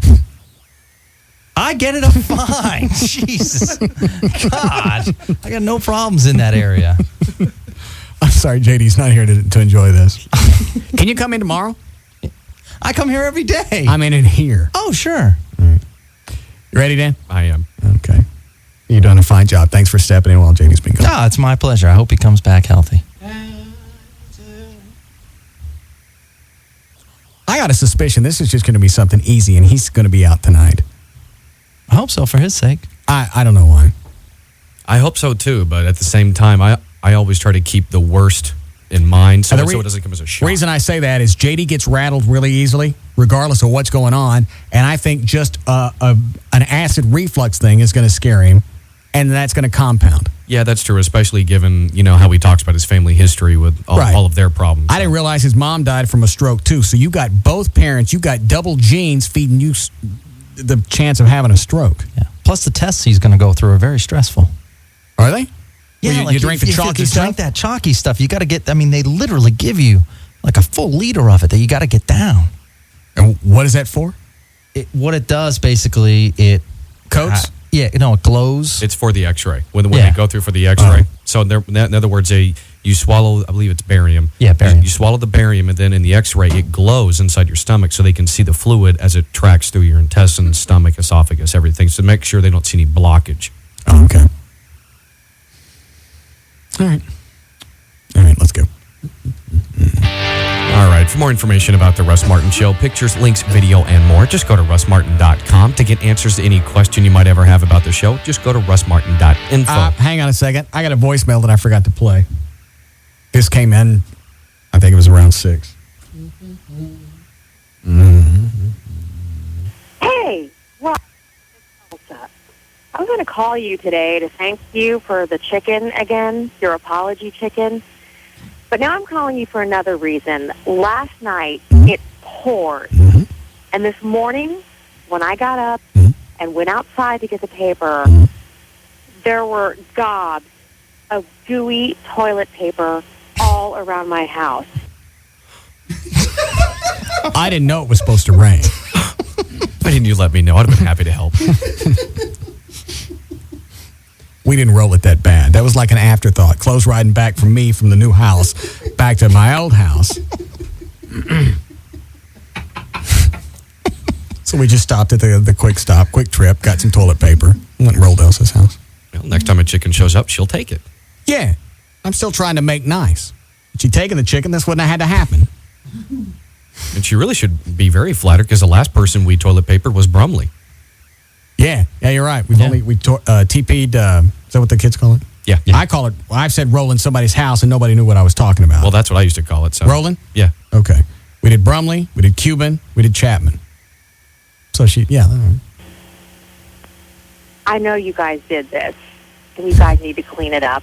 Jesus. God. I got no problems in that area. I'm sorry, JD's not here to enjoy this. Can you come in tomorrow? I come here every day. I'm in here. Oh, sure. Right. You ready, Dan? I am. Okay. You've done a fine job. Thanks for stepping in while JD's been gone. No, it's my pleasure. I hope he comes back healthy. I got a suspicion this is just going to be something easy, and he's going to be out tonight. I hope so for his sake. I don't know why. I hope so too, but at the same time, I always try to keep the worst in mind so it doesn't come as a shock. The reason I say that is JD gets rattled really easily, regardless of what's going on, and I think just an acid reflux thing is going to scare him, and that's going to compound. Yeah, that's true, especially given, how he talks about his family history with all of their problems. I didn't realize his mom died from a stroke, too, so you got both parents, you got double genes feeding you the chance of having a stroke. Yeah. Plus, the tests he's going to go through are very stressful. Are they? Yeah, you drink the chalky stuff? Drink that chalky stuff, you got to get, they literally give you like a full liter of it that you got to get down. And what is that for? What it does, basically, it coats? It glows. It's for the x-ray. When they go through for the x-ray. So in other words, you swallow, I believe it's barium. Yeah, barium. You swallow the barium, and then in the x-ray, it glows inside your stomach so they can see the fluid as it tracks through your intestines, stomach, esophagus, everything. So make sure they don't see any blockage. Oh, okay. All right, let's go. All right, for more information about the Russ Martin Show, pictures, links, video, and more, just go to russmartin.com. To get answers to any question you might ever have about the show, just go to russmartin.info. Hang on a second. I got a voicemail that I forgot to play. This came in, I think it was around 6. Hey, what's up? I was going to call you today to thank you for the chicken again, your apology chicken. But now I'm calling you for another reason. Last night, it poured. And this morning, when I got up and went outside to get the paper, there were gobs of gooey toilet paper all around my house. I didn't know it was supposed to rain. Why didn't you let me know? I'd have been happy to help. We didn't roll it that bad. That was like an afterthought. Clothes riding back from me from the new house back to my old house. So we just stopped at the quick trip, got some toilet paper, went and rolled Elsa's house. Well, next time a chicken shows up, she'll take it. Yeah. I'm still trying to make nice. If she'd taken the chicken, this wouldn't have had to happen. And she really should be very flattered because the last person we toilet papered was Brumley. Yeah, you're right. We TP'd, is that what the kids call it? Yeah. I call it, I've said rolling somebody's house and nobody knew what I was talking about. Well, that's what I used to call it. So. Rolling? Yeah. Okay. We did Brumley, we did Cuban, we did Chapman. So I know you guys did this, and you guys need to clean it up.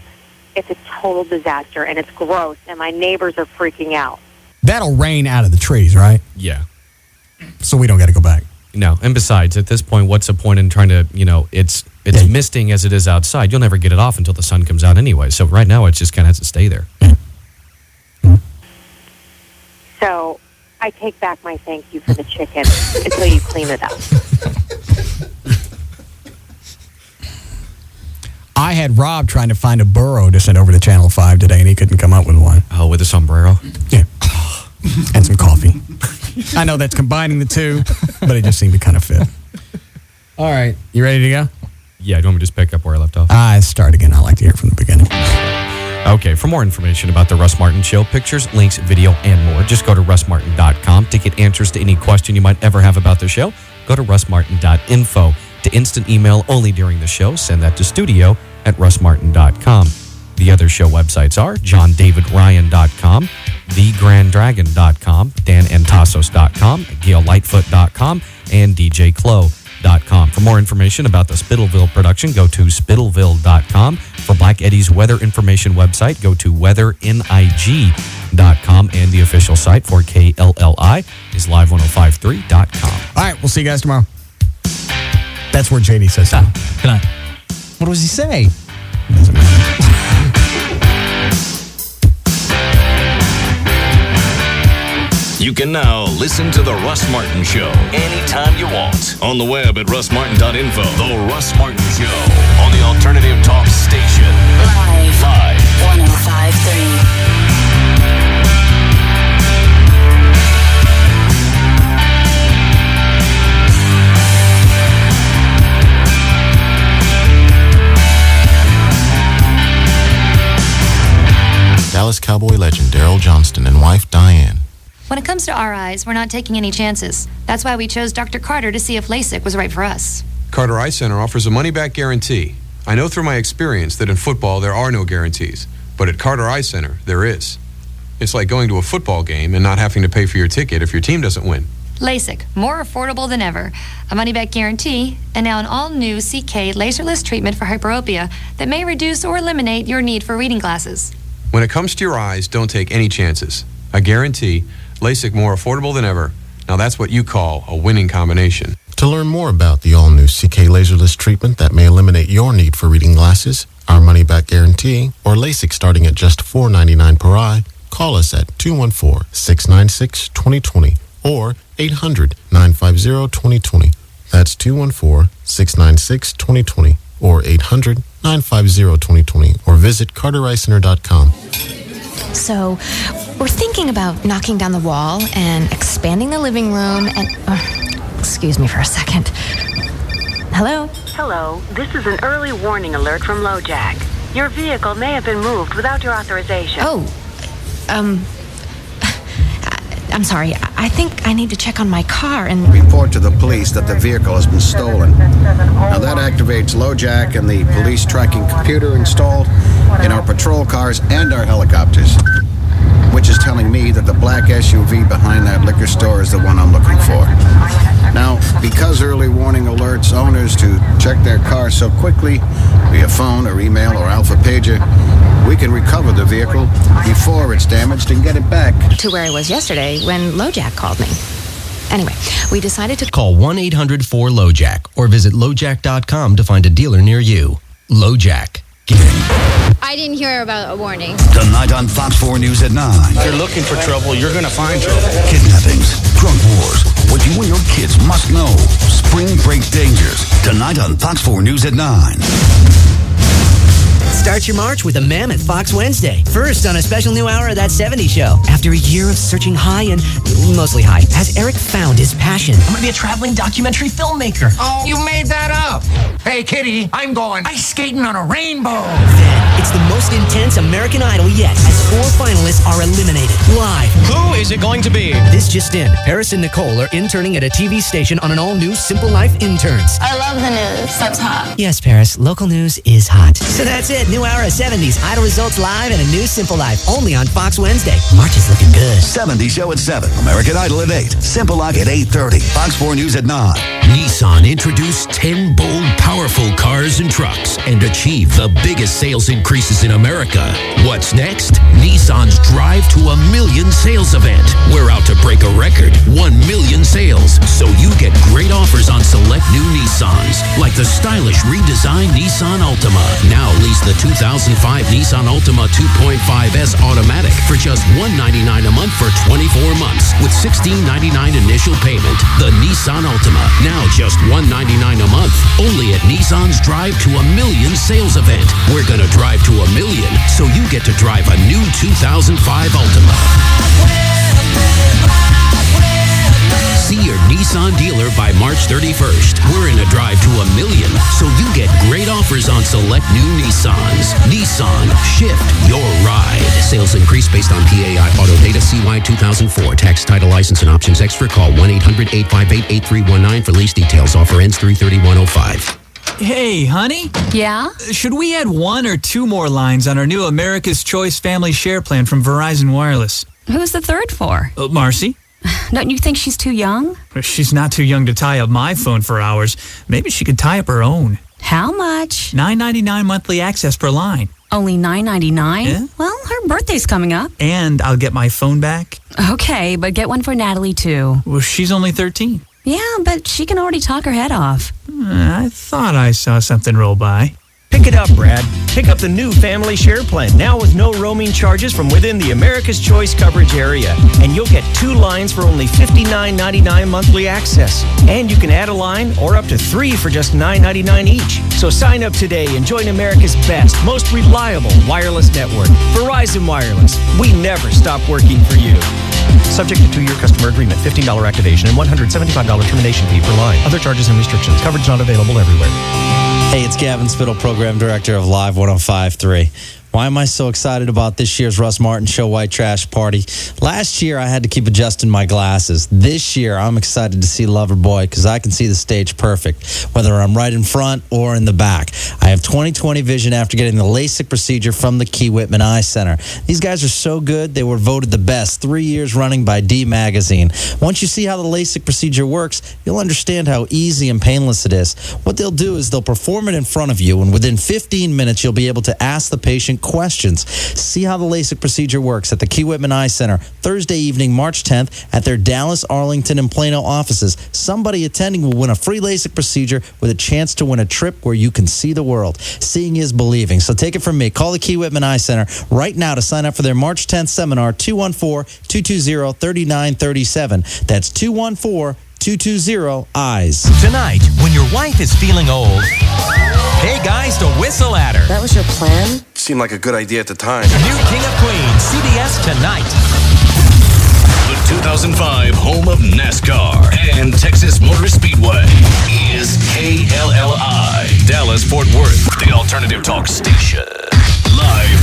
It's a total disaster, and it's gross, and my neighbors are freaking out. That'll rain out of the trees, right? Yeah. So we don't got to go back. No, and besides, at this point, what's the point in trying to, it's misting as it is outside. You'll never get it off until the sun comes out anyway. So right now, it just kind of has to stay there. So I take back my thank you for the chicken until you clean it up. I had Rob trying to find a burro to send over to Channel 5 today, and he couldn't come up with one. Oh, with a sombrero? Yeah. And some coffee. I know that's combining the two, but it just seemed to kind of fit. All right. You ready to go? Yeah, do you want me to just pick up where I left off? Start again. I like to hear it from the beginning. Okay, for more information about the Russ Martin Show, pictures, links, video, and more, just go to russmartin.com. To get answers to any question you might ever have about the show, go to russmartin.info. To instant email only during the show, send that to studio@russmartin.com. The other show websites are johndavidryan.com, thegranddragon.com, danantasos.com, gaillightfoot.com, and djclo.com. For more information about the Spittleville production, go to spittleville.com. For Black Eddie's weather information website, go to weathering.com. And the official site for KLLI is live1053.com. All right, we'll see you guys tomorrow. That's where JD says so. Good night. What does he say? Doesn't matter. You can now listen to The Russ Martin Show anytime you want. On the web at russmartin.info. The Russ Martin Show on the Alternative Talk Station. Live. 105.3. Johnston and wife Diane. When it comes to our eyes, we're not taking any chances. That's why we chose Dr. Carter to see if LASIK was right for us. Carter Eye Center offers a money-back guarantee. I know through my experience that in football there are no guarantees, but at Carter Eye Center there is. It's like going to a football game and not having to pay for your ticket if your team doesn't win. LASIK, more affordable than ever. A money-back guarantee, and now an all-new CK laserless treatment for hyperopia that may reduce or eliminate your need for reading glasses. When it comes to your eyes, don't take any chances. A guarantee, LASIK more affordable than ever. Now that's what you call a winning combination. To learn more about the all-new CK laserless treatment that may eliminate your need for reading glasses, our money-back guarantee, or LASIK starting at just $4.99 per eye, call us at 214-696-2020 or 800-950-2020. That's 214-696-2020 or 800-950-2020 or visit cartereyecenter.com. So, we're thinking about knocking down the wall and expanding the living room and... excuse me for a second. Hello? Hello. This is an early warning alert from LoJack. Your vehicle may have been moved without your authorization. I'm sorry. I think I need to check on my car and... Report to the police that the vehicle has been stolen. Now that activates LoJack and the police tracking computer installed in our patrol cars and our helicopters, which is telling me that the black SUV behind that liquor store is the one I'm looking for. Now, because early warning alerts owners to check their car so quickly via phone or email or alpha pager, we can recover the vehicle before it's damaged and get it back. To where I was yesterday when LoJack called me. Anyway, we decided to... Call 1-800-4LoJack or visit LoJack.com to find a dealer near you. LoJack. I didn't hear about a warning. Tonight on Fox 4 News at 9. If you're looking for trouble, you're going to find trouble. Kidnappings, drug wars, what you and your kids must know. Spring break dangers. Tonight on Fox 4 News at 9. Start your March with a mammoth Fox Wednesday. First on a special new hour of That 70s Show. After a year of searching high and mostly high, has Eric found his passion? I'm going to be a traveling documentary filmmaker. Oh, you made that up. Hey, Kitty, I'm going ice skating on a rainbow. Then, it's the most intense American Idol yet, as 4 finalists are eliminated. Live. Who is it going to be? This just in. Paris and Nicole are interning at a TV station on an all-new Simple Life Interns. I love the news. That's hot. Yes, Paris, local news is hot. So that's it. New hour of 70s. Idol results live and a new Simple Life. Only on Fox Wednesday. March is looking good. 70 Show at 7. American Idol at 8. Simple Life at 8:30. Fox 4 News at 9. Nissan introduced 10 bold, powerful cars and trucks and achieved the biggest sales increases in America. What's next? Nissan's Drive to a Million sales event. We're out to break a record, 1 million sales. So you get great offers on select new Nissans, like the stylish redesigned Nissan Altima. Now lease the 2005 Nissan Altima 2.5S automatic for just $199 a month for 24 months with $16.99 initial payment. The Nissan Altima, now just $199 a month. Only at Nissan's Drive to a Million sales event. We're going to drive to a million, so you get to drive a new 2005 Altima. See your Nissan dealer by March 31st. We're in a drive to a million, so you get great offers on select new Nissans. Nissan, shift your ride. Sales increase based on PAI Auto Data CY 2004. Tax, title, license, and options extra. Call 1-800-858-8319 for lease details. Offer ends 3/31/05. Hey, honey? Yeah? Should we add 1 or 2 more lines on our new America's Choice Family Share Plan from Verizon Wireless? Who's the third for? Marcy? Don't you think she's too young? She's not too young to tie up my phone for hours. Maybe she could tie up her own. How much? $9.99 monthly access per line. Only $9.99? Yeah. Well, her birthday's coming up. And I'll get my phone back. Okay, but get one for Natalie, too. Well, she's only 13. Yeah, but she can already talk her head off. I thought I saw something roll by. Pick it up, Brad. Pick up the new Family Share Plan, now with no roaming charges from within the America's Choice coverage area. And you'll get 2 lines for only $59.99 monthly access. And you can add a line or up to 3 for just $9.99 each. So sign up today and join America's best, most reliable wireless network. Verizon Wireless. We never stop working for you. Subject to 2-year customer agreement, $15 activation, and $175 termination fee per line. Other charges and restrictions. Coverage not available everywhere. Hey, it's Gavin Spittle, Program Director of Live 105.3. Why am I so excited about this year's Russ Martin Show White Trash Party? Last year, I had to keep adjusting my glasses. This year, I'm excited to see Loverboy because I can see the stage perfect, whether I'm right in front or in the back. I have 20/20 vision after getting the LASIK procedure from the Key Whitman Eye Center. These guys are so good, they were voted the best 3 years running by D Magazine. Once you see how the LASIK procedure works, you'll understand how easy and painless it is. What they'll do is they'll perform it in front of you, and within 15 minutes, you'll be able to ask the patient questions. See how the LASIK procedure works at the Key Whitman Eye Center, Thursday evening, March 10th, at their Dallas, Arlington, and Plano offices. Somebody attending will win a free LASIK procedure with a chance to win a trip where you can see the world. Seeing is believing. So take it from me. Call the Key Whitman Eye Center right now to sign up for their March 10th seminar, 214-220-3937. That's 214-220-EYES. Tonight, when your wife is feeling old, hey guys, to whistle at her. That was your plan? Seemed like a good idea at the time. New King of Queens, CBS tonight. The 2005 home of NASCAR and Texas Motor Speedway is KLLI. Dallas-Fort Worth, the alternative talk station. Live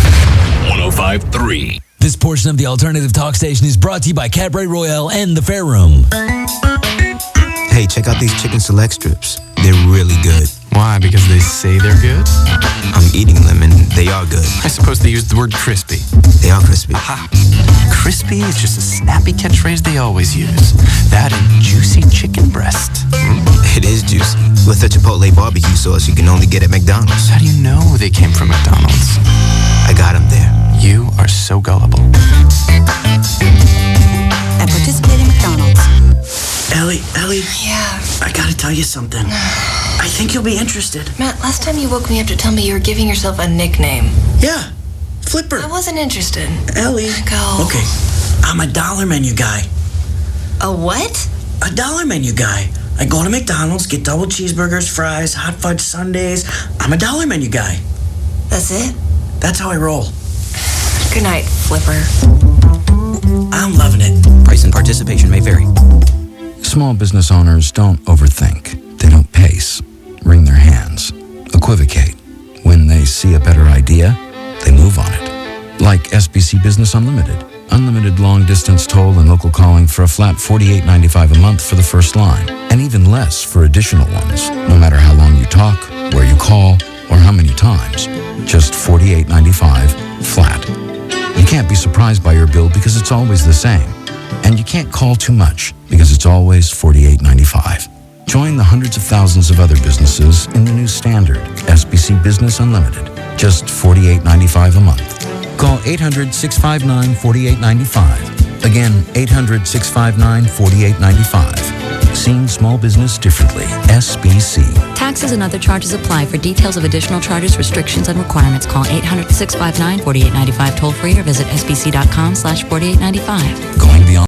105.3. This portion of the alternative talk station is brought to you by Cabaret Royale and the Fair Room. Hey, check out these chicken select strips. They're really good. Why? Because they say they're good? I'm eating them, and they are good. I suppose they used the word crispy. They are crispy. Aha. Crispy is just a snappy catchphrase they always use. That and juicy chicken breast. It is juicy. With a Chipotle barbecue sauce you can only get at McDonald's. How do you know they came from McDonald's? I got them there. You are so gullible. At participating McDonald's. Ellie. Yeah. I gotta tell you something. I think you'll be interested. Matt, last time you woke me up to tell me you were giving yourself a nickname. Yeah, Flipper. I wasn't interested. Ellie. Go. Okay, I'm a dollar menu guy. A what? A dollar menu guy. I go to McDonald's, get double cheeseburgers, fries, hot fudge sundaes. I'm a dollar menu guy. That's it? That's how I roll. Good night, Flipper. I'm loving it. Price and participation may vary. Small business owners don't overthink. They don't pace, wring their hands, equivocate. When they see a better idea, they move on it. Like SBC Business Unlimited. Unlimited long-distance toll and local calling for a flat $48.95 a month for the first line, and even less for additional ones, no matter how long you talk, where you call, or how many times. Just $48.95 flat. You can't be surprised by your bill because it's always the same. And you can't call too much because it's always $48.95. Join the hundreds of thousands of other businesses in the new standard, SBC Business Unlimited. Just $48.95 a month. Call 800-659-4895. Again, 800-659-4895. Seeing small business differently. SBC. Taxes and other charges apply. For details of additional charges, restrictions, and requirements, call 800-659-4895 toll-free or visit sbc.com/4895. Going beyond